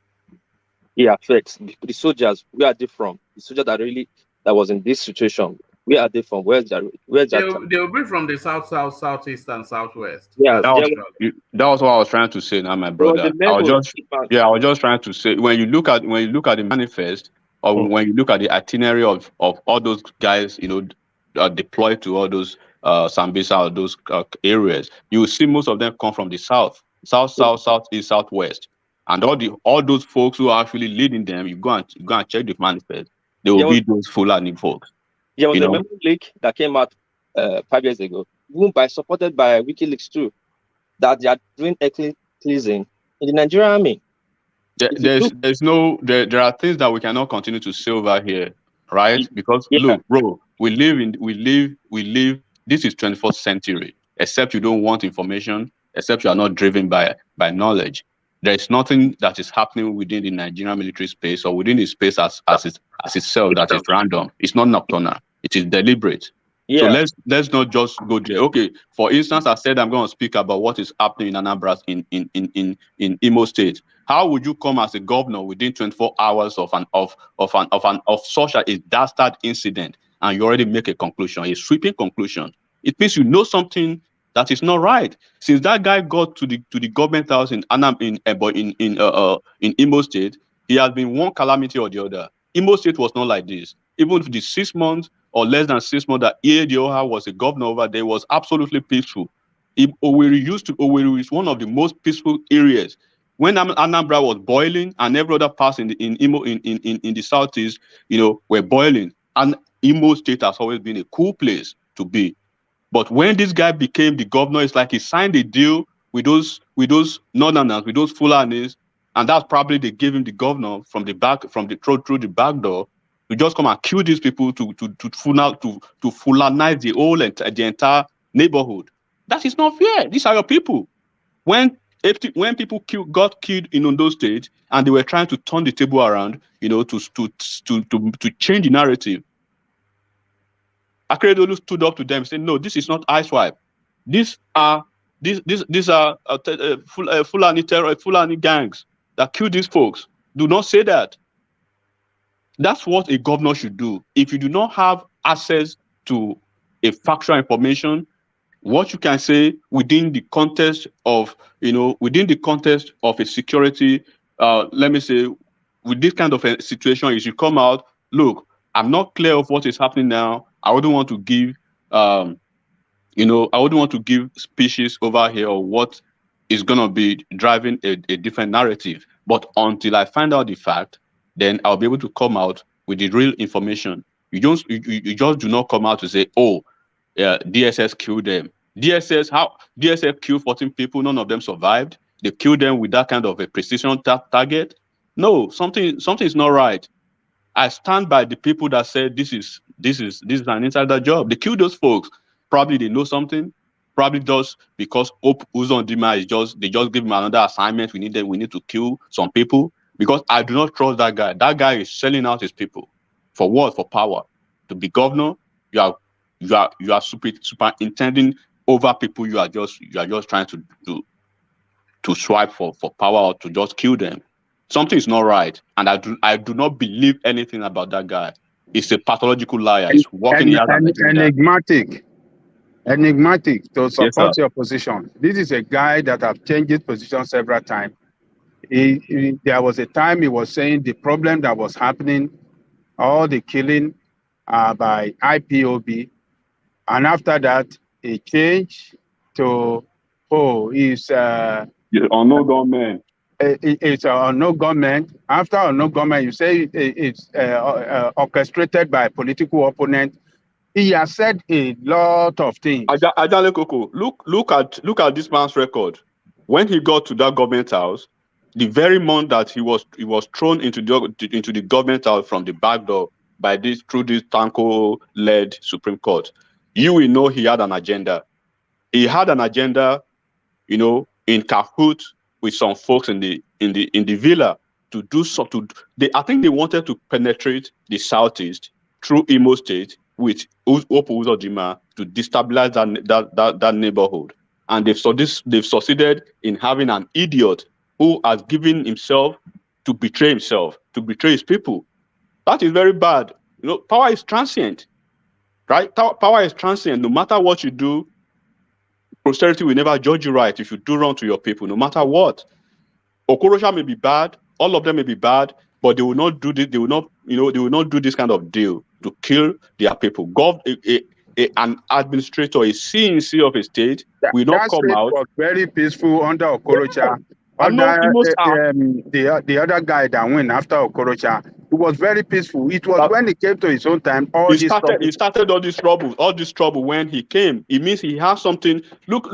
it affects? The soldiers, where are they from? The soldiers that was in this situation, where are they from? Where's that? They'll be from the south, southeast, and southwest. Yeah, that was what I was trying to say now, my brother. I was just trying to say when you look at the manifest, or when you look at the itinerary of all those guys, you know, deployed to all those Sambisa or those areas, you will see most of them come from the south, southeast, southwest, and all those folks who are actually leading them. You go and check the manifest. They will be those Fulani folks. There was a memo leak that came out 5 years ago, supported by WikiLeaks too, that they are doing ethnic cleansing in the Nigerian army. There are things that we cannot continue to say over here, right? Because look, bro, we live. This is 21st century. Except you don't want information, except you are not driven by knowledge. There is nothing that is happening within the Nigerian military space or within the space as itself that is random. It's not nocturnal. It is deliberate. So let's not just go there. Okay, for instance, I said I'm going to speak about what is happening in Anambra in Imo State. How would you come as a governor within 24 hours of such a dastard incident and you already make a conclusion, a sweeping conclusion? It means you know something that is not right. Since that guy got to the government house in Imo State, he has been one calamity or the other. Imo State was not like this. Even the 6 months or less than 6 months that Adeboye was a governor over there, was absolutely peaceful. Owerri is one of the most peaceful areas. When Anambra was boiling and every other part in the southeast, you know, were boiling, and Imo State has always been a cool place to be. But when this guy became the governor, it's like he signed a deal with those northerners, with those Fulanis, and that's probably they gave him the governor through the back door to just come and kill these people to Fulanize the entire neighborhood. That is not fair. These are your people. When people got killed in Ondo State and they were trying to turn the table around, you know, to change the narrative, Akeredolu stood up to them, saying, "No, this is not ISWAP. These are Fulani gangs that kill these folks. Do not say that." That's what a governor should do. If you do not have access to a factual information, what you can say within the context of a security, let me say, with this kind of a situation, you should come out. Look, I'm not clear of what is happening now. I wouldn't want to give, I wouldn't want to give speeches over here or what is going to be driving a different narrative. But until I find out the fact, then I'll be able to come out with the real information. You just do not come out to say, "Oh, DSS killed them." DSS killed 14 people, none of them survived. They killed them with that kind of a precision target. No, something is not right. I stand by the people that said this is an insider job. They killed those folks. Probably they know something. Probably just because UZODINMA they just give him another assignment. We need to kill some people. Because I do not trust that guy. That guy is selling out his people. For what? For power. To be governor, you are superintending over people you are just trying to do. to swipe for power or to just kill them. Something is not right, and I do not believe anything about that guy. He's a pathological liar. He's working here. Enigmatic to support yes, your position. This is a guy that have changed his position several times. There was a time he was saying the problem that was happening, all the killing by IPOB, and after that he changed to he's on no government. It's on no government. After on no government, you say it's orchestrated by political opponent. He has said a lot of things. Ajale Koko, look at this man's record. When he got to that government house, the very month that he was thrown into the government house from the back door through this Tanko-led Supreme Court, you will know he had an agenda. He had an agenda, in cahoot with some folks in the villa to do something. I think they wanted to penetrate the southeast through Imo State with UZODINMA to destabilize that neighborhood. And they've succeeded in having an idiot who has given himself to betray himself, to betray his people. That is very bad. Power is transient, right? Power is transient. No matter what you do, posterity will never judge you right if you do wrong to your people, no matter what. Okorocha may be bad, all of them may be bad, but they will not do this. They will not, they will not do this kind of deal to kill their people. An administrator, a CNC of a state, will not come out. Was very peaceful under Okorocha. Under the other guy that went after Okorocha, it was very peaceful. It was when he came to his own time. He started all this trouble when he came. It means he has something. Look.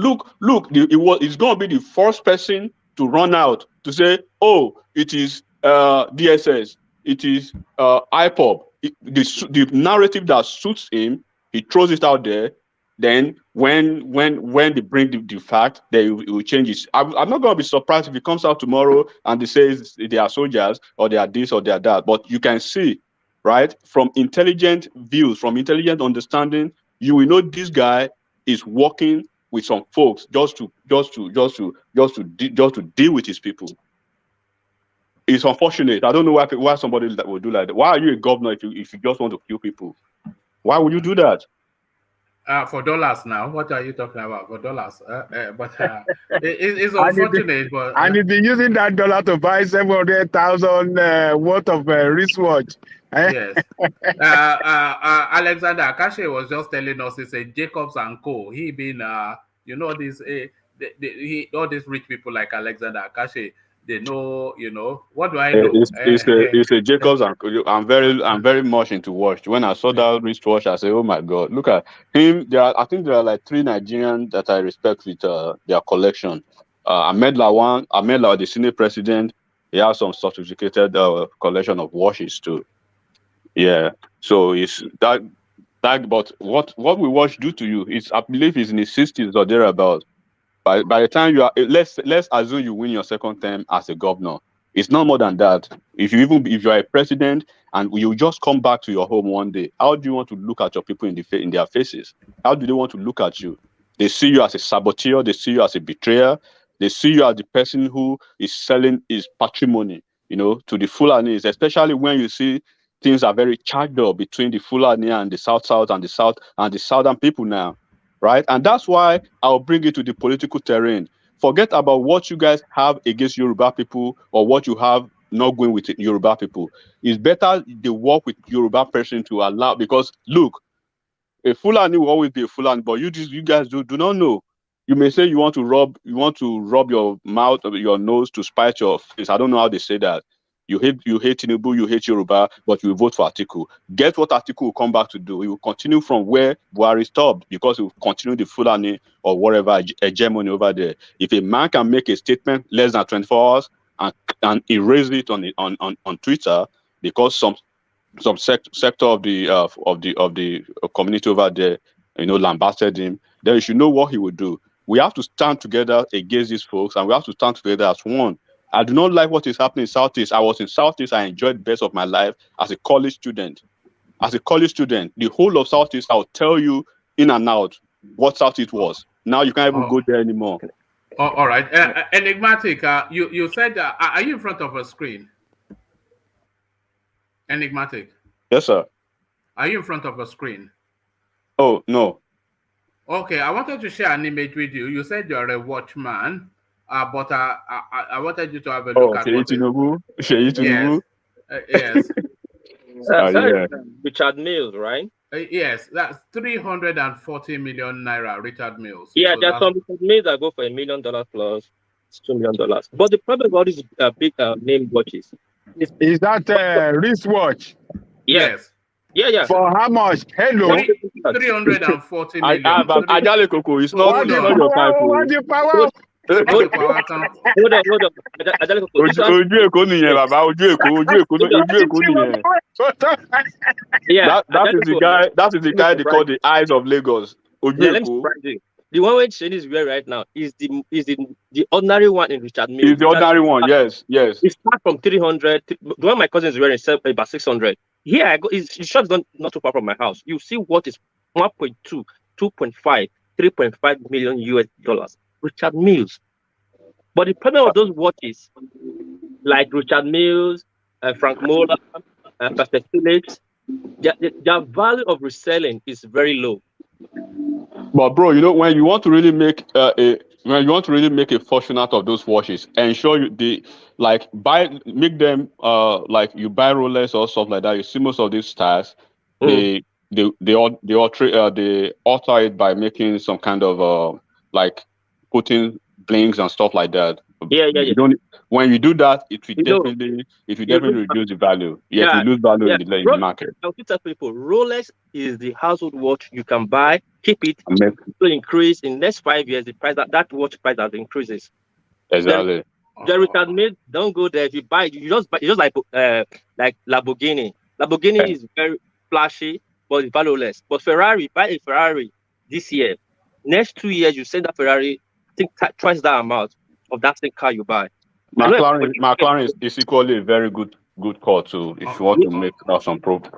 He's going to be the first person to run out to say, "Oh, it is DSS, it is IPOB." The narrative that suits him, he throws it out there. Then when they bring the fact, they will change it. I'm not going to be surprised if it comes out tomorrow and they say they are soldiers or they are this or they are that. But you can see, right, from intelligent views, from intelligent understanding, you will know this guy is working with some folks just to deal with his people. It's unfortunate. I don't know why somebody that would do like that. Why are you a governor if you just want to kill people? Why would you do that? For dollars now. What are you talking about? For dollars? It's unfortunate. And he's been using that dollar to buy 700,000 worth of wristwatch. Yes. Alexander Akache was just telling us, he said Jacobs and Co. He been, all these rich people like Alexander Akache, they know, what do I know? It's a Jacobs and I'm very much into watch. When I saw that wristwatch, I said, oh my God, look at him. I think there are like 3 Nigerians that I respect with their collection. Ahmed Lawan, the Senate president, he has some sophisticated collection of watches too. Yeah. So it's that but what we watch do to you is, I believe he's in his 60s or thereabouts. By the time you are, let's assume you win your second term as a governor. It's not more than that. If you are a president and you just come back to your home one day, how do you want to look at your people in their faces? How do they want to look at you? They see you as a saboteur. They see you as a betrayer. They see you as the person who is selling his patrimony, to the Fulanis, especially when you see things are very charged up between the Fulani and the South and the Southern people now. Right? And that's why I'll bring it to the political terrain. Forget about what you guys have against Yoruba people or what you have not going with Yoruba people. It's better they work with Yoruba person to allow, because look, a Fulani will always be a Fulani, but you guys do not know. You may say you want to rub your mouth or your nose to spite your face. I don't know how they say that. You hate TINUBU, you hate Yoruba, but you vote for Atiku. Guess what Atiku will come back to do? He will continue from where Buhari stopped, because he will continue the Fulani or whatever hegemony over there. If a man can make a statement less than 24 hours and erase it on Twitter because some sector of the community over there, lambasted him, then you should know what he would do. We have to stand together against these folks, and we have to stand together as one. I do not like what is happening in Southeast. I was in Southeast. I enjoyed the best of my life as a college student. The whole of Southeast, I'll tell you in and out what Southeast was. Now you can't even go there anymore. all right. Enigmatic, you said, are you in front of a screen? Enigmatic. Yes, sir. Are you in front of a screen? Oh, no. Okay, I wanted to share an image with you. You said you're a watchman, but I wanted you to have a look at what TINUBU. Yes. Yes. Yeah. Richard Mills, right? Yes, that's 340 million naira, Richard Mills. Yeah, So there are some Richard Mills that go for $1 million plus, $2 million. But the problem with all these big name watches is that wristwatch? Yes. Yeah. For how much? Hello. 340 million. Ajale Coco, it's not your type. What the power? Hold on. Ojú Èkó nìyẹn, bàbá. Ojú Èkó nìyẹn. Yeah, that is the guy they call the eyes of Lagos. Ojú Èkó. The one which Shane is wearing right now is the ordinary one in Richard Mills. It's the ordinary one, yes. It starts from 300. The one my cousin is wearing is about 600. Here I go. His shop is not too far from my house. You see what is 1.2, 2.5, 3.5 million US dollars. Richard Mills. But the problem of those watches, like Richard Mills, Frank Muller, Pastor Phillips, their value of reselling is very low. But bro, you know, when you want to really make a fortune out of those watches, ensure make them like you buy Rolex or stuff like that. You see most of these stars, they alter it by making some kind of like putting blings and stuff like that. Yeah. When you do that, it will definitely reduce the value. It will lose value in the market. I will tell people, Rolex is the household watch you can buy, keep it, to increase in the next 5 years. The price that watch price that increases. Exactly. The Richard Mille, don't go there. If you buy, you just like Lamborghini. Lamborghini is very flashy, but it's valueless. But Ferrari, buy a Ferrari this year. Next 2 years, you send that Ferrari, I think twice that amount of that same car you buy. McLaren is equally a very good call too if you want to make some process.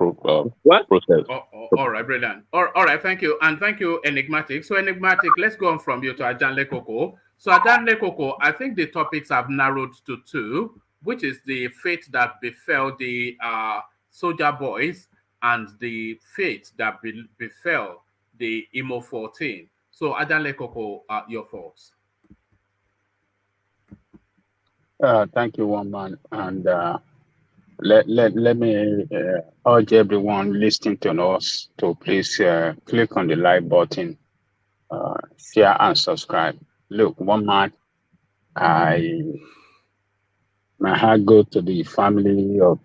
All right, brilliant. All right, thank you. And thank you, Enigmatic. So Enigmatic, let's go on from you to Ajanle Koko. So Ajanle Koko, I think the topics have narrowed to two, which is the fate that befell the soldier boys and the fate that befell the Imo 14. So Ajanle Koko, your thoughts. Thank you, one man, and let me urge everyone listening to us to please click on the like button, share and subscribe. Look, one man, my heart goes to the families of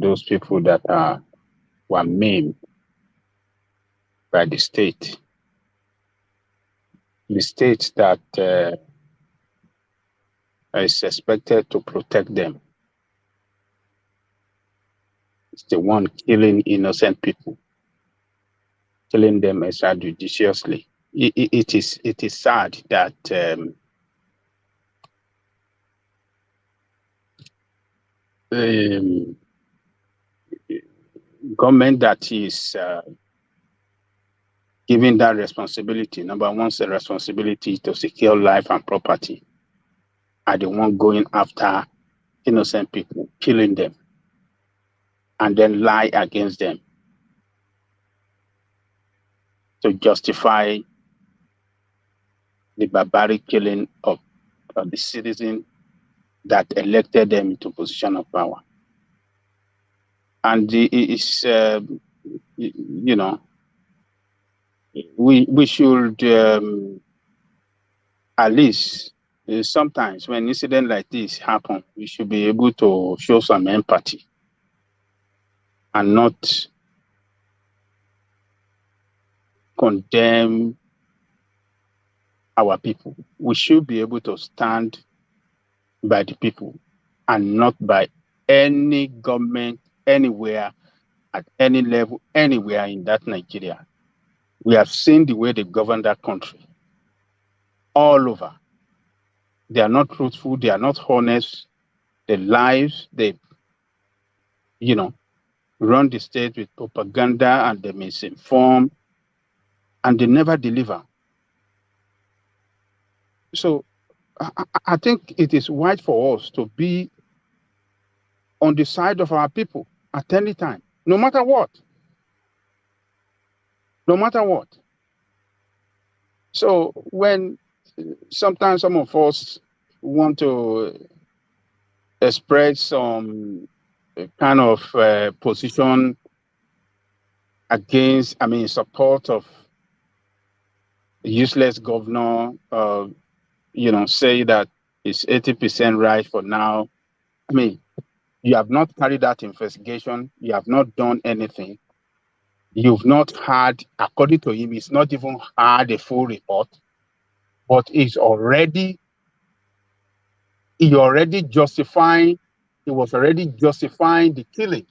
those people that were maimed by the state. The state that is expected to protect them. It's the one killing innocent people, killing them extrajudiciously. It is sad that government that is given that responsibility, number one, the responsibility to secure life and property, are the one going after innocent people, killing them, and then lie against them to justify the barbaric killing of the citizen that elected them into position of power. And it's you know, we should at least sometimes when incidents like this happen, we should be able to show some empathy and not condemn our people. We should be able to stand by the people and not by any government anywhere, at any level, anywhere in that Nigeria. We have seen the way they govern that country all over. They are not truthful, they are not honest, they lie, they, run the state with propaganda and they misinform, and they never deliver. So I think it is right for us to be on the side of our people at any time, no matter what. No matter what. So when sometimes some of us want to express some kind of position against, support of useless governor, say that it's 80% right for now. You have not carried out investigation. You have not done anything. You've not had, according to him, he's not even had a full report, but he was already justifying the killing.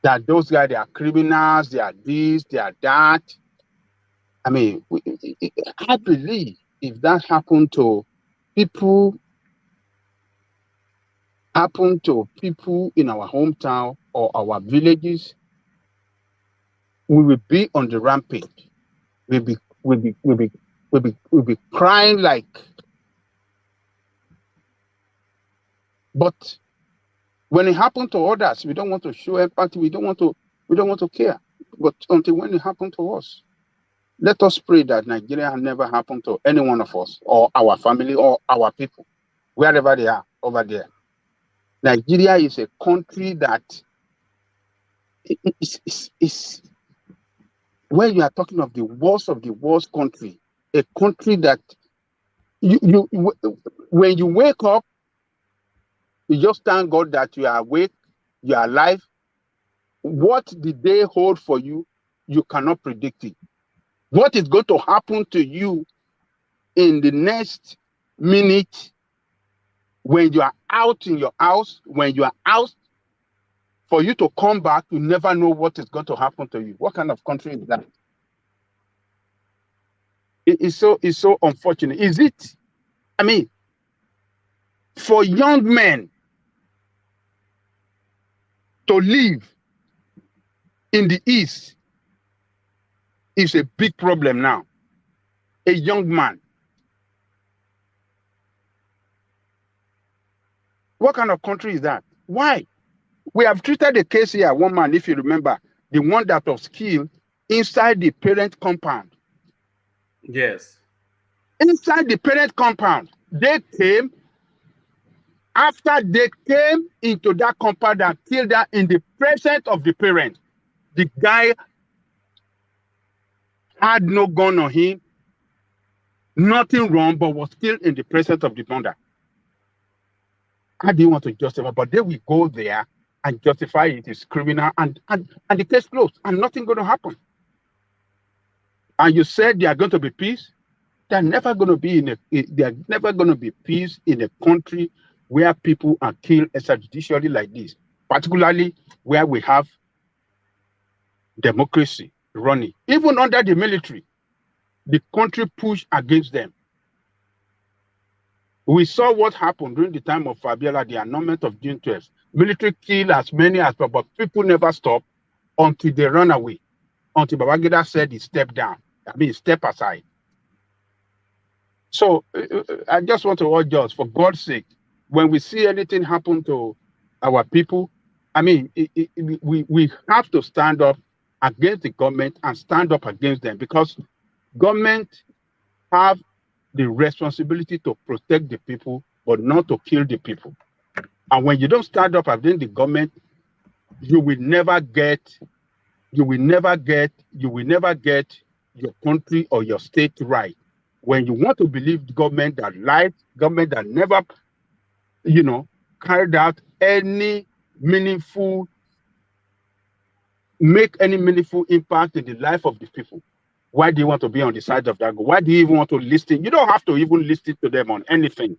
That those guys, they are criminals, they are this, they are that. I believe if that happened to people in our hometown or our villages, we will be on the rampage. We'll be crying like. But when it happened to others, we don't want to show empathy. We don't want to care. But until when it happened to us, let us pray that Nigeria has never happened to any one of us or our family or our people, wherever they are over there. Nigeria is a country that is when you are talking of the worst country, a country that when you wake up, you just thank God that you are awake, you are alive. What did they hold for you? You cannot predict it. What is going to happen to you in the next minute when you are out in your house, when you are out, for you to come back, you never know what is going to happen to you. What kind of country is that? It's so unfortunate. Is it? For young men to live in the East is a big problem now. A young man. What kind of country is that? Why? We have treated a case here, one man, if you remember, the one that was killed inside the parent compound. Yes. Inside the parent compound. They came, after they came into that compound and killed her in the presence of the parent. The guy had no gun on him, nothing wrong, but was killed in the presence of the mother. How do you want to justify? But they will go there and justify it is criminal and the case closed and nothing going to happen. And you said there are going to be peace. They're never going to be peace in a country where people are killed extrajudicially like this, particularly where we have democracy running. Even under the military, the country pushed against them. We saw what happened during the time of Fabiola, the annulment of June 12th. Military killed as many as possible, but people never stopped until they run away. Until Babangida said he stepped down. Step aside. So I just want to urge us, for God's sake, when we see anything happen to our people, we have to stand up against the government and stand up against them, because government have the responsibility to protect the people, but not to kill the people. And when you don't stand up against the government, you will never get your country or your state right. When you want to believe the government that lied, government that never, carried out any meaningful impact in the life of the people, why do you want to be on the side of that? Why do you even want to listen? You don't have to even listen to them on anything.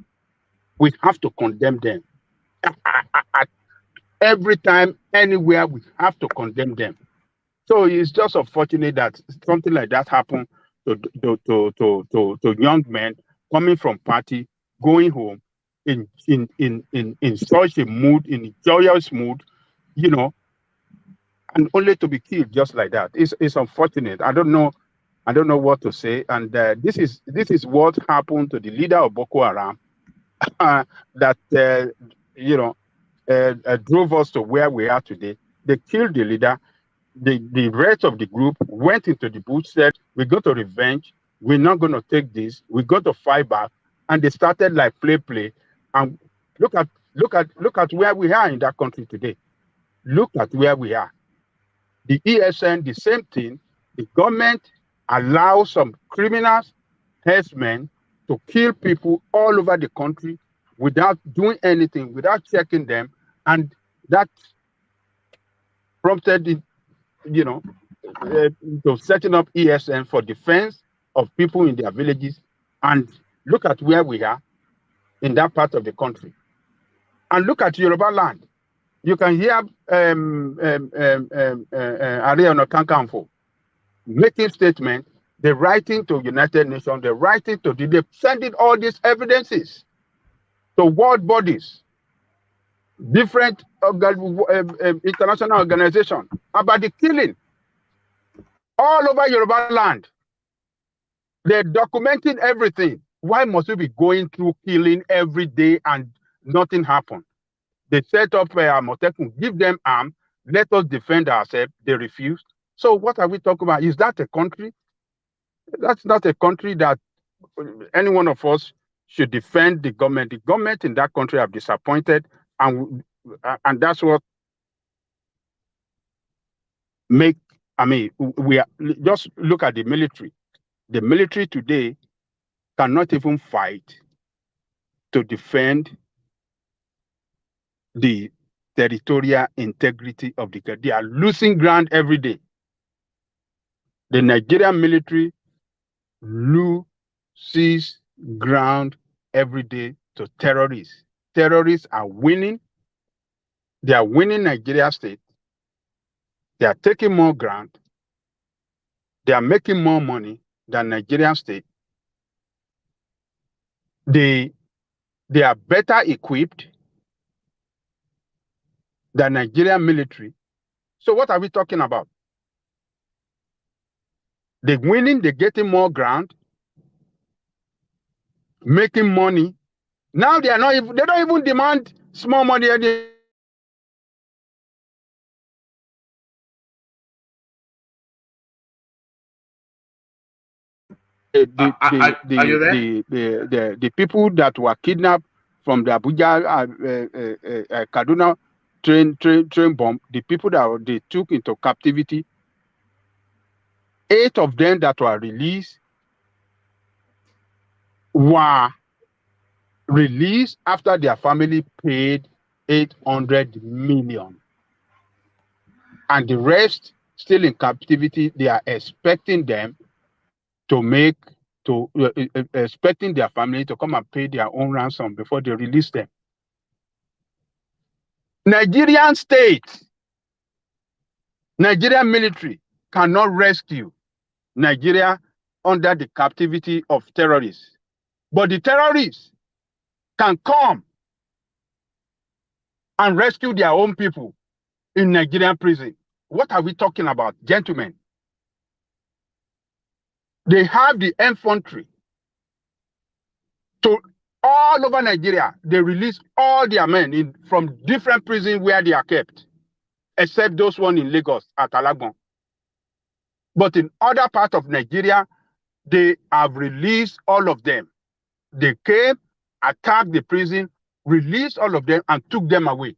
We have to condemn them. Every time, anywhere, we have to condemn them. So it's just unfortunate that something like that happened to young men coming from party, going home in such a mood, in a joyous mood, and only to be killed just like that. It's unfortunate. I don't know I don't know what to say. And this is what happened to the leader of Boko Haram that drove us to where we are today. They killed the leader. The rest of the group went into the bush, said, "We're going to revenge. We're not going to take this. We're going to fight back." And they started like play. And look at where we are in that country today. Look at where we are. The ESN, the same thing. The government allows some criminals, herdsmen, to kill people all over the country without doing anything, without checking them, and that prompted to setting up ESN for defense of people in their villages. And look at where we are in that part of the country. And look at Yoruba land. You can hear Ààrẹ Ọ̀nà Kakanfò making statements. They're writing to United Nations. They're writing to they're sending all these evidences to world bodies, different international organizations about the killing all over Yoruba land. They're documenting everything. Why must we be going through killing every day and nothing happen? They set up Amotekun, give them arms, let us defend ourselves. They refused. So what are we talking about? Is that a country? That's not a country that any one of us should defend the government. The government in that country have disappointed, and that's what we are. Just look at the military. The military today cannot even fight to defend the territorial integrity of the country. They are losing ground every day. The Nigerian military loses ground every day to terrorists. Terrorists are winning. They are winning Nigeria state. They are taking more ground. They are making more money than Nigerian state. They are better equipped than Nigerian military. So what are we talking about? They're winning, they're getting more ground, making money. Now they don't even demand small money anymore. The people that were kidnapped from the Abuja Kaduna train bomb, the people that they took into captivity, 8 of them that were released after their family paid 800 million. And the rest still in captivity. They are expecting them expecting their family to come and pay their own ransom before they release them. Nigerian state, Nigerian military cannot rescue Nigeria under the captivity of terrorists. But the terrorists can come and rescue their own people in Nigerian prison. What are we talking about, gentlemen? They have the infantry to all over Nigeria. They release all their men from different prisons where they are kept, except those one in Lagos at Alagbon. But in other parts of Nigeria, they have released all of them. They came, attacked the prison, released all of them, and took them away.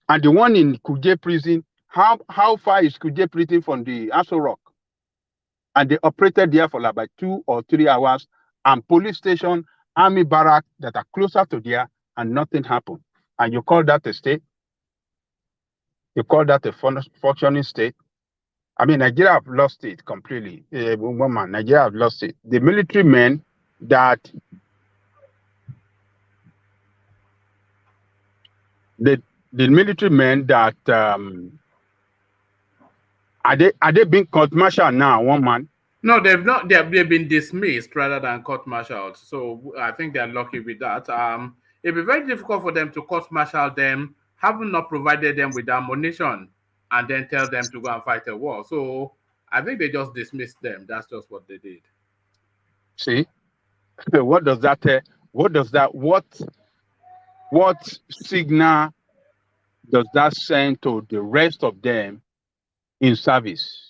And the one in Kuje prison, how far is Kuje prison from the Aso Rock? And they operated there for about 2 or 3 hours, and police station, army barrack that are closer to there, and nothing happened. And you call that a state? You call that a functioning state? I mean, Nigeria have lost it completely. Nigeria have lost it. The military men that are they being court-martialed now, one man? No, they've not. They've been dismissed rather than court-martialed. So I think they're lucky with that. It'd be very difficult for them to court-martial them, having not provided them with ammunition, and then tell them to go and fight a war. So I think they just dismissed them. That's just what they did. See, what does that? What signal does that send to the rest of them in service?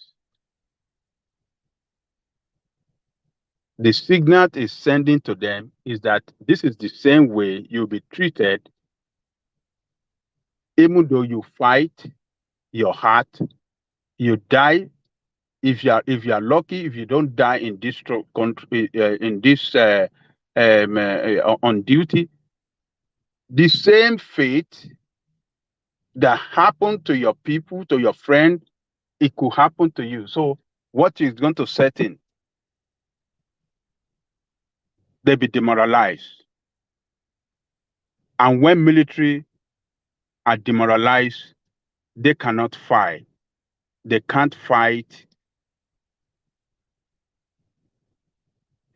The signal is sending to them is that this is the same way you'll be treated, even though you fight your heart, you die. If you are lucky, if you don't die in this country, on duty, the same fate that happened to your people, to your friend, it could happen to you. So what is going to set in? They be demoralized. And when military are demoralized, they cannot fight. They can't fight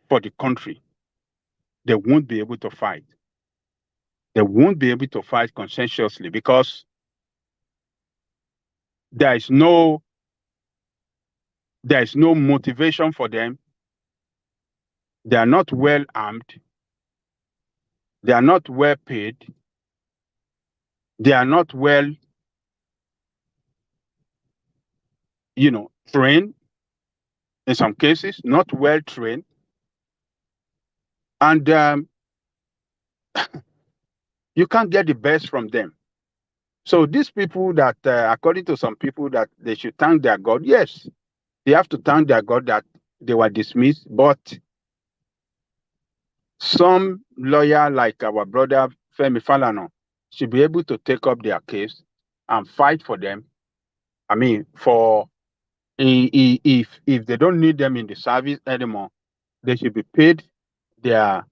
for the country. They won't be able to fight. They won't be able to fight conscientiously because there is no motivation for them. They are not well armed. They are not well paid. They are not well, trained. In some cases, not well trained. And you can't get the best from them. So these people that, according to some people, that they should thank their God, yes, they have to thank their God that they were dismissed, but some lawyer like our brother Femi Falana should be able to take up their case and fight for them. I mean, if they don't need them in the service anymore, they should be paid their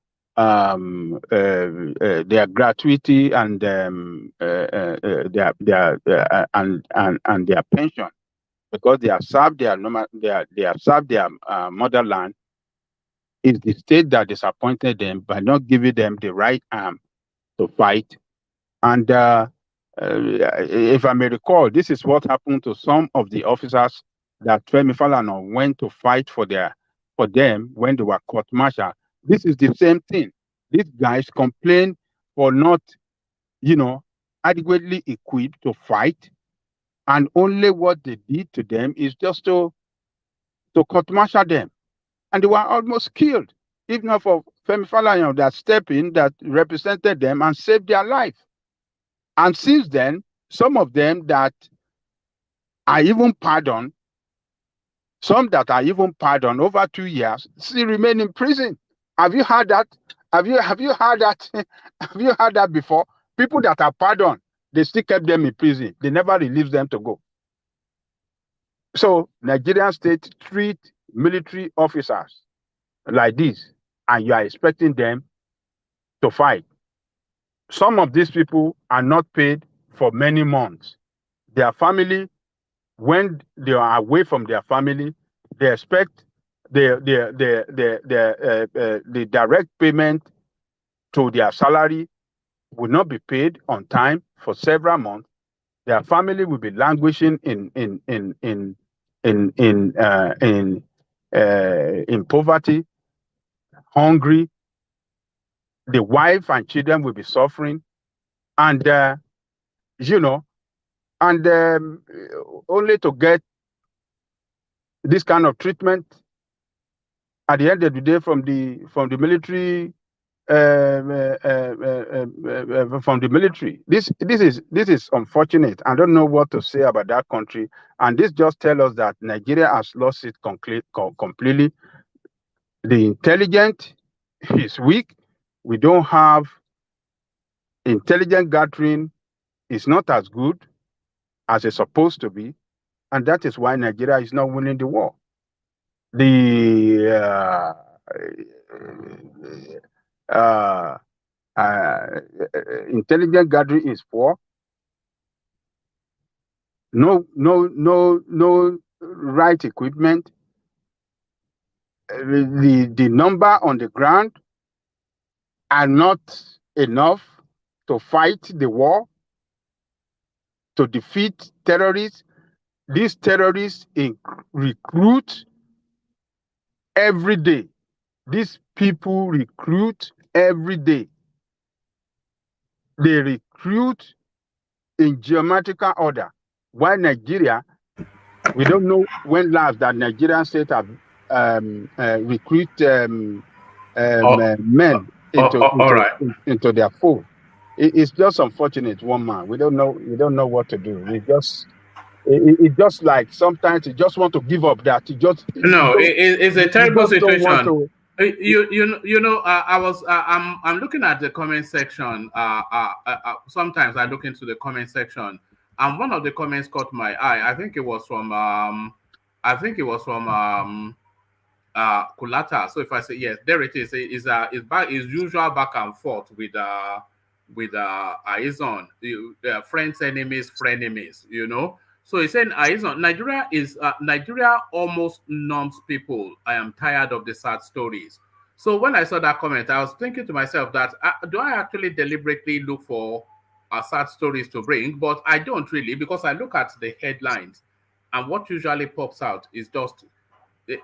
gratuity and their pension, because they have served their motherland. It's the state that disappointed them by not giving them the right arm to fight. And if I may recall, this is what happened to some of the officers that Femi Falana went to fight for them when they were court-martialed. This is the same thing. These guys complain for not, adequately equipped to fight, and only what they did to them is just to court-martial them. And they were almost killed, if not for Femi Falana that stepped in, that represented them and saved their life. And since then, some of them that are even pardoned, some that are even pardoned over 2 years, still remain in prison. Have you heard that? Have you heard that? Have you heard that before? People that are pardoned, they still kept them in prison. They never released them to go. So Nigerian state treat military officers like this, and you are expecting them to fight. Some of these people are not paid for many months. Their family, when they are away from their family, they expect the direct payment to their salary will not be paid on time for several months. Their family will be languishing in poverty, hungry. The wife and children will be suffering, and only to get this kind of treatment at the end of the day from the military. From the military. This is unfortunate. I don't know what to say about that country, and this just tells us that Nigeria has lost it completely. The intelligence is weak. We don't have intelligent gathering. It's not as good as it's supposed to be, and that is why Nigeria is not winning the war. The intelligent gathering is poor. No right equipment. The number on the ground are not enough to fight the war, to defeat terrorists. these terrorists recruit every day. These people recruit every day. They recruit in geometrical order. Why Nigeria? We don't know when last that Nigerian state have recruit men into their fold. It's just unfortunate, one man. We don't know what to do. We just it just like sometimes you just want to give up. That it's a terrible situation. To, I'm looking at the comment section. Sometimes I look into the comment section, and one of the comments caught my eye. I think it was from Kulata. So if I say yes, there it is. Is usual back and forth with Aizon, friends, enemies, frenemies. You know. So he's saying Aizon, Nigeria almost numbs people. I am tired of the sad stories. So when I saw that comment, I was thinking to myself that do I actually deliberately look for sad stories to bring? But I don't really, because I look at the headlines, and what usually pops out is just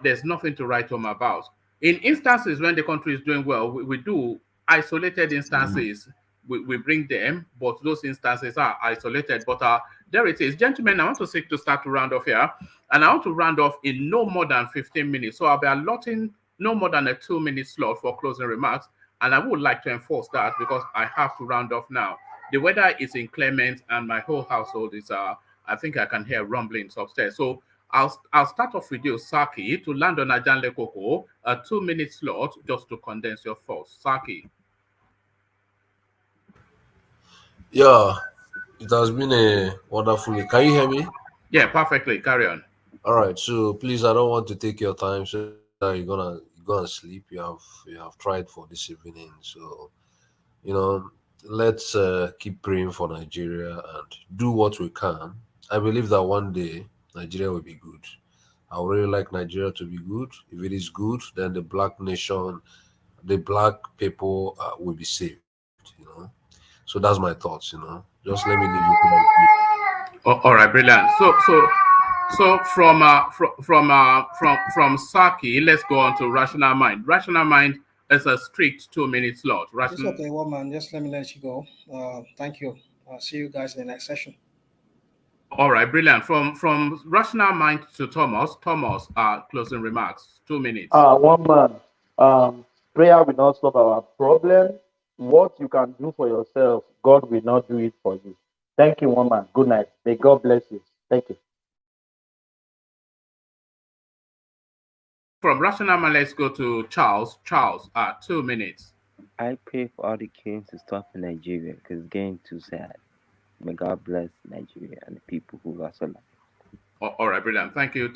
there's nothing to write home about. In instances when the country is doing well, we do isolated instances. We bring them, but those instances are isolated. But there it is. Gentlemen, I want to seek to start to round off here. And I want to round off in no more than 15 minutes. So I'll be allotting no more than a 2-minute slot for closing remarks. And I would like to enforce that because I have to round off now. The weather is inclement and my whole household is, I think I can hear rumblings upstairs. So I'll start off with you, Saki, to land on Ajanle Koko, a 2-minute slot just to condense your thoughts. Saki. Yeah, it has been a wonderful week. Can you hear me? Yeah, perfectly. Carry on. All right. So please, I don't want to take your time. So you're gonna sleep. You have tried for this evening. So let's keep praying for Nigeria and do what we can. I believe that one day Nigeria will be good. I would really like Nigeria to be good. If it is good, then the black nation, the black people will be saved. So that's my thoughts. Just let me leave you. All right, brilliant. So from Saki, let's go on to Rational Mind. Rational Mind is a strict 2-minute slot. It's okay, woman. Just let me let you go. Thank you. I'll see you guys in the next session. All right, brilliant. From Rational Mind to Thomas. Thomas, closing remarks. 2 minutes. One man. Prayer will not solve our problem. What you can do for yourself, God will not do it for you. Thank you, one man. Good night. May God bless you. Thank you. From Rational Man, let's go to Charles. Charles, 2 minutes. I pray for all the killings to stop in Nigeria because it's getting too sad. May God bless Nigeria and the people who lost their life. All right, brilliant. Thank you,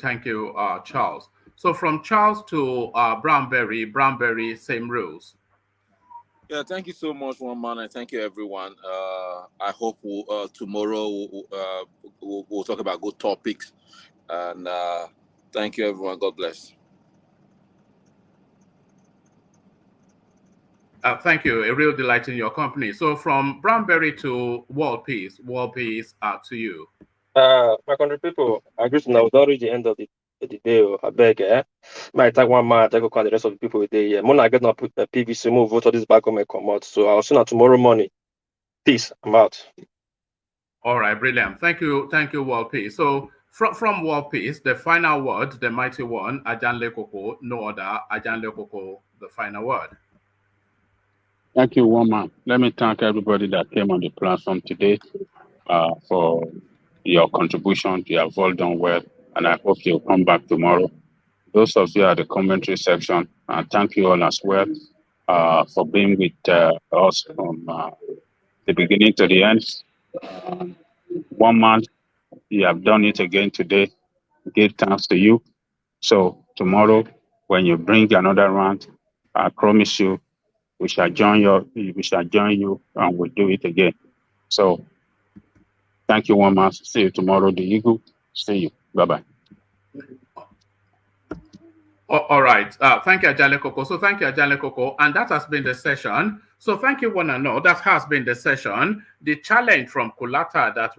Charles. So from Charles to Brownberry, same rules. Yeah, thank you so much, one man, and thank you, everyone. I hope tomorrow we'll talk about good topics. And thank you, everyone. God bless. Thank you. A real delight in your company. So from Brownberry to World Peace to you. My country people, I just now don't reach the end of the day. I beg, might take 1 month, I go call the rest of the people with the when I get not put PVC move vote this back on my come out. So I'll see you tomorrow morning. Peace. I'm out. All right, brilliant. Thank you, World Peace. So from World Peace, the final word, the mighty one, Ajanle Koko, no other, Ajanle Koko, the final word. Thank you, woman. Let me thank everybody that came on the platform today for your contribution. You have all done well, and I hope you'll come back tomorrow. Those of you at the commentary section, thank you all as well for being with us from the beginning to the end. 1 month, you have done it again today. Give thanks to you. So tomorrow, when you bring another round, I promise you, we shall join you, and we'll do it again. So thank you, 1 month. See you tomorrow, the Eagle. See you. Bye-bye. All right. Thank you, Ajanle Koko. So thank you, Ajanle Koko. And that has been the session. So thank you, one and all. That has been the session. The challenge from Kulata that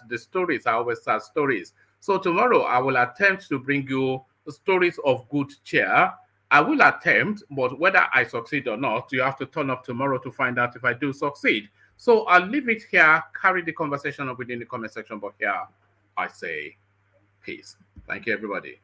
the stories are always sad stories. So tomorrow I will attempt to bring you stories of good cheer. I will attempt, but whether I succeed or not, you have to turn up tomorrow to find out if I do succeed. So I'll leave it here, carry the conversation up within the comment section, but here I say peace. Thank you, everybody.